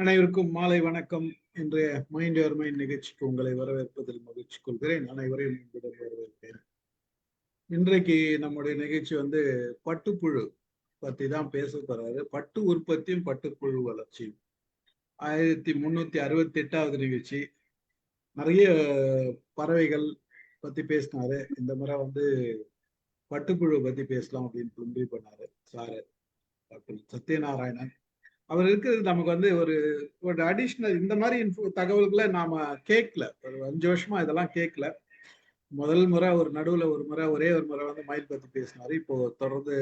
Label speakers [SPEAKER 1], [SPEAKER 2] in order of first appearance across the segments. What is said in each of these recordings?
[SPEAKER 1] அனைவருக்கும் மாலை வணக்கம். இன்றைய மைண்ட் யுவர் மைண்ட் நிகழ்ச்சிக்கு உங்களை வரவேற்பதில் மகிழ்ச்சி கொள்கிறேன். அனைவரையும் உங்களுடன் வரவேற்பேன். இன்றைக்கு நம்முடைய நிகழ்ச்சி பட்டுப்புழு பத்தி தான் பேச போறாரு. பட்டு உற்பத்தியும் பட்டுப்புழு வளர்ச்சியும் 1368வது நிகழ்ச்சி. நிறைய பறவைகள் பத்தி பேசினாரு. இந்த முறை பட்டுப்புழு பத்தி பேசலாம் அப்படின்னு முடிவு பண்ணாரு சாரு டாக்டர் சத்யநாராயணன். அவர் இருக்கிறது நமக்கு ஒரு அடிஷ்னல் இந்த மாதிரி தகவல்களை நாம கேட்கல. ஒரு 5 வருஷமா இதெல்லாம் கேட்கல. முதல் முறை ஒரு நடுவுல ஒரே ஒரு முறை மயில் பத்தி பேசினாரு. இப்போ தொடர்ந்து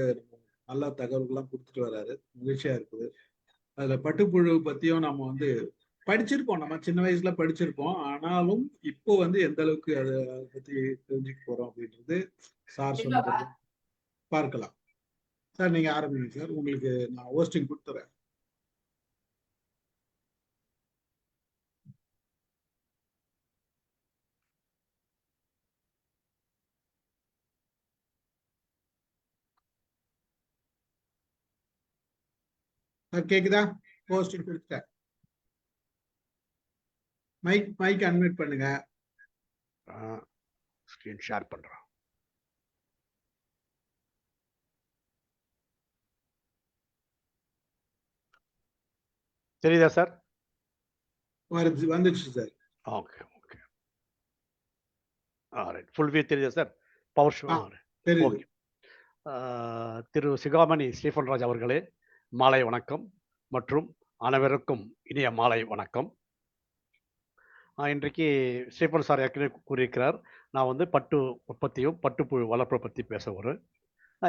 [SPEAKER 1] நல்ல தகவல்கள்லாம் கொடுத்துட்டு வர்றாரு. மகிழ்ச்சியா இருக்குது. அதுல பட்டுப்புழு பத்தியும் நம்ம படிச்சிருப்போம். நம்ம சின்ன வயசுல படிச்சிருப்போம். ஆனாலும் இப்போ எந்த அளவுக்கு அதை பத்தி தெரிஞ்சுக்க போறோம் அப்படின்றது சார் சொன்னது பார்க்கலாம். சார் நீங்க ஆரம்பிங்க சார். உங்களுக்கு நான் ஹோஸ்டிங் கொடுத்துறேன். கேக்குதா? போஸ்டிங் கொடுத்துட்டேன். மைக் அன்மியூட் பண்ணுங்க.
[SPEAKER 2] ஸ்கிரீன் ஷேர் பண்றேன். தெரியுதா சார்?
[SPEAKER 1] வந்துச்சு sir.
[SPEAKER 2] Okay okay. Right. Full view தெரியுதா சார்? Power show. ஓகே. திரு சிகாமணி ஸ்டீஃபன் ராஜ் அவர்களே, மாலை வணக்கம் மற்றும் அனைவருக்கும் இனிய மாலை வணக்கம். இன்றைக்கு ஸ்டீஃபன் சார் ஏற்கனவே கூறியிருக்கிறார். நான் பட்டு உற்பத்தியும் பட்டுப்புழு வளர்ப்பை பற்றி பேச வரேன்.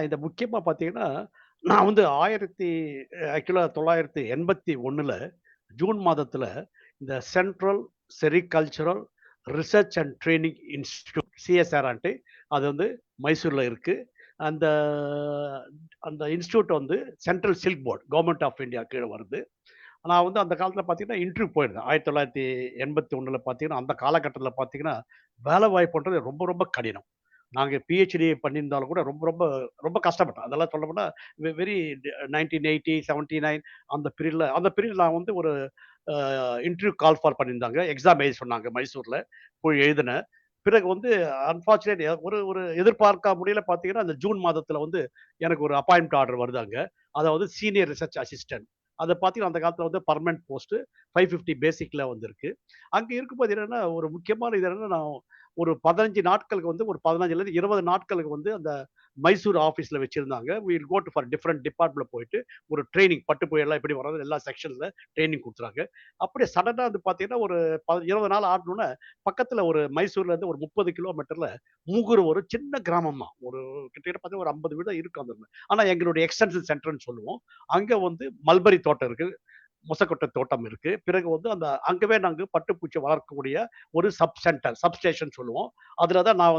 [SPEAKER 2] இந்த முக்கியமாக பார்த்தீங்கன்னா, நான் 1981 ஜூன் மாதத்தில் இந்த central sericultural research and training institute சிஎஸ்ஆர்ன்ட்டு அது மைசூரில் இருக்குது. அந்த அந்த institute central silk board government of India கீழே வருது. நான் அந்த காலத்தில் பார்த்தீங்கன்னா இன்டர்வியூ போயிருந்தேன். 1981 பார்த்தீங்கன்னா அந்த காலகட்டத்தில் பார்த்தீங்கன்னா வேலை வாய்ப்புன்றது ரொம்ப ரொம்ப கடினம். நாங்கள் பிஹெச்டி பண்ணியிருந்தாலும் கூட ரொம்ப ரொம்ப ரொம்ப கஷ்டப்பட்டோம். அதெல்லாம் சொல்ல போனால் வெரி 1980, 79 அந்த பீரியடில் நான் ஒரு இன்டர்வியூ கால் ஃபார் பண்ணியிருந்தாங்க. எக்ஸாம் எழுத சொன்னாங்க மைசூரில். போய் எழுதினேன். பிறகு அன்ஃபார்ச்சுனேட் ஒரு ஒரு எதிர்பார்க்க முடியல. பார்த்தீங்கன்னா அந்த ஜூன் மாதத்தில் எனக்கு ஒரு அப்பாயின்மெண்ட் ஆர்டர் வருது அங்கே. அதாவது சீனியர் ரிசர்ச் அசிஸ்டன்ட். அதை பார்த்தீங்கன்னா அந்த காலத்தில் பர்மனன்ட் போஸ்ட்டு 550 பேசிக்கில் இருக்கு. அங்கே இருக்கும்போது என்னென்னா ஒரு முக்கியமான இது என்னென்னா, நான் ஒரு 15 நாட்களுக்கு ஒரு 15லேருந்து 20 நாட்களுக்கு அந்த மைசூர் ஆஃபீஸில் வச்சுருந்தாங்க. Will go to for different டிபார்ட்மெண்ட்டில் போயிட்டு ஒரு ட்ரைனிங் பட்டுப்புயல்லாம் எப்படி வர்றது எல்லா செக்ஷனில் ட்ரைனிங் கொடுத்துறாங்க. அப்படியே சடனாக பார்த்தீங்கன்னா ஒரு 20 நாள் ஆடணுன்னு பக்கத்தில் ஒரு மைசூர்லேருந்து ஒரு 30 கிலோமீட்டரில் மூகுரு ஒரு சின்ன கிராமம் தான். ஒரு கிட்டத்தட்ட பார்த்தீங்கன்னா ஒரு 50 வீடு இருக்கும் அந்த. ஆனால் எங்களுடைய எக்ஸ்டென்ஷன் சென்டர்னு சொல்லுவோம். அங்கே மல்பரி தோட்டம் இருக்குது, முசக்கொட்டை தோட்டம் இருக்கு. பிறகு அந்த அங்கவே நாங்க பட்டுப்பூச்சி வளர்க்கக்கூடிய ஒரு சப்ஸ்டேஷன் சொல்லுவோம். அதுல தான் நான்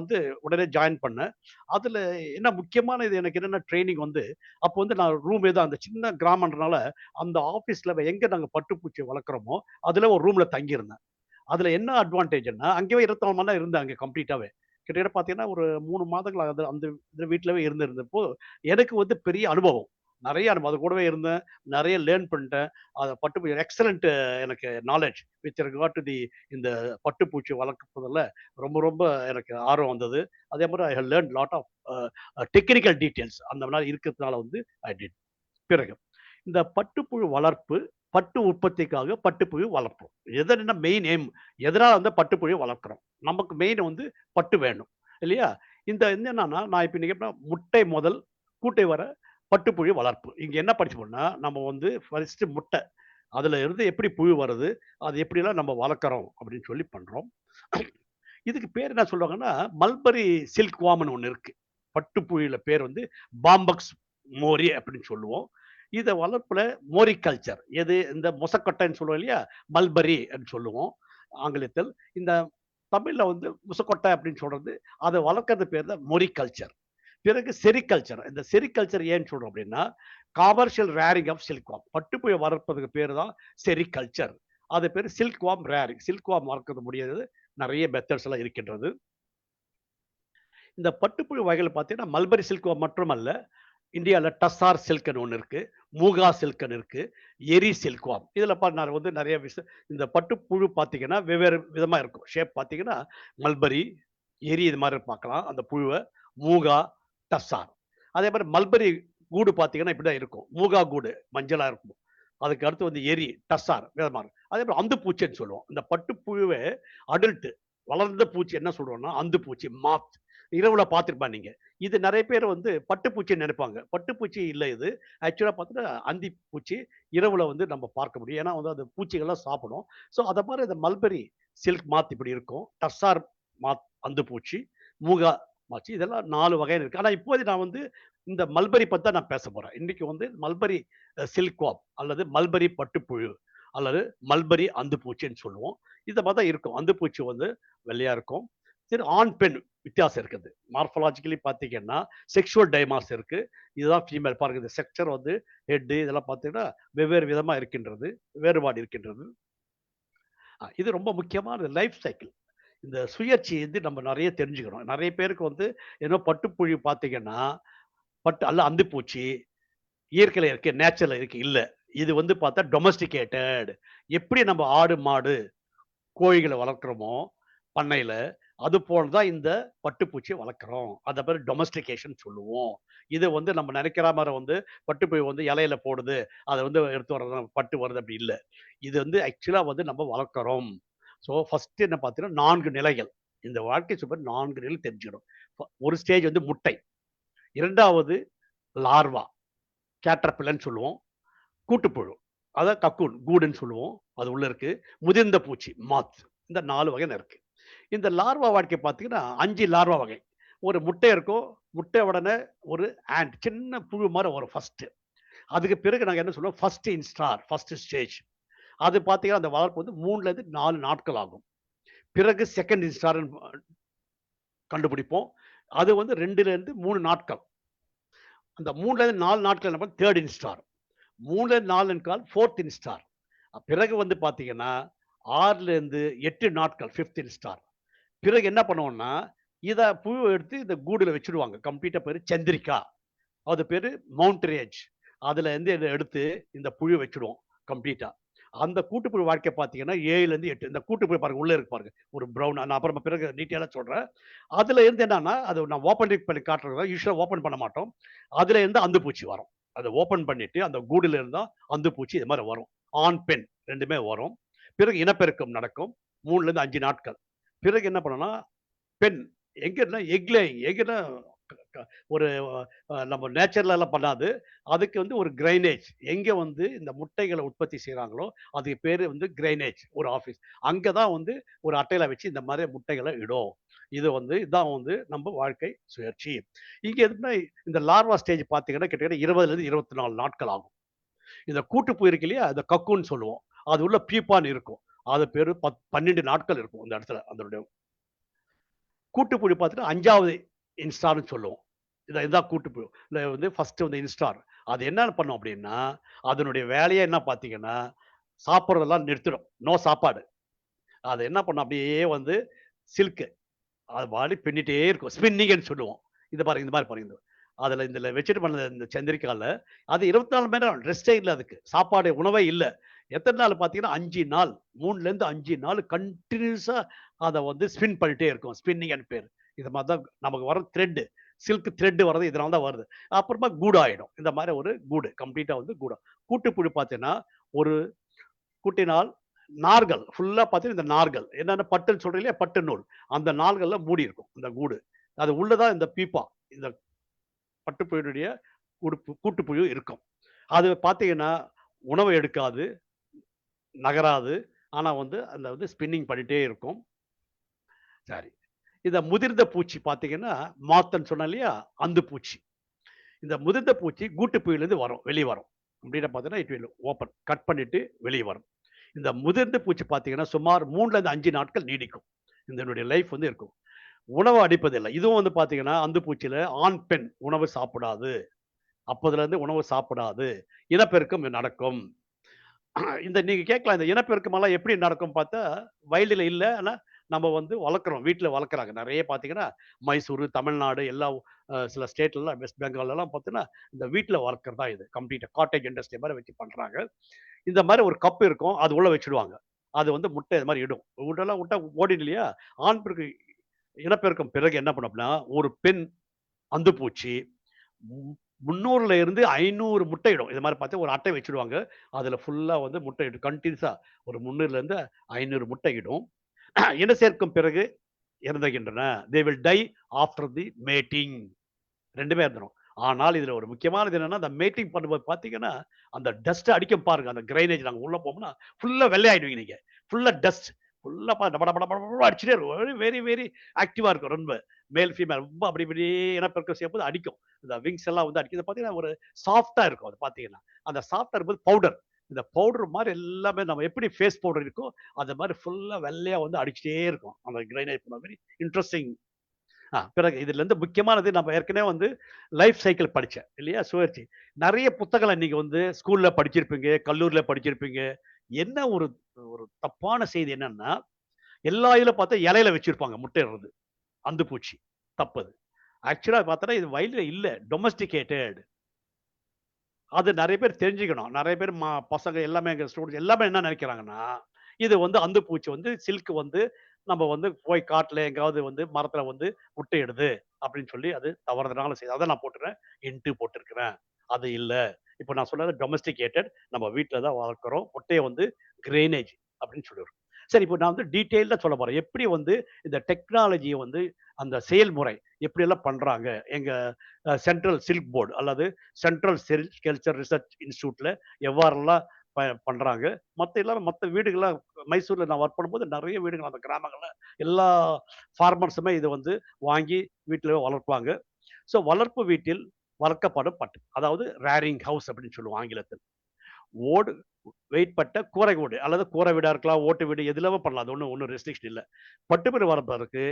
[SPEAKER 2] உடனே ஜாயின் பண்ணேன். அதுல என்ன முக்கியமான இது எனக்கு என்னன்னா ட்ரெய்னிங் அப்போ நான் ரூமே தான் அந்த சின்ன கிராமம்ன்றனால அந்த ஆஃபீஸ்ல எங்க நாங்க பட்டுப்பூச்சி வளர்க்குறோமோ அதுல ஒரு ரூம்ல தங்கியிருந்தேன். அதுல என்ன அட்வான்டேஜ்ன்னா அங்கேயே 24 மணி நேரம் இருந்தேன் அங்க கம்ப்ளீட்டாவே. கிட்டத்தட்ட பார்த்தீங்கன்னா ஒரு 3 மாதங்கள் அந்த வீட்லவே இருந்தப்போ எனக்கு பெரிய அனுபவம். நெறைய அனுபவம். அது கூடவே இருந்தேன். நெறைய லேர்ன் பண்ணிட்டேன். அத எக்ஸலென்ட் எனக்கு நாலேட்ஜ் வித் ரிகார்ட் டு இந்த பட்டுப்பூச்சி வளர்ப்பதில ரொம்ப ரொம்ப எனக்கு ஆர்வம் வந்தது. அதே மாரி I have learned lot of technical details அந்த மாரி இருக்கிறதுனால ஐ டிட். பிறகு இந்த பட்டுப்புழு வளர்ப்பு, பட்டு உற்பத்திக்காக பட்டுப்புழு வளர்ப்போம். எதனா மெயின் எய்ம் எதனால பட்டுப்புழு வளர்க்கிறோம்? நமக்கு மெயின் பட்டு வேணும். இல்லையா? இந்த என்னன்னா நான் இப்ப நீங்க முட்டை முதல் கூட்டை வர பட்டுப்புழு வளர்ப்பு. இங்க என்ன படிச்சோம்னா, நம்ம ஃபர்ஸ்ட் முட்டை. அதுல இருந்து எப்படி புழு வருது? அது எப்படிலாம் நம்ம வளர்க்குறோம் அப்படின்னு சொல்லி பண்றோம். இதுக்கு பேர் என்ன சொல்றாங்கன்னா, மல்பரி சில்க் வார்ம்ன்னு ஒண்ணு இருக்கு. பட்டுப்புழுல பேர் பாம்பக்ஸ் மோரி அப்படின்னு சொல்லுவோம். இத வளர்ப்புல மோரிகல்ச்சர் எது இந்த மொசக்கொட்டைன்னு சொல்லுவோம் இல்லையா? மல்பரி அப்படின்னு சொல்லுவோம் ஆங்கிலத்தில். இந்த தமிழ்ல முசக்கொட்டை அப்படின்னு சொல்றது, அத வளர்க்கறது பேர் தான் மொரிகல்ச்சர். பிறகு செரிகல்ச்சர். இந்த செரிகல்ச்சர் ஏன்னு சொல்றோம் அப்படின்னா, commercial rearing of silkworm. பட்டுப்புழு வளர்ப்பதற்கு பேரு தான் செரிகல்ச்சர். அது பேரு silkworm rearing. Silkworm வளர்க்க முடியாது. நெறைய மெத்தட்ஸ் எல்லாம் இருக்கின்றது. இந்த பட்டுப்புழு வகைகள் பார்த்தீங்கன்னா, மல்பரி சில்க் வார்ம் மட்டுமல்ல, இந்தியால டஸ்ஸார் சில்க்ன்னு ஒண்ணு இருக்கு. மூகா சில்க்னு இருக்கு, எரி சில்க்வாம். இதுல நான் வந்து நிறைய இந்த பட்டுப்புழு பார்த்தீங்கன்னா வெவ்வேறு விதமா இருக்கும். ஷேப் பார்த்தீங்கன்னா மல்பரி, எரி இது மாதிரி பார்க்கலாம் அந்த புழுவை. மூகா, டஸ்ஸார். அதே மாதிரி மல்பரி கூடு பார்த்தீங்கன்னா இப்படிதான் இருக்கும். மூகா கூடு மஞ்சளா இருக்கும். அதுக்கு அடுத்து வந்து எரி, டஸ்ஸார் விதமா இருக்கும். அதே மாதிரி அந்து பூச்சின்னு சொல்லுவோம். இந்த பட்டுப்புழுவே அடல்ட் வளர்ந்த பூச்சி என்ன சொல்றோம்னா அந்து பூச்சி, மாத். இரவுல பார்த்திருப்பாங்க நீங்க. இது நிறைய பேர் வந்து பட்டுப்பூச்சின்னு நினைப்பாங்க. பட்டுப்பூச்சி இல்ல இது. ஆக்சுவலா பார்த்தீங்கன்னா அந்தி பூச்சி. இரவுல வந்து நம்ம பார்க்க முடியும். ஏன்னா வந்து அது பூச்சிகள்லாம் சாப்பிடும். ஸோ அத மாரி இந்த மல்பரி சில்க் மாத் இப்படி இருக்கும். டஸ்ஸார் மாத் அந்து பூச்சி, மூகா மாச்சி இதெல்லாம் 4 வகையில இருக்கு. ஆனா இப்போதைக்கு நான் வந்து இந்த மல்பரி பத்தி தான் நான் பேசப் போறேன். இன்னைக்கு வந்து மல்பரி சில்க் வார்ம் அல்லது மல்பரி பட்டுப்புழு அல்லது மல்பரி அந்து பூச்சின்னு சொல்லுவோம். இந்த மாரி தான் இருக்கும். அந்து பூச்சி வந்து வெள்ளையா இருக்கும். சரி ஆண், பெண் வித்தியாசம் இருக்குது. மார்ஃபாலஜிக்கலி பார்த்தீங்கன்னா, செக்சுவல் டைமாஸ் இருக்கு. இதுதான் ஃபீமேல். பாருங்க இந்த ஸ்ட்ரக்சர் வந்து ஹெட் இதெல்லாம் பார்த்தீங்கன்னா, வெவ்வேறு விதமா இருக்கின்றது. வேறுபாடு இருக்கின்றது. இது ரொம்ப முக்கியமான லைஃப் சைக்கிள். இந்த சுழற்சி வந்து நம்ம நெறைய தெரிஞ்சுக்கணும். நெறைய பேருக்கு வந்து ஏதோ பட்டுப்புழு பார்த்தீங்கன்னா, பட்டு அல்ல அந்துப்பூச்சி இயற்கையில இருக்கு, நேச்சர்ல இருக்கு. இல்ல. இது வந்து பார்த்தா டொமஸ்டிகேட்டட். எப்படி நம்ம ஆடு, மாடு, கோழிகள வளர்க்கிறோமோ பண்ணையில, அது போல தான் இந்த பட்டுப்பூச்சிய வளர்க்கிறோம். அத பேரு டொமஸ்டிகேஷன் சொல்லுவோம். இது வந்து நம்ம நெனைக்கிற மாரி வந்து பட்டுப்புழு வந்து இலையில போடுது. அத வந்து எடுத்து வர்றது பட்டு வருது அப்படி இல்ல. இது வந்து ஆக்சுவலா வந்து நம்ம வளர்க்கிறோம். ஸோ ஃபர்ஸ்ட் என்ன பார்த்தீங்கன்னா 4 நிலைகள். இந்த வாழ்க்கை சுவர் 4 நிலை தெரிஞ்சுக்கணும். ஒரு ஸ்டேஜ் வந்து முட்டை. 2வது லார்வா, கேட்டர்பில்லர்ன்னு சொல்லுவோம். கூட்டுப்புழு. அதான் கக்கூன், கூடுன்னு சொல்லுவோம். அது உள்ள இருக்கு. முதிர்ந்த பூச்சி, மாத். இந்த 4 வகையில இருக்கு. இந்த லார்வா வாழ்க்கை பார்த்தீங்கன்னா, 5 லார்வா வகை. ஒரு முட்டை இருக்கும். முட்டை உடனே ஒரு ஆண்ட் சின்ன புழு மாரி வரும் ஃபர்ஸ்ட்டு. அதுக்கு பிறகு நாங்க என்ன சொல்லுவோம், ஃபர்ஸ்ட் இன்ஸ்டார், ஃபர்ஸ்ட் ஸ்டேஜ். அது பார்த்தீங்கன்னா, அந்த வளர்ப்பு வந்து 3லேருந்து 4 நாட்கள் ஆகும். பிறகு செகண்ட் இன்ஸ்டார்ன்னு கண்டுபிடிப்போம். அது வந்து 2லேருந்து 3 நாட்கள். அந்த 3லேருந்து 4 நாட்கள் என்ன பண்ணும், தேர்ட் இன்ஸ்டார். 3லேருந்து 4 1/4 ஃபோர்த் இன்ஸ்டார். பிறகு வந்து பார்த்தீங்கன்னா, 6லேருந்து 8 நாட்கள் ஃபிஃப்த் இன்ஸ்டார். பிறகு என்ன பண்ணுவோம்னா, இத புழுவ எடுத்து இந்த கூடுல வச்சுடுவாங்க. கம்ப்ளீட்டா பேரு சந்திரிகா. அது பேரு மவுண்டரேஜ். அதுல இருந்து இத எடுத்து இந்த புழு வச்சுடுவோம் கம்ப்ளீட்டா. அந்த கூட்டுப்புழு வாழ்க்கை பார்த்தீங்கன்னா 7லேருந்து 8. இந்த கூட்டுப்புழு பாருங்க, உள்ள இருக்கு பாருங்க. ஒரு ப்ரவுன் நான் அப்புறமா பிறகு டீட்டெயிலா சொல்றேன். அதுல இருந்து என்னன்னா, அது நான் ஓப்பன் பண்ணி காட்டுறேன். யூசுவலா ஓப்பன் பண்ண மாட்டோம். அதுல இருந்து அந்து பூச்சி வரும். அத ஓப்பன் பண்ணிட்டு அந்த கூடுல இருந்தா அந்து பூச்சி இது மாரி வரும். ஆண், பெண் 2மே வரும். பிறகு இனப்பெருக்கம் நடக்கும். 3லேருந்து 5 நாட்கள். பிறகு என்ன பண்ணும்னா, பெண் எங்கன்னா எக் லேயிங். எக்குன்னா க க ஒரு நம்ம நேச்சுரலாலாம் பண்ணாது. அதுக்கு வந்து ஒரு கிரைனேஜ். எங்க வந்து இந்த முட்டைகள உற்பத்தி செய்றாங்களோ, அதுக்கு பேரு வந்து கிரைனேஜ் ஒரு ஆஃபீஸ். அங்க தான் வந்து ஒரு அட்டையில வச்சு இந்த மாரி முட்டைகள இடும். இது வந்து இதான் வந்து நம்ம வாழ்க்கை சுழற்சி. இங்க எதுக்குன்னா, இந்த லார்வா ஸ்டேஜ் பார்த்தீங்கன்னா, கிட்டத்தட்ட 20லேருந்து 24 நாட்கள் ஆகும். இந்த கூட்டுப்புழு இருக்கு இல்லையா? அத கக்கூன்னு சொல்லுவோம். அது உள்ள பியூப்பான் இருக்கும். அது பேரு 12 நாட்கள் இருக்கும் அந்த இடத்துல. அதனுடைய கூட்டுப்புழு பார்த்தீங்கன்னா 5வது இன்ஸ்டார்ன்னு சொல்லுவோம். இதான் கூட்டுப்புழு. இதுல வந்து ஃபர்ஸ்ட் வந்து இன்ஸ்டார். அது என்ன பண்ணும் அப்டின்னா, அதனுடைய வேலையே என்ன பார்த்தீங்கன்னா, சாப்பிடுறதெல்லாம் நிறுத்திடும். நோ சாப்பாடு. அது என்ன பண்ணும் அப்படியே வந்து சில்க் அது பாட்டுக்கு பின்னிட்டே இருக்கும். ஸ்பின்னிங்ன்னு சொல்லுவோம். இது பாருங்க, இந்த மாரி பாருங்க. அதுல இதுல வச்சுட்டு பண்ண இந்த சந்திரிக்கால, அது 24 மணி நேரம் ரெஸ்ட்டே இல்ல அதுக்கு. சாப்பாடு, உணவே இல்ல. எத்தன நாள் பார்த்தீங்கன்னா, 5 நாள். 3லேருந்து 5 நாள் கன்டினியூஸா அத வந்து ஸ்பின் பண்ணிட்டே இருக்கும். ஸ்பின்னிங்ன்னு பேரு. இது மாரி தான் நமக்கு வர த்ரெட். சில்க் த்ரெட் வர்றது இதனால தான் வருது. அப்புறமா கூடு ஆயிடும். இந்த மாரி ஒரு கூடு. கம்ப்ளீட்டா வந்து கூடு. கூட்டுப்புழு பார்த்தீங்கன்னா, ஒரு குட்டினால் நார்கள். ஃபுல்லா பார்த்தீங்கன்னா, இந்த நார்கள். என்னன்னா பட்டுன்னு சொல்றேன் இல்லையா? பட்டு நூல். அந்த நார்கள்ல மூடி இருக்கும். இந்த கூடு. அது உள்ள தான் இந்த பீப்பா. இந்த பட்டுப்புழுனுடைய கூட்டுப்புழு இருக்கும். அது பார்த்தீங்கன்னா, உணவு எடுக்காது, நகராது. ஆனா வந்து அந்த வந்து ஸ்பின்னிங் பண்ணிட்டே இருக்கும். சரி. இந்த முதிர்ந்த பூச்சி பார்த்தீங்கன்னா, மாத்தன்னு சொன்னேன் இல்லையா? அந்து பூச்சி. இந்த முதிர்ந்த பூச்சி கூட்டுப்புழுலேருந்து வரும். வெளிய வரும். கம்ப்ளீட்டா பார்த்தீங்கன்னா, இட் வில் ஓப்பன். கட் பண்ணிட்டு வெளிய வரும். இந்த முதிர்ந்த பூச்சி பார்த்தீங்கன்னா, சுமார் 3லேருந்து 5 நாட்கள் நீடிக்கும். இதனுடைய லைஃப் வந்து இருக்கும். உணவு அடிப்பதில்ல. இதுவும் வந்து பார்த்தீங்கன்னா, அந்து பூச்சியில ஆண், பெண் உணவு சாப்பிடாது. அப்போதிலிருந்து உணவு சாப்பிடாது. இனப்பெருக்கம் நடக்கும். இந்த நீங்க கேட்கலாம், இந்த இனப்பெருக்கமெல்லாம் எப்படி நடக்கும் பார்த்தா, வைல்டுல இல்ல. ஆனா நம்ம வந்து வளர்க்குறோம். வீட்ல வளர்க்குறாங்க. நெறைய பார்த்தீங்கன்னா, மைசூரு, தமிழ்நாடு எல்லா சில ஸ்டேட்லலாம் வெஸ்ட் பெங்கால்லலாம் பார்த்தீங்கன்னா, இந்த வீட்ல வளர்க்கறது தான் இது. கம்ப்ளீட்டா காட்டேஜ் இண்டஸ்ட்ரி மாரி வச்சு பண்றாங்க. இந்த மாரி ஒரு கப் இருக்கும். அது உள்ள வச்சுடுவாங்க. அது வந்து முட்டை இது மாரி இடும். முட்டைலாம் விட்டா ஓடிடும் இல்லையா? ஆண் பெருக்கு இனப்பெருக்கம் பிறகு என்ன பண்ணும் அப்படின்னா, ஒரு பெண் அந்துப்பூச்சி 300ல இருந்து 500 முட்டையிடும். இது மாரி பார்த்து ஒரு அட்டை வச்சுடுவாங்க. அதுல ஃபுல்லா வந்து முட்டையிடும். கன்டினியூஸா ஒரு 300ல இருந்து 500 முட்டையிடும். இன சேர்க்கும் பிறகு இறந்துகின்றன. They will die after the mating. 2மே இறந்துரும். ஆனால் இதுல ஒரு முக்கியமானது என்னன்னா, அந்த மேட்டிங் பண்ணும்போது பார்த்தீங்கன்னா, அந்த டஸ்ட் அடிக்கும் பாருங்க. அந்த கிரைனேஜ் நாங்க உள்ள போனோம்னா, ஃபுல்லா வெள்ளையாயிடுவீங்க நீங்க. ஃபுல்லா டஸ்ட். ஃபுல்லா டப டப டப டபன்னு அடிச்சுட்டே இருக்கும். வெரி வெரி ஆக்டிவா இருக்கும் ரொம்ப. மேல், ஃபீமேல் ரொம்ப அப்படி இப்படி இனப்பெருக்கம் செய்யும்போது அடிக்கும். இந்த விங்ஸ் எல்லாம் வந்து அடிக்கும். இது பார்த்தீங்கன்னா, ஒரு சாஃப்ட்டா இருக்கும் அது பார்த்தீங்கன்னா. அந்த சாஃப்ட்டா இருக்கும்போது பவுடர். இந்த பவுடர் மாரி எல்லாமே நம்ம எப்படி ஃபேஸ் பவுடர் இருக்கோ, அந்த மாரி ஃபுல்லா வெள்ளையா வந்து அடிச்சுட்டே இருக்கும். அந்த கிரைனேஜ் பண்ண மாரி இன்ட்ரஸ்டிங். பிறகு இதுலருந்து முக்கியமானது நம்ம ஏற்கனவே வந்து லைஃப் சைக்கிள் படிச்சேன் இல்லையா? சுழற்சி. நெறைய புத்தகங்கள நீங்க வந்து ஸ்கூல்ல படிச்சிருப்பீங்க, கல்லூரில படிச்சிருப்பீங்க. என்ன ஒரு ஒரு தப்பான செய்தி என்னன்னா, எல்லா இதுல பார்த்தா இலையில வச்சிருப்பாங்க முட்டையிடுறது. அந்துப்பூச்சி. தப்பது. ஆக்சுவலா பார்த்தோன்னா இது வயல்ல இல்ல. டொமஸ்டிகேட்டட். அது நெறைய பேர் தெரிஞ்சுக்கணும். நெறைய பேர் பசங்க எல்லாமே எங்க ஸ்டூடண்ட்ஸ் எல்லாமே என்ன நெனைக்கிறாங்கன்னா, இது வந்து அந்துப்பூச்சி வந்து சில்க் வந்து நம்ம வந்து போய் காட்டுல எங்கேயாவது வந்து மரத்துல வந்து முட்டையிடுது அப்படின்னு சொல்லி அது தவறுதலான செய்தி. அதான் நான் போட்டுருக்கேன். இன்டு போட்டிருக்கிறேன். அது இல்ல. இப்ப நான் சொன்னது டொமஸ்டிகேட்டட். நம்ம வீட்ல தான் வளர்க்கிறோம். முட்டைய வந்து கிரேனேஜ் அப்படின்னு சொல்லிறோம். சரி இப்ப நான் வந்து டீட்டெயில்டா சொல்லப் போறேன். எப்படி வந்து இந்த டெக்னாலஜிய வந்து அந்த செயல்முறை எப்படியெல்லாம் பண்றாங்க. எங்க சென்ட்ரல் சில்க் போர்ட் அல்லது சென்ட்ரல் செரிகல்ச்சர் ரிசர்ச் இன்ஸ்டிடியூட்ல எவ்வாறெல்லாம் பண்றாங்க. மத்த வீடுகள்லாம் மைசூர்ல நான் வொர்க் பண்ணும்போது நெறைய வீடுகள் அந்த கிராமங்கள்ல எல்லா ஃபார்மர்ஸுமே இத வந்து வாங்கி வீட்ல வளர்ப்பாங்க. ஸோ வளர்ப்பு வீட்டில் வளர்க்கப்படும் பட்டு. அதாவது ரேரிங் ஹவுஸ் அப்படின்னு சொல்லுவோம் ஆங்கிலத்தில். ஓடு வெயிட்பட்ட கூரை வீடு அல்லது கூரை வீடா இருக்கலாம், ஓட்டு வீடு எதுலவே பண்ணலாம். அது ஒண்ணும் ரெஸ்ட்ரிக்ஷன் இல்ல. பட்டுப்புழு வளர்ப்பதற்கு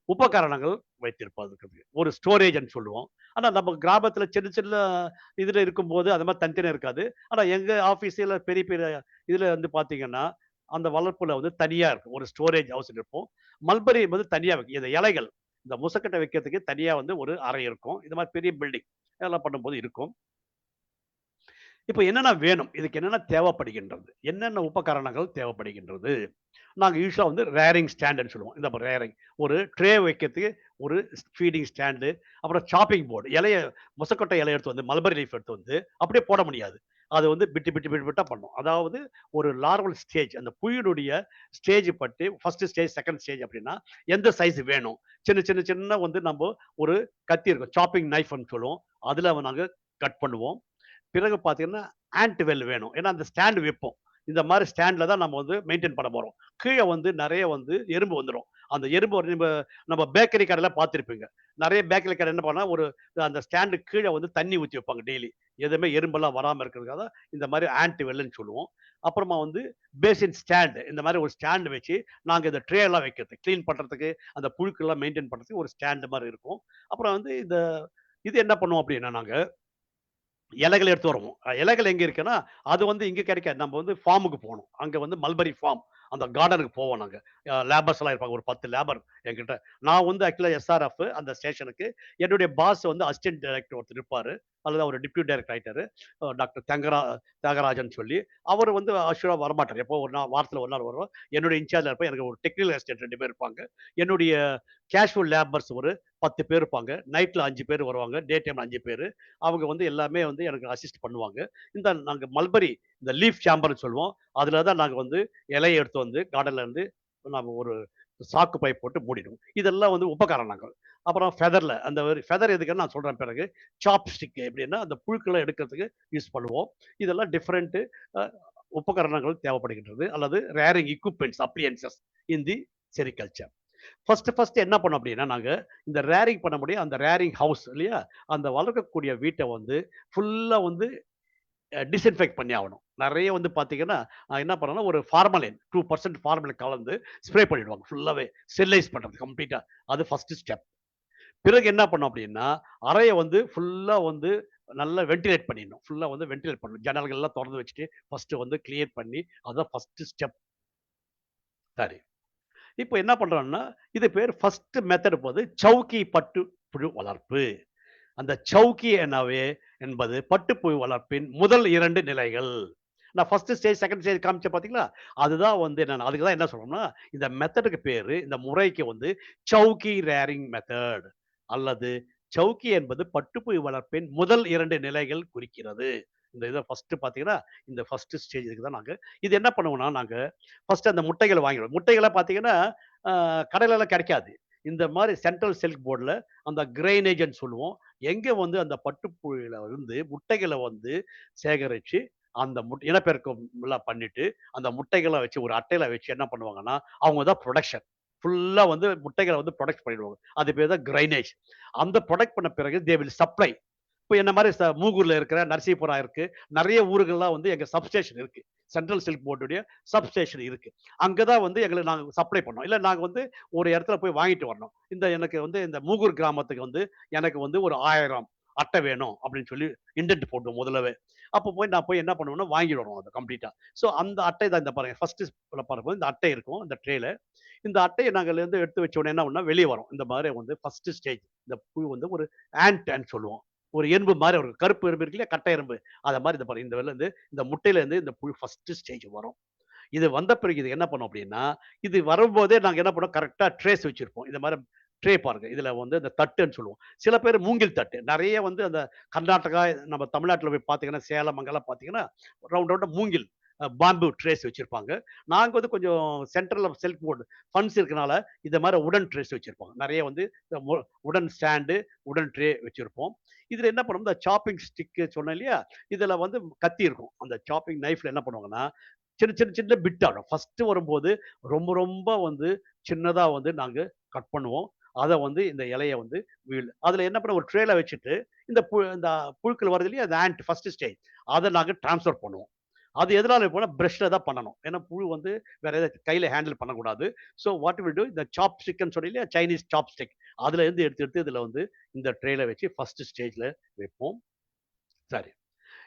[SPEAKER 2] உபகரணங்கள் வைத்திருப்பதற்கு ஒரு ஸ்டோரேஜ்ன்னு சொல்லுவோம். ஆனா நம்ம கிராமத்துல சின்ன சின்ன இதுல இருக்கும்போது அது மாரி தனித்தனியா இருக்காது. ஆனா எங்க ஆபீஸ்ல பெரிய பெரிய இதுல வந்து பார்த்தீங்கன்னா, அந்த வளர்ப்புல வந்து தனியா இருக்கும். ஒரு ஸ்டோரேஜ் ஹவுஸ் இருக்கும். மல்பரி வந்து தனியா வைக்கும். இந்த இலைகள், இந்த முசக்கட்ட வைக்கிறதுக்கு தனியா வந்து ஒரு அறை இருக்கும். இது மாரி பெரிய பில்டிங் இதெல்லாம் பண்ணும்போது இருக்கும். இப்ப என்னென்ன வேணும்? இதுக்கு என்னென்ன தேவைப்படுகின்றது? என்னென்ன உபகரணங்கள் தேவைப்படுகின்றது? நாங்க யூசுவலா வந்து ரேரிங் ஸ்டாண்டுன்னு சொல்லுவோம். இந்த ரேரிங். ஒரு ட்ரே வைக்கிறதுக்கு ஒரு ஃபீடிங் ஸ்டாண்டு, அப்புறம் சாப்பிங் போர்டு. மொசக்கொட்டை இலைய எடுத்து வந்து மல்பரி லீஃப் எடுத்து வந்து அப்படியே போட முடியாது. அது வந்து பிட்டு பிட்டு பிட்டு பிட்டா பண்ணும். அதாவது ஒரு லார்வல் ஸ்டேஜ் அந்த புழுனுடைய ஸ்டேஜ் பட்டு 1 ஸ்டேஜ், 2 ஸ்டேஜ் அப்படின்னா, எந்த சைஸ் வேணும்? சின்ன சின்ன சின்ன வந்து நம்ப ஒரு கத்தி இருக்கும். சாப்பிங் நைஃப்ன்னு சொல்லுவோம். அதுல நாங்க கட் பண்ணுவோம். பிறகு பார்த்தீங்கன்னா, ஆன்ட் வெல் வேணும். ஏன்னா, அந்த ஸ்டாண்ட் வைப்போம். இந்த மாரி ஸ்டாண்ட்ல தான் நம்ம வந்து மெயின்டெயின் பண்ண போறோம். கீழ வந்து நெறைய வந்து எறும்பு வந்துரும். அந்த எறும்பு வந்து நம்ம பேக்கரி கடையில பார்த்திருப்பீங்க. நெறைய பேக்கரி கடை என்ன பண்ணா, அந்த ஸ்டாண்டுக்கு கீழ வந்து தண்ணி ஊத்தி வைப்பாங்க டெய்லி. எதுவுமே எறும்பெல்லாம் வராம இருக்கிறதுக்காக தான் இந்த மாரி ஆன்ட் வெல்லுன்னு சொல்லுவோம். அப்புறமா வந்து பேசின் ஸ்டாண்ட் இந்த மாரி ஒரு ஸ்டாண்ட் வச்சு, நாங்க இந்த ட்ரே எல்லாம் வைக்கிறது. கிளீன் பண்றதுக்கு, அந்த புழுக்கள்லாம் மெயின்டெயின் பண்றதுக்கு ஒரு ஸ்டாண்ட் மாரி இருக்கும். அப்புறம் வந்து இது என்ன பண்ணுவோம் அப்டின்னா நாங்க இலைகள் எடுத்து வருவோம். இலைகள் எங்க இருக்குன்னா, அது வந்து இங்க கிடைக்காது. நம்ம வந்து ஃபார்முக்கு போணும். அங்க வந்து மல்பரி ஃபார்ம். அந்த கார்டனுக்கு போவோம் நாங்க. லேபர்ஸ் எல்லாம் இருப்பாங்க. ஒரு 10 லேபர் என்கிட்ட. நான் வந்து ஆக்சுவலா எஸ்ஆர்எஃப் அந்த ஸ்டேஷனுக்கு. என்னுடைய பாஸ் வந்து அசிஸ்டன்ட் டைரக்டர் ஒருத்தர் இருப்பாரு. அல்லது அவர் டெப்யூட்டி டைரக்டர் ஆயிட்டாரு. டாக்டர் தியாகராஜன் சொல்லி. அவரு வந்து ஆக்சுவலா வரமாட்டாரு. எப்போ ஒரு நாள் வாரத்துல ஒரு நாள் வருவார். என்னுடைய இன்சார்ஜ்ல இருப்பேன். எனக்கு ஒரு டெக்னிக்கல் அசிஸ்டன்ட் 2 பேர் இருப்பாங்க. என்னுடைய கேஷுவல் லேபர்ஸ் ஒரு 10 பேர் இருப்பாங்க. நைட்ல 5 பேர் வருவாங்க. டே டைம்ல 5 பேரு. அவங்க வந்து எல்லாமே வந்து எனக்கு அசிஸ்ட் பண்ணுவாங்க. நாங்க மல்பரி இந்த லீஃப் சேம்பர்ன்னு சொல்லுவோம். அதுல தான் நாங்க வந்து இலைய எடுத்து வந்து கார்டன்ல இருந்து நாம ஒரு சாக்கு பை போட்டு மூடிடுவோம். இதெல்லாம் வந்து உபகரணங்கள். அப்புறம் அந்த ஒரு ஃபெதர் எதுக்குன்னு நான் சொல்றேன் பிறகு. சாப்ஸ்டிக் எப்படின்னா, அந்த புழுக்கள எடுக்கிறதுக்கு யூஸ் பண்ணுவோம். இதெல்லாம் டிஃபரண்ட் அ உபகரணங்கள் தேவைப்படுகின்றது. அல்லது ரேரிங் எக்விப்மென்ட்ஸ், அப்ளையன்ஸஸ் இன் தி செரிகல்ச்சர். ஃபர்ஸ்ட் என்ன பண்ணோம் அப்படின்னா, நாங்க இந்த ரேரிங் பண்ண முடியும் அந்த ரேரிங் ஹவுஸ் இல்லையா? அந்த வளர்க்கக்கூடிய வீட்ட வந்து ஃபுல்லா வந்து டிஸ்இன்ஃபெக்ட் பண்ணி ஆவணும். நெறைய வந்து பார்த்தீங்கன்னா, என்ன பண்ணணும்னா ஒரு ஃபார்மலின் 2% ஃபார்மலின் கலந்து ஸ்ப்ரே பண்ணிடுவாங்க ஃபுல்லாவே. ஸ்டெரிலைஸ் பண்றது கம்ப்ளீட்டா. அது ஃபர்ஸ்ட் ஸ்டெப். பிறகு என்ன பண்ணோம் அப்படின்னா, அறைய வந்து ஃபுல்லா வந்து நல்லா வென்டிலேட் பண்ணிடணும். ஃபுல்லா வந்து வென்டிலேட் பண்ணணும். ஜன்னல்கள்லாம் தொறந்து வச்சுட்டு, ஃபர்ஸ்ட் வந்து கிளியர் பண்ணி, அதான் ஃபர்ஸ்ட் ஸ்டெப். சரி. இப்போ என்ன பண்றோம்னா, இது பேர் ஃபர்ஸ்ட் மெத்தட் போது சவுக்கி பட்டு புழு வளர்ப்பு. அந்த சவுக்கி என்பது பட்டுப்புழு வளர்ப்பின் முதல் 2 நிலைகள். நான் ஃபர்ஸ்ட் ஸ்டேஜ், செகண்ட் ஸ்டேஜ் காமிச்சேன் பார்த்தீங்களா? அதுதான் வந்து என்னன்னா அதுக்கு தான் என்ன சொல்றோம்னா, இந்த மெத்தடுக்கு பேரு, இந்த முறைக்கு வந்து சவுக்கி ரேரிங் மெத்தட் அல்லது சவுக்கி என்பது பட்டுப்புழு வளர்ப்பின் முதல் 2 நிலைகள் குறிக்கிறது. இந்த இத ஃபர்ஸ்ட் பார்த்தீங்கன்னா, இந்த ஃபர்ஸ்ட் ஸ்டேஜ் இதுக்கு தான் நாங்க இது என்ன பண்ணுவோம்னா, நாங்க ஃபர்ஸ்ட் அந்த முட்டைகள வாங்கிடுவோம். முட்டைகள பார்த்தீங்கன்னா, அ கடையிலலாம் கிடைக்காது. இந்த மாரி சென்ட்ரல் சில்க் போர்ட்ல அந்த கிரெயினேஜ்ன்னு சொல்லுவோம். எங்க வந்து அந்த பட்டுப்புழுல இருந்து முட்டைகள வந்து சேகரிச்சு, அந்த இனப்பெருக்கம் எல்லாம் பண்ணிட்டு, அந்த முட்டைகள வச்சு ஒரு அட்டையில வச்சு என்ன பண்ணுவாங்கன்னா, அவங்க தான் புரொடக்ஷன். ஃபுல்லா வந்து முட்டைகள வந்து புரொடக்ட் பண்ணிடுவாங்க. அது பேர் தான் கிரைனேஜ். அந்த புரொடக்ட் பண்ண பிறகு தே வில் சப்ளை. இப்ப என்ன மாரி மூகூர்ல இருக்கிற நரசீபுரம் இருக்கு. நெறைய ஊர்கள்லாம் வந்து எங்க சப்ஸ்டேஷன் இருக்கு. சென்ட்ரல் சில்க் போர்டுடைய சப்ஸ்டேஷன் இருக்கு. அங்க தான் வந்து நாங்க சப்ளை பண்ணோம். இல்ல நாங்க வந்து ஒரு இடத்துல போய் வாங்கிட்டு வரணும். எனக்கு வந்து இந்த மூகூர் கிராமத்துக்கு வந்து எனக்கு வந்து ஒரு 1000 அட்டை வேணும் அப்படின்னு சொல்லி இண்டென்ட் போடுவோம் முதலவே. அப்ப நான் போய் என்ன பண்ணுவேன்னா வாங்கிட்டு வருவோம் அத கம்ப்ளீட்டா. ஸோ அந்த அட்டை தான் இந்த பாருங்க. ஃபர்ஸ்ட் பாருங்க இந்த அட்டை இருக்கும். இந்த ட்ரேல. இந்த அட்டைய நாங்க அதுலேருந்து எடுத்து வச்ச உடனே என்ன பண்ணோம்னா வெளிய வரும். இந்த மாரி வந்து ஃபர்ஸ்ட் ஸ்டேஜ். இந்த புழு வந்து ஒரு ஆன்ட்ன்னு சொல்லுவோம். ஒரு எறும்பு மாரி ஒரு கருப்பு எறும்பு இருக்கு இல்லையா? கட்டை எறும்பு. அத மாரி இந்த பாருங்க. இந்த வெளில இருந்து இந்த முட்டையில இருந்து இந்த புழு ஃபர்ஸ்ட் ஸ்டேஜ் வரும். இது வந்த பிறகு இது என்ன பண்ணும் அப்டின்னா, இது வரும்போதே நாங்க என்ன பண்ணோம் கரெக்ட்டா ட்ரேஸ் வச்சிருப்போம். இந்த மாரி ட்ரே பாருங்க. இதுல வந்து இந்த தட்டுன்னு சொல்லுவோம். சில பேர் மூங்கில் தட்டு. நெறைய வந்து அந்த கர்நாடகா, நம்ம தமிழ்நாட்டுல போய் பார்த்தீங்கன்னா, சேலம் அங்கெல்லாம் பார்த்தீங்கன்னா, ரவுண்டா மூங்கில் பாம்பு ட்ரேஸ் வச்சிருப்பாங்க. நாங்க வந்து கொஞ்சம் central of silk board funds இருக்கனால, இந்த மாரி உடன் ட்ரேஸ் வச்சிருப்போம். நெறைய வந்து இந்த உடன் ஸ்டாண்டு, உடன் ட்ரே வச்சிருப்போம். இதுல என்ன பண்ணுவோம், இந்த சாப்பிங் ஸ்டிக் சொன்னேன் இல்லையா? இதுல வந்து கத்தி இருக்கும். அந்த சாப்பிங் நைஃப்ல என்ன பண்ணுவாங்கன்னா, சின்ன சின்ன சின்ன பிட் ஆகும். ஃபர்ஸ்ட் வரும்போது ரொம்ப ரொம்ப வந்து சின்னதா வந்து நாங்க கட் பண்ணுவோம். அத வந்து இந்த இலைய வந்து அதுல என்ன பண்ண ஒரு ட்ரேல வச்சுட்டு, இந்த புழுக்கள் வருது இல்லையா? அந்த ஆன்ட் ஃபர்ஸ்ட் ஸ்டேஜ் அத நாங்க ட்ரான்ஸ்ஃபர் பண்ணுவோம். அது எதனால போனா பிரஷ்ல தான் பண்ணணும். ஏன்னா புழு வந்து வேற எதாவது கையில ஹேண்டில் பண்ணக்கூடாது. ஸோ வாட் வில் டூ இந்த சாப் ஸ்டிக்ன்னு சொன்னேன் இல்லையா? சைனீஸ் சாப் ஸ்டிக். அதுல இருந்து எடுத்து எடுத்து இதுல வந்து இந்த ட்ரேல வச்சு ஃபர்ஸ்ட் ஸ்டேஜ்ல வைப்போம். சரி.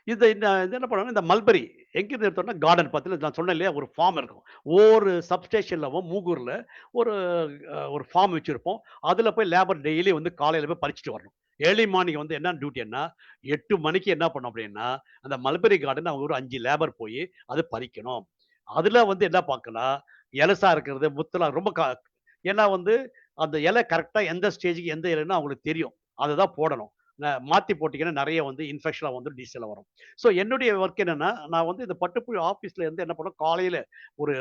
[SPEAKER 2] இது என்ன பண்ணுவாங்கன்னா, இந்த மல்பெரி எங்கிருந்து எடுத்தோம்னா, கார்டன் பக்கத்துல நான் சொன்னேன் இல்லையா? ஒரு ஃபார்ம் இருக்கும். ஒவ்வொரு சப்ஸ்டேஷன்லவும் மூகூர்ல ஒரு ஒரு ஃபார்ம் வச்சிருப்போம். அதுல போய் லேபர் டெய்லி வந்து காலையில போய் பறிச்சுட்டு வரணும். ஏர்லி மார்னிங் வந்து என்ன டியூட்டின்னா, 8 மணிக்கு என்ன பண்ணணும் அப்டின்னா, அந்த மல்பெரி கார்டன் அவங்க ஒரு 5 லேபர் போயி அத பறிக்கணும். அதுல வந்து என்ன பார்க்கணும், எலசா இருக்கிறது, முத்தலா ரொம்ப ஏன்னா வந்து அந்த இலை கரெக்ட்டா எந்த ஸ்டேஜ்க்கு எந்த இலைன்னு அவங்களுக்கு தெரியும். அததான் போடணும். மாத்தி போட்டீங்கன்னா நெறைய வந்து இன்ஃபெக்ஷன்லாம் வந்து டிசீஸ்ல வரும். ஸோ என்னுடைய ஒர்க் என்னன்னா, நான் வந்து இந்த பட்டுப்புழு ஆஃபீஸ்ல இருந்து என்ன பண்ணுவேன், காலையில ஒரு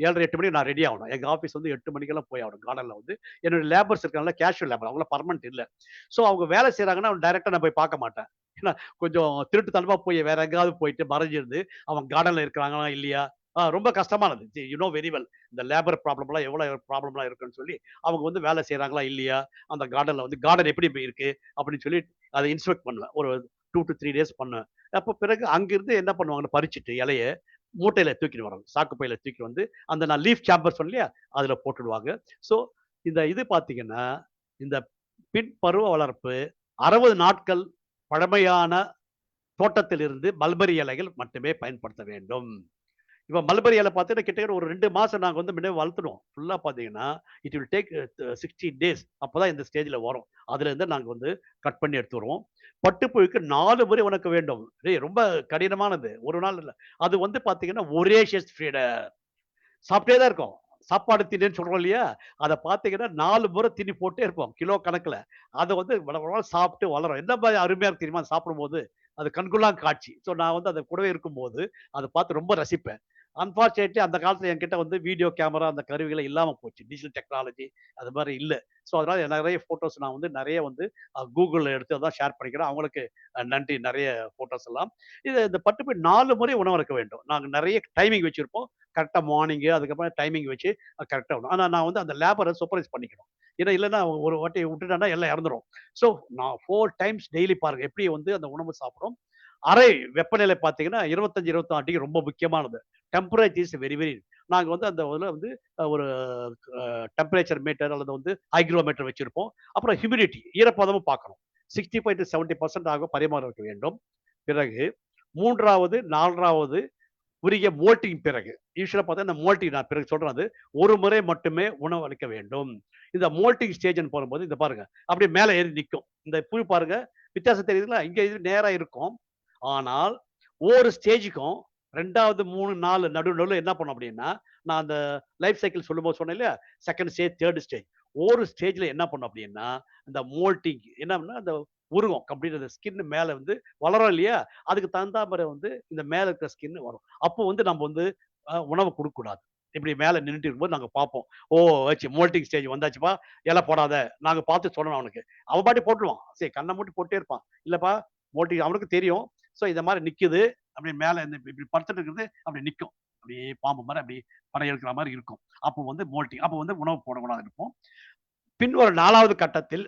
[SPEAKER 2] 7:30, 8 மணிக்கு நான் ரெடி ஆகணும். எங்க ஆஃபீஸ் வந்து 8 மணிக்கெல்லாம் போய் ஆகணும். கார்டன்ல வந்து என்னுடைய லேபர்ஸ் இருக்காங்கல்ல, கேஷுவல் லேபர் அவங்கலாம் பெர்மனன்ட் இல்ல. ஸோ அவங்க வேலை செய்றாங்கன்னா, டைரக்ட்டா நான் போய் பார்க்க மாட்டேன். ஏன்னா கொஞ்சம் திருட்டுத்தனமா போய் வேற எங்கேயாவது போயிட்டு மறைஞ்சிருந்து, அவங்க கார்டன்ல இருக்கிறாங்களா இல்லையா? ரொம்ப கஷ்டமானது. You know very well. இந்த லேபர் ப்ராப்ளம்லாம் எவ்வளோ ப்ராப்ளம்லாம் இருக்குன்னு சொல்லி, அவங்க வந்து வேலை செய்றாங்களா இல்லையா? அந்த கார்டன்ல வந்து கார்டன் எப்படி இருக்கு? அப்படின்னு சொல்லி அத இன்ஸ்பெக்ட் பண்ணுவேன். ஒரு 2 டூ 3 டேஸ் பண்ணுவேன். அப்ப பிறகு அங்கிருந்து என்ன பண்ணுவாங்கன்னா, பறிச்சுட்டு இலைய மூட்டையில தூக்கிட்டு வராங்க. சாக்கு பையில தூக்கிட்டு வந்து, அந்த நான் லீஃப் சேம்பர் சொன்னேன் இல்லையா? அதுல போட்டுடுவாங்க. ஸோ இந்த இது பார்த்தீங்கன்னா, இந்த பின் பருவ வளர்ப்பு 60 நாட்கள் பழமையான தோட்டத்திலிருந்து மல்பெரி இலைகள் மட்டுமே பயன்படுத்த வேண்டும். இப்ப மல்பெரி இலை பார்த்தீங்கன்னா, கிட்டத்தட்ட ஒரு 2 மாசம் நாங்க வந்து முன்ன வளர்த்துடுவோம். ஃபுல்லா பார்த்தீங்கன்னா, இட் வில் டேக் 16 டேஸ். அப்பதான் இந்த ஸ்டேஜ்ல வரும். அதுலேருந்து நாங்க வந்து கட் பண்ணி எடுத்து வருவோம். பட்டுப்புழுக்கு 4 முறை உனக்கு வேண்டும். டேய் ரொம்ப கடினமானது. ஒரு நாள் இல்ல. அது வந்து பார்த்தீங்கன்னா, ஒரேஷியஸ் ஃபீடர். சாப்பிட்டே தான் இருக்கும். சாப்பாடு திண்ணைன்னு சொல்றோம் இல்லையா? அத பார்த்தீங்கன்னா 4 முறை தீனி போட்டே இருப்போம். கிலோ கணக்குல. அத வந்து வள வளன்னு சாப்பிட்டு வளரும். என்ன மாரி அருமையா இருக்கு தெரியுமா? சாப்பிடும்போது. அது கண்கொள்ளா காட்சி. ஸோ நான் வந்து அது கூடவே இருக்கும்போது, அத பார்த்து ரொம்ப ரசிப்பேன். அன்பார்ச்சுனேட்லி அந்த காலத்துல என்கிட்ட வந்து வீடியோ கேமரா அந்த கருவிகள் இல்லாம போச்சு. டிஜிட்டல் டெக்னாலஜி அது மாரி இல்ல. ஸோ அதனால நெறைய ஃபோட்டோஸ் நான் வந்து நெறைய வந்து Googleல எடுத்து அதான் ஷேர் பண்ணிக்கிறேன். அவங்களுக்கு நன்றி நெறைய ஃபோட்டோஸ் எல்லாம். இந்த பட்டுப்புழு 4 முறை உணவு அருந்த வேண்டும். நாங்க நெறைய டைமிங் வச்சிருப்போம். கரெக்ட்டா மார்னிங்கு அதுக்கப்புறம் டைமிங் வச்சு கரெக்ட்டா விடணும். ஆனா நான் வந்து அந்த லேபர சூப்பர்வைஸ் பண்ணிக்கணும். ஏன்னா இல்லன்னா ஒரு வாட்டி விட்டுட்டேன்னா எல்லாம் இறந்துரும். ஸோ நான் 4 டைம்ஸ் டெய்லி பாருங்க. எப்படி வந்து அந்த உணவு சாப்பிடும். அறை வெப்பநிலை பார்த்தீங்கன்னா 25, 26 டிகிரி ரொம்ப முக்கியமானது. டெம்பரேச்சர் இஸ் வெரி வெரி நாங்க வந்து அந்த இதுல வந்து ஒரு டெம்பரேச்சர் மீட்டர் அல்லது வந்து ஹைக்ரோமீட்டர் வச்சிருப்போம். அப்புறம் ஹியூமிடிட்டி ஈரப்பதமும் பார்க்கணும். 65 to 70% ஆக பரிமாற இருக்க வேண்டும். பிறகு 3வது, 4வது உரிய மோல்ட்டிங் பிறகு யூஸ்வலா பார்த்தா இந்த மோல்ட்டிங் நான் பிறகு சொல்றேன் அது ஒரு முறை மட்டுமே உணவு அளிக்க வேண்டும். இந்த மோல்ட்டிங் ஸ்டேஜ்ன்னு போகும்போது இந்த பாருங்க அப்படியே மேலே ஏறி நிற்கும். இந்த புழு பாருங்க வித்தியாசம் தெரியுதுங்களா? இங்க இது நேரா இருக்கும். ஆனால் ஒவ்வொரு ஸ்டேஜுக்கும் 2வது 3, 4 நடுவுல என்ன பண்ணும் அப்படின்னா, நான் அந்த லைஃப் சைக்கிள் சொல்லும்போது சொன்னேன் இல்லையா? Second stage, 3 stage. ஒவ்வொரு ஸ்டேஜ்ல என்ன பண்ணும் அப்படின்னா, இந்த மோல்ட்டிங் என்னன்னா அந்த உருகும். கம்ப்ளீட் அந்த ஸ்கின் மேல வந்து வளரும் இல்லையா? அதுக்கு தகுந்தாமாரி வந்து இந்த மேல இருக்கிற ஸ்கின் வரும். அப்போ வந்து நம்ம வந்து உணவு குடுக்கக்கூடாது. இப்படி மேல நின்னுட்டு இருக்கும்போது நாங்க பார்ப்போம். ஓ! ஆச்சு மோல்ட்டிங் ஸ்டேஜ் வந்தாச்சுப்பா, இலை போடாத. நாங்க பார்த்து சொல்லணும் அவனுக்கு. அவன் பாட்டுக்கு போட்டுருவான். சரி கண்ண மூடி போட்டே இருப்பான். இல்லப்பா மோல்ட்டிங் அவனுக்கு தெரியும். ஸோ இந்த மாரி நிக்குது. அப்படியே மேல இந்த இப்படி படுத்துட்டு இருக்கிறது அப்படி நிக்கும். அப்படியே பாம்பு மாரி அப்படியே படையெடுக்கிற மாரி இருக்கும். அப்போ வந்து மோல்ட்டிங். அப்போ வந்து உணவு போடக்கூடாதுன்னு இருப்போம். பின் ஒரு 4வது கட்டத்தில்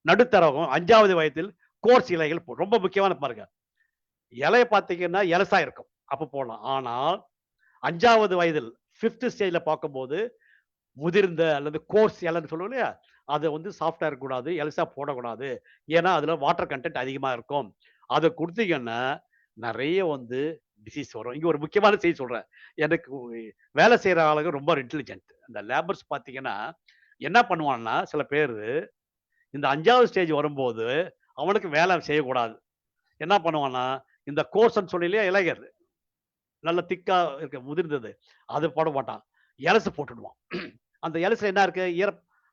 [SPEAKER 2] நடுத்தரகம் 5வது வயதில் கோர்ஸ் இலைகள் ரொம்ப முக்கியமான பாருங்க. இலைய பார்த்தீங்கன்னா எலசா இருக்கும். அப்ப போடலாம். ஆனால் 5வது வயதில் 5த் ஸ்டேஜ்ல பார்க்கும்போது முதிர்ந்த அல்லது கோர்ஸ் இலைன்னு சொல்லுவோம் இல்லையா? அது வந்து சாஃப்ட்டா இருக்கக்கூடாது. எலசா போடக்கூடாது. ஏன்னா, அதுல வாட்டர் கன்டென்ட் அதிகமா இருக்கும். அத குடுத்தீங்கன்னா, நெறைய வந்து டிசீஸ் வரும். இங்க ஒரு முக்கியமான செய்தி சொல்றேன். எனக்கு வேலை செய்ற ஆளுங்க ரொம்ப இன்டெலிஜென்ட். அந்த லேபர்ஸ் பார்த்தீங்கன்னா, என்ன பண்ணுவான்னா, சில பேரு இந்த 5வது ஸ்டேஜ் வரும்போது, அவனுக்கு வேலை செய்யக்கூடாது. என்ன பண்ணுவான்னா, இந்த கோர்ஸ்ன்னு சொன்னேன் இல்லையா இலைகள், நல்ல திக்கா இருக்க முதிர்ந்தது. அது போட மாட்டான். எலசு போட்டுடுவான். அந்த எலசுல என்ன இருக்கு?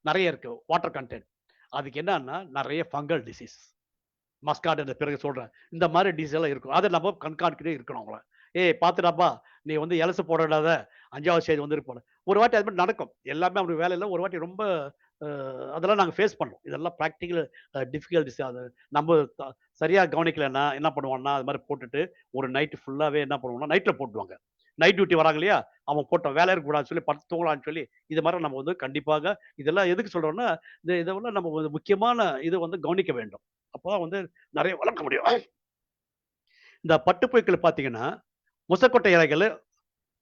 [SPEAKER 2] நெறைய இருக்கு. Water content. அதுக்கு என்னன்னா, நெறைய ஃபங்கல் டிசீஸ். மஸ்கார்ட் பிறகு சொல்றேன். இந்த மாரி டிசீஸ் எல்லாம் இருக்கும். அத நம்ம கண்காணிச்சுட்டே இருக்கணும் அவங்கள. "ஏய் பார்த்துடாப்பா, நீ வந்து எலசு போடாத. 5வது ஸ்டேஜ் வந்துருக்கு போல." ஒரு வாட்டி அது மாரி நடக்கும். எல்லாமே அவனுக்கு வேலை இல்ல. ஒரு வாட்டி ரொம்ப அ அதெல்லாம் நாங்க ஃபேஸ் பண்ணோம். இதெல்லாம் பிராக்டிகல் டிஃபிகல்டீஸ் அது நம்ம சரியா கவனிக்கலன்னா என்ன பண்ணுவான்னா, அது மாரி போட்டுட்டு ஒரு நைட் ஃபுல்லாவே என்ன பண்ணுவோம்னா, நைட்ல போட்டுருவாங்க. நைட் டியூட்டி வராங்க இல்லையா? அவன் போட்டோம் வேலை இருக்கக்கூடாதுன்னு சொல்லி படுத்து தூங்கலான்னு சொல்லி, இது மாரி நம்ம வந்து கண்டிப்பாக இதெல்லாம் எதுக்கு சொல்றோம்னா, இதெல்லாம் நம்ம வந்து முக்கியமான இது வந்து கவனிக்க வேண்டும். அப்பதான் வந்து நெறைய வளர்க்க முடியும். இந்த பட்டுப்புழுக்கள் பார்த்தீங்கன்னா, முசக்கொட்டை இலைகள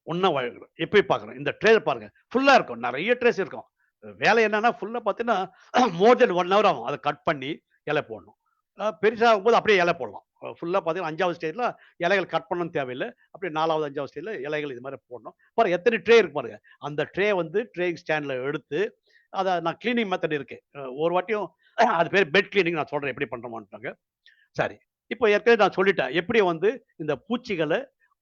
[SPEAKER 2] ஒண்ணா வழங்கணும். எப்படி பார்க்கணும்? இந்த ட்ரே பாருங்க. ஃபுல்லா இருக்கும். நெறைய ட்ரேஸ் இருக்கும். வேலை என்னன்னா, ஃபுல்லா பார்த்தீங்கன்னா, மோர் தென் 1 ஹவர் ஆகும். அத கட் பண்ணி இலை போடணும். பெருசாகும்போது அப்படியே இலை போடலாம். ஃபுல்லா பார்த்தீங்கன்னா 5வது ஸ்டேஜ்ல இலைகள் கட் பண்ணணும்னு தேவையில்ல. அப்படியே 4வது, 5வது ஸ்டேஜ்ல இலைகள் இது மாரி போடணும். பாருங்க எத்தனை ட்ரே இருக்கு பாருங்க. அந்த ட்ரே வந்து ட்ரேயிங் ஸ்டாண்ட்ல எடுத்து, அத நான் கிளீனிங் மெத்தட் இருக்கு. ஒரு வாட்டியும் அது பேரு பெட் கிளீனிங் நான் சொல்றேன் எப்படி பண்றோமான்ட்டாங்க. சரி. இப்போ ஏற்கனவே நான் சொல்லிட்டேன். எப்படி வந்து இந்த பூச்சிகள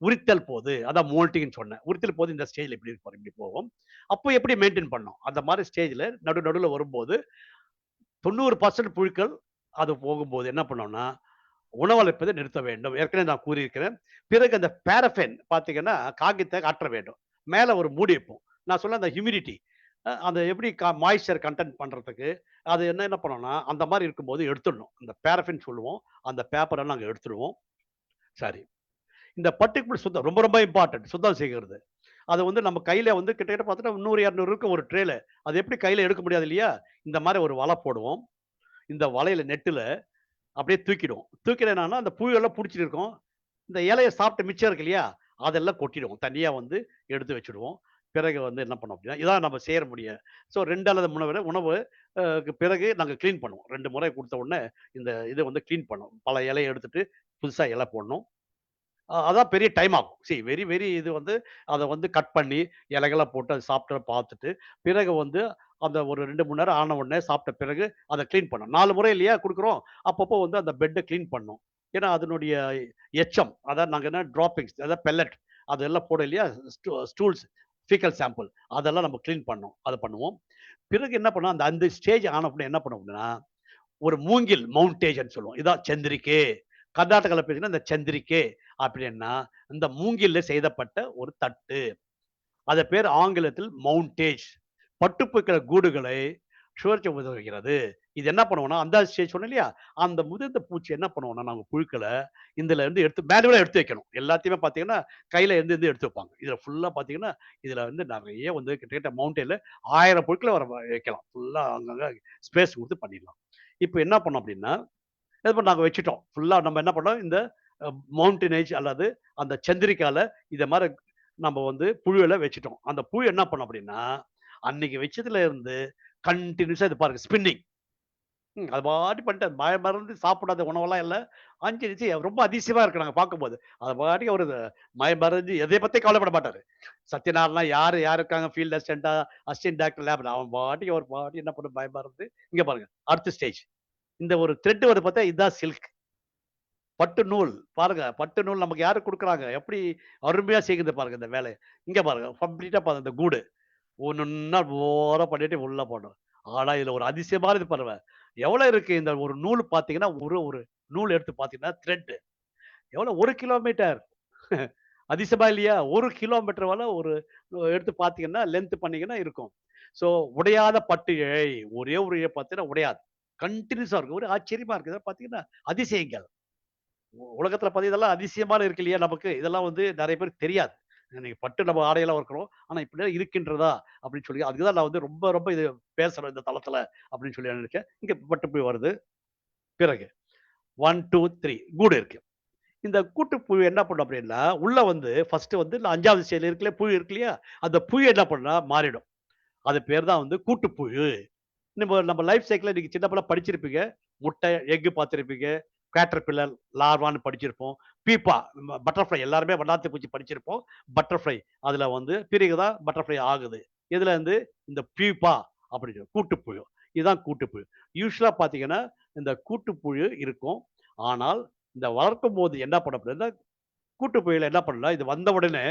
[SPEAKER 2] உரித்தல் போது, அதான் மோல்ட்டிங்ன்னு சொன்னேன். உரித்தல் போது இந்த ஸ்டேஜ்ல இப்படி இருக்கும், இப்படி போகும். அப்போ எப்படி மெயின்டெயின் பண்ணணும்? அந்த மாரி ஸ்டேஜ்ல நடுவுல வரும்போது 90% புழுக்கள் அது போகும்போது என்ன பண்ணோம்னா, உணவளிப்பதை நிறுத்த வேண்டும். ஏற்கனவே நான் கூறியிருக்கிறேன். பிறகு அந்த பாரஃபின் பார்த்தீங்கன்னா, காகிதத்த அற்ற வேண்டும். மேல ஒரு மூடி வைப்போம். நான் சொன்ன அந்த ஹியூமிடிட்டி அந்த எப்படி மாய்ஸ்சர் கன்டென்ட் பண்றதுக்கு, அது என்ன பண்ணோம்னா, அந்த மாரி இருக்கும்போது எடுத்துடணும். அந்த பாரஃபின் சொல்லுவோம். அந்த பேப்பர நாங்க எடுத்துருவோம். சரி. இந்த பர்ட்டிகுலர் சுத்தம் ரொம்ப ரொம்ப இம்பார்ட்டன்ட். சுத்தம் செய்கிறது. அத வந்து நம்ம கையில வந்து கிட்டத்தட்ட பார்த்தீங்கன்னா 100, 200 இருக்கு ஒரு ட்ரேல. அது எப்படி கையில எடுக்க முடியாது இல்லையா? இந்த மாரி ஒரு வலை போடுவோம். இந்த வலையில நெட்டுல அப்படியே தூக்கிடுவோம். தூக்கினா என்னன்னா, அந்த புழுவெல்லாம் புடிச்சிட்டு இருக்கும். இந்த இலைய சாப்பிட்ட மிச்சம் இருக்கு இல்லையா? அதெல்லாம் கொட்டிடுவோம். தனியா வந்து எடுத்து வச்சுடுவோம். பிறகு வந்து என்ன பண்ணோம் அப்படின்னா, இதான் நம்ம செய்ய முடியும். ஸோ 2 அல்லது 3 முறை உணவு பிறகு நாங்க கிளீன் பண்ணுவோம். 2 முறை குடுத்த உடனே இந்த இத வந்து கிளீன் பண்ணுவோம். பழைய இலைய எடுத்துட்டு புதுசா இலை போடணும். அதான் பெரிய டைம் ஆகும். வெரி வெரி இது வந்து அத வந்து கட் பண்ணி இலைகள போட்டு அத சாப்பிட்டு பார்த்துட்டு, பிறகு வந்து அந்த ஒரு 2 மணி நேரம் ஆன உடனே சாப்பிட்ட பிறகு அத கிளீன் பண்ணணும். 4 முறை இல்லையா குடுக்குறோம். அப்பப்போ வந்து அந்த பெட்ட கிளீன் பண்ணணும். ஏன்னா அதனுடைய எச்சம், அதாவது நாங்க என்ன டிராப்பிங்ஸ் அதாவது பெல்லட் அதெல்லாம் போடும் இல்லையா? ஸ்டூல்ஸ், ஃபீக்கல் சாம்பிள் அதெல்லாம் நம்ம கிளீன் பண்ணணும். அத பண்ணுவோம். பிறகு என்ன பண்ணுவோம், அந்த அந்த ஸ்டேஜ் ஆன உடனே என்ன பண்ணுவோம் அப்படின்னா, ஒரு மூங்கில் மவுண்டேஜ்ன்னு சொல்லுவோம். இதான் சந்திரிகை. கர்நாடகால பேசினா இந்த சந்திரிகை அப்படின்னா, இந்த மூங்கில்ல செய்தப்பட்ட ஒரு தட்டு. அது பேர் ஆங்கிலத்தில் மவுண்டேஜ். பட்டுப்புழுக்கள கூடுகளை சுழற்ற உதவுகிறது. இது என்ன பண்ணுவோம்னா, அந்த ஸ்டேஜ் சொன்னேன் இல்லையா? அந்த முதிர்ந்த பூச்சி என்ன பண்ணுவோம்னா, நாங்க புழுக்கள இதுல இருந்து எடுத்து மேனுவலா எடுத்து வைக்கணும். எல்லாத்தையுமே பார்த்தீங்கன்னா, கையில இருந்து எடுத்து வைப்பாங்க. இதுல ஃபுல்லா பார்த்தீங்கன்னா, இதுல வந்து நெறைய வந்து கிட்டத்தட்ட மவுண்டன்ல 1000 புழுக்கள வைக்கலாம். ஃபுல்லா அங்கங்க ஸ்பேஸ் குடுத்து பண்ணிடலாம். இப்ப என்ன பண்ணோம் அப்படின்னா, இது நாங்க வச்சுட்டோம். ஃபுல்லா நம்ம என்ன பண்ணோம், இந்த மவுண்டனேஜ் அல்லது அந்த சந்திரிகால இத மாரி நம்ம வந்து புழுவெல வச்சுட்டோம். அந்த புழு என்ன பண்ணும் அப்படின்னா, அன்னைக்கு வச்சதுல இருந்து கன்டினியூஸா இது பாருங்க ஸ்பின்னிங். அது பாட்டுக்கு பண்ணிட்டு மறந்து சாப்பிடாத உணவெல்லாம் இல்ல. 5 நிமிஷம் ரொம்ப அதிசயமா இருக்கு நாங்க பார்க்கும்போது. அது பாட்டுக்கு அவரு மறந்து எதை பத்தியும் கவலைப்பட மாட்டாரு. சத்யநாராயணா யார் இருக்காங்க ஃபீல்ட் அசிஸ்டன்ட்டா, அசிஸ்டன்ட் டாக்டர் லேப்ல அவன் பாட்டுக்கு அவர் பாட்டுக்கு என்ன பண்ண மறந்து இங்க பாருங்க. அடுத்த ஸ்டேஜ். இந்த ஒரு த்ரெட் வருது பார்த்தா இதுதான் சில்க். பட்டு நூல். பாருங்க. பட்டு நூல் நமக்கு யாரு குடுக்குறாங்க? எப்படி அருமையா செய்யுது பாருங்க இந்த வேலைய. இங்க பாருங்க. கம்ப்ளீட்டா பாருங்க இந்த கூடு. ஒண்ணொன்னா ஓரா பண்ணிட்டு உள்ள போடணும். ஆனா இதுல ஒரு அதிசயமானது பாருங்க. எவ்வளோ இருக்கு இந்த ஒரு நூல் பார்த்தீங்கன்னா, ஒரு ஒரு நூல் எடுத்து பார்த்தீங்கன்னா, த்ரெட் எவ்வளோ 1 கிலோமீட்டர். அதிசயமா இல்லையா? 1 கிலோமீட்டர் ஒரு எடுத்து பார்த்தீங்கன்னா, லென்த் பண்ணீங்கன்னா இருக்கும். ஸோ உடையாத பட்டு இழை. ஒரே ஒரு இழை பார்த்தீங்கன்னா உடையாது. கன்டினியூஸா இருக்கும். ஒரு ஆச்சரியமா இருக்கு. இதெல்லாம் பார்த்தீங்கன்னா, அதிசயங்கள். உலகத்துல பார்த்தீங்கன்னா, இதெல்லாம் அதிசயமான இருக்கு இல்லையா நமக்கு? இதெல்லாம் நெறைய பேருக்கு தெரியாது. நீங்க பட்டு நம்ம ஆடையெல்லாம் இருக்கிறோம். ஆனா இப்படிலாம் இருக்கின்றதா? அப்படின்னு சொல்லி அதுக்கு தான் நான் ரொம்ப ரொம்ப இது பேசணும் இந்த தளத்துல அப்படின்னு சொல்லி நினைச்சேன். இங்க பட்டுப்புழு வருது. பிறகு 1, 2, 3 கூடு இருக்கு. இந்த கூட்டுப்புழு என்ன பண்ணும் அப்படின்னா, உள்ள ஃபர்ஸ்ட் இந்த 5வது ஸ்டேஜ்ல புழு இருக்கு இல்லையா? அந்த புழு என்ன பண்ணும்னா மாறிடும். அது பேர் தான் கூட்டுப்புழு. நம்ம லைஃப் சைக்கிள்ல நீங்க சின்ன பிள்ளை படிச்சிருப்பீங்க. முட்டை, எக் பார்த்திருப்பீங்க. கேட்டர்பில்லர், லார்வான்னு படிச்சிருப்போம். பீப்பா, பட்டர்ஃப்ளை எல்லாருமே வண்ணாத்து பூச்சி படிச்சிருப்போம். பட்டர்ஃப்ளை அதுல பிறகு தான் பட்டர்ஃப்ளை ஆகுது. எதுல இந்த பீப்பா அப்படின்னு கூட்டுப்புழு. இதுதான் கூட்டுப்புழு. யூசுவலா பார்த்தீங்கன்னா, இந்த கூட்டுப்புழு இருக்கும். ஆனால் இந்த வளர்க்கும்போது என்ன பண்ண அப்படின்னா, கூட்டுப்புழுல என்ன பண்ணலாம், இது வந்த உடனே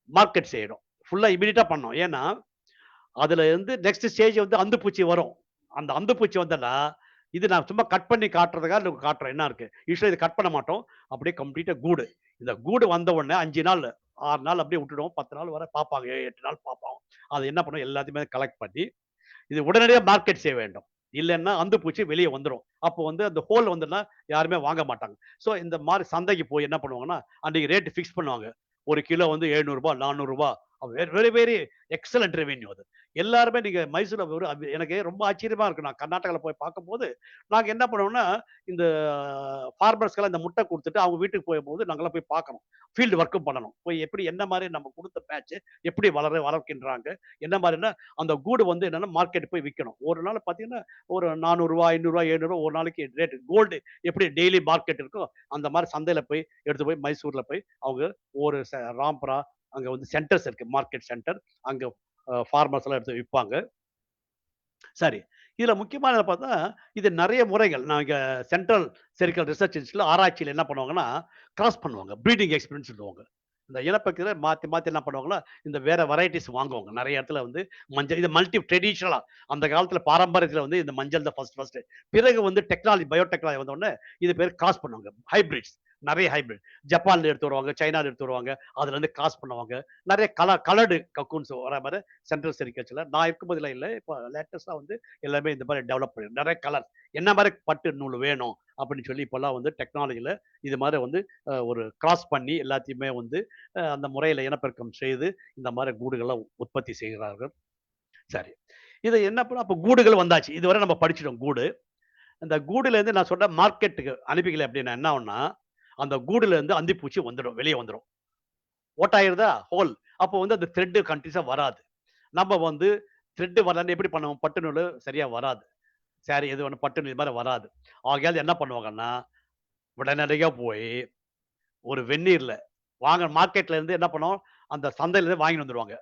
[SPEAKER 2] மார்க்கெட் செய்யணும். ஃபுல்லா இமிடியேட்டா பண்ணணும். ஏன்னா, அதுல நெக்ஸ்ட் ஸ்டேஜ் அந்துப்பூச்சி வரும். அந்த அந்துப்பூச்சி வந்தன்னா, இது நான் சும்மா கட் பண்ணி காட்டுறதுக்காக உங்களுக்கு காட்டுறேன் என்ன இருக்கு. யூசுவலா இத கட் பண்ண மாட்டோம். அப்படியே கம்ப்ளீட்டா கூடு. இந்த கூடு வந்த உடனே 5 நாள், 6 நாள் அப்படியே விட்டுடுவோம். 10 நாள் வரை பார்ப்பாங்க. 7, 8 நாள் பார்ப்போம். அது என்ன பண்ணும் எல்லாத்தையுமே கலெக்ட் பண்ணி, இது உடனடியா மார்க்கெட் செய்ய வேண்டும். இல்லன்னா அந்துப்பூச்சி வெளிய வந்துரும். அப்போ அந்த ஹோல் வந்துன்னா யாருமே வாங்க மாட்டாங்க. ஸோ இந்த மாரி சந்தைக்கு போய் என்ன பண்ணுவாங்கன்னா, அன்னைக்கு ரேட் ஃபிக்ஸ் பண்ணுவாங்க. 1 கிலோ ரூ. 700 ரூ. 400 வெரி வெரி எக்ஸலன்ட் ரெவென்யூ அது. எல்லாருமே நீங்க மைசூர்ல எனக்கு ரொம்ப ஆச்சரியமா இருக்கு. நான் கர்நாடகால போய் பார்க்கும்போது, நாங்க என்ன பண்ணுவோம்னா, இந்த ஃபார்மர்ஸ்க்கெல்லாம் இந்த முட்டை குடுத்துட்டு அவங்க வீட்டுக்கு போகும்போது நாங்கலாம் போய் பார்க்கணும். ஃபீல்ட் வொர்க்கும் பண்ணணும். போய் எப்படி என்ன மாரி நம்ம குடுத்த பேட்ச் எப்படி வளர்க்கின்றாங்க. என்ன மாரின்னா, அந்த கூடு என்னன்னா மார்க்கெட் போய் விக்கணும். ஒரு நாள் பார்த்தீங்கன்னா, ஒரு ரூ. 400 ரூ. 500 700 ஒரு நாளைக்கு ரேட் கோல்டு எப்படி டெய்லி மார்க்கெட் இருக்கோ, அந்த மாரி சந்தையில போய் எடுத்து போய் மைசூர்ல போய் அவங்க ஒரு ராம்பரா அங்க சென்டர்ஸ் இருக்கு. Market centre. அங்க ஃபார்மர்ஸ் எல்லாம் எடுத்து விப்பாங்க. சரி. இதுல முக்கியமானத பார்த்தா, இது நெறைய முறைகள். நான் இங்க சென்ட்ரல் செரிக்கல் ரிசர்ச் இன்ஸ்டிடியூட்ல ஆராய்ச்சியில என்ன பண்ணுவாங்கன்னா, கிராஸ் பண்ணுவாங்க. ப்ரீடிங் எக்ஸ்பெரிமென்ட்ஸ் சொல்லுவாங்க. இந்த இனப்பெருக்கத்துல மாத்தி, மாத்தி என்ன பண்ணுவாங்கன்னா, இந்த வேற வெரைட்டீஸ் வாங்குவாங்க. நெறைய இடத்துல மஞ்சள் இது மல்டி ட்ரெடிஷனலா அந்த காலத்துல பாரம்பரியத்துல இந்த மஞ்சள் தான் ஃபர்ஸ்ட். பிறகு டெக்னாலஜி பயோ டெக்னாலஜி வந்த உடனே இது பேர் கிராஸ் பண்ணுவாங்க. ஹைபிரிட்ஸ். நெறைய ஹைபிரிட். ஜப்பான்ல எடுத்து வருவாங்க, சைனால எடுத்து வருவாங்க. அதுலருந்து கிராஸ் பண்ணுவாங்க. நெறைய கலர்டு கக்கூன்ஸ் வர மாரி சென்ட்ரல் செரிகல்ச்சர்ல நான் இருக்கும்போதெல்லாம் இல்ல. இப்ப லேட்டஸ்ட்டா எல்லாமே இந்த மாரி டெவலப் பண்ணி நெறைய கலர். என்ன மாரி பட்டு நூல் வேணும் அப்படின்னு சொல்லி இப்பல்லாம் டெக்னாலஜில இது மாரி ஒரு கிராஸ் பண்ணி எல்லாத்தையுமே அந்த முறையில இனப்பெருக்கம் செய்து இந்த மாரி கூடுகள உற்பத்தி செய்கிறார்கள். சரி. இது என்ன பண்ண அப்ப கூடுகள் வந்தாச்சு. இதுவரை நம்ம படிச்சுட்டோம் கூடு. அந்த கூடுலேருந்து நான் சொன்ன மார்க்கெட்டுக்கு அனுப்பிக்கல அப்படின்னா என்ன ஆகும்னா, அந்த கூடுலேருந்து அந்திப்பூச்சி வந்துடும். வெளிய வந்துரும். ஓட்டாயிருதா? ஹோல். அப்போ அந்த த்ரெட் கன்டினியூஸா வராது. நம்ம த்ரெட் வரலன்னு எப்படி பண்ணுவோம்? பட்டு நூலு சரியா வராது. சாரி எது வேணும் பட்டு நூல் இது மாரி வராது. ஆகையால என்ன பண்ணுவாங்கன்னா, உடனடியா போய் ஒரு வெந்நீர்ல மார்க்கெட்ல இருந்து என்ன பண்ணுவோம், அந்த சந்தையில இருந்து வாங்கின்னு வந்துருவாங்க.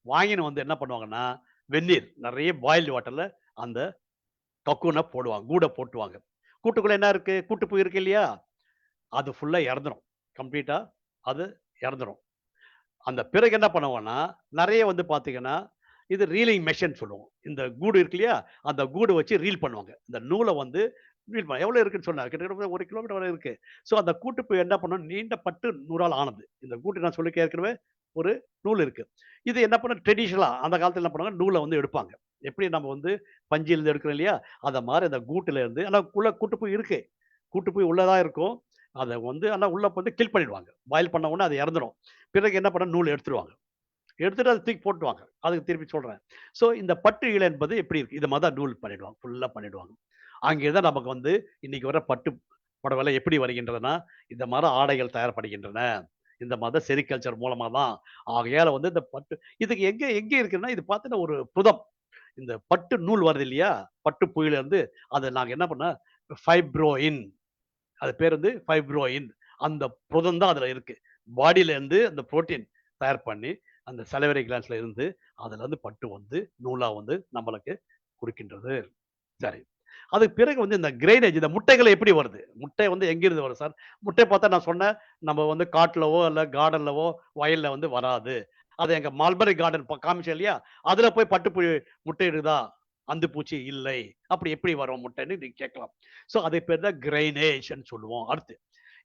[SPEAKER 2] வாங்கின்னு என்ன பண்ணுவாங்கன்னா, வெந்நீர் நெறைய பாயில்டு வாட்டர்ல அந்த கக்கூன போடுவாங்க. கூட போட்டுருவாங்க. கூட்டுக்குள்ள என்ன இருக்கு? கூட்டுப்புழு இருக்கு இல்லையா? அது ஃபுல்லா இறந்துரும். கம்ப்ளீட்டா அது இறந்துரும். அந்த பிறகு என்ன பண்ணுவோம்னா, நெறைய பார்த்தீங்கன்னா, இது ரீலிங் மெஷின் சொல்லுவோம். இந்த கூடு இருக்கு இல்லையா? அந்த கூடு வச்சு ரீல் பண்ணுவாங்க. இந்த நூல ரீல் எவ்வளோ இருக்குன்னு சொன்னாங்க. கிட்டத்தட்ட 1 கிலோமீட்டர் வரை இருக்கு. ஸோ அந்த கூட்டுப்புழு என்ன பண்ணும், நீண்ட பட்டு நூறால் ஆனது. இந்த கூட்டு நான் சொல்லிருக்கேன் ஏற்கனவே ஒரு நூல் இருக்கு. இது என்ன பண்ணும் ட்ரெடிஷனலா அந்த காலத்துல என்ன பண்ணுவாங்க, நூல எடுப்பாங்க. எப்படி நம்ம பஞ்சிலிருந்து எடுக்கிறோம் இல்லையா? அத மாரி அந்த கூட்டுல இருந்து ஆனா உள்ள கூட்டுப்புழு இருக்கு. கூட்டுப்புழு உள்ள தான் இருக்கும். அத ஆனா உள்ள கில் பண்ணிடுவாங்க. பாயில் பண்ண உடனே அது இறந்துரும். பிறகு என்ன பண்ண நூல் எடுத்துருவாங்க. எடுத்துட்டு அத தூக்கி போட்டுருவாங்க. அதுக்கு திருப்பி சொல்றேன். ஸோ இந்த பட்டு இழை என்பது எப்படி இருக்கு? இது மாரி தான் நூல் பண்ணிடுவாங்க. ஃபுல்லா பண்ணிடுவாங்க. அங்கே தான் நமக்கு இன்னைக்கு வர பட்டு புடவைலாம் எப்படி வருகின்றதுன்னா, இந்த மாரி ஆடைகள் தயார்படுகின்றன. இந்த மாரி தான் செரிகல்ச்சர் மூலமா தான். ஆகையால இந்த பட்டு இதுக்கு எங்க எங்க இருக்குன்னா, இது பார்த்தீங்கன்னா ஒரு புதம். இந்த பட்டு நூல் வருது இல்லையா? பட்டு புழுல இருந்து அத நாங்க என்ன பண்ணோம், ஃபைப்ரோயின் அது பேர் வந்து ஃபைப்ரோயின். அந்த புரதம் தான் அதுல இருக்கு. பாடியில இருந்து அந்த புரோட்டீன் தயார் பண்ணி, அந்த சலைவரி கிளாண்ட்ஸ்ல இருந்து, அதுல இருந்து பட்டு வந்து நூலா வந்து நம்மளுக்கு குடுக்கின்றது. சரி. அதுக்கு பிறகு வந்து இந்த கிரெயினேஜ் இந்த முட்டைகள் எப்படி வருது? முட்டை வந்து எங்கிருந்து வரும் சார்? முட்டை பார்த்தா நான் சொன்னேன், நம்ம வந்து காட்டுலவோ, இல்ல கார்டன்லவோ, வயல்ல வந்து வராது. அது எங்க மல்பரி கார்டன் காமிச்சேன் இல்லையா? அதுல போய் பட்டுப்புழு முட்டையிடுதா? அந்துப்பூச்சி இல்லை. அப்படி எப்படி வரும் முட்டைன்னு நீங்க கேட்கலாம். ஸோ அதுக்கு பேர் தான் கிரெயினேஜ்ன்னு சொல்லுவோம். அடுத்து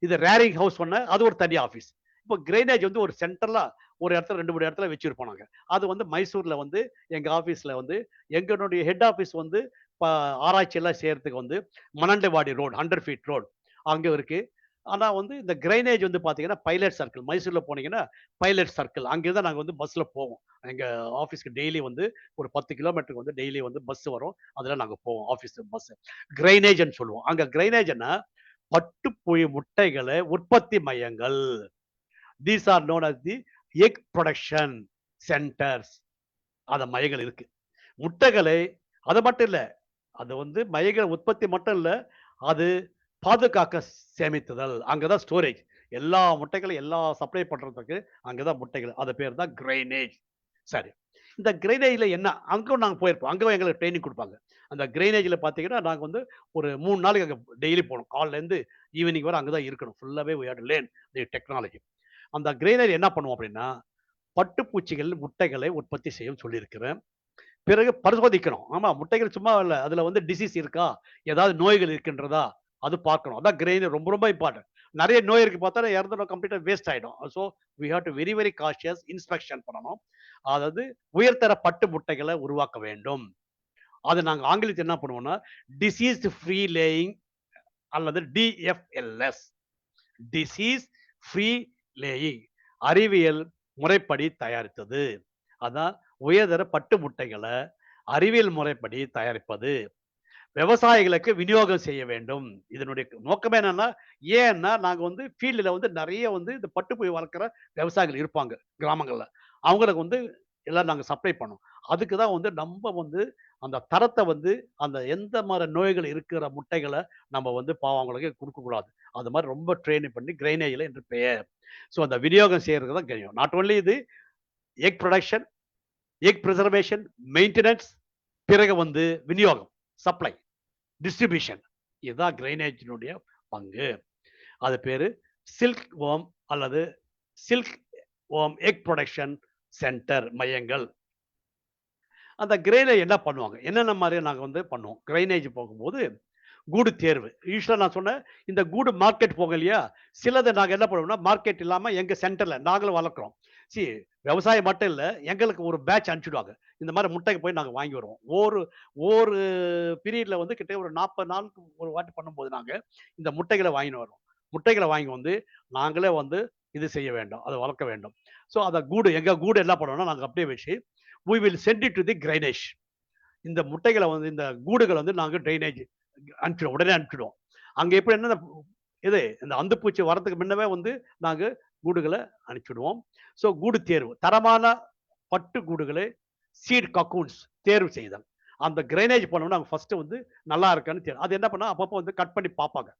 [SPEAKER 2] இது ரேரிங் ஹவுஸ் சொன்னேன். அது ஒரு தனி ஆஃபீஸ். இப்போ கிரெயினேஜ் வந்து ஒரு சென்ட்ரலா ஒரு இடத்துல 2, 3 இடத்துல வச்சிருப்போம் நாங்க. அது வந்து மைசூர்ல வந்து எங்க ஆஃபீஸ்ல வந்து எங்களுடைய ஹெட் ஆஃபீஸ் வந்து ப ஆராய்ச்சி எல்லாம் செய்றதுக்கு வந்து மணண்டவாடி ரோட் 100 ஃபீட் ரோட் அங்க இருக்கு. ஆனா வந்து இந்த கிரெயினேஜ் வந்து பார்த்தீங்கன்னா, பைலட் சர்க்கிள் மைசூர்ல போனீங்கன்னா, பைலட் சர்க்கிள் அங்கே தான் நாங்க வந்து பஸ்ல போவோம். எங்க ஆஃபீஸ்க்கு டெய்லி வந்து ஒரு 10 கிலோமீட்டருக்கு வந்து டெய்லி வந்து பஸ் வரும். அதுல நாங்க போவோம் ஆஃபீஸ் பஸ். கிரெயினேஜ்ன்னு சொல்லுவோம். அங்க கிரெயினேஜ்ன்னா பட்டுப்புழு முட்டைகள உற்பத்தி மையங்கள். These are known as the egg production centres. அந்த மையங்கள் இருக்கு. முட்டைகளை அது மட்டும் இல்ல. அது வந்து மையங்கள் உற்பத்தி மட்டும் இல்ல. அது பாதுகாக்க சேமித்துதல். அங்க தான் ஸ்டோரேஜ். எல்லா முட்டைகளும் எல்லா சப்ளை பண்றதுக்கு அங்க தான் முட்டைகள். அது பேர் தான் கிரெயினேஜ். சரி. இந்த கிரெயினேஜ்ல என்ன அங்கும் நாங்க போயிருப்போம். அங்கும் எங்களுக்கு ட்ரெய்னிங் குடுப்பாங்க. அந்த கிரெயினேஜ்ல பார்த்தீங்கன்னா, நாங்க வந்து ஒரு 3 நாளைக்கு அங்க டெய்லி போணும். காலைலேருந்து ஈவினிங் வரை அங்க தான் இருக்கணும். ஃபுல்லாவே we have to learn the technology. அந்த கிரெயினேஜ் என்ன பண்ணுவோம் அப்டின்னா, பட்டுப்பூச்சிகள் முட்டைகளை உற்பத்தி செய்யும் சொல்லியிருக்கிறேன். பிறகு பரிசோதிக்கணும். ஆமா, முட்டைகள் சும்மா இல்ல. அதுல வந்து டிசீஸ் இருக்கா? ஏதாவது நோய்கள் இருக்கின்றதா? அது பார்க்கணும். அதான் கிரெயின் ரொம்ப ரொம்ப இம்பார்ட்டன்ட். நெறைய நோய் இருக்கு பார்த்தா இறந்துடும் கம்ப்ளீட்டா வேஸ்ட் ஆயிடும். So we have to very very cautious inspection பண்ணணும். அதாவது உயர்தர பட்டு முட்டைகள உருவாக்க வேண்டும். அது நாங்க ஆங்கிலத்துல என்ன பண்ணுவோம்னா, டிசீஸ்ட் ஃப்ரீ லேயிங் அல்லது டிஎஃப்எல்எஸ். Disease free laying. அறிவியல் முறைப்படி தயாரித்தது. அதான் உயர்தர பட்டு முட்டைகள அறிவியல் முறைப்படி தயாரிப்பது. விவசாயிகளுக்கு விநியோகம் செய்ய வேண்டும். இதனுடைய நோக்கமே என்னன்னா, ஏன்னா நாங்க வந்து ஃபீல்டுல வந்து நெறைய வந்து இந்த பட்டுப்புழு வளர்க்கிற விவசாயிகள் இருப்பாங்க, கிராமங்கள்ல. அவங்களுக்கு வந்து எல்லாம் நாங்க சப்ளை பண்ணோம். அதுக்கு தான் வந்து நம்ப வந்து அந்த தரத்த வந்து அந்த எந்த மாரி நோய்கள் இருக்கிற முட்டைகள நம்ம வந்து பாவம் அவங்களுக்கு குடுக்கக்கூடாது. அது மாரி ரொம்ப ட்ரெய்னிங் பண்ணி கிரெயினேஜ்ல என்று பெயர். ஸோ அந்த விநியோகம் செய்றதுக்கு தான் தெரியும். நாட் ஒன்லி இது egg production, egg preservation, maintenance பிறகு வந்து விநியோகம், சப்ளை. டிஸ்ட்ரிபியூஷன் இதுதான் கிரைனேஜினுடைய பங்கு. அது பேரு சில்க் வார்ம் அல்லது silk warm egg production centre மையங்கள். அந்த கிரைனேஜ் என்ன பண்ணுவாங்க? என்னென்ன மாரி நாங்க வந்து பண்ணுவோம். கிரைனேஜ் போகும்போது கூடு தேர்வு. யூசுவலா நான் சொன்னேன், இந்த கூடு மார்க்கெட் போகும் இல்லையா? சிலத நாங்க என்ன பண்ணுவோம்னா, மார்க்கெட் இல்லாம எங்க சென்டர்ல நாங்களும் வளர்க்குறோம். சி விவசாயம் மட்டும் இல்ல, எங்களுக்கு ஒரு பேட்ச் அனுப்பிச்சுடுவாங்க. இந்த மாரி முட்டைக்கு போய் நாங்க வாங்கி வருவோம். ஒரு ஒரு பீரியட்ல வந்து கிட்ட ஒரு 40 நாளுக்கு ஒரு வாட்டி பண்ணும்போது நாங்க, இந்த முட்டைகள வாங்கின்னு வருவோம். முட்டைகள வாங்கி வந்து, நாங்களே வந்து இது செய்ய வேண்டும். அத வளர்க்க வேண்டும். ஸோ அத கூடு எங்க கூடு என்ன பண்ணுவோம்னா, நாங்க அப்படியே வச்சு, we will send it to the grainage. இந்த முட்டைகள வந்து இந்த கூடுகள வந்து நாங்க ட்ரைனேஜ் அனுப்பிச்சுடுவோம். உடனே அனுப்பிச்சுடுவோம். அங்க எப்படின்னா இது இந்த அந்துப்பூச்சி வரதுக்கு முன்னமே வந்து நாங்க கூடுகள அனுப்பிச்சுடுவோம். ஸோ கூடு தேர்வு. தரமான பட்டு கூடுகளை சீட் கக்கூன்ஸ் தேர்வு செய்தல். அந்த கிரைனேஜ் பண்ணோம்னா அவங்க ஃபர்ஸ்ட் வந்து நல்லா இருக்கான்னு அது என்ன பண்ணா அப்பப்போ வந்து கட் பண்ணி பார்ப்பாங்க.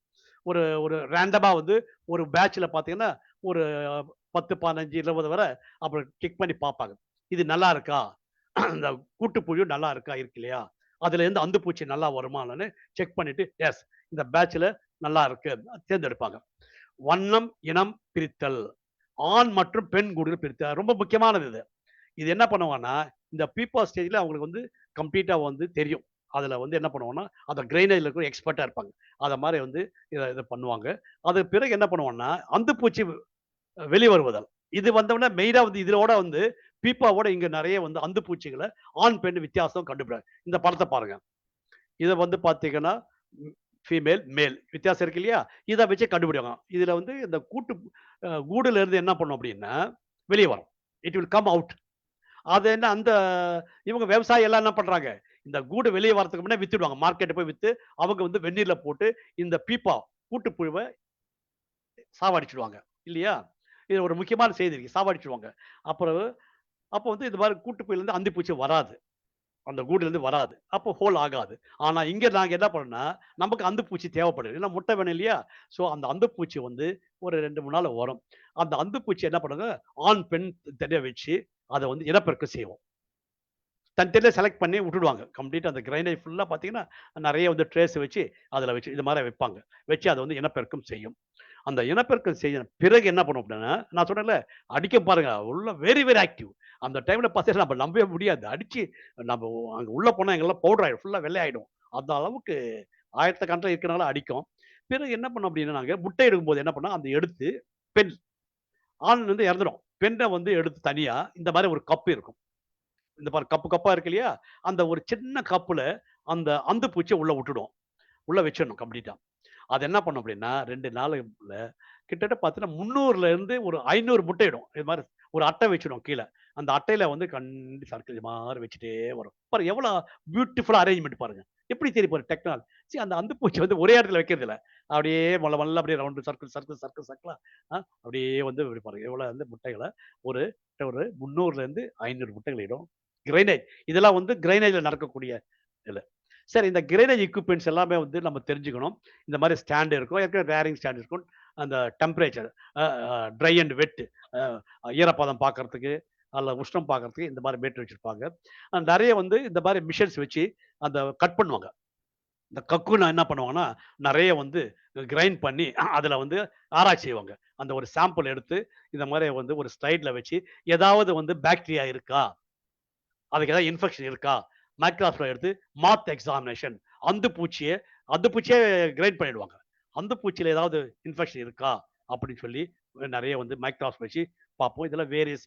[SPEAKER 2] ஒரு ஒரு ரேண்டமா வந்து ஒரு பேட்ச்ல பார்த்தீங்கன்னா, ஒரு 10, 15, 20 வரை அப்புறம் செக் பண்ணி பார்ப்பாங்க. இது நல்லா இருக்கா? இந்த கூட்டுப்புழு நல்லா இருக்கா? இருக்கு இல்லையா? அதுலேருந்து அந்துப்பூச்சி நல்லா வருமான்னு செக் பண்ணிட்டு, எஸ் இந்த பேட்ச்ல நல்லா இருக்கு. தேர்ந்தெடுப்பாங்க. வண்ணம், இனம் பிரித்தல். ஆண் மற்றும் பெண் கூடுகள் பிரித்தல். ரொம்ப முக்கியமானது இது. இது என்ன பண்ணுவாங்கன்னா, இந்த பீப்பா ஸ்டேஜ்ல அவங்களுக்கு வந்து கம்ப்ளீட்டா வந்து தெரியும். அதுல வந்து என்ன பண்ணுவோம்னா, அந்த கிரைனேஜ்ல இருக்கிற எக்ஸ்பர்ட்டா இருப்பாங்க. அத மாரி வந்து இத பண்ணுவாங்க. அதுக்கு பிறகு என்ன பண்ணுவோம்னா, அந்துப்பூச்சி வெளிவருவதால். இது வந்தவுடனே மெயினா வந்து இதோட வந்து பீப்பாவோட இங்க நெறைய வந்து அந்துப்பூச்சிகள ஆண், பெண் வித்தியாசம் கண்டுபிடிப்பாங்க. இந்த படத்த பாருங்க. இத வந்து பார்த்தீங்கன்னா, ஃபீமேல், மேல் வித்தியாசம் இருக்கு இல்லையா? இத வச்சு கண்டுபிடிப்பாங்க. இதுல வந்து இந்த கூடுல இருந்து என்ன பண்ணும் அப்டின்னா, வெளிய வரும். It will come out. அது என்ன அந்த இவங்க விவசாயி எல்லாம் என்ன பண்றாங்க? இந்த கூடு வெளிய வரதுக்கு முன்ன வித்துடுவாங்க. மார்க்கெட்ட போய் வித்து, அவங்க வந்து வெந்நீர்ல போட்டு இந்த பீப்பா கூட்டுப்புழுவ சாவடிச்சுடுவாங்க. இல்லையா? இது ஒரு முக்கியமான செய்தி இருக்கு. சாவடிச்சுடுவாங்க. அப்புறம் அப்போ வந்து இந்த மாரி கூட்டுப்புழுலேருந்து அந்திப்பூச்சி வராது. அந்த கூடுலேருந்து வராது. அப்போ ஹோல் ஆகாது. ஆனா இங்க நாங்க என்ன பண்ணோம்னா, நமக்கு அந்துப்பூச்சி தேவைப்படுது. ஏன்னா முட்டை வேணும் இல்லையா? ஸோ அந்த அந்துப்பூச்சி வந்து ஒரு 2, 3 நாள்ல வரும். அந்த அந்துப்பூச்சி என்ன பண்ணுங்க, ஆண், பெண் தனியா வச்சு அத வந்து இனப்பெருக்கம் செய்வோம். தனித்தனியா செலக்ட் பண்ணி விட்டுடுவாங்க. கம்ப்ளீட்டா அந்த கிரைனேஜ் ஃபுல்லா பார்த்தீங்கன்னா, நெறைய வந்து ட்ரேஸ் வச்சு, அதில வச்சு இது மாரி வைப்பாங்க. வச்சு அத வந்து இனப்பெருக்கம் செய்யும். அந்த இனப்பெருக்கம் செய்ய பிறகு என்ன பண்ணும் அப்படின்னா, நான் சொன்னேன்ல, அடிக்கும் பாருங்க. உள்ள வெரி, வெரி ஆக்டிவ். அந்த டைம்ல பார்த்தீங்கன்னா, நம்ம நம்பவே முடியாது. அடிச்சு நம்ம அங்க உள்ள போனா எங்கலாம் பவுடர் ஆயிடும். ஃபுல்லா வெள்ளையாயிடும். அந்த அளவுக்கு ஆயிரத்துக்கணக்குல இருக்கனால அடிக்கும். பிறகு என்ன பண்ணோம் அப்படின்னா, நாங்க முட்டை எடுக்கும்போது என்ன பண்ணோம், அந்த எடுத்து பெண் ஆண் வந்து இறந்துடும். பெண்ண வந்து எடுத்து தனியா இந்த மாரி ஒரு கப் இருக்கும். இந்த பாரு கப்பு கப்பா இருக்கு இல்லையா? அந்த ஒரு சின்ன கப்புல அந்த அந்து பூச்சிய உள்ள விட்டுடும். உள்ள வச்சிடணும் கம்ப்ளீட்டா. அது என்ன பண்ணும் அப்படின்னா, 2 நாளுக்குள்ள கிட்டத்தட்ட பார்த்தீங்கன்னா 300ல இருந்து ஒரு 500 முட்டையிடும். இது மாரி ஒரு அட்டை வச்சுடும் கீழ. அந்த அட்டையில வந்து சர்க்கிள் இது மாரி வச்சுட்டே வரும். பாருங்க எவ்வளோ பியூட்டிஃபுல்லா அரேஞ்ச்மென்ட் பாருங்க. எப்படி தெரியும் பாருங்க டெக்னாலஜி. அந்த அந்து பூச்சி வந்து ஒரே இடத்துல வைக்கிறது இல்ல. அப்படியே மொல்ல மொல்ல அப்படியே ரவுண்டு சர்க்கிளா அப்படியே வந்து இப்படி பாருங்க. எவ்வளோ வந்து முட்டைகள ஒரு ஒரு 300ல இருந்து 500 முட்டைகள் இடும். கிரைனேஜ் இதெல்லாம் வந்து கிரைனேஜ்ல நடக்கக்கூடிய இதுல. சரி இந்த கிரைனேஜ் எக்யூப்மென்ட்ஸ் எல்லாமே வந்து நம்ம தெரிஞ்சுக்கணும். இந்த மாரி ஸ்டாண்ட் இருக்கும். ஏற்கனவே வேரிங் ஸ்டாண்ட் இருக்கும். அந்த temperature uh uh dry and wet uh ஈரப்பதம் பார்க்கறதுக்கு, அல்ல உஷ்ணம் பார்க்கறதுக்கு இந்த மாரி மீட்டர் வச்சிருப்பாங்க. நெறைய வந்து இந்த மாரி மிஷின்ஸ் வச்சு அந்த கட் பண்ணுவாங்க. இந்த கக்கூன என்ன பண்ணுவாங்கன்னா, நெறைய வந்து கிரைண்ட் பண்ணி அதுல வந்து ஆராய்ச்சி செய்வாங்க. அந்த ஒரு சாம்பிள் எடுத்து இந்த மாரி வந்து ஒரு ஸ்லைட்ல வச்சு, ஏதாவது வந்து பாக்டீரியா இருக்கா? அதுக்கு ஏதாவது இன்ஃபெக்ஷன் இருக்கா? மைக்ரோஸ்கோப் எடுத்து மாத் எக்ஸாமினேஷன் அந்துப்பூச்சியே கிரைண்ட் பண்ணிடுவாங்க. அந்துப்பூச்சியில ஏதாவது இன்ஃபெக்ஷன் இருக்கா? அப்படின்னு சொல்லி நெறைய வந்து மைக்ரோஸ்கோப் வச்சு பார்ப்போம். இதெல்லாம் வேரியஸ்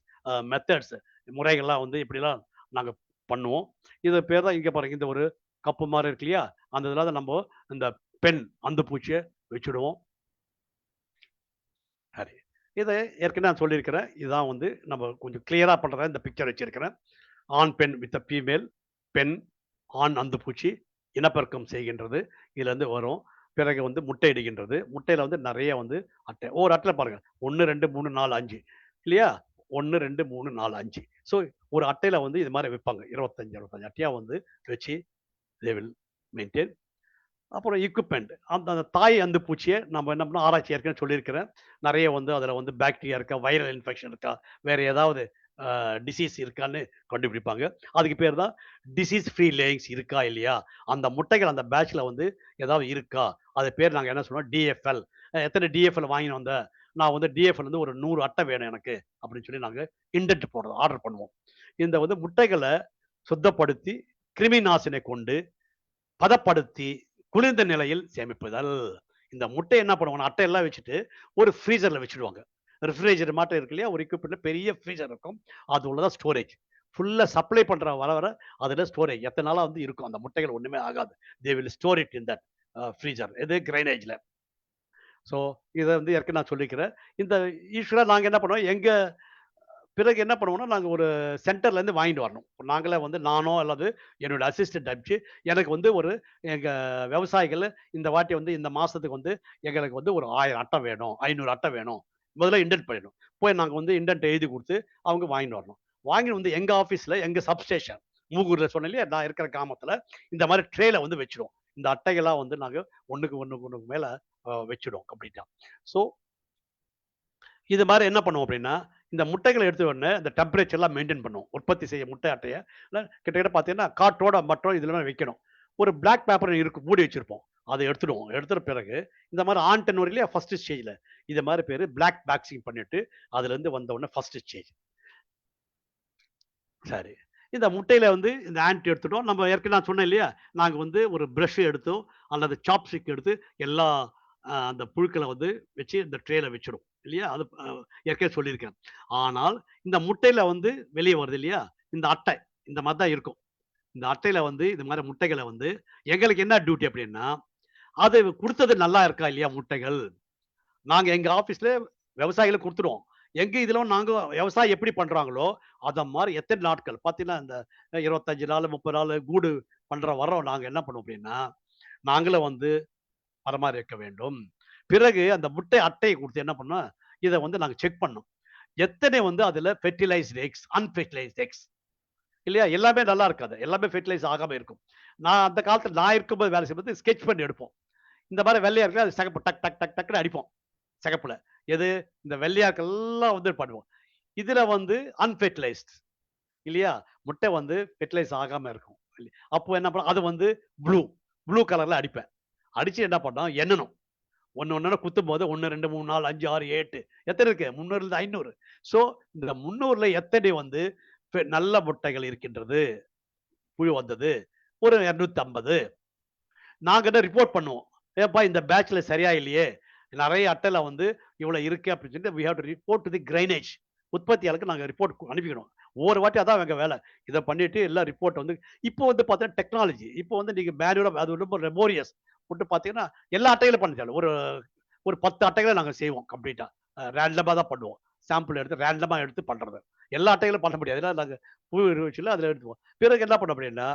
[SPEAKER 2] மெத்தட்ஸ் முறைகள்லாம் வந்து இப்படிலாம் நாங்க பண்ணுவோம். இது பேர் தான் இங்க பாருங்க. இந்த ஒரு கப்பு மாரி இருக்கு இல்லையா? அந்த இதுல தான் நம்போ இந்த பெண் அந்துப்பூச்சிய வச்சுடுவோம். சரி. இத ஏற்கனவே நான் சொல்லியிருக்கிறேன். இதுதான் வந்து நம்ம கொஞ்சம் கிளியரா பண்றதா இந்த பிக்சர் வச்சிருக்கிறேன். ஆண், பெண் வித் அ ஃபீமேல். பெண், ஆண் அந்துப்பூச்சி இனப்பெருக்கம் செய்கின்றது. இதுலருந்து வரும். பிறகு வந்து முட்டையிடுகின்றது. முட்டையில வந்து நெறைய வந்து அட்டை. ஒவ்வொரு அட்டையில பாருங்க. 1, 2, 3, 4, 5 இல்லையா? 1, 2, 3, 4, 5. ஸோ ஒரு அட்டையில வந்து இது மாரி வைப்பாங்க. 25, 25 அட்டையா வந்து வச்சு தே வில் மெயின்டெயின். அப்புறம் எக்விப்மென்ட். அந்த அந்த தாய் அந்துப்பூச்சிய நம்ம என்ன பண்ணோம், ஆராய்ச்சி ஏற்கனவே சொல்லியிருக்கிறேன். நெறைய வந்து அதில வந்து பாக்டீரியா இருக்கா, வைரல் இன்ஃபெக்ஷன் இருக்கா, வேற ஏதாவது டிசீஸ் இருக்கான்னு கண்டுபிடிப்பாங்க. அதுக்கு பேர் தான் டிசீஸ் ஃப்ரீ லேயிங்ஸ் இருக்கா இல்லையா? அந்த முட்டைகள் அந்த பேட்ச்ல வந்து ஏதாவது இருக்கா? அது பேர் நாங்க என்ன சொல்லுவோம் டிஎஃப்எல். எத்தன டிஎஃப்எல் வாங்கின்னு வந்த? நான் வந்து டிஎஃப்எல் வந்து ஒரு 100 அட்டை வேணும் எனக்கு. அப்படின்னு சொல்லி நாங்க இண்டென்ட் போடுறோம். ஆர்டர் பண்ணுவோம். இந்த வந்து முட்டைகள சுத்தப்படுத்தி, கிருமி நாசினி கொண்டு பதப்படுத்தி, குளிர்ந்த நிலையில் சேமிப்புதல். இந்த முட்டை என்ன பண்ணுவாங்கன்னா, அட்டையெல்லாம் வச்சுட்டு, ஒரு ஃப்ரீசர்ல வச்சுடுவாங்க. ரெஃப்ரிஜரேட்டர் மாட்டம் இருக்கு இல்லையா? ஒரு எக்யூப்மென்ட்ல பெரிய ஃப்ரீசர் இருக்கும். அது உள்ள தான் ஸ்டோரேஜ். ஃபுல்லா சப்ளை பண்ற வர வர அதுல ஸ்டோரேஜ். எத்தன நாளா வந்து இருக்கும். அந்த முட்டைகள் ஒண்ணுமே ஆகாது. They will store it in that freezer. எது கிரைனேஜ்ல. ஸோ இத வந்து ஏற்கனவே நான் சொல்லிக்கிறேன். இந்த யூசுவலா நாங்க என்ன பண்ணுவோம், எங்க பிறகு என்ன பண்ணுவோம்னா, நாங்க ஒரு சென்டர்லேருந்து வாங்கிட்டு வரணும். நாங்களே வந்து நானோ அல்லது என்னோட அசிஸ்டன்ட் அனுப்பிச்சு, எனக்கு வந்து ஒரு எங்க விவசாயிகள் இந்த வாட்டி வந்து இந்த மாசத்துக்கு வந்து எங்களுக்கு வந்து ஒரு 1000 அட்டை வேணும், 500 அட்டை வேணும். முதல்ல இண்டென்ட் பண்ணிடணும். போய் நாங்க வந்து இண்டென்ட் எழுதி குடுத்து, அவங்க வாங்கிட்டு வரணும். வாங்கிட்டு வந்து எங்க ஆஃபீஸ்ல, எங்க சப்ஸ்டேஷன் மூகூர்ல சொன்னேன் இல்லையா? நான் இருக்கிற கிராமத்துல, இந்த மாரி ட்ரேல வந்து வச்சுருவோம். இந்த அட்டைகள்லாம் வந்து நாங்க ஒண்ணுக்கு மேல வச்சுடுவோம் கம்ப்ளீட்டா. ஸோ இது மாரி என்ன பண்ணுவோம் அப்டின்னா, இந்த முட்டைகள எடுத்த உடனே அந்த டெம்பரேச்சர்லாம் மெயின்டெயின் பண்ணுவோம். உற்பத்தி செய்ய முட்டை அட்டைய கிட்டத்தட்ட பார்த்தீங்கன்னா, காற்றோட மற்றும் இதுல வைக்கணும். ஒரு பிளாக் பேப்பர் இருக்கும் மூடி வச்சிருப்போம். அத எடுத்துடுவோம். எடுத்துட்ட பிறகு இந்த மாரி ஆன்டென் வரும் இல்லையா? ஃபர்ஸ்ட் ஸ்டேஜ்ல. இது மாரி பேரு பிளாக் பாக்ஸிங் பண்ணிட்டு, அதுலருந்து வந்த உடனே ஃபர்ஸ்ட் ஸ்டேஜ். சரி. இந்த முட்டையில வந்து இந்த ஆன்ட் எடுத்துட்டோம். நம்ம ஏற்கனவே நான் சொன்னேன் இல்லையா? நாங்க வந்து ஒரு பிரஷ் எடுத்தோ, அல்லது சாப்ஸ்டிக் எடுத்து எல்லா அந்த புழுக்கள வந்து வச்சு இந்த ட்ரேல வச்சுடும். இல்லையா? அது ஏற்கனவே சொல்லியிருக்கேன். ஆனால் இந்த முட்டையில வந்து வெளிய வருது இல்லையா? இந்த அட்டை இந்த மாரி தான் இருக்கும். இந்த அட்டையில வந்து இது மாரி முட்டைகள வந்து எங்களுக்கு என்ன டியூட்டி அப்டின்னா, அது குடுத்தது நல்லா இருக்கா இல்லையா முட்டைகள்? நாங்க எங்க ஆஃபீஸ்ல விவசாயிகளுக்கு குடுத்துருவோம். எங்க இதுல நாங்க விவசாயம் எப்படி பண்றாங்களோ, அத மாரி எத்தன நாட்கள் பார்த்தீங்கன்னா, இந்த 25 நாள், 30 நாள் கூடு பண்ற வர்றோம் நாங்க என்ன பண்ணுவோம் அப்டின்னா, நாங்களும் வந்து பராமரிக்க வேண்டும். பிறகு அந்த முட்டை அட்டைய குடுத்து என்ன பண்ணோம், இத வந்து நாங்க செக் பண்ணோம். எத்தனை வந்து அதுல ஃபெர்டிலைஸ்ட் எக்ஸ், அன்ஃபெர்டிலைஸ்ட் எக்ஸ் இல்லையா? எல்லாமே நல்லா இருக்காது. எல்லாமே ஃபெர்டிலைஸ் ஆகாம இருக்கும். நான் அந்த காலத்துல நான் இருக்கும்போது வேலை செய்யும்போது ஸ்கெட்ச் பண்ணி எடுப்போம். இந்த மாரி வெள்ளையா இருக்குல்ல, அது சிகப்பு டக் டக் டக் டக்ன்னு அடிப்போம். சிகப்புல. எது? இந்த வெள்ளையா இருக்கெல்லாம் வந்து பண்ணுவோம். இதுல வந்து அன்ஃபெர்டிலைஸ்ட் இல்லையா? முட்டை வந்து ஃபெர்டிலைஸ் ஆகாம இருக்கும். அப்போ என்ன பண்ணும்? அது வந்து ப்ளூ. ப்ளூ கலர்ல அடிப்பேன். அடிச்சு என்ன பண்ணோம்? எண்ணணும். ஒண்ணு ஒண்ணா குத்தும்போது 1, 2, 3, 4, 5, 6, 8 எத்தனை இருக்கு? 300லிருந்து 500. ஸோ இந்த 300ல எத்தனை வந்து நல்ல முட்டைகள் இருக்கின்றது? புழு வந்தது. ஒரு 250. நாங்க என்ன ரிப்போர்ட் பண்ணுவோம். ஏப்பா இந்த பேட்ச்ல சரியா இல்லையே! நெறைய அட்டைல வந்து இவ்வளோ இருக்கு அப்படின்னு சொல்லிட்டு we have to report to the grainage. உற்பத்தியாளருக்கு நாங்க ரிப்போர்ட் அனுப்பிக்கணும். ஒவ்வொரு வாட்டி அதான் எங்க வேலை. இத பண்ணிட்டு எல்லா ரிப்போர்ட் வந்து இப்போ வந்து பார்த்தீங்கன்னா டெக்னாலஜி. இப்போ வந்து நீங்க மேனுவலா அது ரொம்ப லெபோரியஸ். போட்டு பார்த்தீங்கன்னா, எல்லா அட்டையிலும் பண்ண தேவையில்ல. ஒரு ஒரு 10 அட்டைகள நாங்க செய்வோம் கம்ப்ளீட்டா. ரேண்டமா தான் பண்ணுவோம். சாம்பிள் எடுத்து ரேண்டமா எடுத்து பண்றது. எல்லா அட்டைகளும் பண்ண முடியாது. ஏன்னா நாங்க புழு இருந்துச்சுல்ல அதில எடுத்துக்குவோம். பிறகு என்ன பண்ணோம் அப்படின்னா,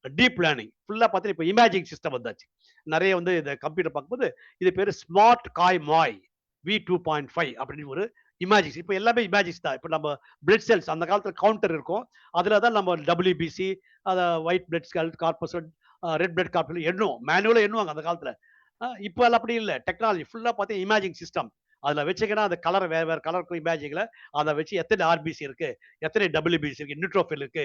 [SPEAKER 2] டீப் லேர்னிங். ஃபுல்லா பார்த்தீங்கன்னா, இப்ப இமேஜிங் சிஸ்டம் வந்தாச்சு. நெறைய வந்து இந்த கம்ப்யூட்டர் பார்க்கும்போது, இது பேரு ஸ்மார்ட் காய் மாய் V2.5 அப்படின்னு ஒரு இமேஜிக்ஸ். இப்ப எல்லாமே இமேஜிக்ஸ் தான். இப்ப நம்ம பிளட் செல்ஸ் அந்த காலத்துல கவுண்டர் இருக்கும். அதுல தான் நம்ம WBC, அத white blood cell corpuscle, red blood corpuscle எண்ணுவோம். மேனுவலா எண்ணுவாங்க அந்த காலத்துல. இப்ப எல்லாம் அப்படி இல்ல. டெக்னாலஜி ஃபுல்லா பார்த்தீங்கன்னா இமேஜிங் சிஸ்டம். அதுல வச்சீங்கன்னா, அந்த கலர் வேற வேற கலர் இருக்கும் இமேஜிங்ல. அத வச்சு எத்தனை ஆர்பிசி இருக்கு, எத்தனை WBC இருக்கு, நியூட்ரோஃபில் இருக்கு,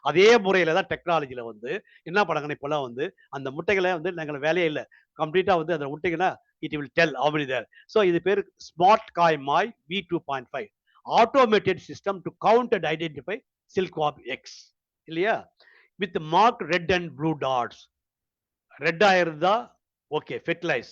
[SPEAKER 2] அதே முறையில தான் டெக்னாலஜில வந்து என்ன பண்ணாங்கன்னா, இப்பலாம் வந்து அந்த முட்டைகள வந்து நாங்க வேலையே இல்ல. கம்ப்ளீட்டா வந்து அத விட்டீங்கன்னா, it will tell how many there. So இது பேரு ஸ்மார்ட் காய் மாய் V2.5. Automated system to count and identify silkworm eggs. இல்லையா? With marked red and blue dots. ரெட்டா இருந்தா ஓகே ஃபெர்டிலைஸ்.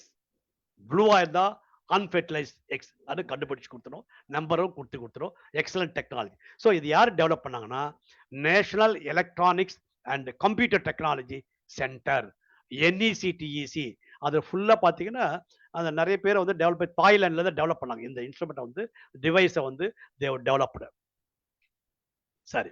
[SPEAKER 2] ப்ளூவா இருந்தா அன்ஃபெர்டிலைஸ்ட் எக்ஸ் அது கண்டுபிடிச்சு குடுத்துரும். நம்பரும் குடுத்துரும். Excellent technology. ஸோ இது யார் டெவலப் பண்ணாங்கன்னா, national electronics and computer technology centre. NECTEC. அது ஃபுல்லா பார்த்தீங்கன்னா, அந்த நெறைய பேர வந்து தாய்லாந்துல தான் டெவலப் பண்ணாங்க. இந்த இன்ஸ்ட்ருமென்ட்ட வந்து டிவைஸ வந்து தே ஹேவ் டெவலப்டு. சரி.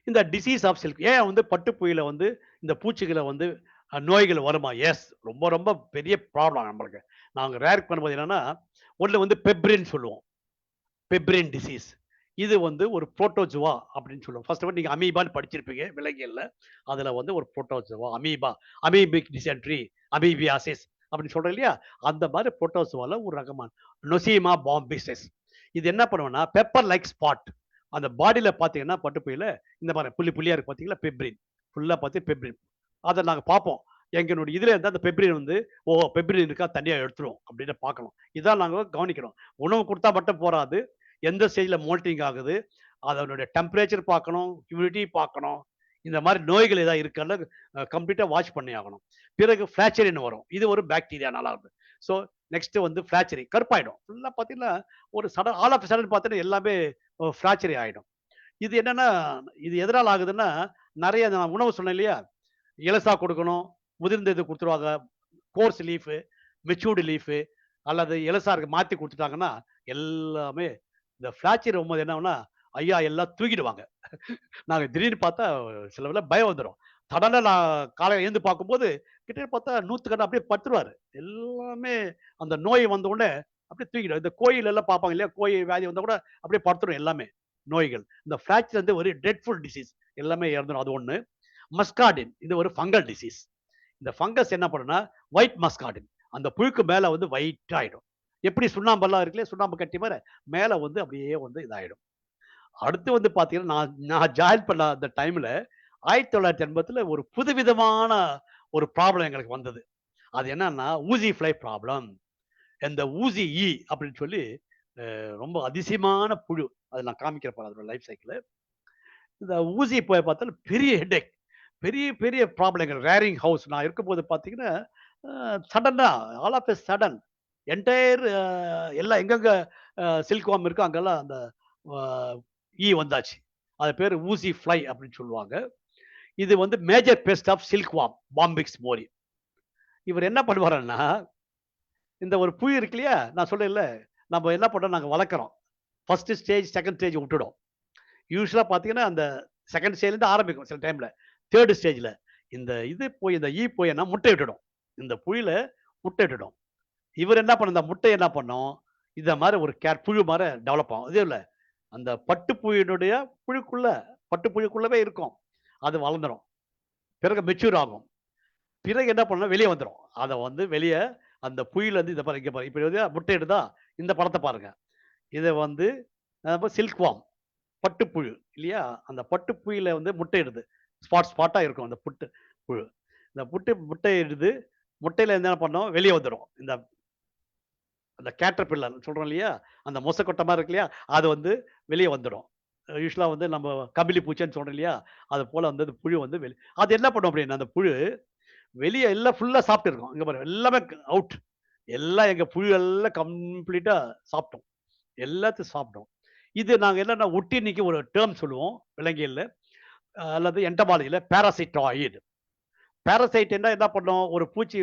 [SPEAKER 2] இந்த டிசீஸ் ஆஃப் சில்க் ஏன் வந்து பட்டுப்புழுல வந்து இந்த பூச்சிகள வந்து நோய்கள் வருமா? எஸ். ரொம்ப ரொம்ப பெரிய ப்ராப்ளம் நம்மளுக்கு. நாங்க ரேர் பண்ணும்போது என்னன்னா, ஒண்ணு வந்து பெப்ரின் சொல்லுவோம். பெப்ரின் டிசீஸ். இது வந்து ஒரு புரோட்டோஜுவா அப்படின்னு சொல்லுவோம். ஃபர்ஸ்ட் ஆஃப் ஆல் நீங்க அமீபான்னு படிச்சிருப்பீங்க விலங்கியல்ல. அதுல வந்து ஒரு புரோட்டோஜுவா, அமீபா, அமீபிக் டிசென்ட்ரி, அமீபியாசிஸ் அப்படின்னு சொல்றோம் இல்லையா? அந்த மாரி புரோட்டோஜுவால ஒரு ரகமான நொசிமா பாம்பிசஸ். இது என்ன பண்ணும்னா, பெப்பர் லைக் ஸ்பாட். அந்த பாடியில பார்த்தீங்கன்னா, பட்டுப்புழுல இந்த மாரி புள்ளி புள்ளியா இருக்கு பார்த்தீங்களா? பெப்ரின். ஃபுல்லா பார்த்து பெப்ரின். அத நாங்க பார்ப்போம். எங்களுடைய இதுல இருந்தா அந்த பெப்ரின் வந்து, ஓ! பெப்ரின் இருக்கா தனியா எடுத்துருவோம் அப்படின்னு பார்க்கணும். இதான் நாங்க கவனிக்கணும். உணவு குடுத்தா மட்டும் போறாது. எந்த ஸ்டேஜ்ல மோல்டிங் ஆகுது, அதனுடைய டெம்பரேச்சர் பார்க்கணும், ஹியூமிடிட்டி பார்க்கணும். இந்த மாரி நோய்கள் ஏதாவது இருக்கான்னு கம்ப்ளீட்டா வாட்ச் பண்ணி ஆகணும். பிறகு ஃபிளாச்செரின்னு வரும். இது ஒரு பாக்டீரியா நல்லா இருக்கு. ஸோ நெக்ஸ்ட் வந்து ஃபிளாச்செரி கருப்பாயிடும். ஃபுல்லா பார்த்தீங்கன்னா, ஒரு sudden all of a sudden பார்த்தீங்கன்னா எல்லாமே ஃபிளாச்செரி ஆயிடும். இது என்னன்னா, இது எதனால ஆகுதுன்னா, நெறைய நான் உணவு சொன்னேன் இல்லையா? இலசா கொடுக்கணும். முதிர்ந்த இது குடுத்துருவாங்க. கோர்ஸ் லீஃபு, மெச்சூர்டு லீஃபு அல்லது இலசா இருக்க மாத்தி குடுத்துட்டாங்கன்னா, எல்லாமே இந்த ஃபிளாச்சர் வரும்போது என்ன ஆகும்னா, ஐயா எல்லாம் தூக்கிடுவாங்க. நாங்க திடீர்னு பார்த்தா சிலர்ல பயம் வந்துரும். சடனா நான் காலையில எழுந்து பார்க்கும்போது, கிட்டத்தட்ட பார்த்தா 100 அப்படியே படுத்துருவாரு. எல்லாமே அந்த நோய் வந்த உடனே அப்படியே தூக்கிடும். இந்த கோயில் எல்லாம் பார்ப்பாங்க இல்லையா? கோய் வியாதி வந்தா கூட அப்படியே படுத்துரும் எல்லாமே நோய்கள். இந்த ஃபிராக்சர் வந்து ஒரு ட்ரெட்ஃபுல் டிசீஸ். எல்லாமே இறந்துரும். அது ஒண்ணு. மஸ்கார்டின் இது ஒரு ஃபங்கல் டிசீஸ். இந்த ஃபங்கஸ் என்ன பண்ணும்னா, ஒயிட் மஸ்கார்டின். அந்த புழுக்கு மேல வந்து ஒயிட்டா ஆயிடும். எப்படி சுண்ணாம்பெல்லாம் இருக்குல்லையா? சுண்ணாம்பு கட்டி மாரி மேல வந்து அப்படியே வந்து இதாயிடும். அடுத்து வந்து பார்த்தீங்கன்னா, நான் நான் ஜாயின் பண்ண அந்த டைம்ல 1980ல ஒரு புதுவிதமான ஒரு ப்ராப்ளம் எங்களுக்கு வந்தது. அது என்னன்னா, ஊசி ஃப்ளை ப்ராப்ளம். இந்த ஊசி அப்படின்னு சொல்லி ரொம்ப அதிசயமான புழு. அத நான் காமிக்கிறேன் பாருங்க அதோட லைஃப் சைக்கிள. இந்த ஊசி போய் பார்த்தாலும் பெரிய ஹெட்டேக். பெரிய பெரிய ப்ராப்ளங்கள். ரேரிங் ஹவுஸ் நான் இருக்கும்போது பார்த்தீங்கன்னா, சடனா all of a sudden entire எல்லாம் எங்கெங்க சில்க் வார்ம் இருக்கோ அங்கெல்லாம் அந்த அ வந்தாச்சு. அது பேரு ஊசி ஃப்ளை அப்படின்னு சொல்லுவாங்க. இது வந்து major pest of silkworm, Bombyx mori. இவர் என்ன பண்ணுவாருன்னா, இந்த ஒரு புழு இருக்கு இல்லையா? நான் சொன்னேன்ல, நம்ம என்ன பண்றோம் நாங்க வளர்க்குறோம். 1 ஸ்டேஜ், 2ண்ட் ஸ்டேஜ் விட்டுடும். யூசுவலா பார்த்தீங்கன்னா, அந்த 2ண்ட் ஸ்டேஜ்லேருந்து ஆரம்பிக்கும் சில டைம்ல. 3ர்ட் ஸ்டேஜ்ல இந்த இது போய் இந்த போய் என்ன முட்டை இட்டுடும். இந்த புழுல முட்டை இட்டுடும். இவர் என்ன பண்ணும், இந்த முட்டை என்ன பண்ணும், இந்த மாரி ஒரு புழு மாரி டெவலப் ஆகும். இது இல்ல, அந்த பட்டுப்புழுவினுடைய புழுக்குள்ள பட்டுப்புழுக்குள்ளவே இருக்கும். அது வளர்ந்துடும். பிறகு மெச்சூர் ஆகும். பிறகு என்ன பண்ணணும், வெளியே வந்துடும். அதை வந்து வெளியே அந்த புயிலேருந்து இதை பாருங்க, இங்கே பாருங்க, இப்போ வந்து முட்டை இடுதா, இந்த படத்தை பாருங்க. இதை வந்து சில்க் வார்ம், பட்டுப்புழு இல்லையா? அந்த பட்டுப்புழுல வந்து முட்டை இடுது. ஸ்பாட் ஸ்பாட்டா இருக்கும் அந்த புழு. இந்த முட்டை இடுது. முட்டையில என்ன பண்ணோம், வெளியே வந்துடும். இந்த அந்த கேட்டர்பில்லர் சொல்றோம் இல்லையா? அந்த மொசக்கொட்டை மாரி இருக்கு இல்லையா? அது வந்து வெளியே வந்துடும். யூசுவலா வந்து நம்ம கபிலி பூச்சைன்னு சொல்றோம் இல்லையா? அது போல வந்து அந்த புழு வந்து அது என்ன பண்ணும் அப்படின்னா, அந்த புழு வெளிய எல்லாம் ஃபுல்லா சாப்பிட்டு இருக்கும். இங்க பாருங்க எல்லாமே அவுட். எல்லாம் எங்க புழு எல்லாம் கம்ப்ளீட்டா சாப்பிட்டோம். எல்லாத்தையும் சாப்பிட்டோம். இது நாங்க என்னன்னா ஒட்டுண்ணிக்கு ஒரு டெர்ம் சொல்லுவோம் விலங்கியல்ல. அல்லது என்டமாலஜில பாராசைட்டாய்டு. பாராசைட்ன்னா என்ன பண்ணும்? ஒரு பூச்சி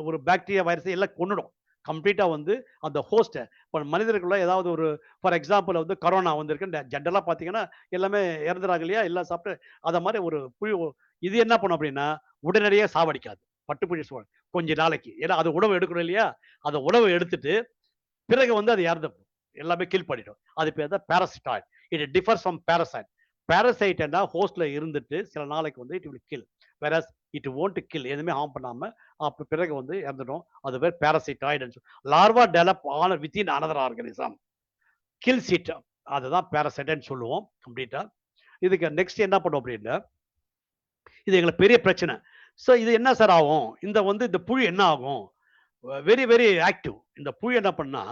[SPEAKER 2] ஒரு பாக்டீரியா, வைரஸ் எல்லாம் கொன்னுடும். கம்ப்ளீட்டா வந்து அந்த ஹோஸ்ட்ட இப்ப மனிதருக்குள்ள ஏதாவது ஒரு ஃபார் எக்ஸாம்பிள் வந்து கொரோனா வந்திருக்கு. ஜென்ரலா பார்த்தீங்கன்னா, எல்லாமே இறந்துறாங்க இல்லையா? எல்லாம் சாப்பிட்டு அத மாரி ஒரு புழு இது என்ன பண்ணும் அப்படின்னா, உடனடியா சாவடிக்காது. பட்டுப்புழு கொஞ்ச நாளைக்கு. ஏன்னா அது உணவு எடுக்கணும் இல்லையா? அந்த உணவு எடுத்துட்டு பிறகு வந்து அது இறந்துடும். எல்லாமே கில் பண்ணிடும். அது பேர் தான் parasitoid. It differs from parasite. பாராசைட்ன்னா ஹோஸ்ட்ல இருந்துட்டு சில நாளைக்கு வந்து it will kill. Whereas it won't kill. எதுவுமே ஹார்ம் பண்ணாம பிறகு வந்து இறந்துடும். அது பேர் parasitoid. Larva develop on within another organism. Kills it. அதுதான் பாராசைட்ன்னு சொல்லுவோம் கம்ப்ளீட்டா. இதுக்கு நெக்ஸ்ட் என்ன பண்ணும் அப்படின்னா, இது எங்களுக்கு பெரிய பிரச்சனை. ஸோ இது என்ன சார் ஆகும்? இந்த புழு என்ன ஆகும்? Very very active. இந்த புழு என்ன பண்ணா,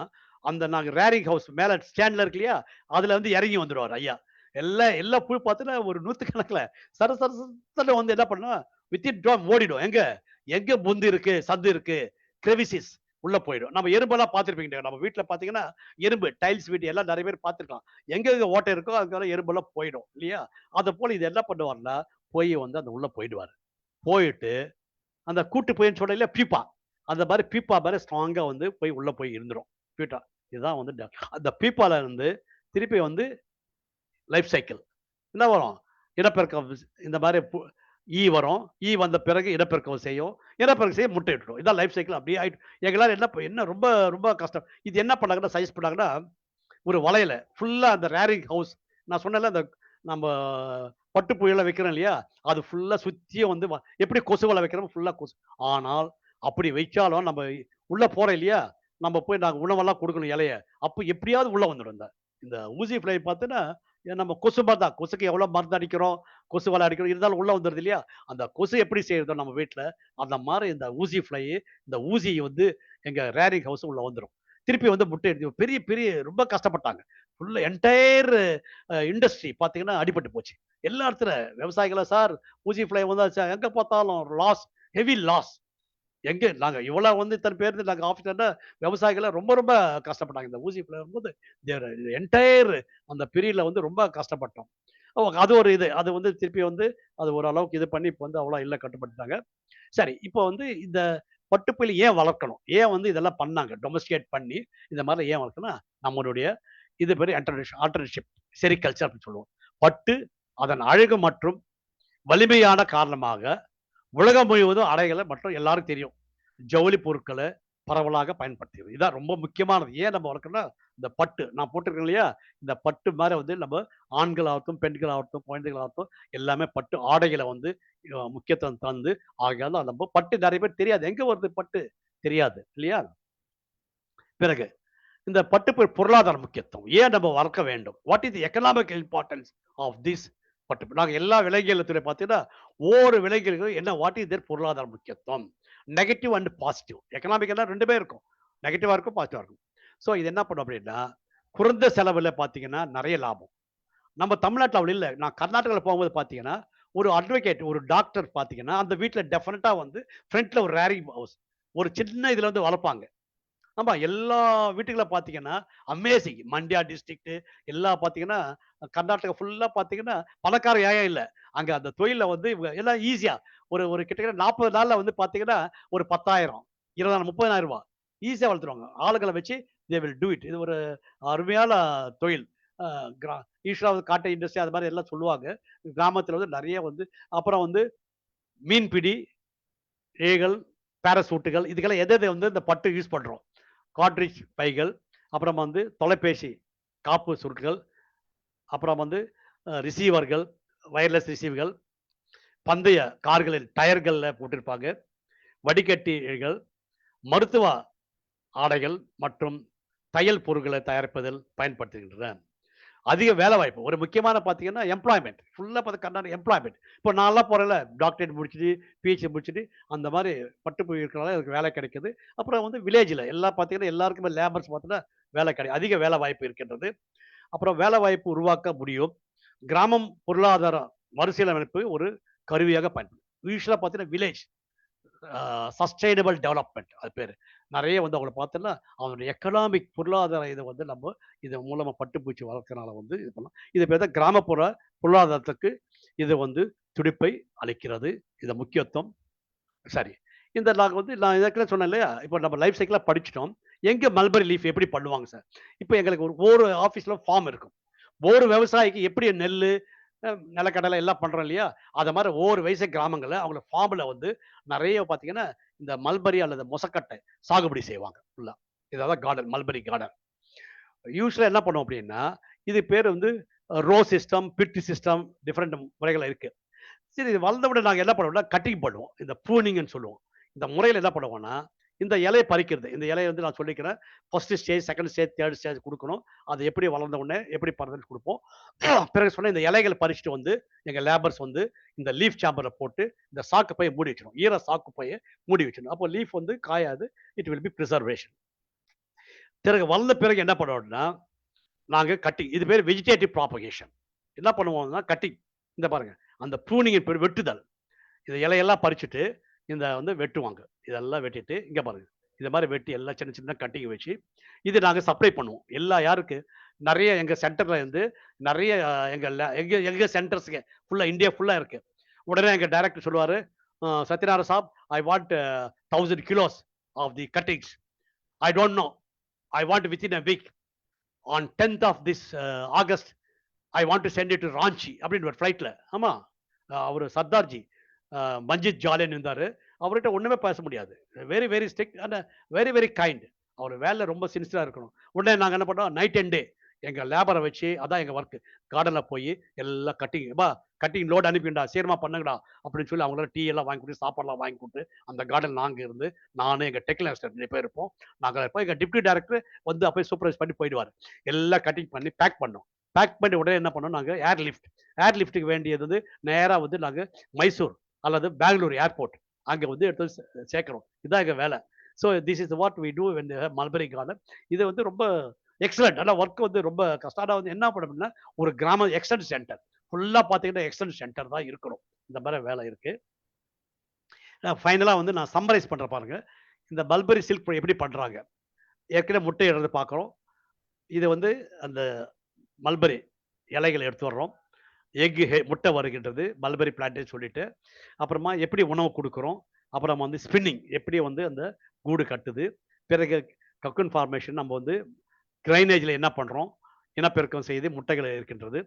[SPEAKER 2] அந்த நாங்க ரேரிங் ஹவுஸ் மேல ஸ்டாண்ட்ல இருக்கு இல்லையா? அதுல வந்து இறங்கி வந்துருவாரு ஐயா. எல்லா புழு பார்த்தீங்கன்னா ஒரு நூத்துக்கணக்குல சர சர சரன்னு வந்து என்ன பண்ணும், வித்தின் ட்ராப் ஓடிடும். எங்க? எங்க பொந்து இருக்கு, சந்து இருக்கு, கிரெவிசிஸ் உள்ள போயிடும். நம்ம எறும்பெல்லாம் பார்த்திருப்பீங்க. நம்ம வீட்ல பார்த்தீங்கன்னா, எறும்பு டைல்ஸ் வீடு எல்லாம் நெறைய பேர் பார்த்திருக்கலாம். எங்கெங்க ஓட்டை இருக்கோ அங்கெல்லாம் எறும்பெல்லாம் போயிடும் இல்லையா? அதுபோல இது என்ன பண்ணுவாருன்னா, போய் வந்து அந்த உள்ள போயிடுவாரு. போயிட்டு அந்த கூட்டு புழுன்னு சொன்னேன் இல்லையா? பீப்பா. அந்த மாரி பீப்பா மாரி ஸ்ட்ராங்கா வந்து உள்ள போய் இருந்துரும். பீட்டா. இதுதான் வந்து அந்த பீப்பால இருந்து திருப்பி வந்து லைஃப் சைக்கிள். என்ன வரும்? இனப்பெருக்கம் இந்த மாரி வரும். வந்த பிறகு இனப்பெருக்கம் செய்யும். இனப்பெருக்கம் செய்ய முட்டை இட்டுடும். இதான் லைஃப் சைக்கிள் அப்படியே ஆயிட்டு எங்களால என்ன ரொம்ப ரொம்ப கஷ்டம். இது என்ன பண்ணாங்கன்னா, சஜெஸ்ட் பண்ணாங்கன்னா, ஒரு வலையில ஃபுல்லா அந்த ரேரிங் ஹவுஸ் நான் சொன்னேன்ல, அந்த நம்ம பட்டுப்புழுலாம் வைக்கிறோம் இல்லையா? அது ஃபுல்லா சுத்தியும் வந்து எப்படி கொசு வலை வைக்கிறோமோ ஃபுல்லா கொசு. ஆனால் அப்படி வைச்சாலும் நம்ம உள்ள போறோம் இல்லையா? நம்ம போய் நாங்க உணவெல்லாம் குடுக்கணும் இலைய. அப்ப எப்படியாவது உள்ள வந்துடும். இந்த இந்த ஊசி ஃப்ளை பார்த்தீன்னா, நம்ம கொசு மாரி தான். கொசுக்கு எவ்வளோ மருந்து அடிக்கிறோம், கொசு வலை அடிக்கிறோம். இருந்தாலும் உள்ள வந்துருது இல்லையா? அந்த கொசு எப்படி செய்யுதோ நம்ம வீட்ல, அந்த மாரி இந்த ஊசி ஃப்ளை, இந்த ஊசி வந்து எங்க ரேரிங் ஹவுஸ் உள்ள வந்துரும். திருப்பி வந்து முட்டை எடுத்து பெரிய பெரிய ரொம்ப கஷ்டப்பட்டாங்க. ஃபுல்லா என்டயர் இண்டஸ்ட்ரி பார்த்தீங்கன்னா அடிபட்டு போச்சு. எல்லா இடத்துல விவசாயிகள சார் ஊசி ஃப்ளை வந்தாச்சா எங்க பார்த்தாலும் லாஸ், ஹெவி லாஸ். எங்க நாங்க இவ்வளவு வந்து இத்தன பேர் நாங்க ஆஃபீஸ்ல விவசாயிகள ரொம்ப ரொம்ப கஷ்டப்பட்டாங்க. இந்த ஊசி ஃப்ளை வரும்போது என்டயர் அந்த பீரியட்ல வந்து ரொம்ப கஷ்டப்பட்டோம். ஓ! அது ஒரு இது. அது வந்து திருப்பி வந்து அது ஓரளவுக்கு இது பண்ணி இப்ப வந்து அவ்வளோ இல்ல கட்டுப்படுத்திட்டாங்க. சரி, இப்போ வந்து இந்த பட்டுப்புலி ஏன் வளர்க்கணும்? ஏன் வந்து இதெல்லாம் பண்ணாங்க? டொமஸ்டிகேட் பண்ணி இந்த மாரிலாம் ஏன் வளர்க்கணும்னா, நம்மளுடைய இது பேரு ஆல்டர்னேட்டிவ் செரிகல்ச்சர் அப்படின்னு சொல்லுவோம். பட்டு அதன் அழகு மற்றும் வலிமையான காரணமாக உலகம் முழுவதும் அடைகளை மற்றும் எல்லாருக்கும் தெரியும். ஜவுளி பொருட்கள பரவலாக பயன்படுத்துகிறது. இதான் ரொம்ப முக்கியமானது. ஏன் நம்ம வளர்க்கணும்னா, இந்த பட்டு நான் போட்டிருக்கேன் இல்லையா? இந்த பட்டு மாரி வந்து நம்ம ஆண்களாகட்டும், பெண்களாகட்டும், குழந்தைகளாகட்டும் எல்லாமே பட்டு ஆடைகள வந்து முக்கியத்துவம் தந்து ஆகையால நம்ம பட்டு நெறைய பேருக்கு தெரியாது. எங்க வருது பட்டு? தெரியாது இல்லையா? பிறகு இந்த பொருளாதார முக்கியத்துவம். ஏன் நம்ம வளர்க்க வேண்டும்? What is the economic importance of this பட்டு? நாங்க எல்லா விலங்கியல் துறை பார்த்தீங்கன்னா, ஒவ்வொரு விலங்கியலுக்கும் என்ன வாட் இஸ் தேர் பொருளாதார முக்கியத்துவம்? Negative and positive. எக்கனாமிக்னா 2மே இருக்கும். நெகட்டிவா இருக்கும், பாசிட்டிவா இருக்கும். ஸோ இது என்ன பண்ணும் அப்படின்னா, குறைந்த செலவுல பார்த்தீங்கன்னா, நெறைய லாபம். நம்ம தமிழ்நாட்டுல அப்படி இல்ல. நான் கர்நாடகால போகும்போது பார்த்தீங்கன்னா, ஒரு அட்வொகேட், ஒரு டாக்டர் பார்த்தீங்கன்னா, அந்த வீட்ல டெஃபினட்டா வந்து ஃப்ரண்ட்ல ஒரு ரேரிங் ஹவுஸ். ஒரு சின்ன இதுல வந்து வளர்ப்பாங்க. ஆமா. எல்லா வீட்டுகள பார்த்தீங்கன்னா, அமேசிங். மண்ட்யா டிஸ்ட்ரிக்ட் எல்லாம் பார்த்தீங்கன்னா, கர்நாடகா ஃபுல்லா பார்த்தீங்கன்னா, பணக்கார ஏன் இல்ல. அங்க அந்த தொழில்ல வந்து இவங்க எல்லாம் ஈஸியா ஒரு ஒரு கிட்டத்தட்ட 40 நாள்ல வந்து பார்த்தீங்கன்னா, ஒரு 10,000 20,000 ரூ. 30,000 ஈஸியா வளர்த்துருவாங்க. ஆளுங்கள வச்சு தே வில் டூ இட். இது ஒரு அருமையான தொழில். அ கிரா யூசுவலா வந்து காட்டன் இண்டஸ்ட்ரி அது மாரி எல்லாம் சொல்லுவாங்க. கிராமத்துல வந்து நெறைய வந்து அப்புறம் வந்து மீன்பிடி, ஏகல், பாராசூட்டுகள் இதுக்கெல்லாம் எது எது வந்து இந்த பட்டு யூஸ் பண்றோம். காட்ரிட்ஜ் பைகள், அப்புறம் வந்து தொலைபேசி காப்பு சுருட்கள், அப்புறம் வந்து ரிசீவர்கள், வயர்லெஸ் ரிசீவர்கள், பந்தய கார்களின் டயர்கள்ல போட்டிருப்பாங்க. வடிகட்டிகள், மருத்துவ ஆடைகள் மற்றும் தையல் பொருட்களை தயாரிப்பதில் பயன்படுத்துகின்றன. அதிக வேலை வாய்ப்பு. ஒரு முக்கியமான பார்த்தீங்கன்னா, எம்ப்ளாய்மென்ட். ஃபுல்லா பார்த்து கர்நாடகா எம்ப்ளாய்மென்ட். இப்போ நான்லாம் போறேன்ல, டாக்டரேட் முடிச்சுட்டு, பிஹெச்டி முடிச்சுட்டு, அந்த மாரி பட்டு இருக்கிறனால எனக்கு வேலை கிடைக்குது. அப்புறம் வந்து வில்லேஜ்ல எல்லாம் பார்த்தீங்கன்னா, எல்லாருக்குமே லேபர்ஸ் பார்த்தீங்கன்னா, அதிக வேலை வாய்ப்பு இருக்கின்றது. அப்புறம் வேலை வாய்ப்பு உருவாக்க முடியும். கிராமம் பொருளாதார மறுசீரமைப்பு ஒரு கருவியாக பயன்படும். யூசுவலா பார்த்தீங்கன்னா, வில்லேஜ் சஸ்டைனபிள் டெவலப்மெண்ட் அது பேரு. நெறைய வந்து அவங்கள பார்த்தோன்னா, அவங்களுடைய எக்கனாமிக் பொருளாதார இத வந்து நம்ம இது மூலமா பட்டுப்பூச்சி வளர்க்கறனால வந்து இது பண்ணலாம். இது பேர் தான் கிராமப்புற பொருளாதாரத்துக்கு இது வந்து துடிப்பை அளிக்கிறது. இது முக்கியத்துவம். சரி. இந்த நான் ஏற்கனவே சொன்னேன் இல்லையா? இப்போ நம்ம லைஃப் சைக்கிளா படிச்சுட்டோம். எங்க மல்பரி லீஃப் எப்படி பண்ணுவாங்க சார்? இப்போ எங்களுக்கு ஒரு ஆஃபீஸ்ல ஃபார்ம் இருக்கும். ஒரு விவசாயிக்கு எப்படி நெல்லு, நிலக்கடலை எல்லாம் பண்றோம் இல்லையா? அத மாரி ஒவ்வொரு வயசு கிராமங்கள்ல அவங்க ஃபார்ம்ல வந்து நெறைய பார்த்தீங்கன்னா, இந்த மல்பரி அல்லது மொசக்கட்டை சாகுபடி செய்வாங்க ஃபுல்லா. இதான் கார்டன், மல்பரி கார்டன். யூசுவலா என்ன பண்ணுவோம் அப்படின்னா, இது பேரு வந்து row system, pit system different முறைகள் இருக்கு. சரி இது வளர்ந்தவுடனே நாங்க என்ன பண்ணுவோம்னா, கட்டிங் பண்ணுவோம். இந்த ப்ரூனிங்ன்னு சொல்லுவோம். இந்த முறையில என்ன பண்ணுவோம்னா, இந்த இலைய பறிக்கிறது. இந்த இலைய வந்து நான் சொல்லிக்கிறேன். 1 stage, second stage, third stage குடுக்கணும். அது எப்படி வளர்ந்த உடனே எப்படி பண்றதுன்னு குடுப்போம். பிறகு சொன்ன இந்த இலைகள பறிச்சுட்டு வந்து, எங்க லேபர்ஸ் வந்து இந்த லீஃப் சேம்பர்ல போட்டு, இந்த சாக்கு பைய மூடி வச்சுருவோம். ஈர சாக்கு பைய மூடி வச்சுரணும். அப்போ லீஃப் வந்து காயாது. It will be preservation. பிறகு வளர்ந்த பிறகு என்ன பண்ணுவோம்னா, நாங்க கட்டிங். இது பேரு வெஜிடேட்டிவ் ப்ராபகேஷன். என்ன பண்ணுவோம்னா, கட்டிங். இந்த பாருங்க. அந்த ப்ரூனிங்கின் பேரு வெட்டுதல். இந்த இலையெல்லாம் பறிச்சுட்டு, இந்த வந்து வெட்டுவாங்க. இதெல்லாம் வெட்டிட்டு, இங்க பாருங்க. இத மாரி வெட்டி எல்லாம் சின்ன சின்ன கட்டிங் வச்சு, இது நாங்க சப்ளை பண்ணுவோம். யாருக்கு? நெறைய எங்க சென்டர்ல இருந்து நெறைய எங்க எங்க சென்டர்ஸ்ங்க ஃபுல்லா இந்தியா ஃபுல்லா இருக்கு. உடனே எங்க டைரக்டர் சொல்லுவாரு, "Satyanarayana saab, I want 1000 kilos of the cuttings. I don't know. I want within a week. On 10th of this August I want to send it to Ranchi" அப்படின்னு ஃப்ளைட்ல. ஆமா. அவரு சர்தார்ஜி. மஞ்சித் ஜாலியன் இருந்தாரு. அவர்ட்ட ஒண்ணுமே பேச முடியாது. Very, very strict and very, very kind. அவரு வேலைல ரொம்ப சின்சியரா இருக்கணும். உடனே நாங்க என்ன பண்ணோம், நைட் அண்ட் டே எங்க லேபர வச்சு அதான் எங்க வொர்க். கார்டன்ல போயி எல்லாம் கட்டிங், "எப்பா கட்டிங் லோட் அனுப்பியுண்டா, சீக்கிரமா பண்ணுங்கடா" அப்படின்னு சொல்லி அவங்கலாம் டீ எல்லாம் வாங்கி குடுத்து, சாப்பாடுலாம் வாங்கி குடுத்து, அந்த கார்டன் நாங்க இருந்து, நானு எங்க டெக்னிக்கல் அசிஸ்டன்ட் 2 பேர் இருப்போம். நாங்க போய் எங்க டெப்யூட்டி டைரக்டர் வந்து அப்படியே சூப்பர்வைஸ் பண்ணி போயிடுவாரு. எல்லாம் கட்டிங் பண்ணி பேக் பண்ணோம். பேக் பண்ணி உடனே என்ன பண்ணோம், நாங்க ஏர் லிஃப்ட். ஏர் லிஃப்ட்க்கு வேண்டியது வந்து நேரா வந்து நாங்க மைசூர் அல்லது பெங்களூர் ஏர்போர்ட் அங்க வந்து எடுத்து சேர்க்கிறோம். இதான் எங்க வேலை. So this is what we do when mulberry garden. இது வந்து ரொம்ப எக்ஸலன்ட். ஆனா ஒர்க் வந்து ரொம்ப கஷ்டம். ஆனா வந்து என்ன பண்ணணும்னா, ஒரு கிராம எக்ஸ்டென்ஷன் சென்டர். ஃபுல்லா பார்த்தீங்கன்னா, எக்ஸ்டென்ஷன் சென்டர் தான் இருக்கணும். இந்த மாரி வேலை இருக்கு. ஃபைனலா வந்து நான் சம்மரைஸ் பண்றேன் பாருங்க. இந்த மல்பரி சில்க் எப்படி பண்றாங்க? ஏற்கனவே முட்டை இடுறது பார்க்குறோம். இது வந்து அந்த மல்பரி இலைகள எடுத்து வர்றோம். முட்டை வருகின்றது. மல்பரி பிளான்ட்ன்னு சொல்லிட்டு. அப்புறமா எப்படி உணவு குடுக்குறோம். அப்புறம் வந்து ஸ்பின்னிங் எப்படி வந்து அந்த கூடு கட்டுது. பிறகு கக்கூன் ஃபார்மேஷன் நம்ம வந்து கிரைனேஜ்ல என்ன பண்றோம்? இனப்பெருக்கம் செய்து முட்டைகள் இருக்கின்றது.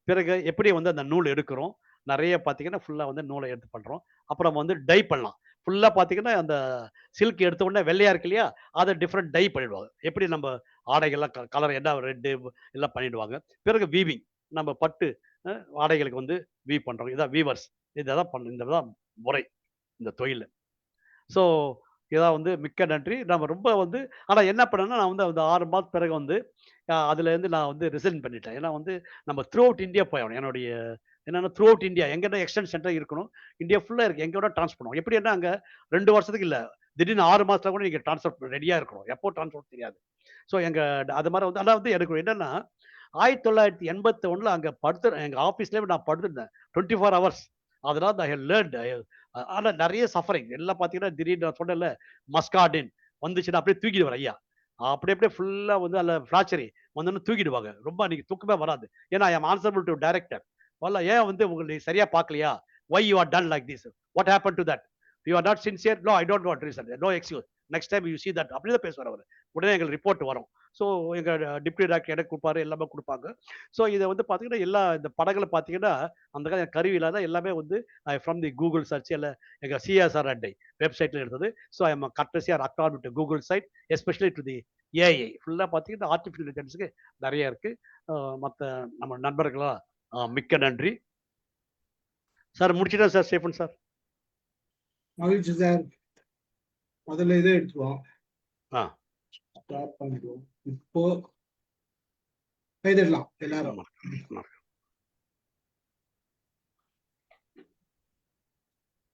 [SPEAKER 2] பிறகு எப்படி வந்து அந்த நூல் எடுக்கிறோம். நெறைய பார்த்தீங்கன்னா, ஃபுல்லா வந்து நூல எடுத்து பண்றோம். அப்புறம் வந்து டை பண்ணலாம். ஃபுல்லா பார்த்தீங்கன்னா, அந்த சில்க் எடுத்த உடனே வெள்ளையா இருக்கு இல்லையா? அத டிஃபரெண்ட் டை பண்ணிடுவாங்க. எப்படி நம்ம ஆடைகள்லாம் கலர் என்ன ரெட்டு எல்லாம் பண்ணிடுவாங்க. பிறகு வீவிங். நம்ம பட்டு அ ஆடைகளுக்கு வந்து வீவ் பண்றோம். இதான் வீவர்ஸ். இந்த தான் முறை. இந்த தொழிலு. ஸோ, இதான் வந்து மிக்க நன்றி. நம்ம ரொம்ப வந்து ஆனா என்ன பண்ணேன்னா, நான் வந்து அந்த 6 மாதம் பிறகு வந்து அதுலேருந்து நான் வந்து ரிசைன் பண்ணிட்டேன். ஏன்னா வந்து நம்ம த்ரூ அவுட் இந்தியா போயாகணும். என்னுடைய என்னன்னா த்ரூ அவுட் இந்தியா எங்கனா எக்ஸ்டென்ஷன் சென்டர் இருக்கணும். இந்தியா ஃபுல்லா இருக்கு. எங்க வேணா ட்ரான்ஸ்ஃபர் பண்ணுவோம். எப்படின்னா அங்க 2 வருஷத்துக்கு இல்ல. திடீர்னு 6 மாசத்துல கூட நீங்க ட்ரான்ஸ்ஃபர் ரெடியா இருக்கணும். எப்போ ட்ரான்ஸ்ஃபர் தெரியாது. ஸோ அது மாரி வந்து ஆனா வந்து எனக்கு என்னன்னா, 1981ல அங்க எங்க ஆஃபீஸ்லயே நான் படுத்திருந்தேன். 24 ஹவர்ஸ். அதனால ஐ ஹவ் லேர்ன்ட். ஆனா நெறைய சஃபரிங். எல்லாம் பார்த்தீங்கன்னா, திடீர்னு நான் சொன்னேன்ல, மஸ்கார்டின் வந்துச்சுன்னா அப்படியே தூக்கிடுவாரு ஐயா. அப்படி அப்படியே ஃபுல்லா வந்து அதில ஃப்ராக்சரி வந்தோனே தூக்கிடுவாங்க. ரொம்ப அன்னைக்கு தூக்கமே வராது. ஏன்னா, I am answerable to director. "வல்ல ஏன் வந்து நீ சரியா பார்க்கலையா? Why you are done like this? What happen to that? You are not sincere? No, I don't want reason. No excuse. Next time you see that." அப்படி தான் பேசுவாரு அவரு. உடனே எங்களுக்கு ரிப்போர்ட் வரும். ஸோ எங்க டெப்யூட்டி டைரக்டர் எனக்கு குடுப்பாரு. எல்லாமே குடுப்பாங்க. ஸோ இத வந்து பார்த்தீங்கன்னா, எல்லா இந்த படங்கள பார்த்தீங்கன்னா, அந்த கால கருவியில தான் எல்லாமே வந்து ஃப்ரம் தி கூகுள் சர்ச் இல்ல எங்க சிஎஸ்ஆர்என்ஐ வெப்சைட்ல எடுத்தது. ஸோ ஐ அம் கர்ட்டஸியா according to Google site especially to the AI. ஃபுல்லா பார்த்தீங்கன்னா, ஆர்டிஃபிஷியல் இன்டெலிஜென்ஸ்க்கு நெறைய இருக்கு. மத்த நம்ம நண்பர்களா மிக்க நன்றி. சார் முடிச்சிட்டேன் சார் ஸ்டீஃபன் சார்.
[SPEAKER 1] மகிழ்ச்சி சார். முதல்ல இதை எடுத்துருவோம்,
[SPEAKER 2] ஆ
[SPEAKER 1] ஸ்டார்ட் பண்ணிடுவோம். இப்போ கைதிடலாம் எல்லாரும்.
[SPEAKER 2] ஆமா. ஆமா.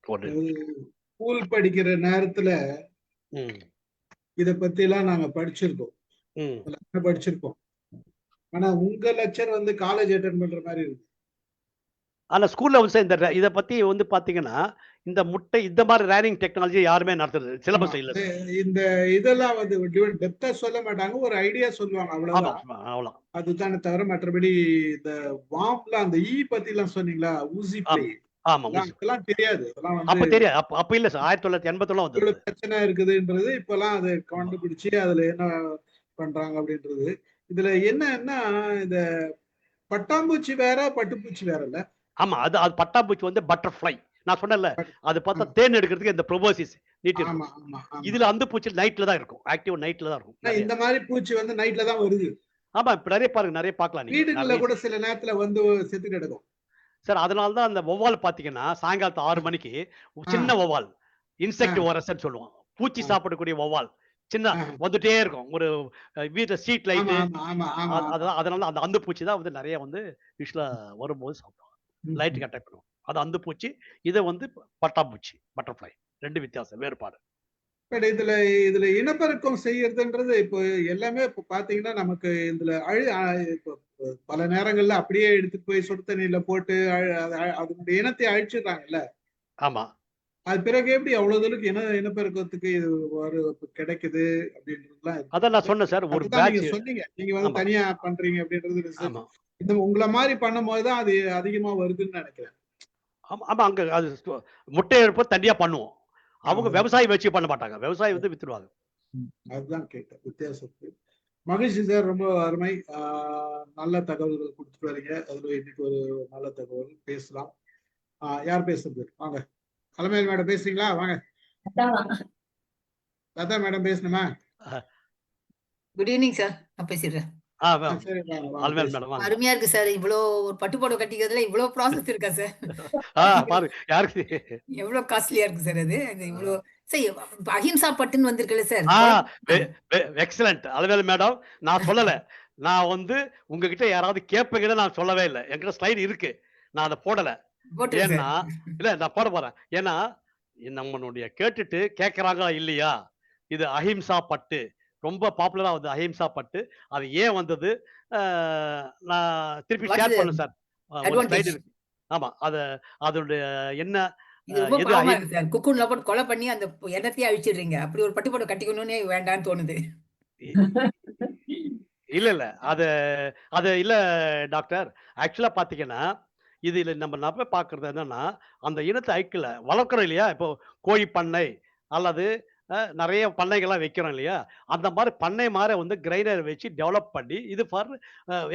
[SPEAKER 2] ஒரு
[SPEAKER 1] ஸ்கூல் படிக்கிற நேரத்துல
[SPEAKER 2] ம்
[SPEAKER 1] இத பத்தி எல்லாம் நாங்க படிச்சிருக்கோம்,
[SPEAKER 2] ம்
[SPEAKER 1] எல்லாமே படிச்சிருக்கோம். ஆனா உங்க லெக்சர் வந்து காலேஜ் அட்டென்ட் பண்ற மாதிரி இருக்கு.
[SPEAKER 2] ஆனா ஸ்கூல்ல வந்து சார் இந்த இத பத்தி வந்து பார்த்தீங்கன்னா, இந்த முட்டை இந்த மாரி ரேரிங் டெக்னாலஜி யாருமே நடத்துறது
[SPEAKER 1] ஆமா,
[SPEAKER 2] சிலபஸ்ல இல்ல சார்.
[SPEAKER 1] இந்த இதெல்லாம் வந்து டெப்தா சொல்ல மாட்டாங்க, ஒரு ஐடியா சொல்லுவாங்க,
[SPEAKER 2] ஆமா,
[SPEAKER 1] அவ்வளவுதான்.
[SPEAKER 2] அவ்வளோதான்.
[SPEAKER 1] அதுதானே தவிர மற்றபடி இந்த வாம்ல அந்த பத்தி எல்லாம் சொன்னீங்களா, ஊசி பிளே,
[SPEAKER 2] ஆமா.
[SPEAKER 1] அதெல்லாம் தெரியாது. அதெல்லாம் வந்து
[SPEAKER 2] அப்ப தெரியாது. அப்ப இல்ல சார். 1981 வந்தது.
[SPEAKER 1] இவ்வளவு பிரச்சனை இருக்குதுன்றது இப்பெல்லாம் அதை கண்டுபிடிச்சு அதுல என்ன பண்றாங்க அப்படின்றது. இதுல என்னன்னா, இந்த பட்டாம்பூச்சி வேற பட்டுப்பூச்சி வேற இல்ல.
[SPEAKER 2] ஆமா. அது பட்டாம்பூச்சி வந்து பட்டர்ஃப்ளை. நான் சொன்னேன்ல, அது பார்த்தா
[SPEAKER 1] ஆமா
[SPEAKER 2] தேன் எடுக்கிறதுக்கு இந்த ப்ரோபோசிஸ் நீட்டி
[SPEAKER 1] ஆமா
[SPEAKER 2] இருக்கும்.
[SPEAKER 1] ஆமா ஆமா.
[SPEAKER 2] இதுல அந்துப்பூச்சி நைட்ல தான் இருக்கும். ஆக்டிவ் நைட்ல தான் இருக்கும்.
[SPEAKER 1] ஆனா
[SPEAKER 2] நெறைய.
[SPEAKER 1] இந்த மாதிரி பூச்சி வந்து நைட்ல தான் வருது.
[SPEAKER 2] ஆமா. இப்ப நெறைய பாருங்க. நெறைய பார்க்கலாம் நீங்க.
[SPEAKER 1] வீடுகள்ல
[SPEAKER 2] நெறைய
[SPEAKER 1] கூட சில நேரத்துல வந்து செத்து கிடக்கும்.
[SPEAKER 2] சார் அதனால தான் அந்த வௌவால் பார்த்தீங்கன்னா, சாயங்காலத்து 6 மணிக்கு
[SPEAKER 1] ஆ,
[SPEAKER 2] சின்ன வௌவால்,
[SPEAKER 1] ஆ,
[SPEAKER 2] இன்செக்டிவோரஸ்ன்னு சொல்லுவோம். பூச்சி
[SPEAKER 1] ஆ,
[SPEAKER 2] சாப்பிடக்கூடிய வௌவால். சின்ன
[SPEAKER 1] ஆ.
[SPEAKER 2] வந்துட்டே இருக்கும். ஒரு வீட்ல ஸ்ட்ரீட்
[SPEAKER 1] ஆமா
[SPEAKER 2] லைட்டு
[SPEAKER 1] ஆமா ஆமா ஆமா ஆமா.
[SPEAKER 2] அதான் அதனால அந்த அந்துப்பூச்சி தான் வந்து நெறைய வந்து யூசுவலா வரும்போது சாப்பிடுவாங்க.
[SPEAKER 1] ம், ம்.
[SPEAKER 2] லைட்டுக்கு அட்டாக் பண்ணும். அது அந்துப்பூச்சி. இத வந்து பட்டாம்பூச்சி, பட்டர்ஃப்ளை 2 வித்தியாசம், வேறுபாடு.
[SPEAKER 1] பட் இதுல இதுல இனப்பெருக்கம் செய்யறதுன்றது இப்போ எல்லாமே இப்போ பாத்தீங்கன்னா நமக்கு இதுல இப்போ பல நேரங்கள்ல அப்படியே எடுத்துட்டு போய் சுடு தண்ணியில போட்டு அதனுடைய இனத்தை அழிச்சிடுறாங்கல்ல.
[SPEAKER 2] ஆமா.
[SPEAKER 1] அது பிறகு எப்படி அவ்வளவு தூரத்துக்கு இனப்பெருக்கத்துக்கு இது கிடைக்குது அப்படின்றதுலாம்
[SPEAKER 2] அதான் நான் சொன்னேன் சார். ஒரு
[SPEAKER 1] அதுதான் நீங்க
[SPEAKER 2] பேட்ச்
[SPEAKER 1] சொன்னீங்க, நீங்க வந்து
[SPEAKER 2] ஆமா,
[SPEAKER 1] தனியா பண்றீங்க அப்படின்றது ரிசர்ச்.
[SPEAKER 2] ஆமா.
[SPEAKER 1] இந்த உங்களை மாதிரி பண்ணும் போதுதான் அது அதிகமா வருதுன்னு நினைக்கிறேன்.
[SPEAKER 2] ஆமா, ஆமா. அங்க அது முட்டை எடுப்போம் தனியா பண்ணுவோம். அவங்க
[SPEAKER 1] அவ்வளவுதான்.
[SPEAKER 2] விவசாயம் வச்சு பண்ண மாட்டாங்க. விவசாயம் வந்து வித்துடுவாங்க.
[SPEAKER 1] அதுதான் கேட்டேன் வித்தியாசத்துக்கு. மகிழ்ச்சி சார், ரொம்ப அருமை. நல்ல தகவல்கள் கொடுத்துட்டு வரீங்க. அதுல இன்னைக்கு ஒரு நல்ல தகவல் பேசலாம். யார் பேசுறது? வாங்க, அலமேல் மேடம் பேசுறீங்களா? வாங்க. லதா மேடம் பேசணுமா?
[SPEAKER 3] Good evening sir. நான் பேசிடுறேன்.
[SPEAKER 1] சரி, வாங்க வாங்க
[SPEAKER 2] அல்மேல்
[SPEAKER 1] பேசுங்க.
[SPEAKER 2] மேடம் வாங்க.
[SPEAKER 3] அருமையா இருக்கு சார். இவ்வளோ ஒரு பட்டு புடவை கட்டிக்கிறதுல இவ்வளோ ப்ராசஸ் இருக்கா சார்?
[SPEAKER 2] பாருங்க யாருக்கு
[SPEAKER 3] எவ்வளோ காஸ்ட்லியா இருக்கு சார் அது. அது இவ்வளோ சார் இப்ப அஹிம்சா பட்டுன்னு வந்திருக்குல்ல சார்.
[SPEAKER 2] ஆ எக்ஸலென்ட். அல்மேல் மேடம் நான் சொல்லல. நான் வந்து உங்ககிட்ட யாராவது கேட்பீங்கன்னு நான் சொல்லவே இல்ல. என்கிட்ட ஸ்லைடு இருக்கு. நான் அத போடல.
[SPEAKER 3] போட்டுருங்க
[SPEAKER 2] ஏன்னா
[SPEAKER 3] சார்.
[SPEAKER 2] இல்ல நான் போட போறேன். ஏன்னா நம்மளுடைய கேட்டுட்டு கேட்கறாங்களா இல்லையா? இது அஹிம்சா பட்டு. ரொம்ப பாப்புலரா வந்து அஹிம்சா பட்டு. அது ஏன் வந்தது? அ நான் திருப்பி
[SPEAKER 3] வாட்
[SPEAKER 2] ஷேர்
[SPEAKER 3] இஸ்
[SPEAKER 2] பண்ணேன் சார். ஒரு ஸ்லைடு
[SPEAKER 3] அட்வான்டேஜ்?
[SPEAKER 2] இருக்கு. ஆமா. அதனுடைய என்ன
[SPEAKER 3] இது ரொம்ப
[SPEAKER 2] எது
[SPEAKER 3] பாவமா இருக்கு சார். குக்கூன்ல போட்டு கொலை பண்ணி அந்த எண்ணத்தையே அழிச்சிடுறீங்க. அப்படி ஒரு பட்டு புடவை கட்டிக்கணும்னே வேண்டான்னு தோணுது.
[SPEAKER 2] இல்ல, இல்ல. அது அது இல்ல டாக்டர். ஆக்சுவலா பார்த்தீங்கன்னா, இதுல நம்ம பார்க்கிறது என்னன்னா, அந்த இனத்த ஐக்கியல வளர்க்கிறோம் இல்லையா? இப்போ கோழி பண்ணை அல்லது நெறைய பண்ணைகள்லாம் வைக்கிறோம் இல்லையா? அந்த மாரி பண்ணை மாரி வந்து கிரைண்டர் வச்சு டெவலப் பண்ணி, இது ஃபார்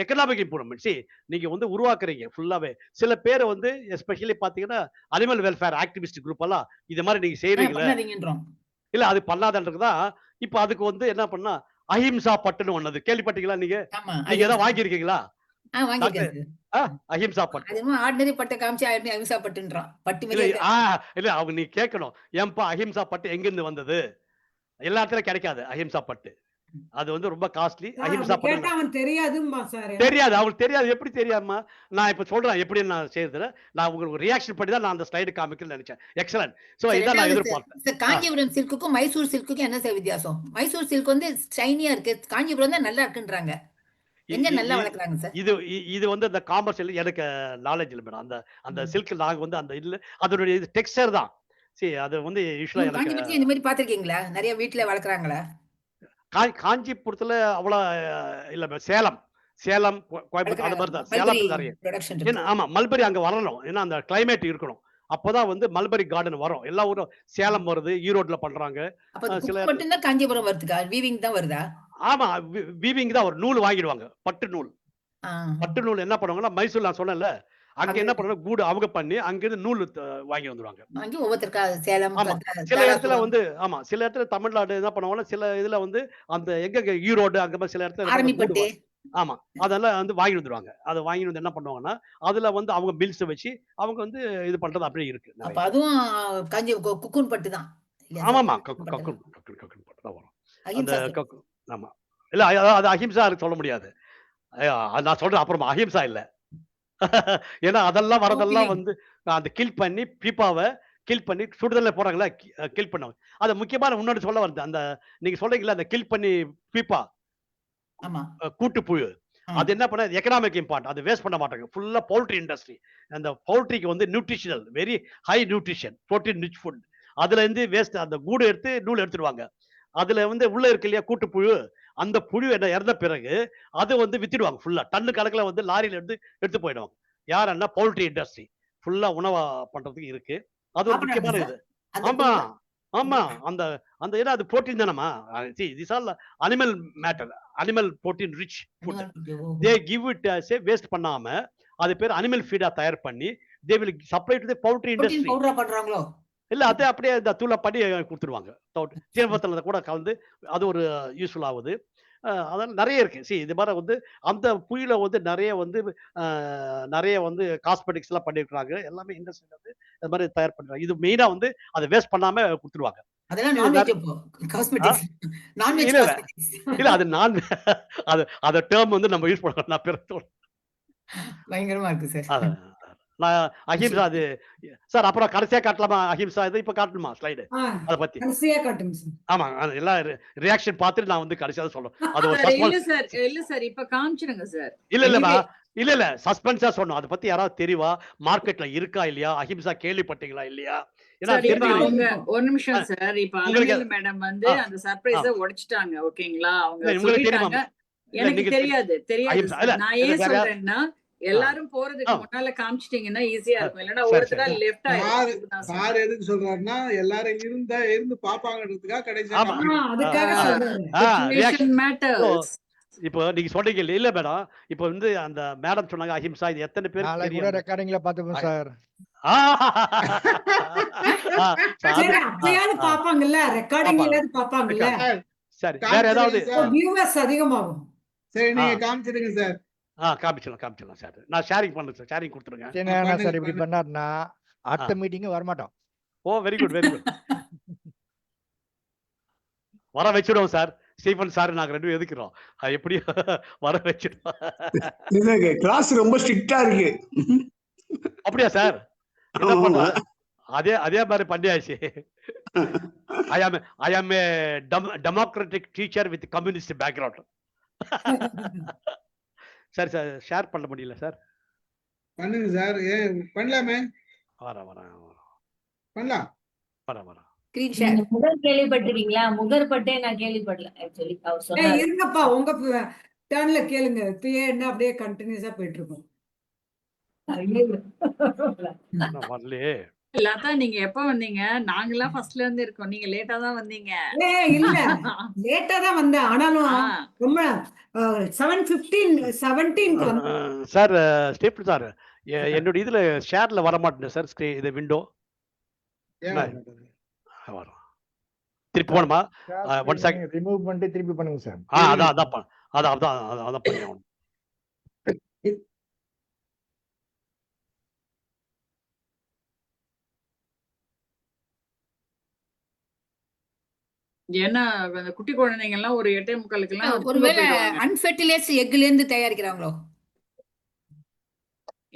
[SPEAKER 2] எக்கனாமிக் இம்ப்ரூவ்மெண்ட். நீங்க வந்து உருவாக்குறீங்க ஃபுல்லாவே. சில பேர் வந்து எஸ்பெஷலி பார்த்தீங்கன்னா, அனிமல் வெல்ஃபேர் ஆக்டிவிஸ்ட் குரூப் எல்லாம் இது மாரி நீங்க செய்றீங்களே
[SPEAKER 3] பண்ணாதீங்கன்றோம்.
[SPEAKER 2] இல்ல அது பண்ணாதன்றதுக்கு தான், இப்ப அதுக்கு வந்து என்ன பண்ணா, அஹிம்சா பட்டுன்னு ஒண்ணு அது. கேள்விப்பட்டீங்களா நீங்க?
[SPEAKER 3] ஆமா.
[SPEAKER 2] நீங்க ஏதாவது வாங்கியிருக்கீங்களா?
[SPEAKER 3] வாங்கியிருக்கேன்
[SPEAKER 2] டாக்டர்
[SPEAKER 3] சார்.
[SPEAKER 2] ஆ அஹிம்சா பட்டு.
[SPEAKER 3] அது என்னமோ ஆர்டினரி பட்ட காமிச்சு அஹிம்சா பட்டுன்றான். பட்டு
[SPEAKER 2] இல்ல
[SPEAKER 3] மாரியே இல்ல.
[SPEAKER 2] ஆ இல்ல அவங்க நீ கேட்கணும். ஏன்பா அஹிம்சா பட்டு எங்கிருந்து வந்தது? எல்லா இடத்துலயும் கிடைக்காது அஹிம்சா பட்டு. அது வந்து ரொம்ப காஸ்ட்லி.
[SPEAKER 4] சார்
[SPEAKER 2] அஹிம்சா
[SPEAKER 4] அப்படி கேட்டா
[SPEAKER 2] பட்டு
[SPEAKER 4] அவன் தெரியாதும்பான் சார்.
[SPEAKER 2] தெரியாது. அவங்களுக்கு தெரியாது. எப்படி தெரியாதும்மா? நான் இப்ப சொல்றேன் எப்படின்னு நான் செய்றதுன்னு. நான் உங்களுக்கு ரியாக்ஷன் பண்ணி தான் நான் அந்த ஸ்லைடு காமிக்கணும்னு நெனச்சேன். எக்ஸலென்ட். சோ
[SPEAKER 3] சார்
[SPEAKER 2] இதான் நான்
[SPEAKER 3] 2வது
[SPEAKER 2] எதிர்பார்த்தேன்.
[SPEAKER 3] சார்
[SPEAKER 2] ஆ.
[SPEAKER 3] காஞ்சிபுரம் சில்க்குக்கும், மைசூர் சில்க்குக்கும் என்ன சார் வித்தியாசம்? மைசூர் சில்க் வந்து ஷைனியா இருக்கு. காஞ்சிபுரம் தான் நல்லா இருக்குன்றாங்க.
[SPEAKER 2] இ
[SPEAKER 3] எங்க
[SPEAKER 2] இ
[SPEAKER 3] நல்லா
[SPEAKER 2] இ
[SPEAKER 3] வளர்க்குறாங்க சார்?
[SPEAKER 2] இது வந்து அந்த காமர்ஷியல் எனக்கு நாலேட்ஜ் இல்ல மேடம். அந்த அந்த
[SPEAKER 3] ம்.
[SPEAKER 2] சில்க் நாங்க வந்து அந்த இல்ல அதனுடைய இது டெக்ஸ்சர் தான். அது வந்து யூசுவலா
[SPEAKER 3] நீங்க
[SPEAKER 2] எனக்கு
[SPEAKER 3] காஞ்சிபுரத்துல இந்த மாரி பார்த்திருக்கீங்களா? நெறைய வீட்ல வளர்க்குறாங்களா?
[SPEAKER 2] காஞ்சிபுரத்துல அவ்வளோ இல்ல சேலம், சேலம், கோயம்புத்தூர் அந்த
[SPEAKER 3] வளர்க்குறாங்க.
[SPEAKER 2] மாரி தான்.
[SPEAKER 3] மல்பரி
[SPEAKER 2] சேலத்துல நெறைய.
[SPEAKER 3] புரொடக்ஷன்
[SPEAKER 2] ஏன்னா
[SPEAKER 3] இருக்கு.
[SPEAKER 2] ஆமா மல்பரி அங்க வரணும். ஏன்னா அந்த கிளைமேட் இருக்கணும். அப்பதான் வந்து மல்பரி கார்டன் வரும். எல்லா ஊரும் சேலம் வருது, ஈரோட்ல பண்றாங்க.
[SPEAKER 3] அப்ப அந்த
[SPEAKER 2] சில
[SPEAKER 3] குக்கு
[SPEAKER 2] இடத்துல
[SPEAKER 3] மட்டும் தான் காஞ்சிபுரம் வருதுக்கா? வீவிங் தான் வருதா?
[SPEAKER 2] ஆமா வீவிங் தான் ஒரு நூல் வாங்கிடுவாங்க. பட்டு நூல்.
[SPEAKER 3] ஆ.
[SPEAKER 2] பட்டு நூல் என்ன பண்ணுவாங்கன்னா, மைசூர் நான் சொன்னேன்ல, அங்க
[SPEAKER 3] அங்க
[SPEAKER 2] என்ன பண்ணுவாங்க, கூடு அவங்க பண்ணி அங்கேருந்து நூல் வாங்கி வந்துருவாங்க.
[SPEAKER 3] வாங்கி ஒவ்வொருத்தருக்கா சேலம்,
[SPEAKER 2] ஆமா. சில இடத்துல
[SPEAKER 3] தாராசுரம்,
[SPEAKER 2] வந்து ஆமா. சில இடத்துல தமிழ்நாடு என்ன பண்ணுவாங்கன்னா, சில இதுல வந்து அந்த எங்கெங்க ஈரோடு அந்த மாரி சில இடத்துல என்ன பண்ணுவாங்க,
[SPEAKER 3] ஆரணிப்பட்டு.
[SPEAKER 2] ஆமா. அதெல்லாம் வந்து வாங்கிட்டு வந்துருவாங்க. அத வாங்கிட்டு வந்து என்ன பண்ணுவாங்கன்னா, அதுல வந்து அவங்க பில்ஸ வச்சு அவங்க வந்து இது பண்றது அப்படியே இருக்கு
[SPEAKER 3] அப்ப
[SPEAKER 2] நெறைய.
[SPEAKER 3] அதுவும் காஞ்சி குக்கூன் பட்டு தான் இல்லையா சார்?
[SPEAKER 2] ஆமாமா.
[SPEAKER 3] குக்கூன் பட்டு தான்.
[SPEAKER 2] கக்குன் போட்டு தான் வரும். அந்த
[SPEAKER 3] அஹிம்சா சொல்லுங்க.
[SPEAKER 2] கக்கு ஆமா. இல்ல அது அஹிம்சா சொல்ல முடியாது. அது நான் சொல்றேன் அப்புறமா. அஹிம்சா இல்ல. ஏன்னா அதெல்லாம்
[SPEAKER 3] நோ
[SPEAKER 2] வரதெல்லாம்
[SPEAKER 3] கில்லிங்.
[SPEAKER 2] வந்து அந்த கில் பண்ணி பீப்பாவ கில் பண்ணி சுடுதல்ல போடுறாங்கல்ல, கில் பண்ணுவாங்க. அது முக்கியமான இன்னொன்னு சொல்ல வருது. அந்த நீங்க சொல்றீங்கல்ல அந்த கில் பண்ணி பீப்பா,
[SPEAKER 3] ஆமா.
[SPEAKER 2] கூட்டுப்புழு.
[SPEAKER 3] ஆ.
[SPEAKER 2] அது என்ன பண்ண எக்கனாமிக் இம்பார்ட். அது வேஸ்ட் பண்ண மாட்டாங்க. ஃபுல்லா பவுல்ட்ரி இண்டஸ்ட்ரி. அந்த பவுல்ட்ரிக்கு வந்து nutritional very high nutrition, protein rich food. அதுல இருந்து வேஸ்ட் அந்த கூடு எடுத்து நூல் எடுத்துருவாங்க. அதுல வந்து உள்ள இருக்கு இல்லையா கூட்டுப்புழு, அந்த புழு என்ன இறந்த பிறகு அத வந்து வித்துடுவாங்க ஃபுல்லா. டன்னு கணக்குல வந்து லாரியில இருந்து எடுத்து போயிடுவாங்க. யாருன்னா பவுல்ட்ரி இண்டஸ்ட்ரி. ஃபுல்லா உணவா பண்றதுக்கு இருக்கு. அது ஒரு
[SPEAKER 3] சாப்பிடுறாங்க
[SPEAKER 2] முக்கியமான
[SPEAKER 3] சார்?
[SPEAKER 2] இது.
[SPEAKER 3] அந்த
[SPEAKER 2] ஆமா,
[SPEAKER 3] புழுவ?
[SPEAKER 2] ஆமா. அந்த அந்த ஏன்னா அது புரோட்டீன் தானம்மா. See this all animal matter. Animal protein rich food.
[SPEAKER 3] Animal food. ஓஹோ!
[SPEAKER 2] They give it as a waste பண்ணாம, அது பேரு அனிமல் ஃபீடா தயார் பண்ணி, they will supply to the poultry
[SPEAKER 3] protein
[SPEAKER 2] industry.
[SPEAKER 3] பவுடரா பண்றாங்களோ?
[SPEAKER 2] இல்ல அது அப்படியே இந்த தூள பண்ணி குடுத்துருவாங்க. ஜீரகத்துல கூட கலந்து அது ஒரு யூஸ்ஃபுல் ஆவுது. அதெல்லாம் நெறைய இருக்கு. இது மாரி வந்து அந்த புயில வந்து நெறைய வந்து அ நெறைய வந்து காஸ்மெட்டிக்ஸ்லாம் பண்ணியிருக்காங்க. எல்லாமே இண்டஸ்ட்ரியில வந்து அது மாரி தயார் பண்றாங்க. இது மெயினா வந்து அத வேஸ்ட் பண்ணாம குடுத்துருவாங்க.
[SPEAKER 3] அதெல்லாம்
[SPEAKER 2] இது
[SPEAKER 3] நான்வெஜ் அப்போ.
[SPEAKER 2] ஆ
[SPEAKER 3] காஸ்மெட்டிக்ஸ். நான்வெஜ்
[SPEAKER 2] இல்ல, இல்ல.
[SPEAKER 3] காஸ்மெட்டிக்ஸ்.
[SPEAKER 2] இல்ல அது அது அத டெர்ம் வந்து நம்ம யூஸ் பண்ண நான் பிறகு
[SPEAKER 3] பயங்கரமா இருக்கு சார்.
[SPEAKER 2] அதான். நான் அஹிம்சா
[SPEAKER 3] விஷயம்.
[SPEAKER 2] அது சார் அப்புறம் கடைசியா காட்டலாமா? அஹிம்சா இது இப்ப காட்டணுமா ஸ்லைடு?
[SPEAKER 4] ஆ,
[SPEAKER 2] அத பத்தி.
[SPEAKER 4] கடைசியா காட்டுங்க சார்.
[SPEAKER 2] ஆமா. அது எல்லாம் ரியாக்ஷன் பார்த்துட்டு நான் வந்து கடைசியா தான் சொல்லணும். அது ஒரு
[SPEAKER 5] சார் இல்ல
[SPEAKER 2] சஸ்பென்ஸ்.
[SPEAKER 5] சார் இல்ல சார் இப்ப காமிச்சிடுங்க சார்.
[SPEAKER 2] இல்லம்மா.
[SPEAKER 5] எனிவே
[SPEAKER 2] இல்ல. சஸ்பென்ஸா சொல்லணும். அத பத்தி யாராவது தெரிவா? மார்க்கெட்ல இருக்கா இல்லையா? அஹிம்சா கேள்விப்பட்டீங்களா இல்லையா? ஏன்னா
[SPEAKER 5] சார் இப்ப
[SPEAKER 2] தெரிஞ்சுக்கணும்.
[SPEAKER 5] அவங்க
[SPEAKER 4] இருக்கும்.
[SPEAKER 5] ஒரு
[SPEAKER 2] அ
[SPEAKER 5] நிமிஷம் சார். இப்ப
[SPEAKER 2] உங்களுக்கு
[SPEAKER 5] அலமேலு மேடம் வந்து
[SPEAKER 2] ஆ,
[SPEAKER 5] அந்த
[SPEAKER 2] ஆ.
[SPEAKER 5] சர்ப்ரைஸ உடைச்சுட்டாங்க. ஓகேங்களா?
[SPEAKER 2] இல்ல
[SPEAKER 5] அவங்க
[SPEAKER 2] உங்களுக்கு தெரியுமா?
[SPEAKER 5] சொல்லிட்டாங்க.
[SPEAKER 2] இல்ல
[SPEAKER 5] எனக்கு
[SPEAKER 2] நீங்க
[SPEAKER 5] தெரியாது. தெரியாது
[SPEAKER 2] அஹிம்சா
[SPEAKER 5] சார்.
[SPEAKER 2] இல்ல
[SPEAKER 5] நான்
[SPEAKER 2] இல்ல
[SPEAKER 5] ஏன்
[SPEAKER 2] வேற
[SPEAKER 5] சொல்றேன்னா,
[SPEAKER 2] ஆ,
[SPEAKER 5] எல்லாரும் போறதுக்கு
[SPEAKER 2] ஆ,
[SPEAKER 5] முன்னால காமிச்சிட்டீங்கன்னா ஈஸியா
[SPEAKER 2] அ
[SPEAKER 5] இருக்கும். இல்லன்னா
[SPEAKER 2] சரி,
[SPEAKER 5] ஒருத்தரா
[SPEAKER 2] சரி.
[SPEAKER 5] லெஃப்ட் ஆயிரும்.
[SPEAKER 1] சார்
[SPEAKER 5] அதுக்கு தான்
[SPEAKER 1] சார்
[SPEAKER 5] சொன்னேன்.
[SPEAKER 1] எதுக்கு சொல்றாருன்னா எல்லாரும் இருந்து பாப்பாங்கன்றதுக்காக கடைசியா
[SPEAKER 2] ஆமா.
[SPEAKER 4] ஆ,
[SPEAKER 1] காமிக்கணும்.
[SPEAKER 2] ஆ,
[SPEAKER 4] அதுக்காக
[SPEAKER 2] ஆ,
[SPEAKER 4] சொல்றாரு.
[SPEAKER 2] ஆ
[SPEAKER 5] சிச்சுவேஷன்
[SPEAKER 2] ரியாக்ஷன். இப்போ
[SPEAKER 5] மேட்டர்ஸ்.
[SPEAKER 2] இப்போ நீங்க சொல்றீங்க இல்ல மேடம். இப்போ வந்து அந்த மேடம் சொன்னாங்க அஹிம்சா இது எத்தன பேருக்கு
[SPEAKER 6] நாளைக்கு கூட
[SPEAKER 2] தெரியும்?
[SPEAKER 6] ரெக்கார்டிங்ல பாத்துப்போம் சார்.
[SPEAKER 2] ஆ
[SPEAKER 4] சரி,
[SPEAKER 2] அது
[SPEAKER 4] அப்பயாவது பாப்பாங்கல்ல,
[SPEAKER 2] பாப்பாங்க.
[SPEAKER 4] ரெக்கார்டிங்லயாவது பாப்பாங்கல்ல.
[SPEAKER 2] ரெக்கார்ட்.
[SPEAKER 1] சார்
[SPEAKER 2] சரி. வேற ஏதாவது
[SPEAKER 1] காமிச்சிருங்க சார்.
[SPEAKER 4] வியூவர்ஸ் அதிகமாகும்.
[SPEAKER 1] சரி
[SPEAKER 2] ஆ,
[SPEAKER 1] நீங்க காமிச்சிருங்க சார்.
[SPEAKER 2] காமிச்சிடலாம் சார். நான் ஷேரிங் பண்றேன் சார். ஷேரிங் குடுத்துருங்க.
[SPEAKER 6] என்ன
[SPEAKER 1] பண்ணுங்க
[SPEAKER 6] சார் இப்படி
[SPEAKER 1] பண்ணுங்க.
[SPEAKER 6] பண்ணாருன்னா
[SPEAKER 2] ஆ.
[SPEAKER 6] அடுத்த மீட்டிங் வரமாட்டோம்.
[SPEAKER 2] ஓ வெரி குட், வெரி குட். வர வச்சுடுவோம் சார். ஸ்டீஃபன் சார் நாங்க 2 பேரும் எதுக்குறோம். எப்படியும் வர வச்சுடுவோம்.
[SPEAKER 7] இல்லைங்க, கிளாஸ் ரொம்ப ஸ்ட்ரிக்டா இருக்கு.
[SPEAKER 2] அப்படியா சார்? என்ன
[SPEAKER 7] ஆமா.
[SPEAKER 2] பண்றது? அதே அதே மாரி பண்ணியாச்சு. I am a democratic teacher with communist background. சரி சார். ஷேர் பண்ண முடியல சார்.
[SPEAKER 1] பண்ணுங்க சார். ஏன் பண்ணலாமே?
[SPEAKER 2] வரேன்.
[SPEAKER 1] பண்ணலாம்.
[SPEAKER 3] ஸ்கிரீன்
[SPEAKER 8] நீங்க
[SPEAKER 3] ஷேர்.
[SPEAKER 8] முகர் கேள்விப்பட்டிருக்கீங்களா? முகர்பட்டே நான் கேள்விப்படல ஆக்சுவலி. அவர் சொன்னாரு.
[SPEAKER 4] இருங்கப்பா, உங்க டர்ன்ல கேளுங்க. இப்பயே என்ன அப்படியே கண்டினியூஸா போயிட்டு இருக்கும்.
[SPEAKER 8] ஐயோ.
[SPEAKER 2] நான் வரலையே.
[SPEAKER 5] லதா நீங்க எப்ப வந்தீங்க? நாங்கலாம் ஃபர்ஸ்ட்ல இருந்து இருக்கோம். நீங்க லேட்டா தான் வந்தீங்க.
[SPEAKER 4] இல்ல, லேட்டா தான் வந்தேன். ஆனாலும்
[SPEAKER 5] ஆ.
[SPEAKER 4] ரொம்ப 7:15 17க்கு வந்து
[SPEAKER 2] சார் ஸ்டீஃபன் சார் என்னோட இதுல ஷேர்ல வர மாட்டேங்குது சார். இது விண்டோ.
[SPEAKER 1] ஏன்
[SPEAKER 2] என்ன?
[SPEAKER 1] வர மாட்டேங்குது?
[SPEAKER 2] வரும். திருப்பி போணுமா? One second.
[SPEAKER 6] ரிமூவ் பண்ணிட்டு திருப்பி பண்ணுங்க சார்.
[SPEAKER 2] அதான் பண்ணி ஆகணும்.
[SPEAKER 5] ஏன்னா அந்த குட்டி குழந்தைங்க எல்லாம் ஒரு 8:45க்கெல்லாம் தூங்க
[SPEAKER 3] ஒருவேளை
[SPEAKER 5] போயிடுவாங்க.
[SPEAKER 3] அன்ஃபெர்டிலைஸ்ட் எக்ல இருந்து தயாரிக்கிறாங்களோ?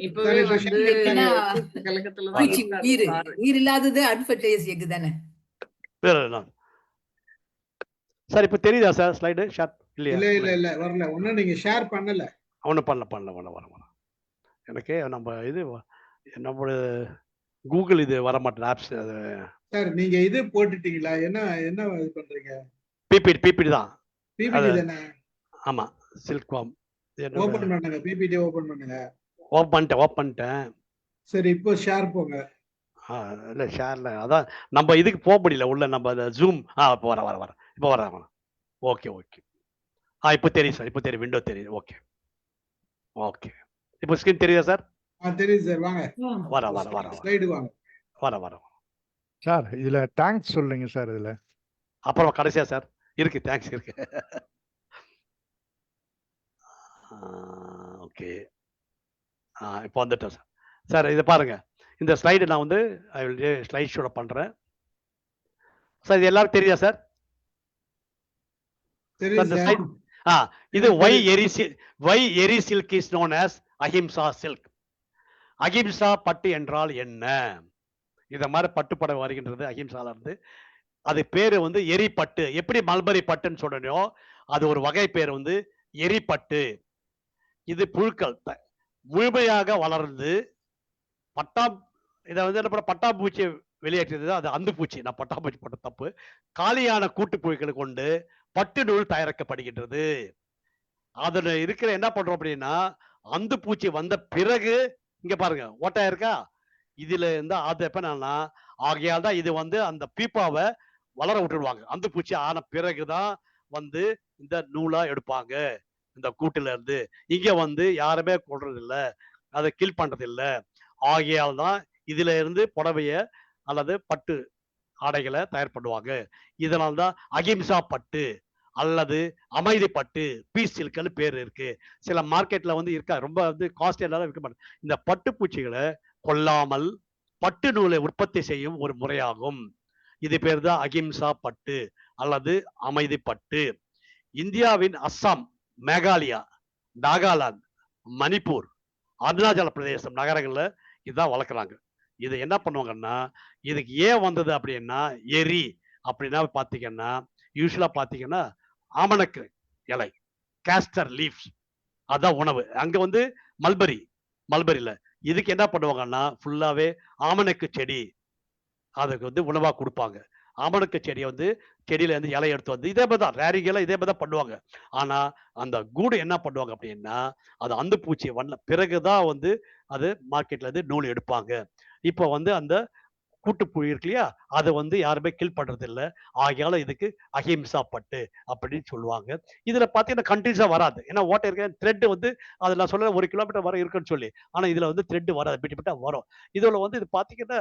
[SPEAKER 5] இப்பவே
[SPEAKER 1] சார் இப்ப
[SPEAKER 5] வந்து
[SPEAKER 1] ஷேர்
[SPEAKER 3] ஏன்னா
[SPEAKER 5] தூக்க கலக்கத்துல தான்
[SPEAKER 3] உயிர்
[SPEAKER 5] இருக்காரு
[SPEAKER 3] உயிர்
[SPEAKER 5] சாரு.
[SPEAKER 3] உயிர் இல்லாதது அன்ஃபெர்டிலைஸ்ட் எக் தானே?
[SPEAKER 2] வேற என்ன? சார் இப்ப தெரியுதா சார் ஸ்லைடு? ஷேர் இல்லையா?
[SPEAKER 1] இல்ல வரல. ஒண்ணும் நீங்க ஷேர் பண்ணல.
[SPEAKER 2] ஒண்ணும் பண்ணல. வரேன். எனக்கு நம்ம இது நம்மளோட கூகுள் இது வர மாட்டேன் ஆப்ஸ். அது
[SPEAKER 1] சார் நீங்க இது போட்டுட்டீங்களா? என்ன என்ன இது பண்றீங்க?
[SPEAKER 2] பிபிடி தான்.
[SPEAKER 1] பிபிடி தானே?
[SPEAKER 2] ஆமா. சில்க்வாம். என்னோட
[SPEAKER 1] ஓபன் பண்ணுங்க. பிபிடி ஓபன் பண்ணுங்க.
[SPEAKER 2] ஓப் பண்ணிட்டேன்.
[SPEAKER 1] சரி இப்போ ஷேர் போங்க.
[SPEAKER 2] இல்ல ஷேர்ல அதான் நம்ம இதுக்கு போக முடியல உள்ள நம்ம ஜூம். இப்போ வரேன். இப்போ வரேன். ஓகே. இப்போ தெரியும் சார். இப்போ தெரியும். விண்டோ தெரியுது. ஓகே. இப்போ ஸ்கிரீன் தெரியுதா சார்?
[SPEAKER 1] தெரியுது சார். வாங்க.
[SPEAKER 2] வரேன்.
[SPEAKER 1] ஸ்லைடு வாங்க.
[SPEAKER 2] வரேன்.
[SPEAKER 6] சார் இதுல தேங்க்ஸ் சொல்றீங்க சார் இதுல.
[SPEAKER 2] அப்புறம் கடைசியா சார் இருக்கு. தேங்க்ஸ் இருக்கு. ஓகே. இப்போ வந்துட்டேன் சார். சார் இதை பாருங்க. இந்த ஸ்லைடு நான் வந்து ஸ்லைட் ஷோட பண்றேன். சார் இது எல்லாரும் தெரியுதா சார்?
[SPEAKER 1] தெரியும்
[SPEAKER 2] இந்த
[SPEAKER 1] சார்.
[SPEAKER 2] ஸ்லைட் இது why Eri silk is known as ahimsa silk. அஹிம்சா பட்டு என்றால் என்ன? இத மாதிரி பட்டு படம் வருகின்றது அஹிம்சால இருந்து. அது பேரு வந்து எரிப்பட்டு. எப்படி மல்பரி பட்டுன்னு சொல்றனோ அது ஒரு வகை பேர் வந்து எரிப்பட்டு. இது புழுக்கள் முழுமையாக வளர்ந்து இதை வந்து என்ன பட்டாம்பூச்சி வெளியேற்றது, அது அந்து பூச்சி. நான் பட்டாம்பூச்சி போட்ட தப்பு. காலியான கூட்டுப்புழுக்களை கொண்டு பட்டு நூல் தயாரிக்கப்படுகின்றது. அதுல இருக்கிற என்ன பண்றோம் அப்படின்னா, அந்து பூச்சி வந்த பிறகு இங்க பாருங்க ஓட்டையா இருக்கா, இதுல இருந்து அது எப்ப என்னன்னா, ஆகையால் தான் இது வந்து அந்த பீப்பாவை வளர விட்டுருவாங்க. அந்து பூச்சி ஆன பிறகுதான் வந்து இந்த நூலா எடுப்பாங்க இந்த கூட்டுல இருந்து. இங்க வந்து யாருமே கொள்றது இல்ல, அதை கில் பண்றது இல்ல. ஆகையால் தான் இதுல இருந்து புடவைய அல்லது பட்டு ஆடைகளை தயார் பண்ணுவாங்க. இதனால தான் அகிம்சா பட்டு அல்லது அமைதி பட்டு, பீஸ் சில்க்னு பேர் இருக்கு. சில மார்க்கெட்ல வந்து இருக்கா, ரொம்ப வந்து காஸ்ட்லியால விற்க மாட்டாங்க. இந்த பட்டுப்பூச்சிகளை கொல்லாமல் பட்டு நூலை உற்பத்தி செய்யும் ஒரு முறையாகும். இது பேர் தான் அகிம்சா பட்டு அல்லது அமைதி பட்டு. இந்தியாவின் அஸ்ஸாம், மேகாலயா, நாகாலாந்து, மணிப்பூர், அருணாச்சல பிரதேசம் நகரங்கள்ல இதான் வளர்க்குறாங்க. இது என்ன பண்ணுவாங்கன்னா, இதுக்கு ஏன் வந்தது அப்படின்னா, எரி அப்படின்னா பாத்தீங்கன்னா, யூஸ்வலா பாத்தீங்கன்னா ஆமணக்கு இலை, கேஸ்டர் லீவ்ஸ், அதான் உணவு. அங்க வந்து மல்பரியில இதுக்கு என்ன பண்ணுவாங்கன்னா ஃபுல்லாவே ஆமணக்கு செடி, அதுக்கு வந்து உணவா கொடுப்பாங்க. ஆமணக்கு செடியை வந்து செடியில இருந்து இலை எடுத்து வந்து இதே மாதிரி தான் ரேரிங்கெல்லாம் இதே மாதிரி தான் பண்ணுவாங்க. ஆனா அந்த கூடு என்ன பண்ணுவாங்க அப்படின்னா, அது அந்து பூச்சி வந்த பிறகுதான் வந்து அது மார்க்கெட்ல இருந்து நூல் எடுப்பாங்க. இப்போ வந்து அந்த கூட்டுப்புழு இருக்கு இல்லையா, அதை வந்து யாருமே கில் பண்றது இல்லை. ஆகையால இதுக்கு அஹிம்சா பட்டு அப்படின்னு சொல்லுவாங்க. இதுல பாத்தீங்கன்னா கண்டினியூஸா வராது. ஏன்னா ஓட்டை இருக்க த்ரெட் வந்து அது நான் சொல்ல 1 கிலோமீட்டர் வரை இருக்குன்னு சொல்லி, ஆனா இதுல வந்து த்ரெட் வராது, பிட்டு பிட்டா வரும். இதுல வந்து இது பாத்தீங்கன்னா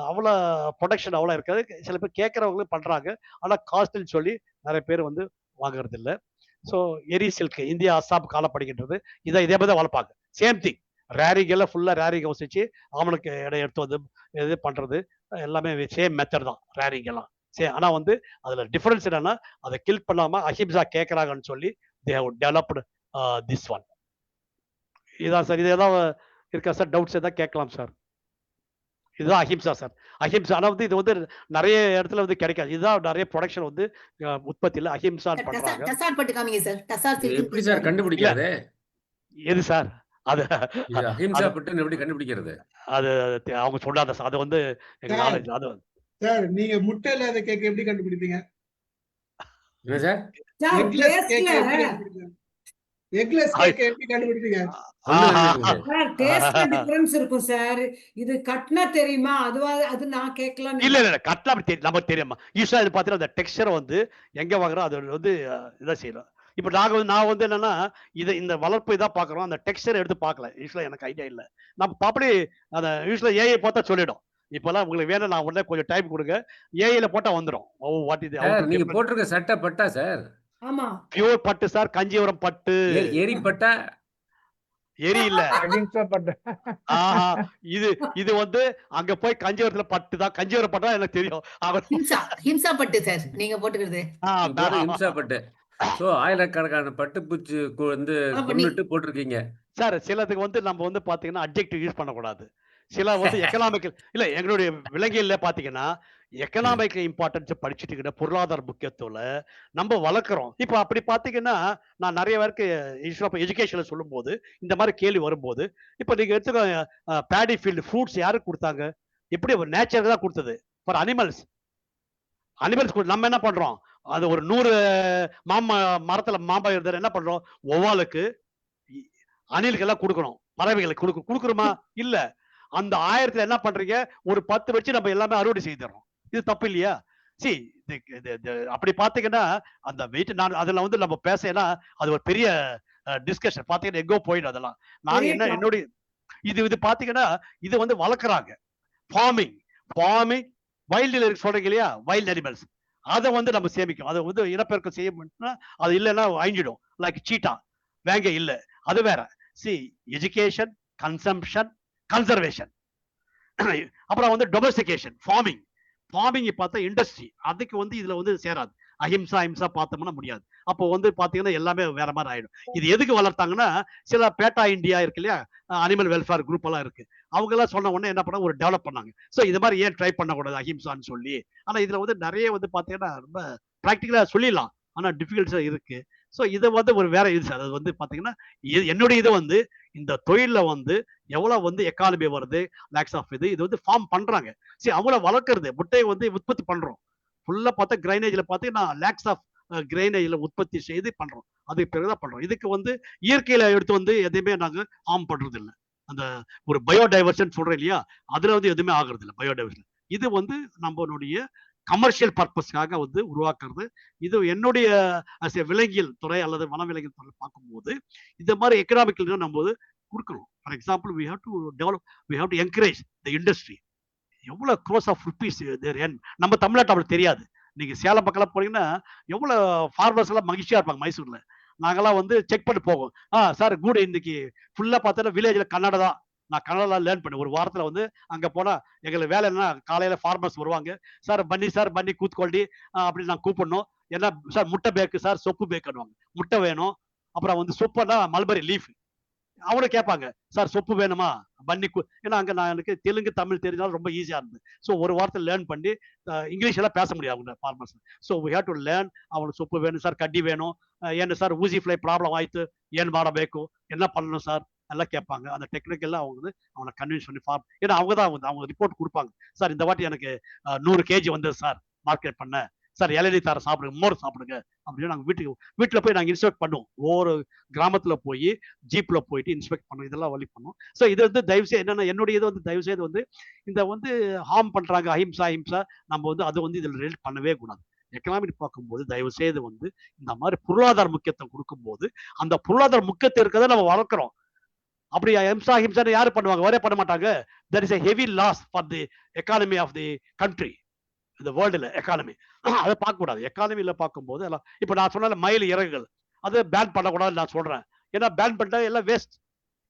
[SPEAKER 2] அவ்வளோ ப்ரொடக்ஷன் அவ்வளோ இருக்காது. சில பேர் கேட்கறவங்களும் பண்றாங்க. ஆனா காஸ்ட்னு சொல்லி நிறைய பேர் வந்து வாங்குறது இல்லை. ஸோ எரி சில்க் இந்தியா அஸ்ஸாம் காலப்படுகின்றது. இதே மாதிரி தான் வளர்ப்பாங்க. சேம் திங் ரேரிங்கெல்லாம் ஃபுல்லா ரேரிங் வச்சு ஆமணக்கு எடை எடுத்து வந்து இது பண்றது எல்லாமே சேம் மெத்தட் தான் ரேரிங் எல்லாம். சரி, ஆனா வந்து அதுல டிஃபரன்ஸ் என்னன்னா, அதை கில் பண்ணாம அஹிம்சா கேட்கறாங்கன்னு சொல்லி they have developed this one. இதான் சார். இது ஏதாவது இருக்கா சார்? டவுட்ஸ் ஏதாவது கேட்கலாம் சார். இதுதான் அஹிம்சா சார். அஹிம்சா ஆனா வந்து இது வந்து நிறைய இடத்துல வந்து கிடைக்காது. இதுதான் நிறைய ப்ரொடக்ஷன் வந்து உற்பத்தியில அஹிம்சா பண்றாங்க.
[SPEAKER 3] டசார் பட்டு காமிங்க சார். டசார்
[SPEAKER 9] இது எப்படி
[SPEAKER 3] சில்க்
[SPEAKER 9] சார் கண்டுபிடிக்கிறது?
[SPEAKER 2] எது சார்? அது
[SPEAKER 9] இது அஹிம்சா பட்டுன்னு எப்படி கண்டுபிடிக்கிறது?
[SPEAKER 2] அது அவங்க சொல்லாத சார். அது வந்து எங்க
[SPEAKER 1] சார்.
[SPEAKER 2] நாலேஜ். அது
[SPEAKER 1] சார் நீங்க முட்டை இல்லாத கேக் எப்படி கண்டுபிடிப்பீங்க?
[SPEAKER 9] என்ன சார்?
[SPEAKER 4] சார்
[SPEAKER 1] எக்லெஸ் கேக்
[SPEAKER 4] டேஸ்ட்ல
[SPEAKER 1] எப்படி கண்டுபிடிப்பீங்க? எக்லெஸ் கேக் எப்படி கண்டுபிடிப்பீங்க?
[SPEAKER 4] சார் டேஸ்ட்ல டிஃபரன்ஸ் இருக்கும் சார். இது கட்னா தெரியுமா? அதுவா அது நான் கேட்கலாம்.
[SPEAKER 2] இல்ல கட்லா அப்படி தெரியும், நமக்கு தெரியுமா. யூஸ்வலா இது பாத்தீங்கன்னா அந்த டெக்ஸ்சரை வந்து எங்க வாங்குறோம் அது வந்து இதான் செய்யறோம். இப்ப நான் வந்து என்னன்னா இந்த வளர்ப்பு இதான் பாக்குறோம், அந்த டெக்ஸ்சர் எடுத்து பார்க்கல. யூஸ்வலா எனக்கு ஐடியா இல்ல. நம்ம அப்படி அந்த யூஸ்வலா ஏஐ பார்த்தா சொல்லிடும். இப்பெல்லாம் உங்களுக்கு வேணும், நான் உடனே கொஞ்சம் டைம் கொடுங்க, ஏஐல போட்டா வந்துடும். ஓ வாட் இது
[SPEAKER 9] சார் நீங்க போட்டிருக்க சட்டை பட்டா சார்?
[SPEAKER 4] ஆமா.
[SPEAKER 2] பியூர் பட்டு சார், காஞ்சிபுரம் பட்டு.
[SPEAKER 9] எரி பட்டா?
[SPEAKER 2] எரி இல்ல.
[SPEAKER 6] அகிம்சா பட்டு.
[SPEAKER 2] இது வந்து அங்க போய் காஞ்சிபுரத்துல பட்டு தான். காஞ்சிபுரம் பட்டா எனக்கு தெரியும்.
[SPEAKER 3] ஹிம்சா பட்டு சார் நீங்க போட்டுக்கிறது.
[SPEAKER 9] ஹிம்சா பட்டு. சோ ஆயிரக்கணக்கான பட்டுப்பூச்சி வந்து கொன்னுட்டு போட்டிருக்கீங்க
[SPEAKER 2] சார். சிலதுக்கு வந்து நம்ம வந்து பாத்தீங்கன்னா அட்ஜெக்டிவ் யூஸ் பண்ணக்கூடாது. சில வந்து எக்கனாமிக்கல் இல்ல, எங்களுடைய விலங்கியல்ல பாத்தீங்கன்னா எக்கனாமிக்கல் இம்பார்ட்டன்ஸ் படிச்சுட்டு பொருளாதார முக்கியத்துவம் நம்ம வளர்க்குறோம். இப்ப அப்படி பாத்தீங்கன்னா நான் நிறைய பேருக்கு எஜுகேஷன்ல சொல்லும் போது இந்த மாதிரி கேள்வி வரும்போது, இப்ப நீங்க எடுத்துக்க பேடி ஃபீல்டு ஃப்ரூட்ஸ் யாருக்கு கொடுத்தாங்க? எப்படி ஒரு நேச்சருக்கு தான் கொடுத்தது. ஃபார் அனிமல்ஸ் நம்ம என்ன பண்றோம், அது ஒரு 100 மரத்துல மாம்பழம் இருந்தா என்ன பண்றோம், ஒவ்வாலுக்கு அணிலுக்கு எல்லாம் கொடுக்கணும், பறவைகளுக்கு கொடுக்குறோமா? இல்ல. அந்த 1000த்துல என்ன பண்றீங்க, ஒரு 10 வச்சு நம்ம எல்லாமே அறுவடை செய்துறோம். இது தப்பு இல்லையா? சி அப்படி பாத்தீங்கன்னா அந்த வெயிட் நான் அதுல வந்து நம்ம பேசனா அது ஒரு பெரிய டிஸ்கஷன் பாத்தீங்கன்னா எங்கோ போயிடும். அதெல்லாம் நாங்க என்ன என்னுடைய இது பாத்தீங்கன்னா இது வந்து வளர்க்குறாங்க. ஃபார்மிங் வைல்டுல இருக்கு சொல்றீங்க இல்லையா, வைல்ட் அனிமல்ஸ் அதை வந்து நம்ம சேமிக்கும். அதை வந்து இனப்பெருக்கம் செய்ய முடியும்னா அது இல்லைன்னா அழிஞ்சிடும். லைக் சீட்டா வேங்க இல்ல. அது வேற. Education, consumption, conservation. அப்புறம் வந்து டொமஸ்டிகேஷன், ஃபார்மிங். ஃபார்மிங் பார்த்தா இண்டஸ்ட்ரி. அதுக்கு வந்து இதுல வந்து சேராது. அஹிம்சா பார்த்தோம்னா முடியாது. அப்போ வந்து பாத்தீங்கன்னா எல்லாமே வேற மாதிரி ஆயிடும். இது எதுக்கு வளர்த்தாங்கன்னா, சில பேட்டா இந்தியா இருக்கு இல்லையா, அனிமல் வெல்ஃபேர் குரூப் எல்லாம் இருக்கு. அவங்க எல்லாம் சொன்ன உடனே என்ன பண்ணாங்க, ஒரு டெவலப் பண்ணாங்க. சோ இது மாதிரி ஏன் ட்ரை பண்ணக்கூடாது அஹிம்சான்னு சொல்லி. ஆனா இதுல வந்து நிறைய வந்து பாத்தீங்கன்னா ரொம்ப பிராக்டிகலா சொல்லிடலாம். ஆனா டிஃபிகல்ட்ஸா இருக்கு. சோ இதை வந்து ஒரு வேற இது சார். அது வந்து பாத்தீங்கன்னா என்னுடைய இது வந்து இந்த தொழில வந்து எவ்வளவு வந்து எக்கானமி வருது, லேக்ஸ் ஆஃப் இது வந்து ஃபார்ம் பண்றாங்க. சரி, அவங்கள வளர்க்கறது, முட்டையை வந்து உற்பத்தி பண்றோம். ஃபுல்லா பார்த்தா கிரைனேஜ்ல பார்த்தீங்கன்னா லேக்ஸ் ஆஃப் கிரைனேஜ்ல உற்பத்தி செய்து பண்றோம். அதுக்கு பிறகுதான் பண்றோம். இதுக்கு வந்து இயற்கையில எடுத்து வந்து எதையுமே நாங்க ஹார்ம் பண்றது இல்லை. அந்த ஒரு பயோடைவர்ஷன் சொல்றேன் இல்லையா, அதுல வந்து எதுவுமே ஆகுறது இல்லை பயோடைவர்ஷன். இது வந்து நம்மளுடைய கமர்ஷியல் பர்பஸ்க்காக வந்து உருவாக்குறது. இது என்னுடைய விலங்கியல் துறை அல்லது வனவிலங்கியல் துறை பார்க்கும்போது இந்த மாதிரி எக்கனாமிக்கல் நம்ம வந்து கொடுக்கணும். For example, we have to develop, we have to encourage the industry. எவ்வளவு க்ரோஸ் ஆஃப் ருபீஸ் நம்ம தமிழ்நாட்டு அப்படி தெரியாது. நீங்க சேலம் பக்கம் போனீங்கன்னா எவ்வளவு ஃபார்மர்ஸ் எல்லாம் மகிழ்ச்சியா இருப்பாங்க. மைசூர்ல நாங்கெல்லாம் வந்து செக் பண்ணி போவோம். சார் கூட இன்னைக்கு ஃபுல்லா பார்த்தா வில்லேஜ்ல கன்னடா தான். நான் கன்னடா லேர்ன் பண்ணேன். ஒரு வாரத்துல வந்து அங்க போனா எங்களுக்கு வேலை என்ன, காலையில ஃபார்மர்ஸ் வருவாங்க. சார் பண்ணி கூத்துக்கொள்ளி அப்படின்னு நான் கூப்பிடணும். என்ன சார் முட்டை பேக்கு சார், சொப்பு பேக்குன்னுவாங்க. முட்டை வேணும். அப்புறம் வந்து சொப்புன்னா மல்பரி லீஃப். அவனும் கேட்பாங்க, சார் சொப்பு வேணுமா ஏன்னா அங்க நான் எனக்கு தெலுங்கு தமிழ் தெரிஞ்சாலும் ரொம்ப ஈஸியா இருந்தது. ஸோ ஒரு வாரத்தை லேர்ன் பண்ணி இங்கிலீஷ் எல்லாம் பேச முடியாது அவங்க farmers. So we have to learn. அவனுக்கு சொப்பு வேணும் சார், கட்டி வேணும், ಏನು சார் ஊசி ஃப்ளை ப்ராப்ளம் ஆயிடுத்து, ஏன் ಮಾಡಬೇಕು, என்ன பண்ணணும் சார் எல்லாம் கேட்பாங்க. அந்த டெக்னிக்கெல்லாம் அவங்க வந்து அவனை கன்வின்ஸ் பண்ணி ஃபார்ம், ஏன்னா அவங்க தான் அவங்க ரிப்போர்ட் கொடுப்பாங்க. சார் இந்த வாட்டி எனக்கு 100 kg வந்தது சார் மார்க்கெட் பண்ண, சார் இளநீ தர சாப்பிடுங்க, மோர் சாப்பிடுங்க அப்படின்னு நாங்கள் வீட்டில் போய் நாங்கள் இன்ஸ்பெக்ட் பண்ணுவோம். ஒவ்வொரு கிராமத்தில் போய் ஜீப்ல போயிட்டு இன்ஸ்பெக்ட் பண்ணுவோம். இதெல்லாம் வழி பண்ணுவோம். ஸோ இது வந்து தயவுசெய்து என்னன்னா, என்னுடைய இது வந்து தயவுசெய்து வந்து இந்த வந்து ஹார்ம் பண்றாங்க, அஹிம்சா நம்ம வந்து அது வந்து இதில் ரிலேட் பண்ணவே கூடாது. எக்கனாமிக் பார்க்கும்போது தயவு செய்து வந்து இந்த மாதிரி பொருளாதார முக்கியத்துவம் கொடுக்கும்போது அந்த பொருளாதார முக்கியத்துவம் இருக்கிறத நம்ம வளர்க்கிறோம். அப்படி அஹிம்சா யாரு பண்ணுவாங்க? வரே பண்ண மாட்டாங்க. That is a heavy loss for the economy of the country, இந்த வேர்ல்டுல எக்கானமி. அதை பார்க்க கூடாது. எக்கானமியில பார்க்கும்போது எல்லாம் இப்ப நான் சொன்ன மயில் இறகுகள் அதை பேன் பண்ணக்கூடாதுன்னு நான் சொல்றேன். ஏன்னா பேன் பண்ணிட்டா எல்லாம் வேஸ்ட்.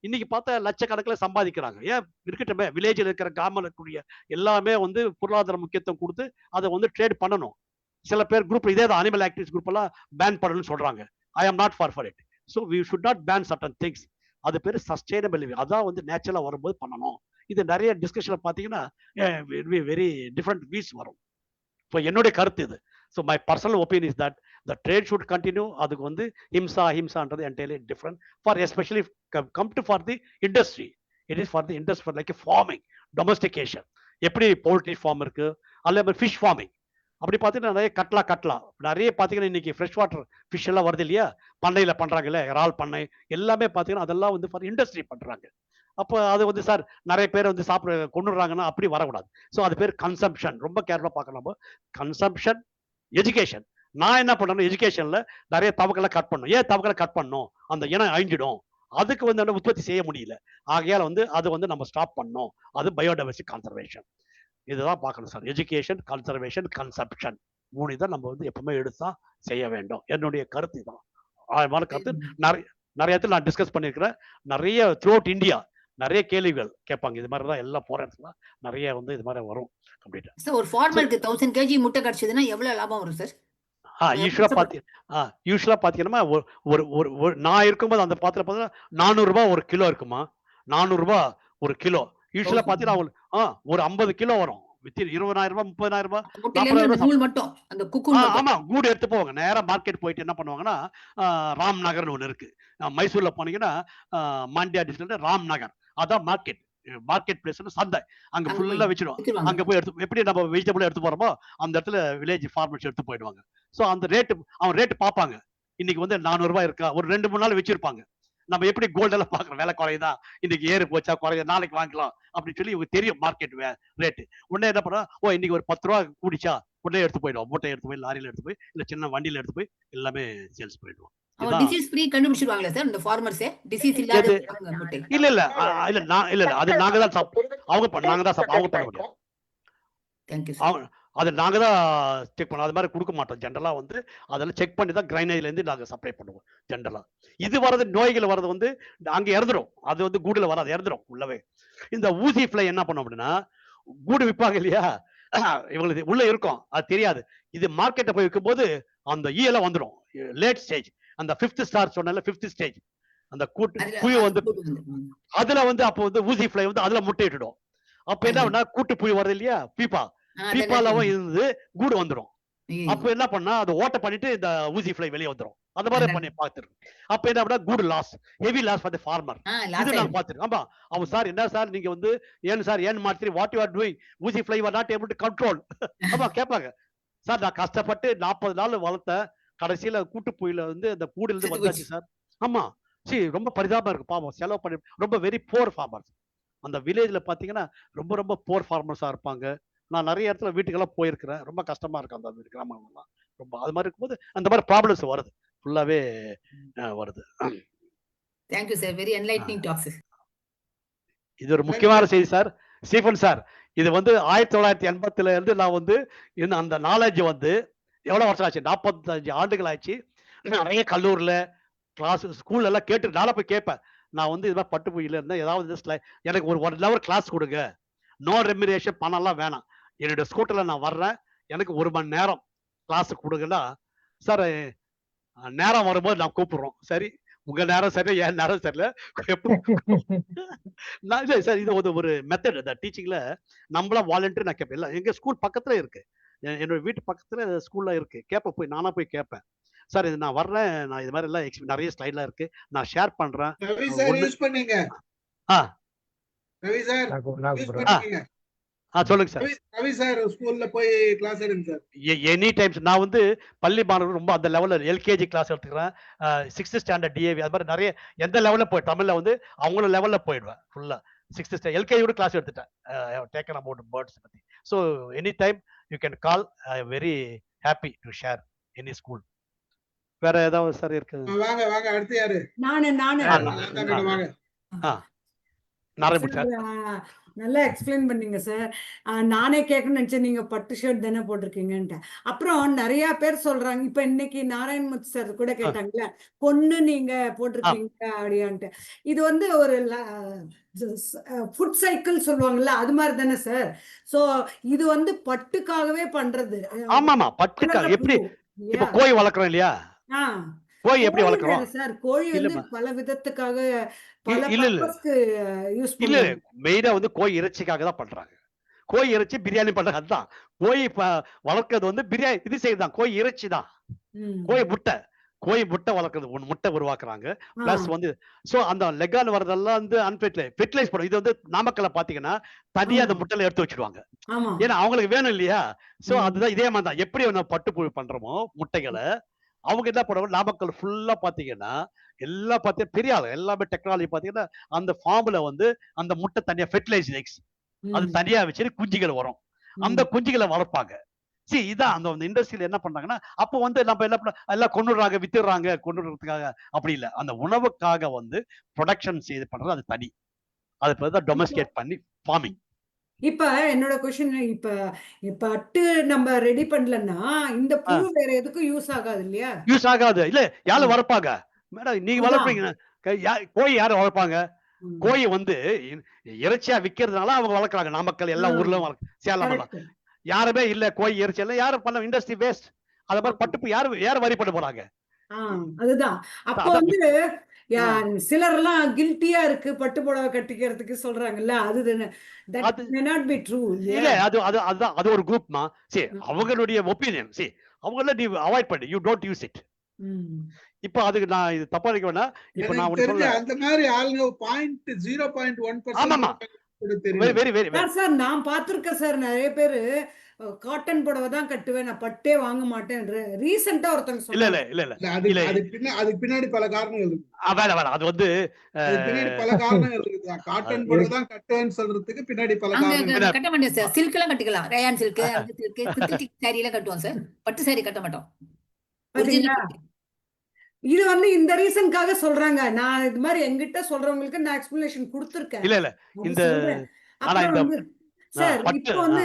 [SPEAKER 2] இன்னைக்கு பார்த்தா லட்சக்கணக்கில் சம்பாதிக்கிறாங்க. ஏன் இருக்கட்டுமே, வில்லேஜில் இருக்கிற கிராமம் இருக்கக்கூடிய எல்லாமே வந்து பொருளாதார முக்கியத்துவம் கொடுத்து அதை வந்து ட்ரேட் பண்ணணும். சில பேர் குரூப் இதே அனிமல் ஆக்டிவிஸ்ட் குரூப் எல்லாம் பேன் பண்ணணும்னு சொல்றாங்க. I am not for it. So we should not ban certain things. அது பேர் சஸ்டைனபிள். அதான் வந்து நேச்சுரலா வரும்போது பண்ணணும். இது நிறைய டிஸ்கஷன்ல பாத்தீங்கன்னா வெரி டிஃப்ரெண்ட் வியூஸ் வரும். இப்போ என்னுடைய கருத்து இது. So my personal opinion is that the trade should continue. அதுக்கு வந்து ஹிம்சான்றது entirely different for especially come to for the industry. It is for the industry for like farming, domestication. எப்படி poultry farm இருக்கு, அல்ல ஃபிஷ் ஃபார்மிங். அப்படி பார்த்தீங்கன்னா நிறைய கட்லா நிறைய பார்த்தீங்கன்னா இன்னைக்கு ஃப்ரெஷ் வாட்டர் ஃபிஷ் எல்லாம் வருது இல்லையா, பண்ணையில பண்றாங்கல்ல, இறால் பண்ணை எல்லாமே பார்த்தீங்கன்னா அதெல்லாம் வந்து ஃபார் இண்டஸ்ட்ரி பண்றாங்க. அப்போ அது வந்து சார் நிறைய பேர் வந்து சாப்பிட கொண்டுறாங்கன்னா அப்படி வரக்கூடாது. ஸோ அது பேர் கன்சம்ஷன். ரொம்ப கேர்ஃபுல்லாக பார்க்கணும் நம்ம. Consumption, education. நான் என்ன பண்ணணும், எஜுகேஷன்ல நிறைய தவக்களை கட் பண்ணணும். ஏன் தவக்களை கட் பண்ணணும்? அந்த இனம் அழிஞ்சிடும். அதுக்கு வந்து உற்பத்தி செய்ய முடியல. ஆகையால வந்து அது வந்து நம்ம ஸ்டாப் பண்ணணும். அது பயோடைவர்சிட்டி கன்சர்வேஷன். இதுதான் பார்க்கணும் சார். எஜுகேஷன், கன்சர்வேஷன், கன்சப்ஷன், 3 தான் நம்ம வந்து எப்பவுமே எடுத்தா செய்ய வேண்டும். என்னுடைய கருத்து தான். ஆழமான கருத்து. நிறைய இடத்துல நான் டிஸ்கஸ் பண்ணியிருக்கிறேன். நிறைய த்ரூ அவுட் இந்தியா நிறைய கேள்விகள் கேட்பாங்க. இது மாதிரி தான் எல்லா போராட்டத்துல நிறைய வந்து இது மாதிரி வரும் அப்படின்ட்டு.
[SPEAKER 3] சார் ஒரு ஃபார்மருக்கு 1000 kg முட்டை கிடைச்சதுன்னா எவ்வளவு லாபம் வரும் சார்?
[SPEAKER 2] யூஸ்வலா பாத்தீங்கன்னா நான் இருக்கும்போது அந்த பாத்திரம் பார்த்தீங்கன்னா 400 ரூபாய் ஒரு கிலோ இருக்குமா. 400 ரூபாய் ஒரு கிலோ. யூஸ்வலா பாத்தீங்கன்னா ஒரு 50 கிலோ வரும். 20,000 ரூபாய், 30,000 ரூபாய், 40,000
[SPEAKER 3] மட்டும் அந்த
[SPEAKER 2] ஆமா கூடு எடுத்து போவாங்க. நேரா மார்க்கெட் போயிட்டு என்ன பண்ணுவாங்கன்னா, ராம் நகர்னு ஒண்ணு இருக்கு. மைசூர்ல போனீங்கன்னா மாண்டியா டிஸ்ட்ரிக்ட்ல ராம் நகர், அதான் மார்க்கெட் பிளேஸ்னு சந்தை. அங்க ஃபுல்லா வச்சிருவோம். அங்க போய் எடுத்து எப்படி நம்ம வெஜிடபிள் எடுத்து போறோமோ அந்த இடத்துல வில்லேஜ் ஃபார்மர்ஸ் எடுத்து போயிடுவாங்க. சோ அந்த அவன் ரேட்டு பார்ப்பாங்க. இன்னைக்கு வந்து 400 ரூபாய் இருக்கா, ஒரு 2-3 நாள் வச்சிருப்பாங்க. நம்ம எப்படி கோல்டெல்லாம் பாக்குறோம், விலை குறையுதா, இன்னைக்கு ஏறு போச்சா குறையுதா, நாளைக்கு வாங்கிக்கலாம் அப்படின்னு சொல்லி இவங்க தெரியும் மார்க்கெட் ரேட்டு. உடனே என்ன பண்ணா, இன்னைக்கு ஒரு 10 ரூபா கூடிச்சா உடனே எடுத்து போயிடுவோம். மூட்டை எடுத்து போய் லாரியில எடுத்து போய் இல்ல சின்ன வண்டியில எடுத்து போய் எல்லாமே சேல்ஸ் பண்ணிடுவோம்.
[SPEAKER 3] டிசீஸ் ஃப்ரீ கண்டுபிடிச்சிடுவாங்களா சார் இந்த ஃபார்மர்ஸே? டிசீஸ் இல்லாத முட்டை
[SPEAKER 2] இல்ல அது நாங்க தான் அவங்க நாங்க தான் அவங்க பண்ண முடியும்.
[SPEAKER 3] Thank you sir.
[SPEAKER 2] அதை நாங்கள் தான் செக் பண்ணோம். அது மாதிரி கொடுக்க மாட்டோம் ஜென்ரலாக வந்து. அதெல்லாம் செக் பண்ணி தான் கிரைனேஜ்லேருந்து நாங்கள் சப்ளை பண்ணுவோம் ஜென்ரலாக. இது வர்றது நோய்கள் வர்றது வந்து அங்கே இறந்துடும். அது வந்து கூடில் வராது, இறந்துடும் உள்ளவே. இந்த ஊசி ஃப்ளை என்ன பண்ணோம் அப்படின்னா, கூடு விற்பாங்க இல்லையா, இவங்களுக்கு உள்ள இருக்கும், அது தெரியாது. இது மார்க்கெட்டை போய் விற்கும்போது அந்த ஈயெல்லாம் வந்துடும். லேட் ஸ்டேஜ், அந்த 5th ஸ்டார் சொன்னால 5th ஸ்டேஜ், அந்த புழு வந்து அதுல வந்து அப்போ வந்து ஊசி ஃப்ளை வந்து அதுல முட்டையிட்டுடும். அப்ப என்ன பண்ணா, கூட்டு புழு வருது இல்லையா, பீப்பாலவும் இருந்து கூடு வந்துடும். அப்ப என்ன பண்ணா, அதை ஓட்ட பண்ணிட்டு இந்த ஊசி ஃப்ளை வெளியே வந்துடும். அந்த மாதிரி பண்ணி பார்த்துருக்கோம். அப்ப என்ன பண்ணா, good loss, heavy loss for the farmer. இது நான் பார்த்துருக்கேன். ஆமா, அவங்க சார் என்ன சார் நீங்க வந்து ஏன் சார் ஏன் மாற்றி வாட் யூ ஆர் டூயிங், ஊசி fly were not able to control. ஆமா கேட்பாங்க. சார் நான் கஷ்டப்பட்டு 40 நாள் வளர்த்தேன், கடைசியில கூட்டுப்புயில வந்து அந்த கூடுல இருந்து வந்தாச்சு சார். ஆமா, சரி ரொம்ப பரிதாபமா இருக்கு பாவம், செலவு பண்ணி ரொம்ப வெரி போர் ஃபார்மர்ஸ். அந்த வில்லேஜ்ல பாத்தீங்கன்னா ரொம்ப ரொம்ப போர் ஃபார்மர்ஸா இருப்பாங்க. நான் நிறைய இடத்துல வீட்டுக்கெல்லாம் போயிருக்கிறேன். ரொம்ப கஷ்டமா இருக்கு அந்த கிராமங்கள்லாம். ரொம்ப அது மாதிரி இருக்கும்போது அந்த மாதிரி ப்ராப்ளம்ஸ் வருது, ஃபுல்லாவே வருது.
[SPEAKER 3] Thank you sir, very enlightening talks.
[SPEAKER 2] இது ஒரு முக்கியமான செய்தி சார். ஸ்டீஃபன் சார், இது வந்து 1980ல இருந்து நான் வந்து அந்த நாலேஜ் வந்து எவ்வளவு வருஷம் ஆச்சு, 45 ஆண்டுகள் ஆச்சு. நிறைய கல்லூரில கிளாஸ் ஸ்கூல்ல எல்லாம் கேட்டு நாளா போய் கேட்பேன். நான் வந்து இது மாதிரி பட்டுப்புயில இருந்தேன், ஏதாவது எனக்கு ஒரு 1 ஹவர் கிளாஸ் கொடுங்க, நோ ரெம்யூனரேஷன், பணம்லாம் வேணாம், என்னுடைய ஸ்கூட்டர்ல நான் வர்றேன், எனக்கு 1 மணி நேரம் கிளாஸ் கொடுங்கன்னா, சார் நேரம் வரும்போது நான் கூப்பிடுறோம். சரி, உங்க நேரம் சரியில்லை, என் நேரம் சரியில்லை, நான் இல்லை சார், இது ஒரு மெத்தட். இந்த டீச்சிங்ல நம்மளா வாலண்டியர் நான் கேட்பேன். இல்லை, எங்க ஸ்கூல் பக்கத்துல இருக்கு, என்னோட வீட்டு பக்கத்துல ஸ்கூல்ல இருக்கு. கேட்பேன், போய் நானா போய் கேட்பேன். சார் இது நான் வர்றேன், நான் இது மாதிரி எல்லாம் நிறைய ஸ்லைட்லாம் இருக்கு, நான் ஷேர் பண்றேன்.
[SPEAKER 1] ரவி சார் யூஸ் பண்ணீங்க. ரவி சார் யூஸ் பண்ணீங்க.
[SPEAKER 2] சொல்லுங்க சார்.
[SPEAKER 1] ரவி சார் ஸ்கூல்ல போய் கிளாஸ் எடுங்க சார்.
[SPEAKER 2] எனி டைம்ஸ் நான் வந்து பள்ளி மாணவர்கள் ரொம்ப அந்த லெவல்ல எல்கேஜி கிளாஸ் எடுத்துக்கிறேன், 6th ஸ்டாண்டர்ட் டிஏவி, அது மாதிரி நிறைய எந்த லெவல்ல போய் தமிழ்ல வந்து அவங்களோட லெவல்ல போயிடுவேன் ஃபுல்லா. 6th ஸ்டாண்டர்ட் எல்கேஜியோட கிளாஸ் எடுத்துட்டேன், டேக்கன் அபவுட் பேர்ட்ஸ் பத்தி. So any time you can call, I am very happy to share any school. வேற ஏதாவது சார் இருக்கு?
[SPEAKER 1] வாங்க வாங்க, அடுத்து யாரு?
[SPEAKER 4] நானு
[SPEAKER 1] வாங்க.
[SPEAKER 4] நல்லா எக்ஸ்பிளைன் பண்ணீங்க சார். நானே கேட்கணும்னு நினைச்சேன், நீங்க பட்டு ஷர்ட் தானே போட்டிருக்கீங்கன்ட்டு. அப்புறம் நிறைய பேர் சொல்றாங்க, இப்ப இன்னைக்கு நாராயணமூர்த்தி சார் கூட கேட்டாங்கல்ல, பொண்ணு நீங்க போட்டிருக்கீங்க அப்படியான்ட்டு. இது வந்து ஒரு ஃபுட் சைக்கிள் சொல்லுவாங்கல்ல, அது மாதிரி தானே சார்? சோ இது வந்து பட்டுக்காகவே பண்றது.
[SPEAKER 2] ஆமாமா, பட்டுக்காக. எப்படி இப்ப கோழி வளர்க்குறோம் இல்லையா, கோழி எப்படி வளர்க்குறோம்
[SPEAKER 4] சார்? கோழி வந்து பல விதத்துக்காக பல
[SPEAKER 2] இல்ல
[SPEAKER 4] பர்பஸ்க்கு யூஸ்
[SPEAKER 2] இல்ல,
[SPEAKER 4] பண்ணுவாங்க.
[SPEAKER 2] மெயினா வந்து கோழி இறைச்சிக்காக தான் பண்றாங்க. கோழி இறைச்சி பிரியாணி பண்றாங்க, அதுதான். கோழி வளர்க்கறது வந்து பிரியாணி இது செய்யுதான், கோழி இறைச்சி தான். கோழி முட்டை வளர்க்கறது, முட்டை உருவாக்குறாங்க. பிளஸ் வந்து சோ அந்த லெகான் வரதெல்லாம் வந்து ஃபெர்டிலைஸ் பண்ணும். இது வந்து நாமக்கல்ல பாத்தீங்கன்னா தனியா அந்த முட்டையில எடுத்து வச்சிருவாங்க, ஏன்னா அவங்களுக்கு வேணும் இல்லையா. சோ அதுதான் இதே மாதிரி தான். எப்படி நம்ம பட்டுப்புழு பண்றோமோ முட்டைகளை, அவங்க என்ன பண்ணுவாங்க, நாமக்கல் ஃபுல்லா பாத்தீங்கன்னா எல்லாம் பாத்தீங்கன்னா பெரிய ஆளு எல்லாமே டெக்னாலஜி பாத்தீங்கன்னா, அந்த ஃபார்ம்ல வந்து அந்த முட்டை தனியா ஃபெர்டிலைஸ் எக்ஸ் அது தனியா வச்சு குஞ்சுகள் வரும், அந்த குஞ்சுகளை வளர்ப்பாங்க. சரி, இதான் அந்த இண்டஸ்ட்ரியில என்ன பண்றாங்கன்னா, அப்போ வந்து நம்ம என்ன பண்ண எல்லாம் கொண்டுடுறாங்க, வித்துடுறாங்க, கொண்டுடுறதுக்காக அப்படி இல்லை. அந்த உணவுக்காக வந்து ப்ரொடக்ஷன் செய்து பண்றது அது தனி, அது தான் டொமஸ்டிகேட் பண்ணி ஃபார்மிங்.
[SPEAKER 4] இப்ப என்னோட கொஸ்டின், இப்ப பட்டு நம்ம ரெடி பண்ணலன்னா இந்த புழு வேற எதுக்கும் யூஸ் ஆகாது இல்லையா?
[SPEAKER 2] யூஸ் ஆகாது. இல்ல, யாரும் வளர்ப்பாங்க மேடம், நீங்க வளர்ப்பீங்க. கோழி யாரும் வளர்ப்பாங்க? கோழி வந்து இறைச்சியா விக்கிறதுனால அவங்க வளர்க்குறாங்க. நாமக்கல் எல்லா ஊர்லயும் சேலம் எல்லாம் யாருமே இல்ல கோழி இறைச்சி எல்லாம் யாரும் பண்ண, இண்டஸ்ட்ரி வேஸ்ட். அத மாதிரி பட்டுப்பு யாரு வரி பண்ண போறாங்க?
[SPEAKER 4] அதுதான். அப்போ வந்து சிலர் எல்லாம் கில்ட்டியா இருக்கு பட்டு புடவை கட்டிக்கிறதுக்கு சொல்றாங்கல்ல, அது
[SPEAKER 2] இல்ல, அது ஒரு குரூப்மா. சரி, அவங்களுடைய ஒப்பீனியன். சரி, அவங்கள நீ அவாய்ட் பண்ணு, யூ டோன்ட் யூஸ் இட். இப்ப அதுக்கு நான் இது தப்பா நினைக்க வேணாம். இப்ப நான் ஒன்னு சொல்றேன்,
[SPEAKER 1] அந்த மாதிரி ஆளுங்க 0.1%
[SPEAKER 2] ஆமாமா, வெரி வெரி
[SPEAKER 4] சார் நான் பாத்திருக்கேன் சார். நிறைய பேரு காட்டன் புடவை தான் கட்டுவேன், நான் பட்டே வாங்க மாட்டேன். ரீசெண்டா ஒருத்தங்க
[SPEAKER 2] இல்ல
[SPEAKER 4] சொன்னாங்க.
[SPEAKER 2] இல்ல இல்ல இல்ல,
[SPEAKER 1] அதுக்கு பின்னாடி பல காரணங்கள் இருக்கு.
[SPEAKER 2] அது வந்து
[SPEAKER 1] பின்னாடி பல காரணங்கள் இருக்கு. காட்டன் புடவை தான் கட்டுவேன்னு சொல்றதுக்கு பின்னாடி பல காரணங்கள்.
[SPEAKER 3] கட்ட மாட்டேன் சார், சில்க் எல்லாம் கட்டிக்கலாம், ரயான் சில்க், அந்த சில்க், சிந்தட்டிக் சாரி எல்லாம் கட்டுவோம் சார். பட்டு சாரி கட்ட மாட்டோம்.
[SPEAKER 4] இது வந்து இந்த ரீசனுக்காக சொல்றாங்க. நான் இது மாதிரி என்கிட்ட சொல்றவங்களுக்கு நான் எக்ஸ்பிளனேஷன் கொடுத்திருக்கேன்.
[SPEAKER 2] இல்ல இல்ல, இந்த
[SPEAKER 4] அப்புறம் வந்து சார் இப்போ வந்து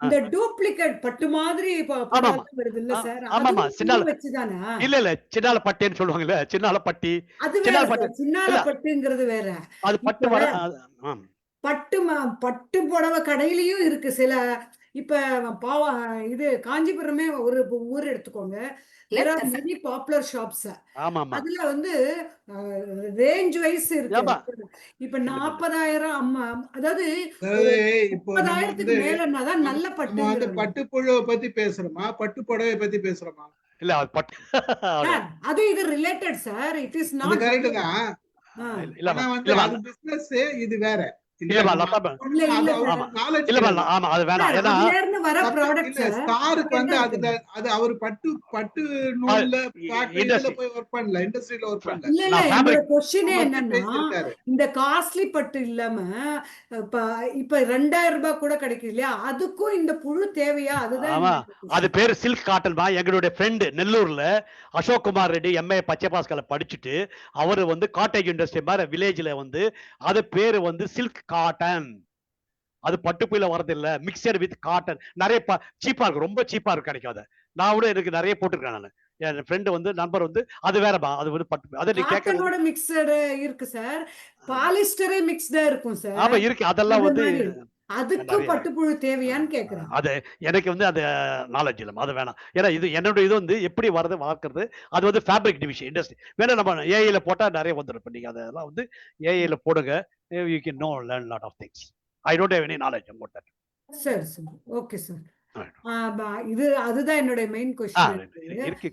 [SPEAKER 4] இந்த டூப்ளிகேட் பட்டு மாதிரி இப்ப
[SPEAKER 2] ஆமாமா.
[SPEAKER 4] புடவை வருது இல்ல
[SPEAKER 2] ஆ,
[SPEAKER 4] சார்,
[SPEAKER 2] ஆமாமா.
[SPEAKER 4] அதுவும்
[SPEAKER 2] சின்னால
[SPEAKER 4] புழு வச்சுதானா?
[SPEAKER 2] இல்ல சின்னால பட்டேன்னு சொல்லுவாங்கல்ல, சின்னால பட்டி,
[SPEAKER 4] அது வேற
[SPEAKER 2] சின்னால பட்டு
[SPEAKER 4] சார், சின்னால
[SPEAKER 2] இல்ல
[SPEAKER 4] பட்டுங்கிறது வேற.
[SPEAKER 2] அது பட்டு
[SPEAKER 4] இப்ப
[SPEAKER 2] வர ஆம்.
[SPEAKER 4] பட்டு புடவை கடையிலயும் இருக்கு சில. இப்ப பாவா இது காஞ்சிபுரமே ஒரு ஊர் எடுத்துக்கோங்க. There are many popular shops.
[SPEAKER 2] ஆமாமா.
[SPEAKER 4] அதுல வந்து ரேஞ்ச் வைஸ் இருக்கு.
[SPEAKER 2] ஆமா.
[SPEAKER 4] இப்ப 40,000 அதாவது
[SPEAKER 1] அதாவது
[SPEAKER 4] ஒரு
[SPEAKER 1] இப்போ நம்ம
[SPEAKER 4] 30,000க்கு
[SPEAKER 1] வந்து
[SPEAKER 4] மேலன்னாதான்
[SPEAKER 1] நம்ம
[SPEAKER 4] நல்ல
[SPEAKER 1] நம்ம வந்து
[SPEAKER 4] பட்டுங்கிறாங்க.
[SPEAKER 1] பட்டுப்புழுவை பத்தி பேசுறோமா, பட்டு புடவை பத்தி பேசுறோமா?
[SPEAKER 2] இல்ல அது பட்டு அது
[SPEAKER 4] சார், அது இது ரிலேட்டட் சார். இட் இஸ்
[SPEAKER 1] அது
[SPEAKER 4] நாட்.
[SPEAKER 1] கரெக்ட் தான்.
[SPEAKER 2] இல்லம்மா
[SPEAKER 1] ஆனா வந்து
[SPEAKER 2] இல்லம்மா
[SPEAKER 1] அது பிசினஸ், இது வேற இல்லையா?
[SPEAKER 2] இல்லம்மா
[SPEAKER 1] நம்ம
[SPEAKER 2] லதாமா
[SPEAKER 4] இல்ல
[SPEAKER 1] அது
[SPEAKER 4] இல்ல
[SPEAKER 1] அவருக்கு
[SPEAKER 2] ஆமா
[SPEAKER 1] நாலேஜ்
[SPEAKER 2] இல்லம்மா
[SPEAKER 1] கிடையாது.
[SPEAKER 2] ஆமா அது வேணாம்.
[SPEAKER 4] சார்,
[SPEAKER 2] ஏன்னா
[SPEAKER 4] அதுல இருந்து வர ப்ராடக்ட்
[SPEAKER 1] இல்ல
[SPEAKER 4] சார்.
[SPEAKER 1] ஸ்டாருக்கு
[SPEAKER 4] அது
[SPEAKER 1] வந்து
[SPEAKER 4] என்ன
[SPEAKER 1] அது
[SPEAKER 4] இருக்குது?
[SPEAKER 1] அது அவர் பட்டு பட்டு நூல்ல ஃபேக்டரி இதுல
[SPEAKER 2] இண்டஸ்ட்ரி
[SPEAKER 1] போய் ஒர்க் பண்ணல, இண்டஸ்ட்ரியில ஒர்க் பண்ணல,
[SPEAKER 4] இல்ல
[SPEAKER 2] நான்
[SPEAKER 4] என்னோட
[SPEAKER 2] ஃபேப்ரிக்
[SPEAKER 4] கொஸ்டினே
[SPEAKER 1] அவர்
[SPEAKER 4] என்னன்னா,
[SPEAKER 1] பேசியிருக்காரு.
[SPEAKER 4] இந்த காஸ்ட்லி பட்டு இல்லாம இப்ப இப்ப 2,000 ரூபாய் கூட கிடைக்குது இல்லையா, அதுக்கும் இந்த புழு தேவையா? அதுதான்
[SPEAKER 2] ஆமா
[SPEAKER 4] என்னோட
[SPEAKER 2] அது
[SPEAKER 4] question.
[SPEAKER 2] பேரு சில்க் காட்டன் தான். எங்களுடைய ஃப்ரெண்டு நெல்லூர்ல அசோக் குமார் ரெட்டி எம்ஏ பச்சைபாஸ்கல படிச்சுட்டு அவரு வந்து காட்டேஜ் இண்டஸ்ட்ரி மாதிரி வில்லேஜ்ல வந்து அது பேரு வந்து சில்க் காட்டன். அது பட்டுப்புயில வரதில்ல, மிக்சர் வித் காட்டன். நிறைய சீப்பா இருக்கும், ரொம்ப சீப்பா இருக்கும் கிடைக்கும். அதை நான் கூட எனக்கு நிறைய போட்டிருக்கேன் நான். என் ஃப்ரெண்டு வந்து நண்பர் வந்து அது வேறப்பா, அது வந்து பட்டு அதை நீ கேட்கறது
[SPEAKER 4] காட்டனோட மிக்சடு இருக்கு சார், பாலிஸ்டரே மிக்ஸ்டா இருக்கும்
[SPEAKER 2] ஆமா
[SPEAKER 4] சார்.
[SPEAKER 2] இருக்கு. அதெல்லாம்
[SPEAKER 4] அது
[SPEAKER 2] வந்து
[SPEAKER 4] மாதிரி அதுக்கும்
[SPEAKER 2] நிறைய
[SPEAKER 4] பட்டுப்புழு தேவையான்னு கேக்குறேன்.
[SPEAKER 2] அது எனக்கு வந்து அது நாலேஜ் இல்லை, அது வேணாம். ஏன்னா இது என்னோட இது வந்து எப்படி வரது வளர்க்கறது, அது வந்து ஃபேப்ரிக் டிவிஷன் இண்டஸ்ட்ரி வேணா நம்ம ஏஐல போட்டா நிறைய வந்துடும். இப்போ நீங்க அதெல்லாம் வந்து ஏஐல போடுங்க, you can know learn lot of things. I don't have any knowledge about that.
[SPEAKER 4] சரி சரி, ஓகே சார். இது அதுதான் என்னோட மெயின் கொஸ்டின் இருக்கு.
[SPEAKER 2] இருக்கு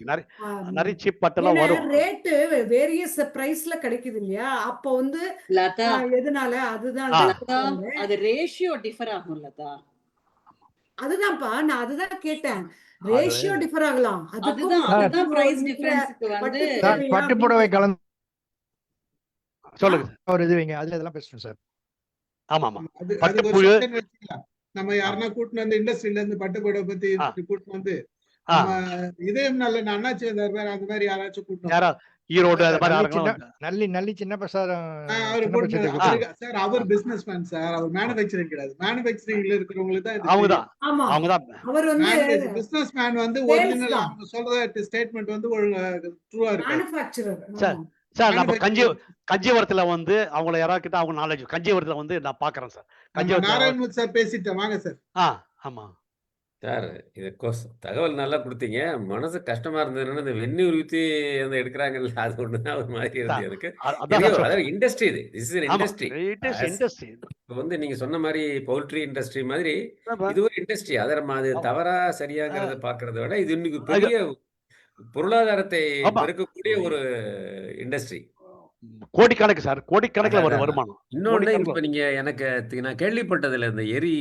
[SPEAKER 2] நிறைய சீப் பட்டெல்லாம்
[SPEAKER 4] ஏன்னா
[SPEAKER 2] வரும்.
[SPEAKER 4] ரேட்டு வேரியஸ் பிரைஸ்ல கிடைக்குது இல்லையா, அப்போ வந்து
[SPEAKER 10] லதா
[SPEAKER 4] எதனால அதுதான்
[SPEAKER 10] லதா அது ரேஷியோ டிஃபர் ஆகும் லதா.
[SPEAKER 4] அதுதான்ப்பா நான் அதுதான் கேட்டேன்.
[SPEAKER 2] அது
[SPEAKER 4] ரேஷியோ டிஃபர் ஆகலாம், அதுக்கும்
[SPEAKER 10] அதுதான்
[SPEAKER 6] சார்
[SPEAKER 10] அதுதான் பிரைஸ்
[SPEAKER 4] நீங்க
[SPEAKER 10] டிஃபரன்ஸ்க்கு
[SPEAKER 4] பட்டு
[SPEAKER 10] வந்து
[SPEAKER 6] சார்
[SPEAKER 4] தேவையா
[SPEAKER 6] பட்டு
[SPEAKER 4] அப்படின்னு
[SPEAKER 6] புடவை
[SPEAKER 4] கேட்டேன்.
[SPEAKER 6] கலந்து
[SPEAKER 2] சொல்லுங்க சார்.
[SPEAKER 6] ஒரு இது வைங்க, அதுல இதெல்லாம் பேசணும் சார்.
[SPEAKER 2] ஆமா ஆமா
[SPEAKER 1] அது அதுக்கு ஒரு
[SPEAKER 2] பட்டுப்புழு
[SPEAKER 1] செக்ஷன் வச்சுக்கலாம். நம்ம யாருன்னா கூட்டிட்டு வந்து இண்டஸ்ட்ரியில இருந்து பட்டு புடவை பத்தி
[SPEAKER 2] ஆ
[SPEAKER 1] கூட்டிட்டு வந்து
[SPEAKER 2] ஆ
[SPEAKER 1] நம்ம இதயம் நல்ல அண்ணாச்சி அந்த மாதிரி யாராச்சும் கூட்டிட்டு
[SPEAKER 2] யாரா
[SPEAKER 1] வரலாம்.
[SPEAKER 2] ஈரோடு
[SPEAKER 6] இல்ல
[SPEAKER 2] அது
[SPEAKER 6] சார்,
[SPEAKER 2] மாதிரி
[SPEAKER 6] நல்லி
[SPEAKER 2] யாருக்கெல்லாம்
[SPEAKER 6] சின்ன
[SPEAKER 2] வந்து
[SPEAKER 6] நல்லி சின்ன பிரசாத்
[SPEAKER 1] அவரு
[SPEAKER 6] சின்ன
[SPEAKER 1] கூட்டிட்டு
[SPEAKER 6] பிரசாத்
[SPEAKER 2] ஆ
[SPEAKER 1] அவருக்கு சார், அவர் பிசினஸ் மேன் சார், அவர் மேனுபேக்சரிங் கிடையாது. மேனுபேக்சரிங்ல இருக்கிறவங்களுக்கு தான் இது
[SPEAKER 2] அவங்க
[SPEAKER 1] தெரியும்.
[SPEAKER 2] தான்
[SPEAKER 4] ஆமா,
[SPEAKER 2] அவங்க தான்
[SPEAKER 4] அவர் வந்து
[SPEAKER 1] பிசினஸ் மேன் வந்து
[SPEAKER 4] சேல்ஸ்
[SPEAKER 1] ஒரிஜினல்
[SPEAKER 4] தான்,
[SPEAKER 1] அவங்க சொல்ற ஸ்டேட்மெண்ட் வந்து ட்ரூவா இருக்காது.
[SPEAKER 4] மேனுஃபேக்சரர்.
[SPEAKER 2] சார்.
[SPEAKER 4] ஆமா
[SPEAKER 2] சார் நம்ம
[SPEAKER 1] மேனுஃபேக்சரிங்
[SPEAKER 2] கஞ்சிவரத்துல வந்து அவங்கள யாராவது கிட்ட அவங்க நாலேஜ் கஞ்சிவரத்துல வந்து நான் பாக்குறேன் சார்.
[SPEAKER 1] நம்ம
[SPEAKER 2] கஞ்சிவரத்துல
[SPEAKER 1] நாராயணமூர்த்தி சார் பேசிட்டேன், வாங்க சார்.
[SPEAKER 2] ஆமா
[SPEAKER 9] சார் இது தகவல் நல்லா கொடுத்தீங்க. மனசு கஷ்டமா இருந்ததுன்னா இந்த வெந்நீர் ஊற்றி வந்து எடுக்கிறாங்கல்ல, அது ஒண்ணுதான் ஒரு மாதிரி
[SPEAKER 2] சார்.
[SPEAKER 9] இருந்துச்சு எனக்கு.
[SPEAKER 2] அதான்
[SPEAKER 9] எதையோ
[SPEAKER 2] சார்
[SPEAKER 9] அதாவது இண்டஸ்ட்ரி இது திஸ் இஸ்
[SPEAKER 2] ஆமா
[SPEAKER 9] இண்டஸ்ட்ரி.
[SPEAKER 2] இண்டஸ்ட்ரி
[SPEAKER 9] இப்போ வந்து நீங்க சொன்ன மாதிரி பவுல்ட்ரி இண்டஸ்ட்ரி மாதிரி இது ஒரு இண்டஸ்ட்ரி. அதை நம்ம அது தவறா சரியாங்கிறத பார்க்கறத விட இது இன்னைக்கு பெரிய பொருளாதாரத்தை
[SPEAKER 2] ஆமா
[SPEAKER 9] பெருக்கக்கூடிய ஒரு இண்டஸ்ட்ரி.
[SPEAKER 2] கோடிக்கணக்கு சார், கோடிக்கணக்கில்
[SPEAKER 9] அதான்
[SPEAKER 2] வரும்
[SPEAKER 9] அதான்
[SPEAKER 2] வருமானம்.
[SPEAKER 9] இன்னொன்னு
[SPEAKER 2] கோடிக்கணக்கில்
[SPEAKER 9] இப்ப நீங்க எனக்கு நான் கேள்விப்பட்டதுல இந்த எரி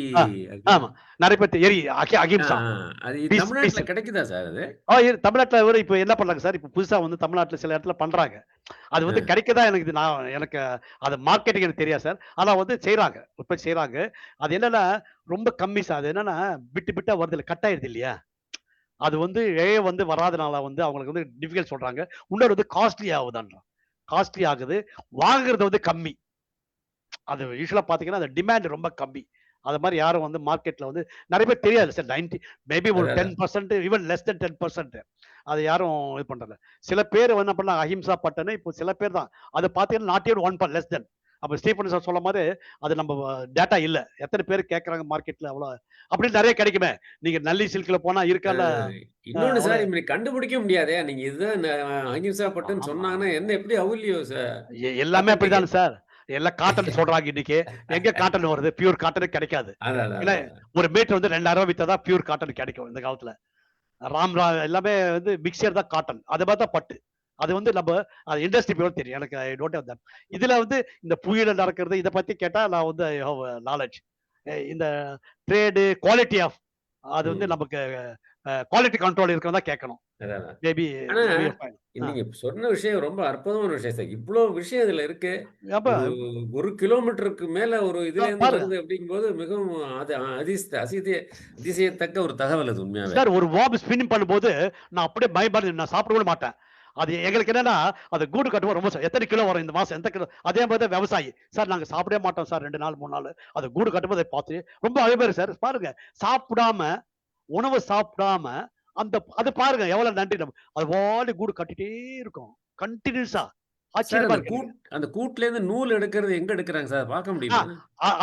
[SPEAKER 2] ஆமா நிறைய பேர் எரி அகிம்சா
[SPEAKER 9] அது
[SPEAKER 2] பீஸ்
[SPEAKER 9] தமிழ்நாட்டுல கிடைக்குதா சார் அது?
[SPEAKER 2] தமிழ்நாட்டில் வர இப்போ என்ன பண்றாங்க சார், இப்போ புதுசா வந்து தமிழ்நாட்டில் சில இடத்துல பண்றாங்க. அது வந்து கிடைக்குதா எனக்கு எனக்கு அது மார்க்கெட்டிங் எனக்கு தெரியாது சார். ஆனா வந்து செய்யறாங்க, உற்பத்தி செய்யறாங்க. அது என்னன்னா ரொம்ப கம்மி சார். அது என்னன்னா விட்டு விட்டா வருது இல்லை, கட் ஆயிருது இல்லையா. அது வந்து வந்து வராதனால வந்து அவங்களுக்கு வந்து டிஃபிகல்ட் சொல்றாங்க. இன்னொரு வந்து காஸ்ட்லி ஆகுதான்றான். காஸ்ட்லி ஆகுது, வாங்குறது வந்து கம்மி. அது யூஸ்வலா பாத்தீங்கன்னா அந்த டிமாண்ட் ரொம்ப கம்மி. அது மாதிரி யாரும் வந்து மார்க்கெட்ல வந்து நிறைய பேர் தெரியாது சார். 90 மேபி ஒரு 10%, ஈவன் லெஸ் தென் 10%. அது யாரும் இது பண்றதில்ல. சில பேர் என்ன பண்ணாங்க அஹிம்சா பட்டன்னு, இப்போ சில பேர் தான் அது பாத்தீங்கன்னா நாட் ஈவன் 1% லெஸ் தென். அப்ப ஸ்டீஃபன் சார் சொல்ல மாதிரி அது நம்ம டேட்டா இல்ல, எத்தனை பேர் கேட்கறாங்க மார்க்கெட்ல அவ்வளவு அப்படின்னு நிறைய கிடைக்குமே. நீங்க நல்லி சில்க்ல போனா இருக்கல.
[SPEAKER 9] இன்னொன்னு சார் இப்படி கண்டுபிடிக்க முடியாதே. நீங்க இதுதான் அஹிம்சா பட்டுன்னு சொன்னாங்கன்னா என்ன எப்படி அவுலியோ சார்
[SPEAKER 2] எல்லாமே அப்படிதான் சார். எல்லாம் காட்டன் சொல்றாங்க இன்னைக்கு. எங்க காட்டன் வருது? பியூர் காட்டனே கிடைக்காது. ஏன்னா ஒரு மீட்டர் வந்து 2000 ரூபாய் வித்தாதான் பியூர் காட்டன் கிடைக்கும் இந்த காலத்துல. எல்லாமே வந்து மிக்சர் தான் காட்டன், அது மாதிரி தான் பட்டு. அது வந்து நம்ம அது இண்டஸ்ட்ரி பேர் தெரியும் எனக்கு. ஐ டோன்ட் ஹேவ் தட். இதுல வந்து இந்த புயல நடக்கிறது இதை பத்தி கேட்டா நான் வந்து ஐ ஹேவ் நாலேஜ். இந்த ட்ரேடு குவாலிட்டி ஆஃப் அது வந்து நமக்கு குவாலிட்டி கண்ட்ரோல் இருக்கிறதா கேட்கணும். மேபி
[SPEAKER 9] நீங்க சொன்ன விஷயம் ரொம்ப அற்புதமான விஷயம் சார். இவ்வளவு விஷயம் இதுல இருக்கு. 1 கிலோமீட்டருக்கு மேல ஒரு இதுல இருந்து வருது அப்படிங்கும்போது மிகவும் அதிசயத்தக்க ஒரு தகவல் அது உண்மையாவே.
[SPEAKER 2] சார் ஒரு வார்ம் ஸ்பின் பண்ணும்போது நான் அப்படியே பயப்பட நான் சாப்பிட கூட மாட்டேன். அது எங்களுக்கு என்னன்னா அது கூடு கட்டுவோம் ரொம்ப எத்தனை கிலோ வரும் இந்த மாசம், எந்த கிலோ. அதே மாதிரி தான் விவசாயி சார், நாங்க சாப்பிடவே மாட்டோம் சார் 2 நாள் 3 நாள். அது கூடு கட்டும்போதை பார்த்து ரொம்ப அழகு சார். பாருங்க, சாப்பிடாம உணவு சாப்பிடாம அது பாருங்க எவ்வளவு நன்றி. நம்ம அது வாடி கூடு கட்டிட்டே இருக்கும் கண்டினியூஸா.
[SPEAKER 9] சார்
[SPEAKER 2] ஆச்சரியமா
[SPEAKER 9] அந்த
[SPEAKER 2] இருக்கு.
[SPEAKER 9] அந்த கூட்டுல இருந்து நூல் எடுக்கிறது எங்க எடுக்கிறாங்க சார், பார்க்க முடியுமா?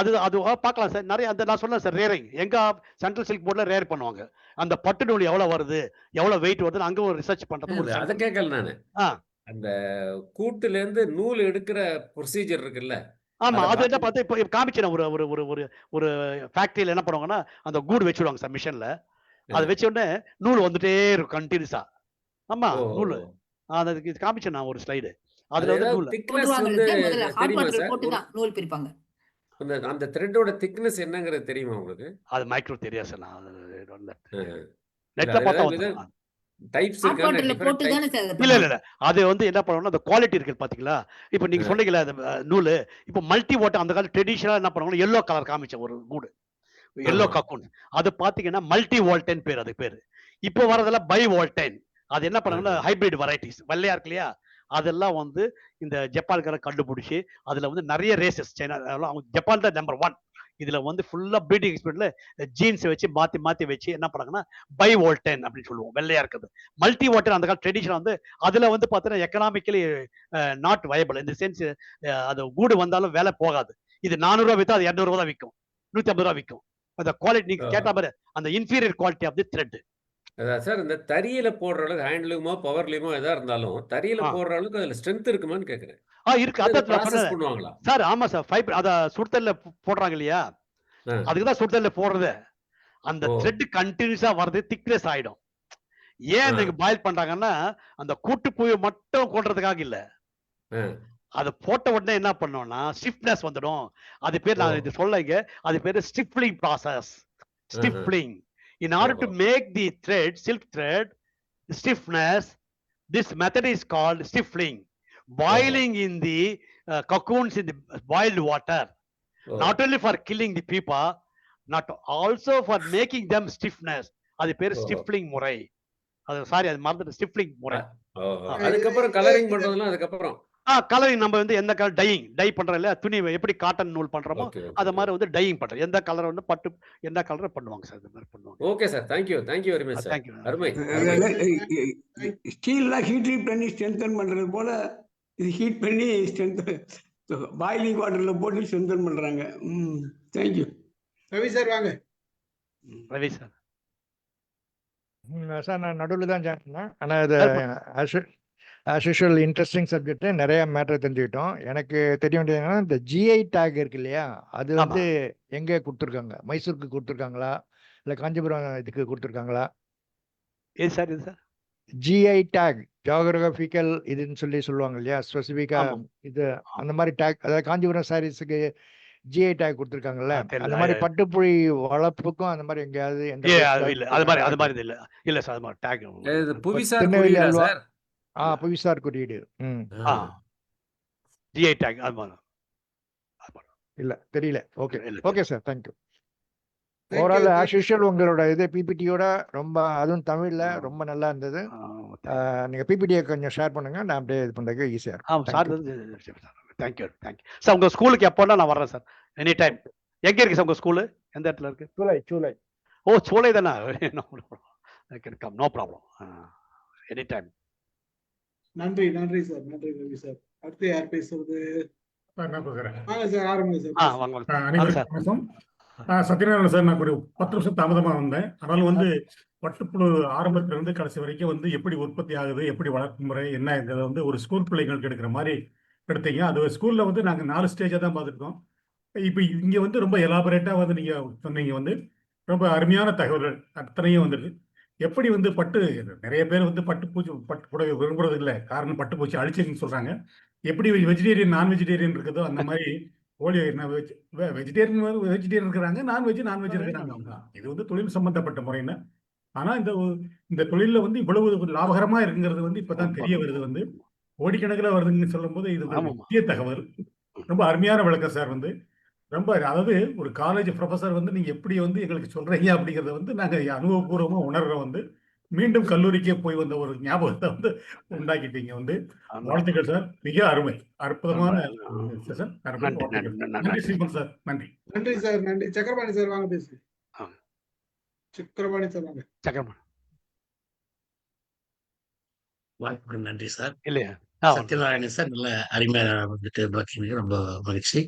[SPEAKER 2] அது பார்க்கலாம் சார். நிறைய அந்த நான் சொன்னேன் சார், ரேரிங் எங்க சென்ட்ரல் சில்க் போர்ட்ல ரேர் பண்ணுவாங்க. அந்த பட்டு நூல் எவ்வளவு வருது, எவ்வளவு வெயிட் வருதுன்னு அங்க ஒரு ரிசர்ச் பண்றது ஒரு
[SPEAKER 9] அதை கேட்கல நானு. அந்த கூட்டுல இருந்து நூல் எடுக்கிற ப்ரொசீஜர் இருக்குல்ல.
[SPEAKER 2] ஆமா, அது என்ன பார்த்து இப்போ காமிச்சேன். ஒரு ஒரு ஒரு ஒரு ஒரு ஃபேக்டரியில என்ன பண்ணுவாங்கன்னா அந்த கூடு வச்சுடுவாங்க சார் மிஷின்ல. அதை வச்ச உடனே நூல் வந்துட்டே இருக்கும் கண்டினியூஸா. ஆமா, நூல் அதுக்கு காமிச்சேன் நான் ஒரு ஸ்லைடு. அதுல வந்து நூல்
[SPEAKER 9] திக்னஸ் வந்து தெரியுமா சார்?
[SPEAKER 3] போட்டு தான் நூல் பிரிப்பாங்க.
[SPEAKER 9] அந்த த்ரெட்டோட திக்னஸ் என்னங்கிறது தெரியுமா உங்களுக்கு?
[SPEAKER 2] அது மைக்ரோ தெரியாது சார். நான்
[SPEAKER 9] நெட்ல
[SPEAKER 2] பார்த்தா
[SPEAKER 9] டைப்ஸ்
[SPEAKER 3] ஹாட் வாட்டர்ல போட்டு தானே சார் அதை
[SPEAKER 2] இல்ல இல்ல இல்ல அது வந்து என்ன பண்ணுவோம்னா அந்த குவாலிட்டி இருக்கு பாத்தீங்களா. இப்போ நீங்க சொன்னீங்கல்ல அந்த நூல், இப்போ மல்டி வாட்டர் அந்த காலத்துல ட்ரெடிஷனலா என்ன பண்ணுவாங்க, எல்லோ கலர் காமிச்ச ஒரு கூடு, எல்லோ கக்கூன். அது பாத்தீங்கன்னா மல்டி வோல்டைன் பேர், அது பேரு. இப்போ வரதெல்லாம் பை வோல்டைன். அது என்ன பண்ணாங்கன்னா ஹைபிரிட் வெரைட்டிஸ் வெள்ளையா இருக்கு இல்லையா, அதெல்லாம் வந்து இந்த ஜப்பான்கார கண்டுபிடிச்சி அதுல வந்து நிறைய ரேசஸ் சைனா அவங்க ஜப்பான் தான் நம்பர் 1. இதுல வந்து ஃபுல்லா ப்ரீடிங் எக்ஸ்பெரிமெண்ட்ல ஜீன்ஸ் வச்சு மாத்தி வச்சு என்ன பண்ணாங்கன்னா பை வோல்டைன் அப்படின்னு சொல்லுவோம், வெள்ளையா இருக்குது. மல்டி வோல்டைன் அந்த கால ட்ரெடிஷன் வந்து அதுல வந்து பார்த்தீங்கன்னா எக்கனாமிக்கலி நாட் வயபிள். இந்த சென்ஸ் அது கூடு வந்தாலும் வேலை போகாது. இது 400 ரூபா வித்தா அது 200 ரூபா தான் விற்கும், 150 ரூபா விற்கும். அந்த குவாலிட்டி நீங்க கேட்ட மாதிரி அந்த inferior quality of the thread.
[SPEAKER 9] அதான் சார், இந்த தறியில போடுற அளவுக்கு ஹேண்ட்லூமோ பவர்லூமோ எதா இருந்தாலும் தறியில போடுற அளவுக்கு அதுல ஸ்ட்ரென்த் இருக்குமான்னு கேக்குறேன்.
[SPEAKER 2] இருக்கு. அதான்
[SPEAKER 9] ப்ராசஸ் பண்ணுவாங்களா
[SPEAKER 2] சார்? ஆமா சார், ஃபைபர் அத சுடுதல்ல போடுறாங்க இல்லையா, அதுக்கு தான் சுடுதல்ல போடுறது. அந்த த்ரெட் கண்டினியூஸா வரது திக்னஸ் ஆயிடும். ஏன் நீங்க பாயில் பண்றாங்கன்னா அந்த கூட்டுப்புழு மட்டும் கொல்றதுக்காக இல்ல, அது போட்ட உடனே என்ன பண்ணோம்னா ஸ்டிஃப்னஸ் வந்துடும். அது பேர் நான் இது சொல்லங்க, அது பேரு ஸ்டிஃப்லிங் process. ஸ்டிஃப்லிங். In order to make the thread, silk thread, stiffness, this method is called stiffling. Boiling in the cocoons in the boiled water, not only for killing the pupa, not also for making them stiffness. அது பேரு ஸ்டிஃப்லிங் முறை. அது sorry, அது மறந்துட்டு, ஸ்டிஃப்லிங் முறை.
[SPEAKER 9] அதுக்கப்புறம் colouring பண்றதுலாம் அதுக்கப்புறம்
[SPEAKER 2] colouring நம்ம வந்து எந்த கலர் டை பண்றோம் இல்ல, துணி எப்படி காட்டன் நூல் பண்றோமோ அத மாதிரி வந்து டையிங் பண்றோம். எந்த கலர் வந்து பட்டு எந்த கலர் பண்ணுவாங்க சார், இந்த மாதிரி பண்ணுவாங்க.
[SPEAKER 9] Okay sir, thank you very much sir.
[SPEAKER 2] Thank you.
[SPEAKER 9] அருமை.
[SPEAKER 7] ஸ்டீல்லாம் ஹீட் பண்ணி ஸ்ட்ரென்தன் பண்றது போல இது ஹீட் பண்ணி ஸ்ட்ரென்தன் பாயிலிங் வாட்டர்ல போட்டு ஸ்ட்ரென்தன் பண்றாங்க. Thank you.
[SPEAKER 1] ரவி சார் வாங்க.
[SPEAKER 2] ரவி சார்.
[SPEAKER 6] சார் நான் நடுவில் தான் ஜாயின் பண்ணேன். ஆனால் இது ஆஸ் யூஷுவல் இன்ட்ரெஸ்டிங் சப்ஜெக்ட், நிறைய மேட்டர் தெரிஞ்சுக்கிட்டோம். எனக்கு தெரிய வேண்டியது என்னன்னா, இந்த ஜிஐ டேக் இருக்கு இல்லையா, அது வந்து எங்கே கொடுத்துருக்காங்க? மைசூருக்கு கொடுத்துருக்காங்களா இல்லை காஞ்சிபுரம் இதுக்கு கொடுத்துருக்காங்களா?
[SPEAKER 2] ஏ சார் இது சார்
[SPEAKER 6] ஜிஐ டேக், ஜியோகிராபிக்கல் இதுன்னு சொல்லுவாங்க இல்லையா, ஸ்பெசிஃபிக்கா இது அந்த மாதிரி டேக், அதாவது காஞ்சிபுரம் சாரீஸுக்கு ஜிஐ டேக் கொடுத்துருக்காங்கல்ல, அந்த மாதிரி பட்டுப்புழி வளர்ப்புக்கும் அந்த மாதிரி எங்கேயாவது
[SPEAKER 2] அது மாதிரி இல்ல சார். அது மாதிரி டேக்
[SPEAKER 9] புவிசார் குறியீடா சார்?
[SPEAKER 6] புவிசார் குறியீடு.
[SPEAKER 2] ஜிஐ டேக் அது மாதிரி
[SPEAKER 6] இல்ல, தெரியல. Okay sir, thank you. Overall as usual உங்களோட இது பிபிடியோட ரொம்ப, அதுவும் தமிழ்ல ரொம்ப நல்லா இருந்தது. நீங்க பிபிடியை கொஞ்சம் ஷேர் பண்ணுங்க, நான் அப்படியே இது பண்றதுக்கு ஈஸியா இருக்கும்.
[SPEAKER 2] Thank you sir. உங்க ஸ்கூலுக்கு எப்போனா நான் வர்றேன் சார், எனி டைம். எங்க இருக்கு சார் உங்க ஸ்கூலு? எந்த இடத்துல இருக்கு?
[SPEAKER 6] சூளை.
[SPEAKER 2] ஓ, சூளை தானே. No problem, any time.
[SPEAKER 1] நன்றி சார். நன்றி ரவி சார். அடுத்து யார் பேசுறது? வாங்க சார், ஆரம்பிங்க சார்.
[SPEAKER 11] சத்யநாராயணன் சார், நான் ஒரு 10 நிமிஷம் தாமதமா வந்தேன். ஆனாலும் வந்து பட்டுப்புழு ஆரம்பத்துல இருந்து கடைசி வரைக்கும் வந்து எப்படி உற்பத்தி ஆகுது, எப்படி வளர்ப்பு முறை என்னங்கிறத வந்து ஒரு ஸ்கூல் பிள்ளைங்களுக்கு எடுக்கிற மாதிரி எடுத்தீங்க. அது ஸ்கூல்ல வந்து நாங்க 4 ஸ்டேஜா தான் பார்த்துருக்கோம். இப்போ இங்க வந்து ரொம்ப எலாபரேட்டா வந்து நீங்க சொன்னீங்க, வந்து ரொம்ப அருமையான தகவல்கள் அத்தனையும் வந்துருக்கு. எப்படி வந்து பட்டு, நிறைய பேர் வந்து பட்டு புடவை விரும்புறது இல்லை, காரணம் பட்டுப்பூச்சி அழிச்சுன்னு சொல்றாங்க. எப்படி வெஜிடேரியன் நான் வெஜிடேரியன் இருக்குதோ அந்த மாதிரி கோழி வெஜிடேரியன் இருக்கிறாங்க, நான்வெஜ் இருக்கிறாங்க. இது வந்து தொழில் சம்பந்தப்பட்ட முறைன்னு. ஆனா இந்த தொழில வந்து இவ்வளவு லாபகரமா இருக்குங்கிறது வந்து இப்பதான் தெரிய வருது. வந்து கோடிக்கணக்கில் வருதுன்னு சொல்லும் போது இது முக்கிய தகவல். ரொம்ப அருமையான விளக்கம் சார். வந்து ரொம்ப, அதாவது ஒரு காலேஜ் ப்ரொஃபஸர் வந்து நீங்க எப்படி வந்து எங்களுக்கு சொல்றீங்க அப்படிங்கறத வந்து நாங்க அனுபவபூர்வமா உணர்றோம். வந்து மீண்டும் கல்லூரிக்கே போய் வந்த ஒரு ஞாபகத்தை வந்து உண்டாக்கிட்டீங்க வந்து.
[SPEAKER 2] ஆமா.
[SPEAKER 11] வாழ்த்துக்கள் சார். மிக அருமை. அற்புதமான
[SPEAKER 2] ரொம்ப
[SPEAKER 11] செஷன். அருமை.
[SPEAKER 2] நன்றி
[SPEAKER 11] வாழ்த்துக்கள்.
[SPEAKER 2] நன்றி
[SPEAKER 11] நன்றி
[SPEAKER 2] நன்றி
[SPEAKER 11] ஸ்ரீமன் சார். நன்றி.
[SPEAKER 1] நன்றி சார், நன்றி. சக்கரபாணி சார் வாங்க பேசுங்க.
[SPEAKER 2] ஆ.
[SPEAKER 1] சக்கரபாணி சார் வாங்க.
[SPEAKER 2] சக்கரபாணி
[SPEAKER 12] வாய்ப்புக்கு நன்றி சார்.
[SPEAKER 2] இல்லையா? ஒண்ணும்
[SPEAKER 12] சத்யநாராயணன் சார் நல்ல அருமையா வந்துட்டு பாத்தீங்க, ரொம்ப மகிழ்ச்சி.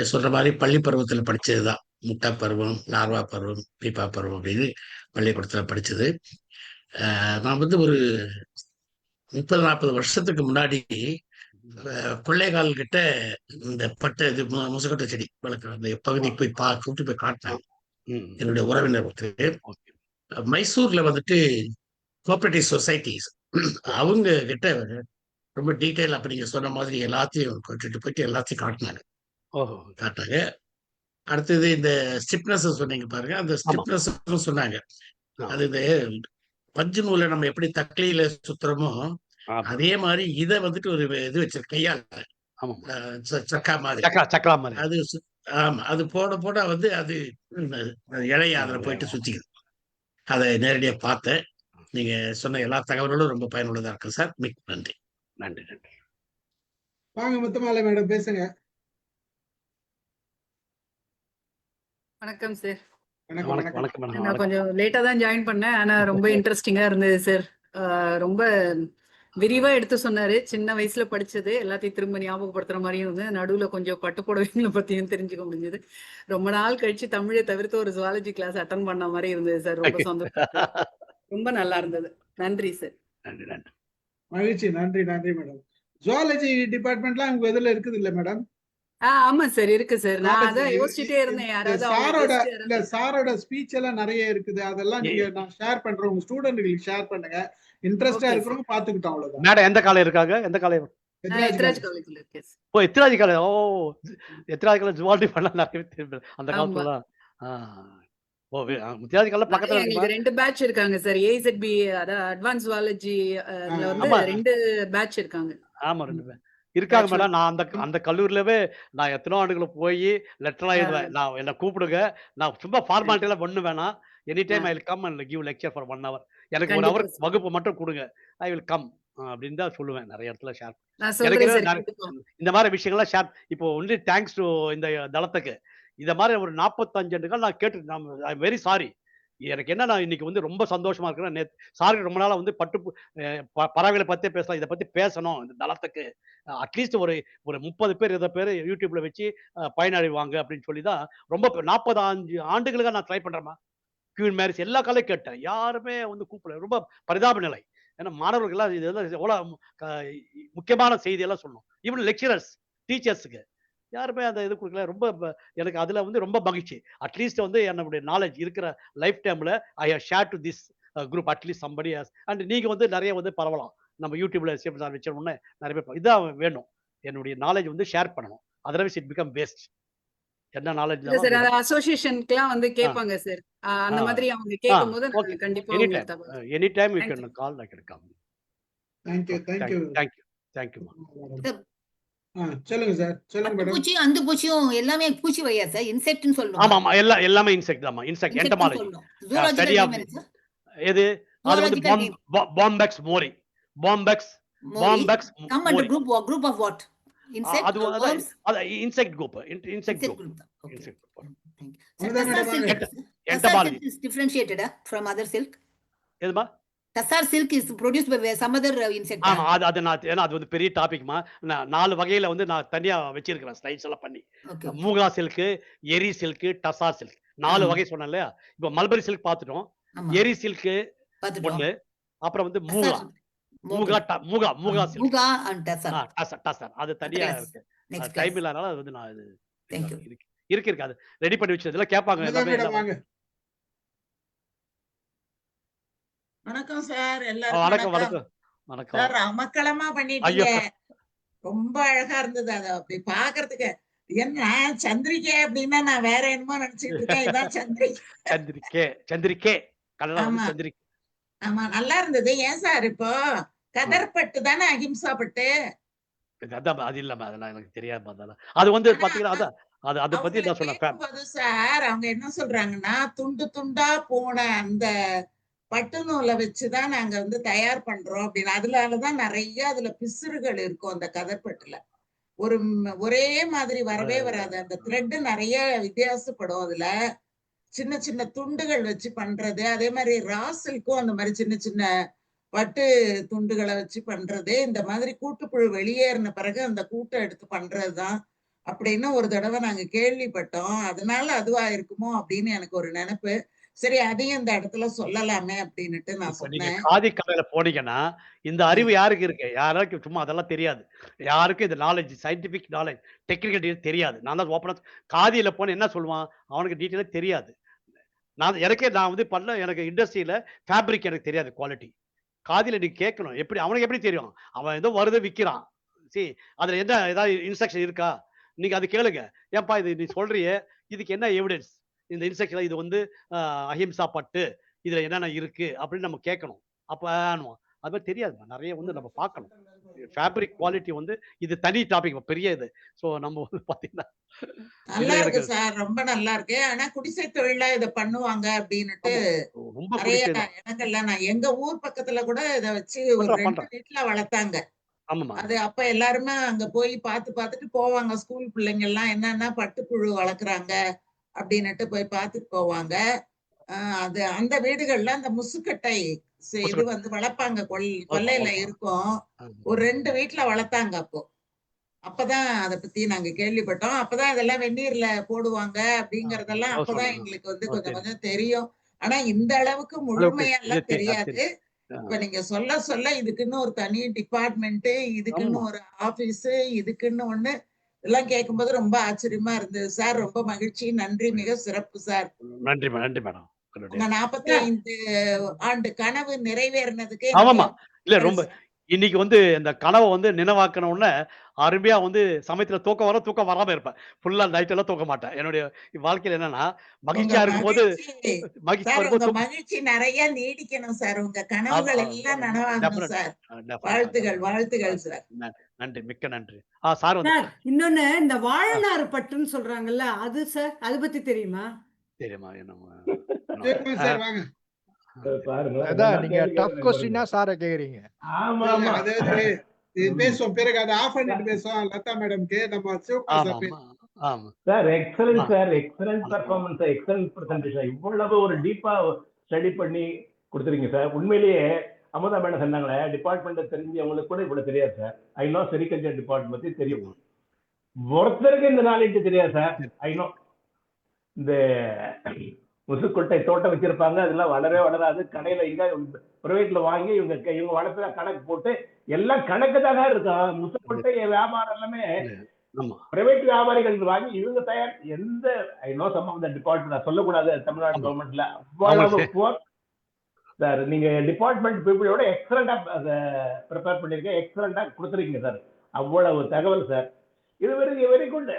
[SPEAKER 12] சொல்ற மாதிரி பள்ளி பருவத்தில் படிச்சது தான். முட்டா பருவம், லார்வா பருவம், பீப்பா பருவம் அப்படின்னு பள்ளிக்கூடத்தில் படிச்சது. நான் வந்து ஒரு 30-40 வருஷத்துக்கு முன்னாடி பிள்ளைகால் கிட்ட இந்த பட்டை இது முசக்கட்டை செடி வளர்க்குற அந்த பகுதிக்கு போய் கூப்பிட்டு போய் காட்டினாங்க என்னுடைய உறவினர் ஒருத்தர். மைசூர்ல வந்துட்டு கோஆபரேட்டிவ் சொசைட்டிஸ் அவங்க கிட்ட ரொம்ப டீட்டெயில் அப்ப நீங்க சொன்ன மாதிரி எல்லாத்தையும் கூட்டிட்டு போயிட்டு எல்லாத்தையும் காட்டினாங்க. அடுத்தது இந்த ஸ்டிப்னஸ் சொன்னீங்க பாருங்க, அந்த ஸ்டிப்னஸ் சொன்னாங்க. அது இந்த பஞ்சு நூலை நம்ம எப்படி தக்லியில சுத்துறோமோ அதே மாதிரி இதை வந்துட்டு ஒரு இது வச்சிருக்க கையால் சக்கா மாதிரி அது ஆமா, அது போட போட வந்து அது இலைய அதுல போயிட்டு சுத்திக்குது. அதை நேரடியா பார்த்தேன். நீங்க சொன்ன எல்லா தகவல்களும் ரொம்ப பயனுள்ளதா இருக்கு சார். மிக்க நன்றி.
[SPEAKER 2] நன்றி நன்றி.
[SPEAKER 1] வாங்க முத்துமாலை மேடம் பேசுங்க.
[SPEAKER 5] வணக்கம் சார்.
[SPEAKER 2] வணக்கம்.
[SPEAKER 5] நான் கொஞ்சம் லேட்டா தான் ஜாயின் பண்ணேன். ஆனா ரொம்ப இன்ட்ரெஸ்டிங்கா இருந்தது சார். ரொம்ப விரிவா எடுத்து சொன்னாரு. சின்ன வயசுல படிச்சது எல்லாத்தையும் திரும்ப ஞாபகப்படுத்துற மாதிரியும் இருந்தது. நடுவுல கொஞ்சம் பட்டு புடவைங்களை பத்தியும் தெரிஞ்சுக்க முடிஞ்சது. ரொம்ப நாள் கழிச்சு தமிழை தவிர்த்து ஒரு ஜுவாலஜி கிளாஸ் அட்டன் பண்ண மாதிரி இருந்தது சார். ரொம்ப சந்தோஷம். ரொம்ப நல்லா இருந்தது. நன்றி சார்.
[SPEAKER 2] நன்றி நன்றி.
[SPEAKER 1] மகிழ்ச்சி. நன்றி நன்றி மேடம். ஜுவாலஜி டிபார்ட்மெண்ட்லாம் உங்க இதுல இருக்குது இல்ல மேடம்?
[SPEAKER 5] ஆமா சார், இருக்கு சார். நான் அதான் யோசிச்சுட்டே இருந்தேன். யாராவது
[SPEAKER 1] சாரோட ஸ்பீச் எல்லாம் நிறைய இருக்குது. அதெல்லாம் நீங்க நான் ஷேர் பண்றேன், உங்க ஸ்டூடெண்ட்களுக்கு ஷேர் பண்ணுங்க. இன்ட்ரெஸ்டா இருக்கிறவங்க பாத்துக்கிட்டோம், அவ்வளவுதான்.
[SPEAKER 2] மேடம் எந்த காலேஜ் இருக்காங்க? எந்த காலேஜ்?
[SPEAKER 5] எத்ராஜ் காலேஜ்ல இருக்கேன்.
[SPEAKER 2] ஓ, எத்ராஜ் காலேஜ். ஓ, எத்ராஜ் காலேஜ் ஜுவாலஜி பண்ண நிறைய தெரியும் அந்த காலத்துல. ஓ, எத்ராஜ் காலேஜ் பக்கத்துல
[SPEAKER 5] இருக்கு. 2 பேட்ச் இருக்காங்க சார். AZB அதாவது அட்வான்ஸ் ஜுவாலஜி வந்து 2 பேட்ச் இருக்காங்க.
[SPEAKER 2] ஆமா, 2 பேர் இருக்காங்க மேடம். நான் அந்த கல்லூரிலவே நான் எத்தனோ ஆண்டுகளை போய் லெட்டர் எழுதுவேன். நான் என்ன கூப்பிடுங்க, நான் சும்மா ஃபார்மாலிட்டி எல்லாம் ஒண்ணு வேணாம். Any time I will come and give lecture for 1 hour. எனக்கு 1 hour வகுப்பு மட்டும் கொடுங்க, ஐ வில் கம் அப்படின்னு தான் சொல்லுவேன். நிறைய இடத்துல ஷேர் இந்த மாதிரி விஷயங்கள்லாம் ஷேர். இப்போ ஒன்லி தேங்க்ஸ் டு இந்த தளத்துக்கு இந்த மாதிரி ஒரு 45 ஆண்டுகள் நான் கேட்டு ஐ எம் வெரி சாரி. எனக்கு என்ன, நான் இன்னைக்கு வந்து ரொம்ப சந்தோஷமா இருக்கிறேன். நேற்று சாருக்கு ரொம்ப நாளா வந்து பறவைகளை பத்தி பேசலாம், இதை பத்தி பேசணும் இந்த தளத்துக்கு. அட்லீஸ்ட் ஒரு 30 பேர் 20 பேர் யூடியூப்ல வச்சு பயனடைவாங்க அப்படின்னு சொல்லி தான் ரொம்ப 45 ஆண்டுகளுக்காக நான் ட்ரை பண்றேன். கியூன் மேரிஸ் எல்லா காலையும் கேட்டேன், யாருமே வந்து கூப்பிடல. ரொம்ப பரிதாப நிலை. ஏன்னா மாணவர்கள்லாம் இதெல்லாம் எவ்வளவு முக்கியமான செய்தியெல்லாம் சொல்லணும். ஈவன் லெக்சரர்ஸ், டீச்சர்ஸுக்கு யாருமே அந்த இது கொடுக்கல. ரொம்ப எனக்கு அதுல வந்து ரொம்ப மகிழ்ச்சி. அட்லீஸ்ட் வந்து என்னுடைய நாலேஜ் இருக்கிற லைஃப் டைம்ல I have share to this group at least somebody has. And நீங்க வந்து நிறைய வந்து பரவலாம். நம்ம யூடியூப்ல வச்சோம்னு நிறைய பேர் இதான் வேணும். என்னுடைய நாலேஜ் வந்து ஷேர் பண்ணணும். Otherwise it become waste. என்ன நாலேஜ்
[SPEAKER 5] சார், அது அசோசியேஷனுக்குலாம் வந்து கேட்பாங்க சார். அந்த மாதிரி அவங்க கேட்கும்போது கண்டிப்பா
[SPEAKER 2] any time you can call. I can come. Thank you.
[SPEAKER 1] சொல்லுங்க சார். சொல்லுங்க மேடம்.
[SPEAKER 3] பூச்சி அந்த பூச்சியும் எல்லாமே பூச்சி வகையா சார்? இன்செக்ட்னு சொல்லுவாங்க.
[SPEAKER 2] ஆமா ஆமா, எல்லாமே இன்செக்ட் தான். Insect entomology. எது? அது வந்து Bombyx mori. Bombyx
[SPEAKER 3] come under group of what? Insect?
[SPEAKER 2] அது insect group. Insect group.
[SPEAKER 3] Entomology is differentiated from other silk.
[SPEAKER 2] எதுமா?
[SPEAKER 3] Tassar silk is produced by some other insect.
[SPEAKER 2] ஆமா, அது நான் ஏன்னா அது வந்து பெரிய டாபிக்மா. நான் 4 வகையில வந்து நான் தனியா வச்சிருக்கிறேன் ஸ்லைட்ஸ் எல்லாம் பண்ணி. மூகா சில்க், எரி சில்க், டசார் சில்க் 4 வகை சொன்னேன் இல்லையா? இப்போ மல்பரி சில்க் பார்த்துட்டோம். எரி சில்க் ஒண்ணு, அப்புறம் வந்து Muga silk,
[SPEAKER 3] Muga and tassar.
[SPEAKER 2] Tussar அது தனியா இருக்கு. டைம் இல்லாதனால அது வந்து நான் இருக்கு அது ரெடி பண்ணி வச்சது. இதெல்லாம் கேட்பாங்க எல்லாமே.
[SPEAKER 10] வணக்கம் சார்.
[SPEAKER 2] வணக்கம் வணக்கம் வணக்கம்
[SPEAKER 10] சார். அமக்களமா பண்ணிட்டீங்க. ரொம்ப அழகா இருந்தது. அது அப்படி பாக்குறதுக்கு என்ன சந்திரிகை அப்படின்னா நான் வேற என்னமோ நினைச்சிட்டு இருக்கேன். இதான்
[SPEAKER 2] சந்திரிகே கன்னடம் சந்திரிகை.
[SPEAKER 10] ஆமா, நல்லா இருந்தது. ஏன் சார் இப்போ கதர்பட்டு தானே அஹிம்சா பட்டு?
[SPEAKER 2] அதான் அது இல்லம்மா, அதெல்லாம் எனக்கு தெரியாது. அது வந்து பாத்தீங்கன்னா அதான் அதை பத்தி நான் சொன்னேன்
[SPEAKER 10] சார். அவங்க என்ன சொல்றாங்கன்னா துண்டு துண்டா போன அந்த பட்டு நூலை வச்சுதான் நாங்க வந்து தயார் பண்றோம் அப்படின்னு. அதனாலதான் நிறைய அதுல பிசுறுகள் இருக்கும் அந்த கதர்பட்டுல. ஒரே மாதிரி வரவே வராது. அந்த த்ரெட் நிறைய வித்தியாசப்படும். அதுல சின்ன சின்ன துண்டுகள் வச்சு பண்றது. அதே மாதிரி ராசில்க்கும் அந்த மாதிரி சின்ன சின்ன பட்டு துண்டுகளை வச்சு பண்றது. இந்த மாதிரி கூட்டுப்புழு வெளியேறின பிறகு அந்த கூட்டை எடுத்து பண்றதுதான் அப்படின்னு ஒரு தடவை நாங்க கேள்விப்பட்டோம். அதனால அதுவா இருக்குமோ அப்படின்னு எனக்கு ஒரு நினைப்பு. சரி, அதையும் இந்த இடத்துல சொல்லலாமே அப்படின்னுட்டு நான்
[SPEAKER 2] இப்ப நீங்க
[SPEAKER 10] சொன்னேன்.
[SPEAKER 2] காதி கடையில போனீங்கன்னா, இந்த அறிவு யாருக்கு இருக்கு? யாராருக்கு சும்மா அதெல்லாம் தெரியாது. யாருக்கும் இந்த knowledge, scientific knowledge, technical detail தெரியாது. நான் தான் ஓப்பனா காதியில போனா என்ன சொல்லுவான்? அவனுக்கு டீட்டெயிலே தெரியாது. நான் வந்து பண்ண எனக்கு இண்டஸ்ட்ரியில ஃபேப்ரிக் எனக்கு தெரியாது குவாலிட்டி. காதியில நீ கேட்கணும். அவனுக்கு எப்படி தெரியும்? அவன் ஏதோ வருது விக்கிறான். அதுல என்ன ஏதாவது இன்ஸ்ட்ரக்ஷன் இருக்கா? நீங்க அது கேளுங்க. ஏன்பா இது நீ சொல்றியே, இதுக்கு என்ன எவிடன்ஸ்? இந்த இன்ஸ்ட்ரக்ஷன்ல இது வந்து அஹிம்சா பட்டு, இதுல என்னென்ன இருக்கு அப்படின்னு நம்ம கேட்கணும். அப்ப அது மாதிரி தெரியாதுமா. நிறைய வந்து நம்ம பார்க்கணும். ஃபேப்ரிக் குவாலிட்டி வந்து இது தனி டாபிக் பெரிய இது. சோ நம்ம வந்து பாத்தீங்கன்னா
[SPEAKER 10] நல்லா
[SPEAKER 2] இதுல
[SPEAKER 10] இருக்கு
[SPEAKER 2] எனக்கு
[SPEAKER 10] சார், ரொம்ப நல்லா இருக்கு. ஆனா குடிசை தொழிலா இத பண்ணுவாங்க அப்படின்னுட்டு
[SPEAKER 2] ஆமா. ரொம்ப
[SPEAKER 10] நிறைய
[SPEAKER 2] குடிசை தான்.
[SPEAKER 10] இடங்கள்ல நான் எங்க ஊர் பக்கத்துல கூட இத வச்சு ஒரு 2
[SPEAKER 2] பண்றேன்.
[SPEAKER 10] வீட்ல வளர்த்தாங்க.
[SPEAKER 2] ஆமாமா.
[SPEAKER 10] அது அப்ப எல்லாருமே அங்க போய் பார்த்துட்டு போவாங்க. ஸ்கூல் பிள்ளைங்க எல்லாம் என்னன்னா பட்டுப்புழு வளர்க்குறாங்க அப்படின்னுட்டு போய் பார்த்துட்டு போவாங்க. அது அந்த வீடுகள்ல அந்த முசுக்கட்டை இது வந்து வளர்ப்பாங்க. கொல்லையில இருக்கும். ஒரு 2 வீட்ல வளர்த்தாங்க அப்போ. அப்பதான் அத பத்தி நாங்க கேள்விப்பட்டோம். அப்பதான் இதெல்லாம் வெந்நீர்ல போடுவாங்க அப்படிங்கறதெல்லாம் அப்பதான் எங்களுக்கு வந்து கொஞ்சம் கொஞ்சம் தெரியும். ஆனா இந்த அளவுக்கு முழுமையா எல்லாம் தெரியாது. இப்ப நீங்க சொல்ல இதுக்குன்னு ஒரு தனி டிபார்ட்மெண்ட், இதுக்குன்னு
[SPEAKER 2] ஆமா.
[SPEAKER 10] ஒரு ஆபீஸ், இதுக்குன்னு ஒண்ணு, இதெல்லாம் கேட்கும்போது ரொம்ப ஆச்சரியமா இருந்தது சார். ரொம்ப மகிழ்ச்சி. நன்றி. மிக சிறப்பு சார்.
[SPEAKER 2] நன்றி மேடம்.
[SPEAKER 10] உங்க 45 ஆண்டு கனவு நிறைவேறினதுக்கு
[SPEAKER 2] ஆமாமா. இல்ல
[SPEAKER 10] என்னுடைய
[SPEAKER 2] ரொம்ப இன்னைக்கு வந்து இந்த கனவ வந்து நினைவாக்குன உடனே, அருமையா வந்து சமயத்துல தூக்கம் வரும், தூக்கம் வராம இருப்பேன். ஃபுல்லா நைட் எல்லாம் தூங்க மாட்டேன். என்னுடைய வாழ்க்கையில என்னன்னா,
[SPEAKER 10] உங்க
[SPEAKER 2] மகிழ்ச்சியா இருக்கும்போது
[SPEAKER 10] மகிழ்ச்சி
[SPEAKER 2] மகிழ்ச்சி
[SPEAKER 10] சார்,
[SPEAKER 2] வரும்போது
[SPEAKER 10] உங்க
[SPEAKER 2] தூக்கம்
[SPEAKER 10] மகிழ்ச்சி நிறைய நீடிக்கணும் சார். உங்க கனவுகள் எல்லாம் நனவாகணும் சார். வாழ்த்துகள் சார்.
[SPEAKER 2] நன்றி. மிக்க நன்றி. சார் வந்து
[SPEAKER 4] சார் இன்னொன்னு இந்த வாழைநாறு பட்டுன்னு சொல்றாங்கல்ல, அது சார் அதை பத்தி தெரியுமா?
[SPEAKER 2] தெரியுமா? என்னமா?
[SPEAKER 1] சார் வாங்க.
[SPEAKER 6] அதான் நீங்க டஃப் கொஸ்டினா சாரை கேக்குறீங்க.
[SPEAKER 1] அதாவது இது பேசுவோம், பிறகு அதை ஆஃப் பண்ணிட்டு பேசுவோம். லதா மேடம்க்கு நம்ம சிவகுமார் சார்
[SPEAKER 2] ஆமா.
[SPEAKER 13] Sir excellent sir, excellent performance, excellent presentation. இவ்வளவு ஒரு டீப்பா ஸ்டடி பண்ணி கொடுத்துருங்க சார். உண்மையிலேயே அமுதா மேடம் சொன்னாங்களே, டிபார்ட்மெண்ட் தெரிஞ்சவங்களுக்கு கூட இவ்வளவு தெரியாது sir. I know sericulture department பத்தி தெரியும். ஒருத்தருக்கு இந்த நாலேஜ் தெரியாது சார். ஐ நோ இந்த முசுக்கொட்டை தோட்டம் வச்சிருப்பாங்க, அதெல்லாம் வளரவே வளராது. கடையில இங்க பிரைவேட்ல வாங்கி இவங்க வளர்த்துல கணக்கு போட்டு எல்லாம் கணக்கு தான் இருக்கும். முசுக்கொட்டை வியாபாரம் எல்லாமே பிரைவேட் வியாபாரிகள் வாங்கி இவங்க தயார். எந்த I know some of the department சொல்லக்கூடாது தமிழ்நாடு கவர்மெண்ட்ல அவ்வளவு போர் சார். நீங்க டிபார்ட்மெண்ட் பீப்புளோட எக்ஸலண்டா ப்ரிப்பேர் பண்ணிருக்கீங்க, எக்ஸலண்டா கொடுத்துருக்கீங்க சார். அவ்வளவு தகவல் சார். இது வெரி குட்.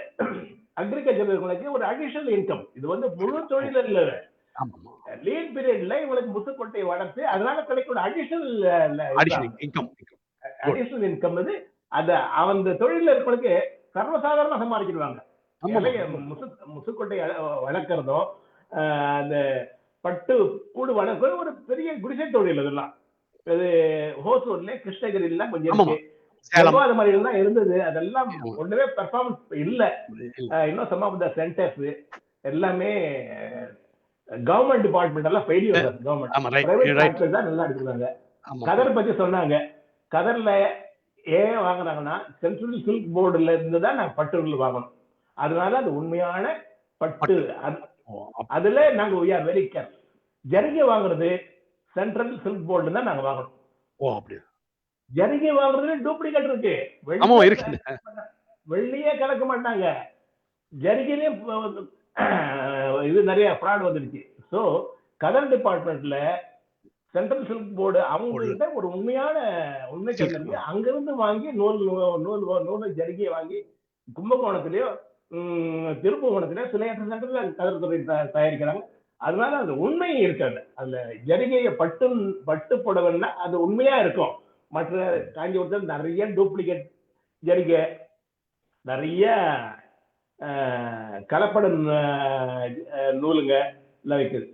[SPEAKER 13] அக்ரிகல்ச்சர் ஒரு அடிஷனல் இன்கம். இது வந்து முழு தொழில் இல்ல. லீன் பீரியட்ல இவங்களுக்கு முசுக்கொட்டையை வளர்த்து அதனால கிடைக்கும் அடிஷனல் இன்கம். இது அது அந்த தொழில இருக்கவங்களுக்கு சர்வசாதாரணமா சமாளிச்சிருவாங்க. முசுக்கொட்டை வளர்க்கறதோ அந்த பட்டு கூடு வளர்க்கறது ஒரு பெரிய குடிசை தொழில். இதெல்லாம் இது ஹோசூர்ல கிருஷ்ணகிரில கொஞ்சம் இருக்கு. அது மாதிரி எல்லாம் இருந்தது. அதெல்லாம் ஒண்ணுமே பெர்ஃபார்மன்ஸ் இல்ல. இன்னும் சம் ஆஃப் த சென்டர்ஸ் எல்லாமே கவர்மெண்ட் டிபார்ட்மெண்ட் எல்லாம் ஃபெயிலியர். கவர்மெண்ட் பிரைவேட் தான் நல்லா எடுத்துக்கிறாங்க. கதர் பத்தி சொன்னாங்க. கதர்ல ஏன் வாங்குறாங்கன்னா சென்ட்ரல் சில்க் போர்டுல இருந்து தான் நாங்க பட்டு வாங்கணும். அதனால அது உண்மையான பட்டு. அதுல நாங்க we are very careful. ஜரிகை வாங்குறது சென்ட்ரல் சில்க் போர்டு தான் நாங்க வாங்கணும். ஜரிகை வாங்குறதுல டூப்ளிகேட் இருக்கு. வெள்ளியே கலக்க மாட்டாங்க. ஜரிகையிலேயே இது நிறைய ஃப்ராட் வந்துருச்சு. ஸோ கதர் டிபார்ட்மெண்ட்ல சென்ட்ரல் சில்க் போர்டு அவங்க கிட்ட ஒரு உண்மை இருக்கு. அங்கிருந்து வாங்கி நூல் ஜரிகையை வாங்கி கும்பகோணத்திலயோ திருப்புவனத்திலயோ சில சென்டர்ல கதர் துறை தயாரிக்கிறாங்க. அதனால அது உண்மை இருக்காது. அதுல ஜரிகைய பட்டு புடவைன்னா அது உண்மையா இருக்கும். மற்ற காஞ்சிபுரத்தில் நிறைய டூப்ளிகேட் ஜரிகை, நிறைய கலப்படம் நூலுங்க எல்லாம் வைக்குது.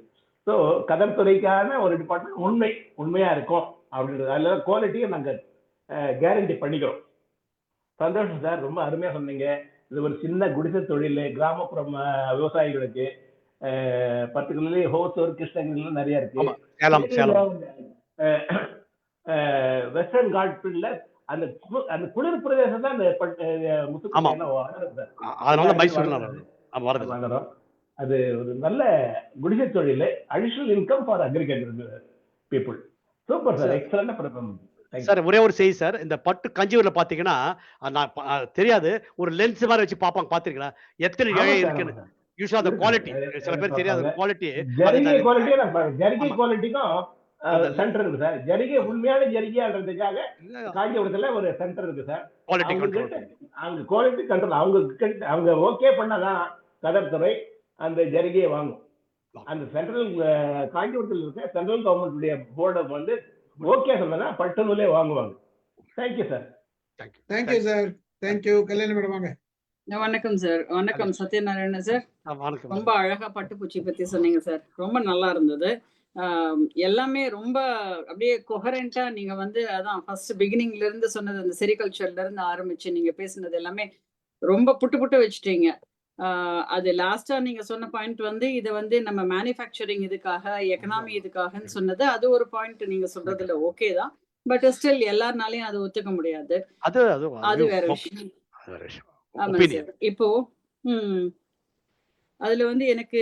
[SPEAKER 13] ஸோ கதர் துறைக்கான ஒரு டிபார்ட்மெண்ட் உண்மையா இருக்கும் அப்படின்றது. அதில் குவாலிட்டியை நாங்கள் கேரண்டி பண்ணிக்கிறோம். சந்தோஷம் சார், ரொம்ப அருமையா சொன்னீங்க. இது ஒரு சின்ன குடிசை தொழில், கிராமப்புறம் விவசாயிகளுக்கு, பர்டிகுலர்லி ஹோசூர், கிருஷ்ணகிரிலாம் நிறைய இருக்கு. வெஸ்டர்ன் காட்ஸ்ல அந்த அந்த குளிர் பிரதேசம் தான் அந்த அது ஒரு நல்ல குடிசை தொழில், additional income for agriculture people. Super sir, excellent performance.
[SPEAKER 2] Sir ஒரே ஒரு செய்தி சார், இந்த பட்டு கஞ்சியூர்ல பாத்தீங்கன்னா தெரியாது, ஒரு லென்ஸ் மாதிரி வச்சு பாப்பாங்க, பாத்திருக்கீங்களா எத்தனை இழை இருக்குன்னு. யூஸ்வலா அந்த குவாலிட்டி சில பேர் தெரியாது. குவாலிட்டி
[SPEAKER 13] ஜரிகை குவாலிட்டிக்கும் சென்டர் இருக்கு சார். ஜரிகை உண்மையான ஜரிகைன்றதுக்காக காஞ்சிபுரத்துல ஒரு சென்டர் இருக்கு சார். அவங்க குவாலிட்டி கண்ட்ரோல் அவங்க ஓகே பண்ணாதான் கதர்துறை அந்த ஜரிகையை வாங்கும். அந்த சென்ட்ரல் காஞ்சிபுரத்தில் இருக்க சென்ட்ரல் கவர்மெண்ட் போர்டை வந்து ஓகே சொன்னா பட்டு நூலே வாங்குவாங்க. Thank you sir.
[SPEAKER 1] Thank you sir. Thank you. Kalyani madam வாங்க.
[SPEAKER 5] வணக்கம் சார். வணக்கம் சத்யநாராயணன் சார். ரொம்ப அழகா பட்டுப்பூச்சி பத்தி சொன்னீங்க சார், ரொம்ப நல்லா இருந்தது. எல்லாமே ரொம்ப அப்படியே கொஹரண்டா நீங்க வந்து அதான் ஃபர்ஸ்ட் பிகினிங்ல இருந்து சொன்னது, அந்த செரிகல்ச்சர்ல இருந்து ஆரம்பிச்சு நீங்க பேசுனது எல்லாமே ரொம்ப புட்டு வச்சுட்டீங்க. அது லாஸ்டா நீங்க சொன்ன பாயிண்ட் வந்து இதை வந்து நம்ம மேனுஃபேக்சரிங் இதுக்காக, எக்கனாமி இதுக்காகன்னு சொன்னது, அது ஒரு பாயிண்ட் நீங்க சொல்றதுல ஓகே தான். பட் ஸ்டில் எல்லாருனாலையும் அது ஒத்துக்க முடியாது. அது வேற விஷயம். ஆமா சார். இப்போ அதுல வந்து எனக்கு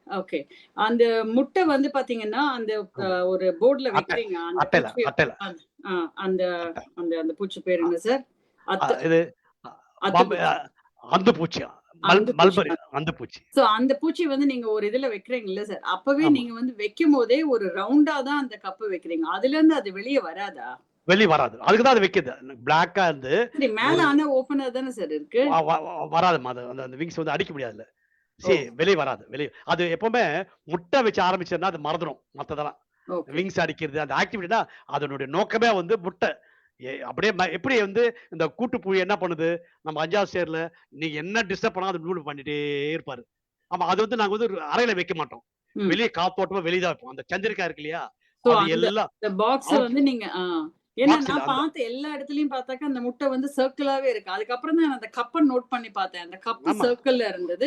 [SPEAKER 5] ஓகே, அந்த முட்டை வந்து பாத்தீங்கன்னா அந்த ஒரு போர்டுல வைக்கிறீங்க, அந்த அந்த அந்த பூச்சி பேர் என்ன சார்?
[SPEAKER 2] அந்த பூச்சி
[SPEAKER 5] அந்த பூச்சி வந்து நீங்க ஒரு இதுல வைக்கிறீங்கல்ல சார், அப்பவே நீங்க வந்து வைக்கும் போதே ஒரு ரவுண்டா தான் அந்த கப்பு வைக்கிறீங்க, அதுல இருந்து அது வெளியே வராதா?
[SPEAKER 2] வெளியே வராது, அதுக்குதான் அது வைக்குது. பிளாக்கா இருந்து
[SPEAKER 5] மேல ஆனா ஓபனா தானே சார் இருக்கு,
[SPEAKER 2] வராது. அந்த விங்ஸ் வந்து அடிக்க முடியாதுல்ல, சரி வெளியே வராது. வெளியே அது எப்பவுமே முட்டை வச்சு ஆரம்பிச்சதுன்னா அது மறந்துடும் மத்ததெல்லாம். விங்ஸ் அடிக்கிறது அந்த ஆக்டிவிட்டினா அதனுடைய நோக்கமே வந்து முட்டை. அப்படியே எப்படி வந்து இந்த கூட்டுப்புழு என்ன பண்ணுது, நம்ம 5வது ஸ்டேர்ல நீங்க என்ன டிஸ்டர்ப் பண்ணா அது நூல் பண்ணிட்டே இருப்பாரு. ஆமா, அது வந்து நாங்க வந்து அறையில வைக்க மாட்டோம், வெளியே காத்தோட்டமா வெளியதான் வைப்போம். அந்த சந்திரிக்கா இருக்கு இல்லையா,
[SPEAKER 5] அந்த பாக்ஸ் வந்து நீங்க ஏன்னா நான் பார்த்த எல்லா இடத்துலயும் பார்த்தாக்க அந்த முட்டை வந்து சர்க்கிளாவே இருக்கு. அதுக்கப்புறம் தான் அந்த கப்பை நோட் பண்ணி பார்த்தேன், அந்த கப்பு சர்க்கிள்ல இருந்தது.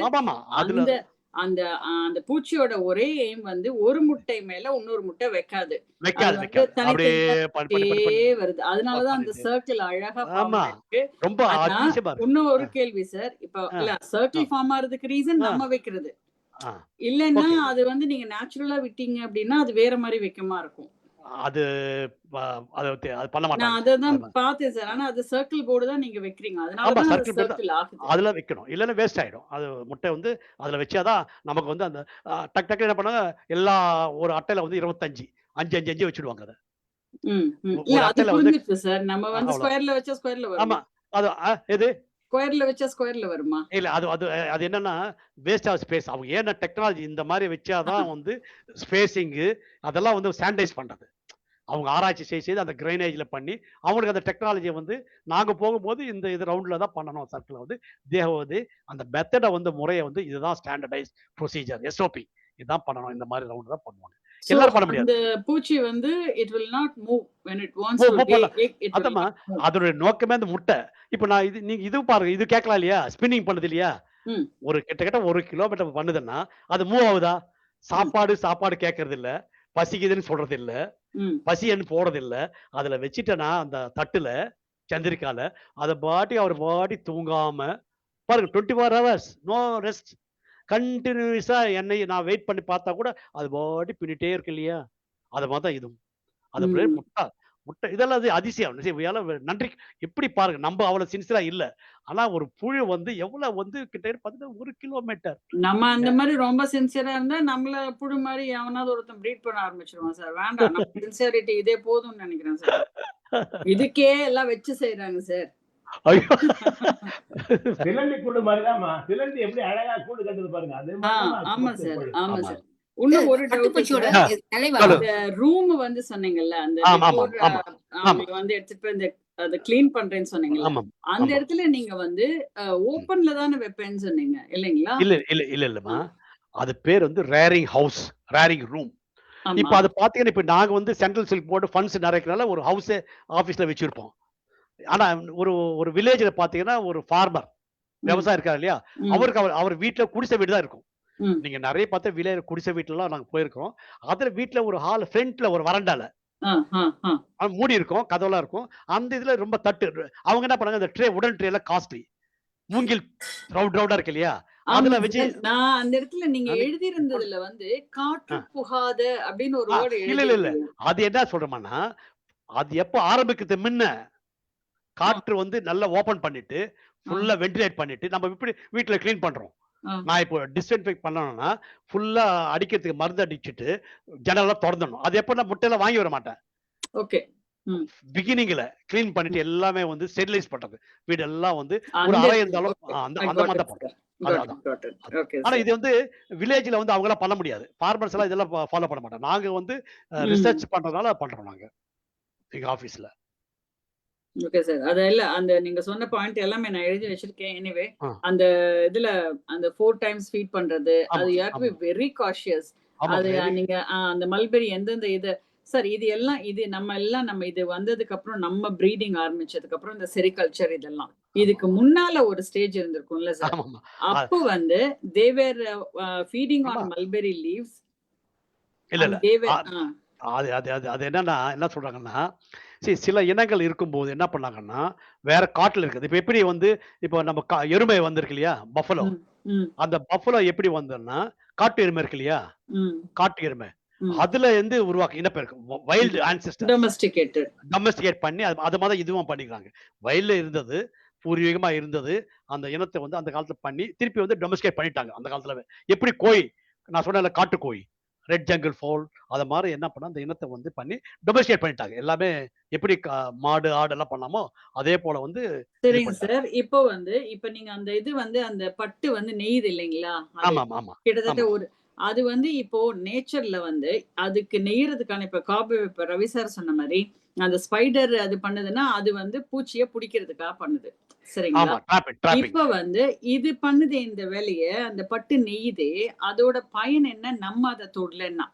[SPEAKER 5] அந்த அந்த அந்த பூச்சியோட ஒரே எய்ம் வந்து ஒரு முட்டை மேல இன்னொரு முட்டை வைக்காது, வருது. அதனாலதான் அந்த சர்க்கிள் அழகா ஃபார்ம் ஆயிருக்கு. இன்னும் ஒரு கேள்வி சார், இப்ப இல்ல சர்க்கிள் ஃபார்ம் ஆறதுக்கு ரீசன் நம்ம வைக்கிறது இல்லைன்னா அது வந்து நீங்க நேச்சுரலா விட்டீங்க அப்படின்னா அது வேற மாதிரி வைக்கமா இருக்கும்.
[SPEAKER 2] அது பண்ண மாட்டாங்க.
[SPEAKER 5] நான் அதான் பார்த்தேன் சார். ஆனா அது சர்க்கிள் போர்டு தான் நீங்க வைக்கிறீங்க, அதனால தான் சர்க்கிள் ஆகுது.
[SPEAKER 2] அதுல வைக்கணும், இல்லன்னா வேஸ்ட் ஆயிடும். அது முட்டை வந்து அதுல வச்சாதான் நமக்கு வந்து அந்த டக் டக் என்ன பண்ணாங்க, எல்லா ஒரு அட்டையில வந்து 25 5 வச்சிடுவாங்க. அத
[SPEAKER 5] இல்ல அது புரிஞ்சிருச்சு சார். நம்ம வந்து ஸ்கொயர்ல வச்சா ஸ்கொயர்ல வரும்.
[SPEAKER 2] ஆமா, அது எது
[SPEAKER 5] ஸ்கொயர்ல வச்சா ஸ்கொயர்ல வருமா?
[SPEAKER 2] இல்ல, அது என்னன்னா வேஸ்ட் ஆஃப் ஸ்பேஸ். அவங்க ஏன்னா டெக்னாலஜி இந்த மாதிரி வச்சாதான் வந்து ஸ்பேசிங் அதெல்லாம் வந்து சானிடைஸ் பண்றது. அவங்க ஆராய்ச்சி செய்து அந்த கிரைனேஜ்ல பண்ணி அவங்களுக்கு அந்த டெக்னாலஜியை வந்து நாங்க போகும்போது இந்த இது ரவுண்ட்ல தான் பண்ணணும். சர்க்கிள் வந்து தேவை அந்த மெத்தடை வந்து முறையை வந்து இதுதான் ஸ்டாண்டர்டைஸ் ப்ரொசீஜர், SOP இதுதான் பண்ணணும். இந்த மாதிரி ரவுண்ட் தான் பண்ணுவாங்க, எல்லாரும் பண்ண முடியாது.
[SPEAKER 5] அந்த பூச்சி வந்து it will not move when it wants to take.
[SPEAKER 2] அதமா அதோட நோக்கமே அந்த முட்டை. இப்போ நான் இது நீங்க இது பாருங்க, இது கேட்கலாம் இல்லையா, ஸ்பின்னிங் பண்ணுது இல்லையா, ஒரு கிட்டத்தட்ட 1 கிலோமீட்டர் பண்ணுதுன்னா அது மூவ் ஆகுதா? சாப்பாடு கேட்கறது இல்ல, பசிக்குதுன்னு சொல்றது இல்ல, பசின்னு போறது இல்ல. அதுல வச்சுட்டேன்னா அந்த தட்டுல சந்திரிக்கால அதை அவர் பாட்டி தூங்காம பாருங்க 24 hours நோ ரெஸ்ட், கண்டினியூஸா என்னை நான் வெயிட் பண்ணி பார்த்தா கூட அது பாட்டி பின்னிட்டே இருக்கு இல்லையா. அது மாதிரிதான் இதுவும். அது முட்டை இதெல்லாம் அது அதிசயம். நன்றி. எப்படி பாருங்க, நம்ம அவ்வளவு சின்சியரா இல்ல, ஆனா ஒரு புழு வந்து எவ்வளவு வந்து கிட்ட 1 கிலோமீட்டர்.
[SPEAKER 5] நம்ம அந்த மாதிரி ரொம்ப சின்சியரா இருந்தா நம்மள புழு மாதிரி எவனாவது ஒருத்தன் ப்ரீட் பண்ண ஆரம்பிச்சிருவான் சார். வேண்டாம், நம்ம சின்சியரிட்டி இதே போதும்னு நினைக்கிறேன் சார். இதுக்கே எல்லாம் வச்சு செய்யறாங்க சார்.
[SPEAKER 13] சிலந்தி கூடு மாதிரிதான் சிலந்தி எப்படி அழகா கூடு கட்டுது பாருங்க.
[SPEAKER 5] ஆமா சார், ஆமா சார். இன்னும் ஒரு ரூம் வந்து சொன்னீங்கல்ல, அந்த வந்து எடுத்துட்டு போய் அதை கிளீன் பண்றேன்னு சொன்னீங்கல்ல, அந்த இடத்துல நீங்க வந்து ஓபன்ல தானே வைப்பேன்னு சொன்னீங்க இல்லைங்களா?
[SPEAKER 2] இல்லம்மா, அது பேர் வந்து ரேரிங் ஹவுஸ், ரேரிங் ரூம். இப்ப
[SPEAKER 5] ஆமா
[SPEAKER 2] அது பாத்தீங்கன்னா, இப்ப நாங்க வந்து சென்ட்ரல் சில்க் போர்டு ஃபண்ட்ஸ் நிறையனால ஒரு ஹவுஸே ஆபீஸ்ல வச்சிருப்போம். ஆனா ஒரு ஒரு வில்லேஜ்ல பாத்தீங்கன்னா, ஒரு ஃபார்மர்
[SPEAKER 5] ம்
[SPEAKER 2] விவசாயம் இருக்காரு இல்லையா?
[SPEAKER 5] ம்
[SPEAKER 2] அவருக்கு அவர் வீட்ல குடிசை வீடு தான் இருக்கும்.
[SPEAKER 5] ம்
[SPEAKER 2] நீங்க நிறைய பார்த்தா வில்லேஜ் குடிசை வீட்டுலலாம் நாங்க போயிருக்கோம். அதுல வீட்ல ஒரு ஹால் ஃப்ரண்ட்ல ஒரு வராண்டால
[SPEAKER 5] ஆ ஆ ஆ
[SPEAKER 2] மூடி இருக்கும், கதவெல்லாம் இருக்கும். அந்த இதுல ரொம்ப தட்டு அவங்க என்ன பண்ணாங்க, அந்த ட்ரே உடன் ட்ரே எல்லாம் காஸ்ட்லி. மூங்கில் ரவுண்டா இருக்கு இல்லையா?
[SPEAKER 5] ஆமா
[SPEAKER 2] அதுல வச்சு
[SPEAKER 5] சார். நான் அந்த இடத்துல நீங்க
[SPEAKER 2] அன்னைக்கு
[SPEAKER 5] எழுதியிருந்ததுல வந்து காற்று
[SPEAKER 2] ஆ,
[SPEAKER 5] புகாத அப்படின்னு ஒரு
[SPEAKER 2] ஆ,
[SPEAKER 5] வேர்டு
[SPEAKER 2] இல்ல இல்ல இல்ல.
[SPEAKER 5] எழுதியிருந்தீங்க.
[SPEAKER 2] அது என்ன சொல்றோம்னா, அது எப்போ ஆரம்பிக்கிறது முன்ன
[SPEAKER 5] ஆ,
[SPEAKER 2] காற்று வந்து நல்லா ஓபன் பண்ணிட்டு,
[SPEAKER 5] ஆ,
[SPEAKER 2] ஃபுல்லா வென்டிலேட் பண்ணிட்டு, நம்ம எப்படி வீட்ல கிளீன் பண்றோம்.
[SPEAKER 5] ஆ.
[SPEAKER 2] நான் இப்போ டிஸ்இன்ஃபெக்ட் பண்ணணும்னா, ஃபுல்லா அடிக்கிறதுக்கு மருந்து அடிச்சுட்டு, ஜன்னல்லாம் தொறந்துடணும். அது எப்பன்னா முட்டையெல்லாம் வாங்கி வர மாட்டேன்.
[SPEAKER 5] ஓகே. ம்.
[SPEAKER 2] பிகினிங்ல கிளீன் பண்ணிட்டு எல்லாமே வந்து ஸ்டெரிலைஸ் பண்றது. வீடெல்லாம் வந்து ஒரு
[SPEAKER 5] அந்த
[SPEAKER 2] அறை இருந்தாலும்
[SPEAKER 5] ஓகே.
[SPEAKER 2] அந்த
[SPEAKER 5] ஐ
[SPEAKER 2] அந்த
[SPEAKER 5] காட்
[SPEAKER 2] மாதிரி
[SPEAKER 5] இட்
[SPEAKER 2] தான் பண்றோம்.
[SPEAKER 5] சார்.
[SPEAKER 2] அதான்.
[SPEAKER 5] Got it.
[SPEAKER 2] அது.
[SPEAKER 5] ஓகே
[SPEAKER 2] ஆனா
[SPEAKER 5] சார்.
[SPEAKER 2] இது வந்து வில்லேஜ்ல வந்து அவங்கலாம் பண்ண முடியாது. ஃபார்மர்ஸ் எல்லாம் இதெல்லாம் ஃபாலோ பண்ண மாட்டாங்க. நாங்க வந்து
[SPEAKER 5] ம்.
[SPEAKER 2] ரிசர்ச் பண்றதுனால பண்றோம் நாங்க. எங்க ஆபீஸ்ல.
[SPEAKER 5] Okay sir. அது இல்ல அந்த நீங்க சொன்ன பாயிண்ட் எல்லாமே நான் எழுதி வச்சிருக்கேன். எனிவே
[SPEAKER 2] ஆ.
[SPEAKER 5] அந்த இதுல அந்த 4 டைம்ஸ் ஃபீட் பண்றது, அது
[SPEAKER 2] ஆமா,
[SPEAKER 5] யூ ஹேவ் டு பி
[SPEAKER 2] ஆமா.
[SPEAKER 5] Very cautious.
[SPEAKER 2] ஆமா.
[SPEAKER 5] அது
[SPEAKER 2] வெரி
[SPEAKER 5] நீங்க அந்த மல்பெரி எந்தெந்த இது சார் இது எல்லாம் இது நம்ம இது வந்ததுக்கு அப்புறம் நம்ம ப்ரீடிங் ஆரம்பிச்சதுக்கு அப்புறம் இந்த செரிகல்ச்சர் இதெல்லாம்.
[SPEAKER 2] ஆமா,
[SPEAKER 5] இதுக்கு முன்னால ஒரு ஸ்டேஜ் இருந்திருக்கும்ல சார்.
[SPEAKER 2] ஆமாமா.
[SPEAKER 5] அப்போ வந்து தே வேர் ஃபீடிங்
[SPEAKER 2] ஆமா.
[SPEAKER 5] ஆன் மல்பெரி லீவ்ஸ்
[SPEAKER 2] இல்ல,
[SPEAKER 5] அண்ட்
[SPEAKER 2] இல்ல.
[SPEAKER 5] தே
[SPEAKER 2] அ
[SPEAKER 5] வேர்
[SPEAKER 2] அது அது அது அது என்னன்னா, என்ன சொல்றாங்கன்னா, சில இனங்கள் இருக்கும்போது என்ன பண்ணாங்கன்னா, வேற காட்டுல இருக்குது. இப்ப எப்படி வந்து இப்போ நம்ம எருமை வந்திருக்கு இல்லையா? பஃபலோ.
[SPEAKER 5] ம் ம்
[SPEAKER 2] அந்த பஃபலோ எப்படி வந்ததுன்னா, காட்டு எருமை இருக்கு இல்லையா?
[SPEAKER 5] ம்
[SPEAKER 2] காட்டு எருமை.
[SPEAKER 5] ம்
[SPEAKER 2] அதுல இருந்து உருவாக்க இனப்பெருக்கம். Wild ancestors.
[SPEAKER 5] டொமஸ்டிகேட்டட்.
[SPEAKER 2] டொமஸ்டிகேட் பண்ணி அது மாதிரி இதுவும் பண்ணிக்கிறாங்க. வயல்ல இருந்தது, பூர்வீகமா இருந்தது. அந்த இனத்த வந்து அந்த காலத்துல பண்ணி, திருப்பி வந்து டொமஸ்டிகேட் பண்ணிட்டாங்க. அந்த காலத்துல. எப்படி கோழி, நான் சொன்னேன்ல காட்டுக்கோழி, ரெட் ஜங்கிள் ஃபவுல் அத மாரி என்ன பண்ணா, அந்த இனத்த வந்து பண்ணி டொமஸ்டிகேட் பண்ணிட்டாங்க. எல்லாமே எப்படி மாடு, ஆடு எல்லாம் பண்ணாமோ, அதே போல வந்து இது
[SPEAKER 5] சரிங்க
[SPEAKER 2] பண்ணிட்டாங்க.
[SPEAKER 5] சார். இப்போ வந்து இப்ப நீங்க அந்த இது வந்து அந்த பட்டு வந்து நெய்யுது இல்லைங்களா? அது
[SPEAKER 2] ஆமாமா, ஆமா.
[SPEAKER 5] கிட்டத்தட்ட
[SPEAKER 2] ஆமா.
[SPEAKER 5] ஒரு அது வந்து இப்போ நேச்சர்ல வந்து அதுக்கு நெய்யறதுக்கான இப்ப ரவி சார் சொன்ன மாரி, அந்த ஸ்பைடர் அது பண்ணுதுன்னா, அது வந்து பூச்சிய புடிக்கிறதுக்காக பண்ணுது. சரிங்களா?
[SPEAKER 2] ஆமா. டிராப்பிங்.
[SPEAKER 5] இப்ப வந்து இது பண்ணுதே இந்த வேலைய, அந்த பட்டு நெய்யுதே, அதோட பயன் என்ன? நம்ம அத தொடலன்னா.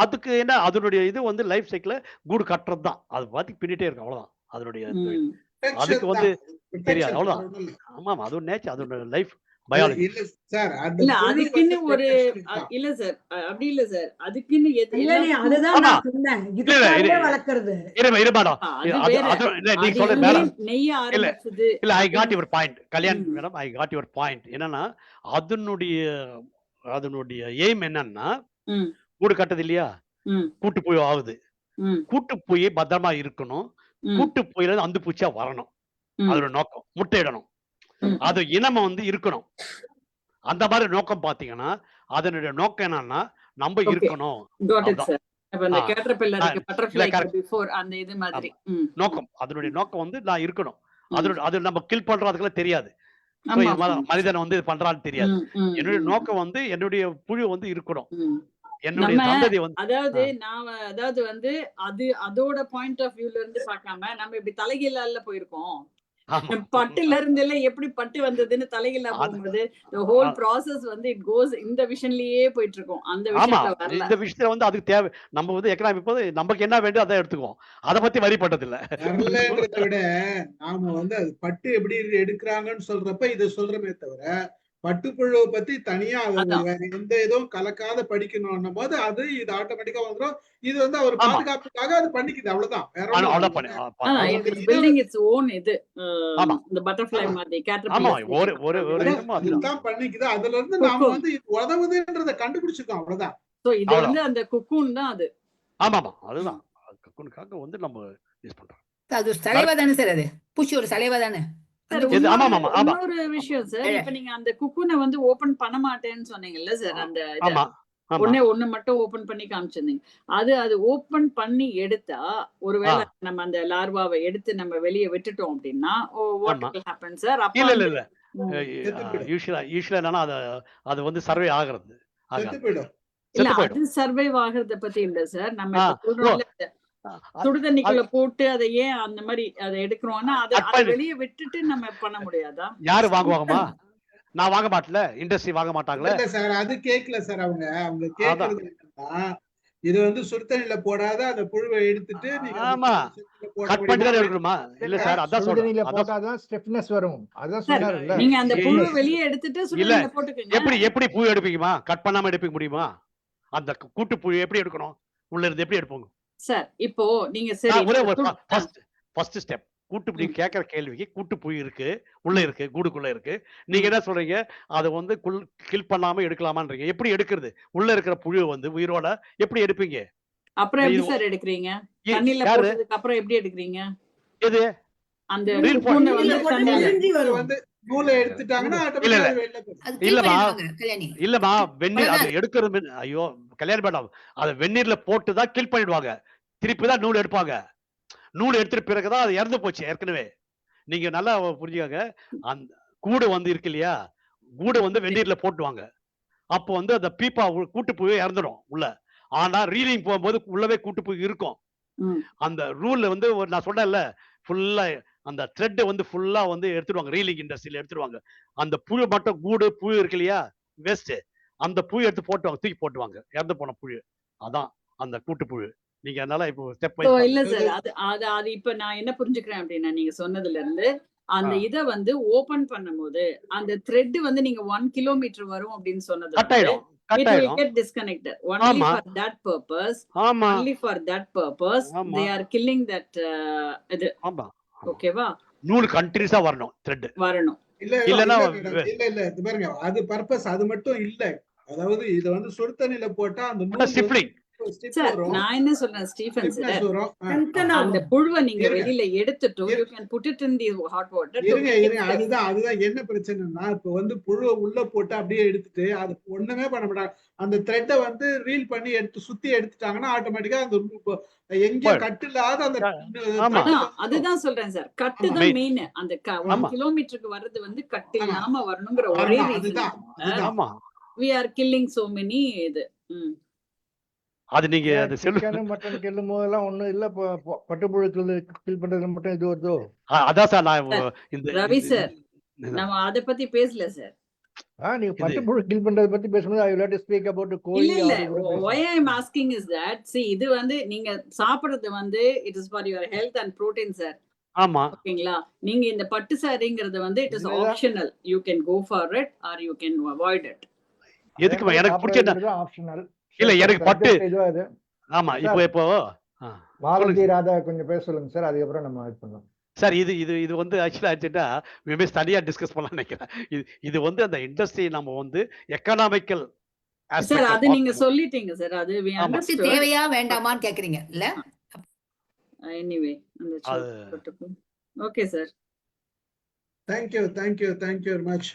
[SPEAKER 2] அதுக்கு என்ன அதனுடைய இது வந்து லைஃப் சைக்கிள்ல கூடு கட்டுறது தான். அது பாட்டுக்கு பின்னிட்டே இருக்கும். அவ்வளவுதான். அதனுடைய தொழில்.
[SPEAKER 5] ம்.
[SPEAKER 2] அதுக்கு
[SPEAKER 1] ப்ரொடெக்ஷன்
[SPEAKER 2] வந்து
[SPEAKER 1] தான்.
[SPEAKER 2] தெரியாது.
[SPEAKER 1] ப்ரொடெக்ஷன் வேற
[SPEAKER 2] அவ்வளவுதான்.
[SPEAKER 1] ஒண்ணும் இல்ல.
[SPEAKER 2] ஆமாமா. அது நேச்சர். அதோட லைஃப் பயாலஜி.
[SPEAKER 1] இல்ல சார், அந்த
[SPEAKER 5] இல்ல
[SPEAKER 1] புழு
[SPEAKER 5] அதுக்குன்னு
[SPEAKER 1] வந்து
[SPEAKER 5] ஒரு
[SPEAKER 1] ப்ரொடெக்ஷன் தான்.
[SPEAKER 5] இல்ல சார். அப்படி இல்ல சார். அதுக்குன்னு
[SPEAKER 4] இல்லனே
[SPEAKER 5] எல்லாத்துக்கும்
[SPEAKER 4] அதுதான்
[SPEAKER 2] ஆமா.
[SPEAKER 4] நான் சொன்னேன்.
[SPEAKER 2] இல்ல, இல்ல.
[SPEAKER 4] இதுக்காகவே வளர்க்கறது.
[SPEAKER 2] இரு மேடம்.
[SPEAKER 5] அது
[SPEAKER 2] அது
[SPEAKER 5] வேற.
[SPEAKER 2] அது இல்ல நீங்க
[SPEAKER 5] அது
[SPEAKER 2] சொல்றது
[SPEAKER 5] இனிமே
[SPEAKER 2] மேடம்.
[SPEAKER 5] நெய்ய
[SPEAKER 2] இல்ல,
[SPEAKER 5] ஆரம்பிச்சது
[SPEAKER 2] இல்ல. ஐ காட்
[SPEAKER 5] அப்படின்னு
[SPEAKER 2] யுவர் பாயிண்ட். கல்யாண்
[SPEAKER 5] ம்.
[SPEAKER 2] Madam, I got your point. என்னன்னா, அதனுடைய அதனுடைய எய்ம் என்னன்னா,
[SPEAKER 5] ம்.
[SPEAKER 2] கூடு கட்டுது இல்லையா?
[SPEAKER 5] ம்.
[SPEAKER 2] கூட்டு புழு ஆகுது.
[SPEAKER 5] ம்.
[SPEAKER 2] கூட்டு புழு பத்திரமா இருக்கணும்.
[SPEAKER 5] ம்.
[SPEAKER 2] கூட்டு புழுல இருந்து அந்து பூச்சியா வரணும்.
[SPEAKER 5] ம்.
[SPEAKER 2] அதோட நோக்கம். முட்டையிடணும்.
[SPEAKER 5] ம்.
[SPEAKER 2] அது இனம் வந்து இருக்கணும். அந்த மாதிரி நோக்கம் பார்த்தீங்கன்னா, அதனுடைய நோக்கம் என்னன்னா, நம்ப
[SPEAKER 5] ஓகே.
[SPEAKER 2] இருக்கணும்.
[SPEAKER 5] காட் இட்
[SPEAKER 2] அதான்.
[SPEAKER 5] சார். அப்ப அந்த
[SPEAKER 2] ஆ.
[SPEAKER 5] கேட்டர்பில்லருக்கு
[SPEAKER 2] இல்ல
[SPEAKER 5] பட்டர்ஃப்ளைக்கு
[SPEAKER 2] கரெக்ட்.
[SPEAKER 5] பிஃபோர் அந்த இது மாதிரி.
[SPEAKER 2] ஆமா.
[SPEAKER 5] ம்.
[SPEAKER 2] நோக்கம். அதனுடைய நோக்கம் வந்து நான் இருக்கணும்.
[SPEAKER 5] ம்.
[SPEAKER 2] அது நம்ம கில் பண்றோம் அதுக்கெல்லாம் தெரியாது. ஸோ
[SPEAKER 5] ஆமா.
[SPEAKER 2] மனிதன் வந்து இது பண்றான்னு தெரியாது.
[SPEAKER 5] ம். ம்.
[SPEAKER 2] என்னுடைய
[SPEAKER 5] ம்.
[SPEAKER 2] நோக்கம் வந்து என்னுடைய புழு வந்து இருக்கணும்.
[SPEAKER 5] ம்.
[SPEAKER 2] என்னுடைய
[SPEAKER 5] நம்ம
[SPEAKER 2] சந்ததி வந்து
[SPEAKER 5] அதாவது
[SPEAKER 2] ஆ.
[SPEAKER 5] அதாவது வந்து அதோட பாயிண்ட் ஆஃப் வியூல இருந்து பார்க்காம நம்ம இப்படி தலைகீழால போயிருக்கோம்.
[SPEAKER 2] ஆமா.
[SPEAKER 5] பட்டுல இருந்து எல்லாம் எப்படி பட்டு வந்ததுன்னு தலைகீழா
[SPEAKER 2] அது
[SPEAKER 5] போகும்போது the whole
[SPEAKER 2] அ
[SPEAKER 5] process வந்து it goes இந்த விஷன்லயே போயிட்டு இருக்கும். அந்த
[SPEAKER 2] ஆமா.
[SPEAKER 5] விஷயத்துல வரல.
[SPEAKER 2] இந்த விஷயத்துல வந்து அதுக்கு தேவை. நம்ம வந்து எக்கனாமிக் போது நமக்கு என்ன வேண்டியோ அத எடுத்துக்குவோம். அத பத்தி வரி பண்றதில்ல.
[SPEAKER 1] வரலன்றத விட நாம வந்து அது பட்டு எப்படி எடுக்கிறாங்கன்னு சொல்றப்ப இத சொல்றமே தவிர, பட்டுப்புழுவை பத்தி தனியா அது
[SPEAKER 5] அதான்.
[SPEAKER 1] வேற எந்த இதுவும் கலக்காத படிக்கணும்னும் போது அது இது ஆட்டோமேட்டிக்கா வந்துரும். இது வந்து அவர்
[SPEAKER 2] ஆமா.
[SPEAKER 1] பாதுகாப்புக்காக அது பண்ணிக்குது அவ்வளவுதான். வேற ஒண்ணும் இல்ல.
[SPEAKER 2] அவ்வளவு பண்ணி
[SPEAKER 5] it
[SPEAKER 1] அதனுடைய
[SPEAKER 5] is
[SPEAKER 1] இன
[SPEAKER 5] building its own இது
[SPEAKER 2] ஆமா.
[SPEAKER 5] இந்த பட்டர்ஃப்ளை
[SPEAKER 1] ஆமா.
[SPEAKER 5] மாதிரி
[SPEAKER 2] ஆமா.
[SPEAKER 5] கேட்டர்பில்லர்
[SPEAKER 2] ஒரு ஒரு ஒரு
[SPEAKER 1] அதான்
[SPEAKER 2] இனமும் அதுதான்.
[SPEAKER 1] அதுதான் பண்ணிக்குது. அதுல இருந்து நாம
[SPEAKER 5] குக்கூன்.
[SPEAKER 1] வந்து இது உதவுதுன்றத கண்டுபிடிச்சிருக்கோம் அவ்வளவுதான்.
[SPEAKER 5] சோ இது
[SPEAKER 2] அவ்வளவுதான்.
[SPEAKER 5] வந்து அந்த குக்கூன் தான் அது.
[SPEAKER 2] ஆமாமா.
[SPEAKER 5] ம்.
[SPEAKER 2] அதுதான். கக்குனுக்காக வந்து நம்ம யூஸ் பண்றோம்.
[SPEAKER 3] அது ஒரு சலைவா தானே சார் அது? பூச்சியோட சலைவா தானே?
[SPEAKER 5] சார்
[SPEAKER 3] அந்த
[SPEAKER 2] எது?
[SPEAKER 3] பூச்சி
[SPEAKER 2] ஆமாமா. ஆமா.
[SPEAKER 5] இன்னொரு விஷயம் சார்.
[SPEAKER 3] ஏ,
[SPEAKER 5] இப்ப நீங்க அந்த குக்கூனை வந்து ஓபன் பண்ண மாட்டேன்னு சொன்னீங்கல்ல சார் அந்த இத.
[SPEAKER 2] ஆமா. ஆமா.
[SPEAKER 5] ஒண்ணு மட்டும் ஓபன் பண்ணி காமிச்சிருந்தீங்க. அது ஓபன் பண்ணி எடுத்தா
[SPEAKER 2] ஆ.
[SPEAKER 5] ஒருவேளை நம்ம அந்த லார்வாவை எடுத்து நம்ம வெளிய விட்டுட்டோம் அப்படின்னா வாட்
[SPEAKER 2] ஆமா.
[SPEAKER 5] will happen sir? அப்ப
[SPEAKER 2] இல்ல, இல்ல,
[SPEAKER 5] வந்து
[SPEAKER 2] இல்ல.
[SPEAKER 5] ம்.
[SPEAKER 1] செத்து போயிடும்.
[SPEAKER 2] யூசுவலா என்னன்னா அது வந்து சர்வே ஆகுறது.
[SPEAKER 1] செத்து
[SPEAKER 2] ஆகாது.
[SPEAKER 1] போயிடும்.
[SPEAKER 5] இல்ல
[SPEAKER 2] செத்து
[SPEAKER 5] அது
[SPEAKER 2] போயிடும்.
[SPEAKER 5] சர்வைவ் ஆகுறத பத்தி இல்ல சார். நம்ம
[SPEAKER 2] ஆ.
[SPEAKER 5] இப்ப
[SPEAKER 2] ஓ!
[SPEAKER 5] சொல்றோம்ல
[SPEAKER 2] அது
[SPEAKER 5] சுடுதண்ணிக்குள்ள போட்டு அதை ஏன் அந்த மாதிரி அதை எடுக்கிறோம்னா அதை
[SPEAKER 2] கட் பண்ணி
[SPEAKER 5] வெளியே விட்டுட்டு நம்ம பண்ண முடியாதா?
[SPEAKER 2] யாரு வாங்குவாங்கம்மா? நான் வாங்க மாட்டல, இண்டஸ்ட்ரி வாங்க மாட்டாங்களே.
[SPEAKER 1] இல்ல சார், அது கேட்கல சார். அவங்க
[SPEAKER 2] அதான்.
[SPEAKER 1] கேட்கறது என்னன்னா, இது வந்து சுடுதண்ணில போடாத அந்த புழுவை எடுத்துட்டு நீங்க வந்து
[SPEAKER 2] ஆமா.
[SPEAKER 1] செக்குல போட
[SPEAKER 2] கட் பண்ணி
[SPEAKER 1] முடியுமா?
[SPEAKER 2] தானே எடுக்கணுமா? இல்ல சார், அதான் சொல்றேன்.
[SPEAKER 6] சுடுதண்ணியில
[SPEAKER 2] அதான்
[SPEAKER 6] போட்டாதான் ஸ்டிஃப்னஸ் வரும். அதான்
[SPEAKER 5] சார்
[SPEAKER 6] சொன்னாருல்ல.
[SPEAKER 5] நீங்க அந்த
[SPEAKER 2] ஏய்,
[SPEAKER 5] புழுவை
[SPEAKER 6] ஸ்டிஃப்னஸ்.
[SPEAKER 5] வெளியே எடுத்துட்டு
[SPEAKER 2] இல்ல
[SPEAKER 5] சுடுதண்ணில போட்டுக்கோங்க.
[SPEAKER 2] எப்படி பூ எடுப்பீங்கம்மா? கட் பண்ணாம எடுக்க முடியுமா? அந்த கூட்டு புழு எப்படி எடுக்கணும்? உள்ள இருந்து எப்படி எடுப்போங்க?
[SPEAKER 5] சார் இப்போ நீங்க சரி
[SPEAKER 2] நான் ஒரே
[SPEAKER 5] நீங்க
[SPEAKER 2] ஒரு ஃபர்ஸ்ட் ஸ்டெப். நீங்க கேட்கற கேள்விக்கு கூட்டு புழு இருக்கு, உள்ள இருக்கு, கூடுக்குள்ள இருக்கு. நீங்க என்ன சொல்றீங்க? அதை வந்து கில் பண்ணாம எடுக்கலாமான்றீங்க. எப்படி எடுக்கிறது? உள்ள இருக்கிற புழு வந்து உயிரோட எப்படி எடுப்பீங்க?
[SPEAKER 5] அப்புறம்
[SPEAKER 2] இது
[SPEAKER 5] எப்படி சார் எடுக்கிறீங்க?
[SPEAKER 2] இ-
[SPEAKER 5] தண்ணியில
[SPEAKER 2] யாரு
[SPEAKER 5] போட்டதுக்கு அப்புறம் எப்படி எடுக்கிறீங்க?
[SPEAKER 2] எது
[SPEAKER 5] அந்த
[SPEAKER 2] ரீல்
[SPEAKER 5] பூனை
[SPEAKER 1] நூலை
[SPEAKER 5] வந்து
[SPEAKER 1] போட்டு
[SPEAKER 5] தண்ணியில
[SPEAKER 4] நெருஞ்சி
[SPEAKER 1] நூலை
[SPEAKER 4] வரும்.
[SPEAKER 1] வந்து நூலை எடுத்துட்டாங்கன்னா
[SPEAKER 2] இல்ல
[SPEAKER 1] ஆட்டோமேட்டிக்கா
[SPEAKER 2] இல்ல
[SPEAKER 1] அது வெளில போயிடும்.
[SPEAKER 3] அது கில்
[SPEAKER 2] இல்லம்மா
[SPEAKER 3] பண்ணிடுவாங்க கல்யாணி.
[SPEAKER 2] இல்லம்மா வெந்நீர் அது
[SPEAKER 3] அவ்வளவுதான்.
[SPEAKER 2] எடுக்கிறது ஐயோ கல்யாணம் மேடம், அதை வெந்நீர்ல போட்டு தான் கில் பண்ணிடுவாங்க. திருப்பி தான் நூல் எடுப்பாங்க. நூல் எடுத்துட்டு பிறகுதான் அது இறந்து போச்சு ஏற்கனவே. நீங்க நல்லா புரிஞ்சுக்கங்க. அந்த கூடு வந்து இருக்கு இல்லையா, கூடு வந்து வெந்நீர்ல போட்டுவாங்க. அப்போ வந்து அந்த பீப்பா கூட்டுப்புழு இறந்துடும் உள்ள. ஆனா ரீலிங் போகும்போது உள்ளவே கூட்டுப்புழு இருக்கும்.
[SPEAKER 5] ம்.
[SPEAKER 2] அந்த ரூல்ல வந்து நான் சொன்னேன்ல, ஃபுல்லா அந்த த்ரெட் வந்து ஃபுல்லா வந்து எடுத்துடுவாங்க. ரீலிங் இண்டஸ்ட்ரியில எடுத்துடுவாங்க. அந்த புழு மட்டும் கூடு புழு இருக்கு இல்லையா, வேஸ்ட், அந்த புழு எடுத்து போட்டுவாங்க, தூக்கி போட்டுவாங்க. இறந்து போன புழு. அதான் அந்த கூட்டுப்புழு. நீங்க அதனால இப்போ ஸ்டெப்
[SPEAKER 5] So,
[SPEAKER 2] வைஸ்
[SPEAKER 5] இல்ல
[SPEAKER 2] பாருங்க.
[SPEAKER 5] சார் அது அது அது இப்ப நான் என்ன புரிஞ்சுக்கிறேன் அப்படின்னா நீங்க சொன்னதுல இருந்து அந்த
[SPEAKER 2] ஆ.
[SPEAKER 5] இத வந்து ஓபன் பண்ணும்போது அந்த த்ரெட் வந்து நீங்க 1 கிலோமீட்டர் வரும் அப்படின்னு சொன்னது
[SPEAKER 2] கட்
[SPEAKER 5] வந்து
[SPEAKER 2] ஆயிடும்,
[SPEAKER 5] it
[SPEAKER 2] கட்
[SPEAKER 5] will
[SPEAKER 2] ஆயிடும்.
[SPEAKER 5] get disconnected only
[SPEAKER 2] ஆமா
[SPEAKER 5] for that purpose.
[SPEAKER 2] ஆமா
[SPEAKER 5] Only for that purpose
[SPEAKER 2] ஆமா
[SPEAKER 5] they are killing that இது
[SPEAKER 2] ஆமா ஆமா.
[SPEAKER 5] ஓகேவா
[SPEAKER 2] நூல் கண்டினியூஸா வரணும் த்ரெட்.
[SPEAKER 5] வரணும்.
[SPEAKER 1] இல்ல
[SPEAKER 2] இல்லன்னா
[SPEAKER 1] இல்ல மேடம், இல்ல இது பாருங்க, அது பர்பஸ் அது மட்டும் இல்ல. அதாவது இத வந்து சுடுதண்ணில போட்டா அந்த நூல் வந்து
[SPEAKER 2] ஸ்டிப்லிங்.
[SPEAKER 1] ஸ்டிப்
[SPEAKER 5] சார்
[SPEAKER 1] வரும்,
[SPEAKER 5] நான் என்ன சொல்றேன் ஸ்டீஃபன்
[SPEAKER 1] ஸ்டிப்னஸ்
[SPEAKER 5] சார்,
[SPEAKER 1] வரும்.
[SPEAKER 4] Strengthen
[SPEAKER 5] அந்த
[SPEAKER 4] ஆகும்.
[SPEAKER 5] புழுவை நீங்க
[SPEAKER 1] இருங்க
[SPEAKER 5] வெளியில எடுத்துட்டு
[SPEAKER 1] இரு-
[SPEAKER 5] you can put it in the hot water to
[SPEAKER 1] இருங்க
[SPEAKER 5] make it
[SPEAKER 1] இருங்க
[SPEAKER 5] stiff.
[SPEAKER 1] அதுதான் என்ன பிரச்சனைன்னா, இப்ப வந்து புழுவை உள்ள போட்டு அப்படியே எடுத்துட்டு அது ஒண்ணுமே பண்ண மாட்டாங்க. அந்த த்ரெட்டை வந்து ரீல் பண்ணி எடுத்து சுத்தி எடுத்துட்டாங்கன்னா ஆட்டோமேட்டிக்கா அந்த எங்கேயும்
[SPEAKER 2] போயிடும்.
[SPEAKER 1] கட்டு இல்லாத அந்த
[SPEAKER 2] ஆமா
[SPEAKER 1] thread
[SPEAKER 5] அதான்
[SPEAKER 1] வந்துடும்.
[SPEAKER 5] அதுதான் சொல்றேன் சார். கட்டு
[SPEAKER 1] ஆமா
[SPEAKER 5] தான்
[SPEAKER 2] மெயின்.
[SPEAKER 5] மெயின். அந்த 1
[SPEAKER 2] ஆமா
[SPEAKER 5] கிலோமீட்டருக்கு வர்றது வந்து கட்டு
[SPEAKER 1] ஆமா
[SPEAKER 5] இல்லாம வரணுங்கிற ஒரே
[SPEAKER 1] வரணும்.
[SPEAKER 5] ரீசன்
[SPEAKER 1] அதுதான்
[SPEAKER 2] ஆமா.
[SPEAKER 5] we are killing so many இது. ம்.
[SPEAKER 2] அது நீங்க
[SPEAKER 6] ஏன்
[SPEAKER 2] அந்த செல்லு
[SPEAKER 6] சிக்கனு மட்டன் கில்லும் போதெல்லாம் ஒண்ணும் இல்ல. பட்டுப்புழு கில் பண்றதுல மட்டும் இது வருதோ?
[SPEAKER 2] அதான் சார் நான்
[SPEAKER 5] சார்
[SPEAKER 2] இந்த
[SPEAKER 5] ரவி
[SPEAKER 2] இந்த-
[SPEAKER 5] சார்
[SPEAKER 2] இந்த-
[SPEAKER 5] நம்ம அத பத்தி பேசல சார்.
[SPEAKER 6] நீங்க
[SPEAKER 2] இது
[SPEAKER 6] பட்டுப்புழு கில் பண்றதை பத்தி பேசும்போது ஐ வில் ஸ்பீக் அபவுட்
[SPEAKER 5] இல்ல
[SPEAKER 6] கோழி
[SPEAKER 5] இல்ல
[SPEAKER 6] ஆடு கூட
[SPEAKER 5] why
[SPEAKER 6] பேசலாம்.
[SPEAKER 5] I am asking is that see இது வந்து நீங்க சாப்பிடுறது வந்து it is for your health and protein sir.
[SPEAKER 2] ஆமா
[SPEAKER 5] ஓகேங்களா? நீங்க இந்த பட்டு சாரிங்கிறது வந்து it is
[SPEAKER 6] உண்மைதான்.
[SPEAKER 5] optional. You can go for it or you can avoid it.
[SPEAKER 6] அதே
[SPEAKER 2] எதுக்குமா
[SPEAKER 6] மாதிரி
[SPEAKER 2] எனக்கு பிடிச்ச
[SPEAKER 6] சாப்பிடுறது ஆப்ஷனல்.
[SPEAKER 2] இல்ல
[SPEAKER 6] சார்
[SPEAKER 2] எனக்கு பட்டு
[SPEAKER 6] சப்ஜெக்ட் இதுவா இது.
[SPEAKER 2] ஆமா இப்போ
[SPEAKER 6] சார்
[SPEAKER 2] இப்போ ஆ,
[SPEAKER 6] மாலதி
[SPEAKER 2] சொல்லுங்க சார்.
[SPEAKER 6] ராதா கொஞ்சம் பேச சொல்லுங்க சார். அதுக்கப்புறம் நம்ம இது பண்ணலாம்.
[SPEAKER 2] சார் இது இது இது வந்து ஆக்சுவலா ஆச்சுன்னா மேபி தனியா டிஸ்கஸ் பண்ணலாம் நினைக்கிறேன். இது வந்து அந்த இண்டஸ்ட்ரி நம்ம வந்து எக்கனாமிக்கல்
[SPEAKER 5] சார்
[SPEAKER 2] ஆஸ்பெக்ட்ல
[SPEAKER 5] அது நீங்க
[SPEAKER 2] பார்க்கணும்.
[SPEAKER 5] சொல்லிட்டீங்க சார். அது we
[SPEAKER 2] ஆமா
[SPEAKER 3] இது
[SPEAKER 5] understood.
[SPEAKER 3] தேவையா வேண்டாமான்னு கேக்குறீங்க இல்ல?
[SPEAKER 5] Anyway அந்த
[SPEAKER 2] அது
[SPEAKER 5] okay sir.
[SPEAKER 1] Thank you very much.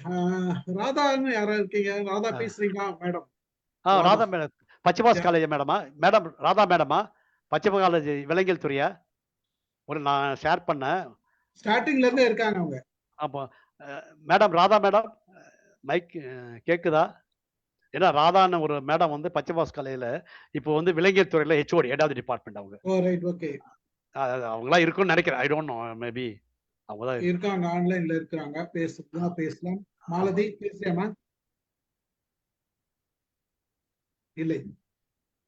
[SPEAKER 1] ராதான்னு யாரா இருக்கீங்க? ராதா
[SPEAKER 2] ஆ,
[SPEAKER 1] பேசுறீங்களா madam?
[SPEAKER 2] Radha
[SPEAKER 1] Radha
[SPEAKER 2] madam Pachaiyappas college மேடமா? மேடம் ராதா மேடமா? பச்சைபாஸ் காலேஜ் விலங்கியல் துறையா? ஒரு நான் ஷேர் பண்ணேன்.
[SPEAKER 1] ஸ்டார்டிங்ல இருந்து இருக்காங்க அவங்க.
[SPEAKER 2] அப்போ மேடம் ராதா மேடம் மைக் கேக்குதா? ஏன்னா ராதான்னு ஒரு மேடம் வந்து பச்சைபாஸ் காலேஜில் இப்போ வந்து விலங்கியல் துறையில் ஹெச்ஓடி ஹெட் டிபார்ட்மெண்ட் அவங்க.
[SPEAKER 1] ஓ ரைட் ஓகே.
[SPEAKER 2] அவங்களாம் இருக்குன்னு நினைக்கிறேன். ஐ டோன்ட் நோ மேபி அவங்க தான்
[SPEAKER 1] இருக்காங்க, ஆன்லைன்ல இருக்கிறாங்க. பேசலாம். மாலதி பேசுறியாமா? இல்லை.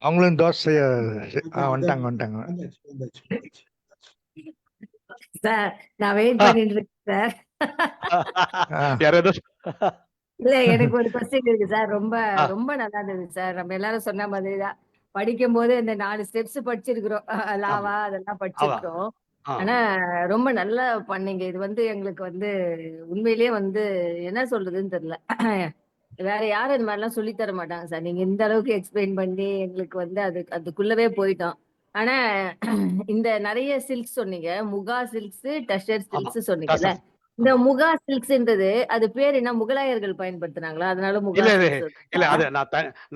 [SPEAKER 6] அவங்களும் தோசை
[SPEAKER 1] அதான்
[SPEAKER 6] வந்துட்டாங்க.
[SPEAKER 1] வந்தாச்சு.
[SPEAKER 14] சார் நான் வெயிட் பண்ணிட்டு இருக்கேன் சார்.
[SPEAKER 2] யாராவது
[SPEAKER 14] இல்ல எனக்கு ஒரு கொஸ்டின் இருக்கு சார். ரொம்ப ரொம்ப நல்லா இருந்தது சார். நம்ம எல்லாரும் சொன்ன மாதிரிதான் படிக்கும் போது இந்த 4 ஸ்டெப்ஸ் படிச்சிருக்கிறோம். லாவா அதெல்லாம் படிச்சிருக்கிறோம். ஆனா ரொம்ப நல்லா பண்ணீங்க. இது வந்து எங்களுக்கு வந்து உண்மையிலேயே வந்து என்ன சொல்றதுன்னு தெரியல. வேற யாரும் இந்த மாதிரிலாம் சொல்லி தர மாட்டாங்க சார். நீங்க இந்த அளவுக்கு எக்ஸ்பிளைன் பண்ணி எங்களுக்கு வந்து அதுக்குள்ளவே போயிட்டோம். ஆனா இந்த நிறைய சில்க்ஸ் சொன்னீங்க. முகா சில்க்ஸ், டஷர் சில்க்ஸ் சொன்னீங்கல்ல. இந்த முகா சில்க்ஸ்ன்றது அது பேர் என்ன, முகலாயர்கள் பயன்படுத்துனாங்களா? அதனால முகா
[SPEAKER 2] இல்ல
[SPEAKER 14] சில்க்ஸ்
[SPEAKER 2] இல்ல அது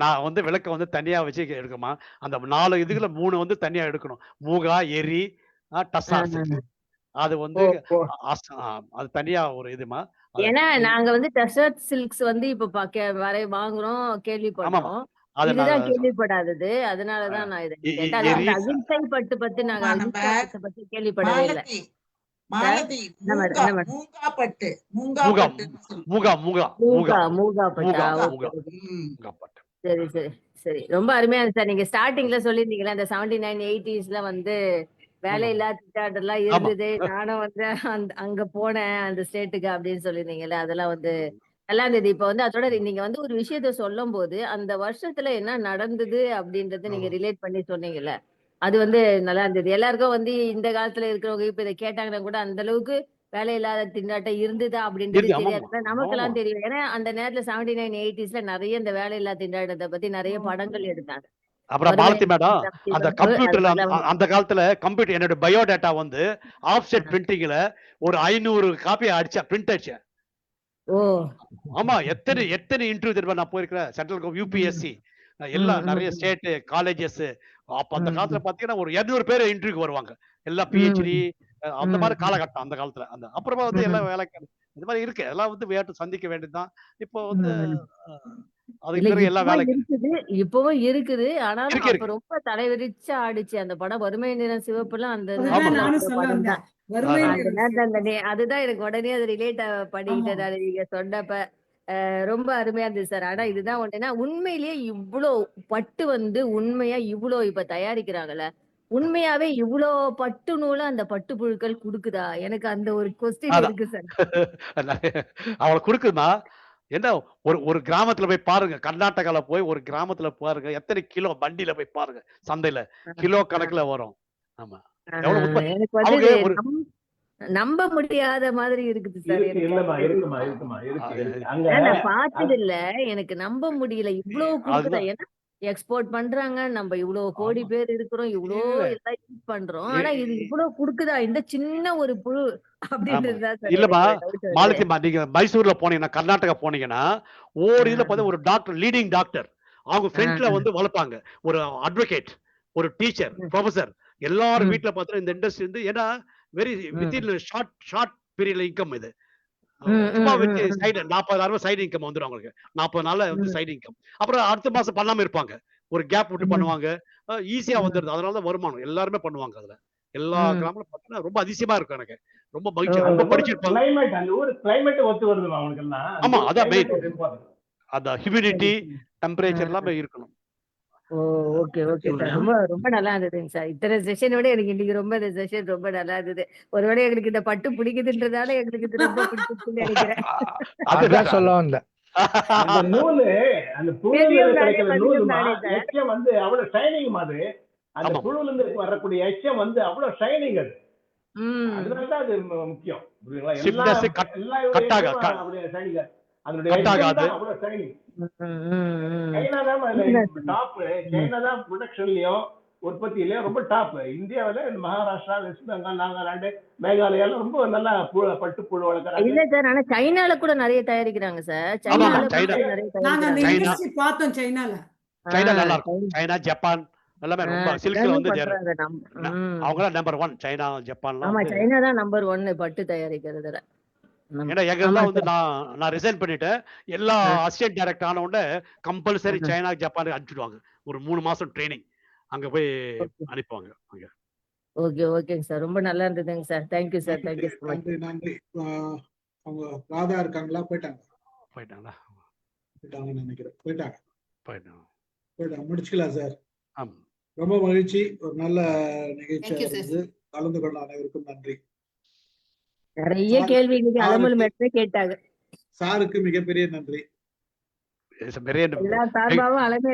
[SPEAKER 2] நான் வந்து விளக்க வந்து தனியா வச்சு எடுக்குமா. அந்த 4 இதுல 3 வந்து தனியா எடுக்கணும். மூகா, எரி, டஸ்ஸார் சில்க். அது வந்து அது தனியா ஒரு இதுமா.
[SPEAKER 14] ஏன்னா நாங்க வந்து டஷர் சில்க்ஸ் வந்து இப்ப வாங்குறோம், கேள்விப்படுறோம். இதுதான் கேள்விப்படாதது. அதனாலதான் நான் இதை கேட்டேன். அந்த அகிம்சை பட்டு நாங்க அகிம்சா பட்டு பத்தி கேள்விப்படவே இல்லை.
[SPEAKER 10] மாலதி
[SPEAKER 14] என்ன மேடம் என்ன மேடம்
[SPEAKER 10] மூங்கா பட்டு மூங்கா
[SPEAKER 2] மூகா
[SPEAKER 10] பட்டுன்னு சொல்லுவோம்.
[SPEAKER 2] மூகா மூகா மூகா
[SPEAKER 14] மூகா பட்டா
[SPEAKER 2] மூகா
[SPEAKER 14] ஓகே
[SPEAKER 2] மூகா
[SPEAKER 14] ஓகே
[SPEAKER 2] மூகா பாட்டு.
[SPEAKER 14] சரி சரி சரி ரொம்ப அருமையா இருந்துச்சு சார். நீங்க ஸ்டார்டிங்ல சொல்லியிருந்தீங்களா அந்த 79 80ஸ்ல வந்து
[SPEAKER 2] ஆமா
[SPEAKER 14] வேலையில்லா திண்டாட்டம்லாம்
[SPEAKER 2] ஆமா
[SPEAKER 14] இருந்தது. நானும் வந்து அங்க போனேன் அந்த ஸ்டேட்டுக்கு அப்படின்னு சொல்லியிருந்தீங்கல்ல, அதெல்லாம் வந்து நல்லா இருந்தது. இப்ப வந்து அதோட நீங்க வந்து ஒரு விஷயத்த சொல்லும் போது அந்த வருஷத்துல என்ன நடந்தது அப்படின்றத நீங்க
[SPEAKER 2] ஆமா.
[SPEAKER 14] ரிலேட் பண்ணி சொன்னீங்கல்ல, அது வந்து நல்லா இருந்தது. எல்லாருக்கும் வந்து இந்த காலத்துல இருக்கிறவங்க இப்ப இதை கேட்டாங்கன்னா கூட அந்த அளவுக்கு வேலையில்லாத திண்டாட்டம் இருந்ததா அப்படின்றது
[SPEAKER 2] இருக்கு
[SPEAKER 14] தெரியாது.
[SPEAKER 2] ஆமாமா
[SPEAKER 14] ஆனா
[SPEAKER 2] ஆமாமா
[SPEAKER 14] நமக்கெல்லாம் தெரியும். ஏன்னா அந்த நேரத்துல 79 80ஸ்ல நிறைய இந்த வேலையில்லா திண்டாட்டத்தை பத்தி நிறைய படங்கள் எடுத்தாங்க.
[SPEAKER 2] அப்புறம்
[SPEAKER 14] வறுமை
[SPEAKER 2] மாலதி மேடம் அந்த
[SPEAKER 14] அது
[SPEAKER 2] கம்ப்யூட்டர்ல
[SPEAKER 14] மாதிரிலாம் வந்து
[SPEAKER 2] அந்த காலத்துல கம்ப்யூட்டர் என்னோட பயோடேட்டா வந்து ஆஃப்செட் பிரிண்டிங்ல ஒரு 500 காப்பி அடிச்சேன் பிரிண்ட் அடிச்சேன்.
[SPEAKER 14] ஓ
[SPEAKER 2] ஆமா எத்தனை எத்தனை இன்டர்வியூ தெரியுமா நான் போயிருக்கிறேன் சென்ட்ரல் யூபிஎஸ்சி எல்லா நிறைய ஸ்டேட் காலேஜஸ். அப்ப அந்த காலத்துல பாத்தீங்கன்னா ஒரு 200 பேர் இன்டர்வியூக்கு வருவாங்க. எல்லாம் பிஹெச்டி அந்த மாதிரி காலகட்டம் அந்த காலத்துல. அந்த அப்புறமா வந்து எல்லாம் வேலைக்கு இந்த மாதிரி இருக்கு. எல்லாம் வந்து வேட்டு சந்திக்க வேண்டியதுதான். இப்போ வந்து அதுக்கு
[SPEAKER 14] இல்ல
[SPEAKER 2] பிறகு எல்லா
[SPEAKER 14] இப்பவும்
[SPEAKER 2] வேலைக்கு
[SPEAKER 14] இருக்குது இப்பவும் இருக்குது. ஆனாலும்
[SPEAKER 2] இருக்கு
[SPEAKER 14] அப்ப
[SPEAKER 2] இருக்கு.
[SPEAKER 14] ரொம்ப தலைவிரிச்சா ஆடிச்சு அந்த படம். வறுமை நிறம் சிவப்புலாம் அந்த
[SPEAKER 2] ஆமா
[SPEAKER 4] அதுதான்
[SPEAKER 14] நேரத்துல
[SPEAKER 2] ஆமா
[SPEAKER 4] நானும்
[SPEAKER 14] வந்த
[SPEAKER 4] சொல்ல
[SPEAKER 14] படம்
[SPEAKER 4] வந்தேன்.
[SPEAKER 14] தான்.
[SPEAKER 4] வறுமை
[SPEAKER 2] ஆஹா.
[SPEAKER 14] அந்த
[SPEAKER 4] நிறம்
[SPEAKER 14] நேரத்துல அந்த
[SPEAKER 4] சிவப்பு.
[SPEAKER 14] அதுதான் எனக்கு உடனே அது ரிலேட்
[SPEAKER 4] ஆமா
[SPEAKER 14] பண்ணிக்கிட்டேன் நான் நீங்க சொன்னப்ப. ரொம்ப அருமையா இருந்துச்சு சார். ஆனா இதுதான் ஒண்ணுன்னா உண்மையிலேயே இவ்ளோ பட்டு வந்து உண்மையா இவ்ளோ இப்ப தயாரிக்கிறாங்கல்ல, உண்மையாவே இவ்ளோ பட்டு நூலை அந்த பட்டு புழுக்கள் குடுக்குதா? எனக்கு அந்த ஒரு கொஸ்டின்
[SPEAKER 2] அதான்
[SPEAKER 14] இருக்கு சார்.
[SPEAKER 2] அவளை கொடுக்குமா என்ன ஒரு ஒரு கிராமத்துல போய் பாருங்க. கர்நாடகால போய் ஒரு கிராமத்துல பாருங்க எத்தனை கிலோ வண்டியில போய் பாருங்க. சந்தையில கிலோ கணக்குல வரும். ஆமா எவ்வளவு
[SPEAKER 14] எனக்கு வந்து
[SPEAKER 2] அவங்க
[SPEAKER 14] இது
[SPEAKER 2] ஒரு
[SPEAKER 14] நம்ப முடியாத மாதிரி இருக்குது சார்
[SPEAKER 13] இருக்கு
[SPEAKER 14] எனக்கு
[SPEAKER 13] இல்லம்மா
[SPEAKER 14] அது.
[SPEAKER 13] இருக்குமா இருக்குமா இருக்கு அங்க
[SPEAKER 14] நான் பார்த்தது இல்ல. எனக்கு நம்ப முடியல. இவ்வளவு குடுக்குதா?
[SPEAKER 2] அதுதான்
[SPEAKER 14] ஏன்னா எக்ஸ்போர்ட் பண்றாங்க. நம்ம இவ்வளவு கோடி
[SPEAKER 2] ஆமா
[SPEAKER 14] பேர் இருக்கிறோம். இவ்வளோ
[SPEAKER 2] இல்ல
[SPEAKER 14] எல்லாம் யூஸ் பண்றோம்.
[SPEAKER 2] இ-
[SPEAKER 14] ஆனா இது
[SPEAKER 2] இ-
[SPEAKER 14] இவ்வளவு குடுக்குதா? இந்த சின்ன ஒரு புழு
[SPEAKER 2] ஆமா
[SPEAKER 14] அப்படின்றது தான் சார்
[SPEAKER 2] இல்லம்மா
[SPEAKER 14] எனக்கு ஒரு டவுட் வருது.
[SPEAKER 2] மாலத்திமா நீங்க மைசூர்ல போனீங்கன்னா கர்நாடகா போனீங்கன்னா ஒரு இதுல
[SPEAKER 14] ஆ,
[SPEAKER 2] பார்த்தா ஒரு டாக்டர் லீடிங் டாக்டர் அவங்க
[SPEAKER 14] ஆ,
[SPEAKER 2] ஃப்ரண்ட்ல வந்து வளர்ப்பாங்க. ஒரு அட்வொகேட் ஒரு டீச்சர்
[SPEAKER 14] ம்,
[SPEAKER 2] ப்ரொஃபசர் எல்லாரும்
[SPEAKER 14] ம்,
[SPEAKER 2] வீட்டுல பார்த்தா இந்த இண்டஸ்ட்ரி வந்து ஏன்னா வெரி
[SPEAKER 14] ம்,
[SPEAKER 2] வித்தின் ஷார்ட் ஷார்ட் பீரியட்ல இன்கம் இது.
[SPEAKER 14] ம்,
[SPEAKER 2] சும்மா
[SPEAKER 14] ம்,
[SPEAKER 2] வச்சு
[SPEAKER 14] ம்,
[SPEAKER 2] சைடு 40,000 சைடு இன்கம் வந்துடும் அவங்களுக்கு. 40 நாள்ல வந்து
[SPEAKER 14] ம்,
[SPEAKER 2] சைடு இன்கம். அப்புறம் அடுத்த மாசம் பண்ணாம இருப்பாங்க. ஒரு கேப் விட்டு
[SPEAKER 14] ம்,
[SPEAKER 2] பண்ணுவாங்க. ஈஸியா
[SPEAKER 14] ம்,
[SPEAKER 2] வந்துருது. அதனால தான் வருமானம் எல்லாருமே பண்ணுவாங்க அதுல. எல்லா
[SPEAKER 14] ம்.
[SPEAKER 2] கிராமங்களும் பார்த்தீங்கன்னா ரொம்ப அதிசயமா இருக்கும் எனக்கு. ரொம்ப
[SPEAKER 14] ஓ
[SPEAKER 2] மகிழ்ச்சி.
[SPEAKER 13] அந்த
[SPEAKER 2] ரொம்ப
[SPEAKER 13] ஊர்
[SPEAKER 2] படிச்சிருப்பாங்க.
[SPEAKER 13] கிளைமேட் அந்த ஊர் கிளைமேட் ஒத்து வருதுமா அவனுக்கெல்லாம் அந்த
[SPEAKER 2] ஆமா
[SPEAKER 13] ஊர்
[SPEAKER 2] அதான் மெயின்.
[SPEAKER 13] கிளைமேட் ஒரு இம்பார்ட்டன்ட்.
[SPEAKER 2] அந்த
[SPEAKER 14] சரி
[SPEAKER 2] ஹியூமிடிட்டி
[SPEAKER 14] சரி.
[SPEAKER 2] டெம்பரேச்சர்
[SPEAKER 14] ஆ.
[SPEAKER 2] எல்லாமே இருக்கணும்.
[SPEAKER 14] ஓ ஓகே ஓகே சார். ரொம்ப ரொம்ப நல்லா இருந்ததுங்க சார். இத்தனை செஷனை விட எனக்கு இன்னைக்கு ரொம்ப இந்த செஷன் ரொம்ப நல்லா இருந்தது. ஒருவேளை எங்களுக்கு இந்த பட்டு பிடிக்குதுன்றதால எங்களுக்கு இது ரொம்ப பிடிச்சிருக்குன்னு நினைக்கிறேன்.
[SPEAKER 6] அதான் சொல்ல வந்தேன்.
[SPEAKER 13] அந்த நூலு அந்த புழுல
[SPEAKER 14] தெரியும் தானே
[SPEAKER 13] கிடைக்கிற
[SPEAKER 14] பதிலும்
[SPEAKER 13] நூலுமா
[SPEAKER 14] தானே சார்.
[SPEAKER 13] எச்சம் வந்து அவ்வளவு ஷைனிங் மாதிரி அந்த
[SPEAKER 2] ஆமா
[SPEAKER 13] புழுல இருந்து வரக்கூடிய எச்சம் வந்து அவ்வளவு ஷைனிங் அது.
[SPEAKER 14] ம்
[SPEAKER 13] அதனாலதான் அது முக்கியம் புரியுங்களா? எல்லா
[SPEAKER 2] ஸ்டிப்னஸ்
[SPEAKER 13] எல்லா
[SPEAKER 2] கட்டாக
[SPEAKER 13] எச்சமும் அப்படியே ஷைனிங். அதனுடைய எச்சம்
[SPEAKER 2] கட்டாகாது.
[SPEAKER 13] தான் அவ்வளவு ஷைனிங்.
[SPEAKER 14] ம், ம்.
[SPEAKER 13] சைனா தான்
[SPEAKER 14] உண்மைதான்
[SPEAKER 13] டாப்.
[SPEAKER 14] சார்.
[SPEAKER 13] சைனா தான் ப்ரொடக்ஷன்லயும் உற்பத்தியிலயும் ரொம்ப டாப். இந்தியாவில மகாராஷ்டிரா, வெஸ்ட் பெங்கால், நாகாலாந்து, மேகாலயால ரொம்ப நல்லா பட்டு புழு வளர்க்குறாங்க.
[SPEAKER 14] இல்ல சார். ஆனா சைனால கூட நிறைய தயாரிக்கிறாங்க சார்.
[SPEAKER 2] ஆமா
[SPEAKER 4] ஆமா
[SPEAKER 2] ஆமா
[SPEAKER 14] சைனால
[SPEAKER 2] சைனா
[SPEAKER 14] பட்டு நிறைய
[SPEAKER 4] நாங்க அந்த
[SPEAKER 14] தயாரிக்கிறாங்க.
[SPEAKER 2] சைனா
[SPEAKER 4] இண்டஸ்ட்ரி பார்த்தோம் சைனால.
[SPEAKER 2] சைனா
[SPEAKER 14] ஆ,
[SPEAKER 2] நல்லா இருக்கும். சைனா ஜப்பான் எல்லாமே ரொம்ப சில்க்ல
[SPEAKER 14] எல்லாமே
[SPEAKER 2] வந்து
[SPEAKER 14] பண்றாங்க
[SPEAKER 2] அவங்களாம் நம்பர் 1. சைனா ஜப்பான்லாம்
[SPEAKER 14] ஆமா
[SPEAKER 2] வந்து
[SPEAKER 14] சைனா தான் நம்பர் 1 பட்டு தயாரிக்கிறதுல.
[SPEAKER 2] ஏன்னா
[SPEAKER 14] ஆமா
[SPEAKER 2] எங்கெல்லாம் வந்து
[SPEAKER 14] சார்.
[SPEAKER 2] நான் ரிசைன் பண்ணிட்டேன். எல்லா
[SPEAKER 14] ஆ,
[SPEAKER 2] அசிஸ்டன்ட் டைரக்டர் ஆன உடனே கம்பல்சரி
[SPEAKER 14] ஆ.
[SPEAKER 2] சைனா ஜப்பானுக்கு அனுப்பிச்சிடுவாங்க. ஒரு 3 மாசம் ட்ரைனிங் அங்க போய்
[SPEAKER 14] ஓகே
[SPEAKER 2] அனுப்புவாங்க அங்க.
[SPEAKER 14] ஓகே ஓகேங்க சார். ரொம்ப நல்லா இருந்ததுங்க சார். Thank you sir.
[SPEAKER 1] நன்றி
[SPEAKER 14] தேங்க்யூ ஸோ மச்.
[SPEAKER 1] நன்றி நன்றி. அவங்க ராதா இருக்காங்களா? போயிட்டாங்க
[SPEAKER 2] போயிட்டாங்களா?
[SPEAKER 1] போயிட்டாங்கன்னு நினைக்கிறேன். போயிட்டாங்க
[SPEAKER 2] போயிட்டாங்க.
[SPEAKER 1] போயிட்டாங்க. முடிச்சுக்கலாம் சார்.
[SPEAKER 2] ஆமா
[SPEAKER 1] ரொம்ப மகிழ்ச்சி. ஒரு நல்ல நிகழ்ச்சியா
[SPEAKER 3] தேங்க்யூ சார்.
[SPEAKER 1] இருந்தது. கலந்து கொண்ட அனைவருக்கும் நன்றி.
[SPEAKER 14] நிறைய
[SPEAKER 1] சார்
[SPEAKER 14] கேள்வி இன்னைக்கு அலமுல்
[SPEAKER 1] சாருக்கு
[SPEAKER 14] மேட்மே கேட்டாங்க.
[SPEAKER 1] சாருக்கு மிகப்பெரிய நன்றி.
[SPEAKER 2] பெரிய
[SPEAKER 14] எல்லா சார்பாவும் அலமே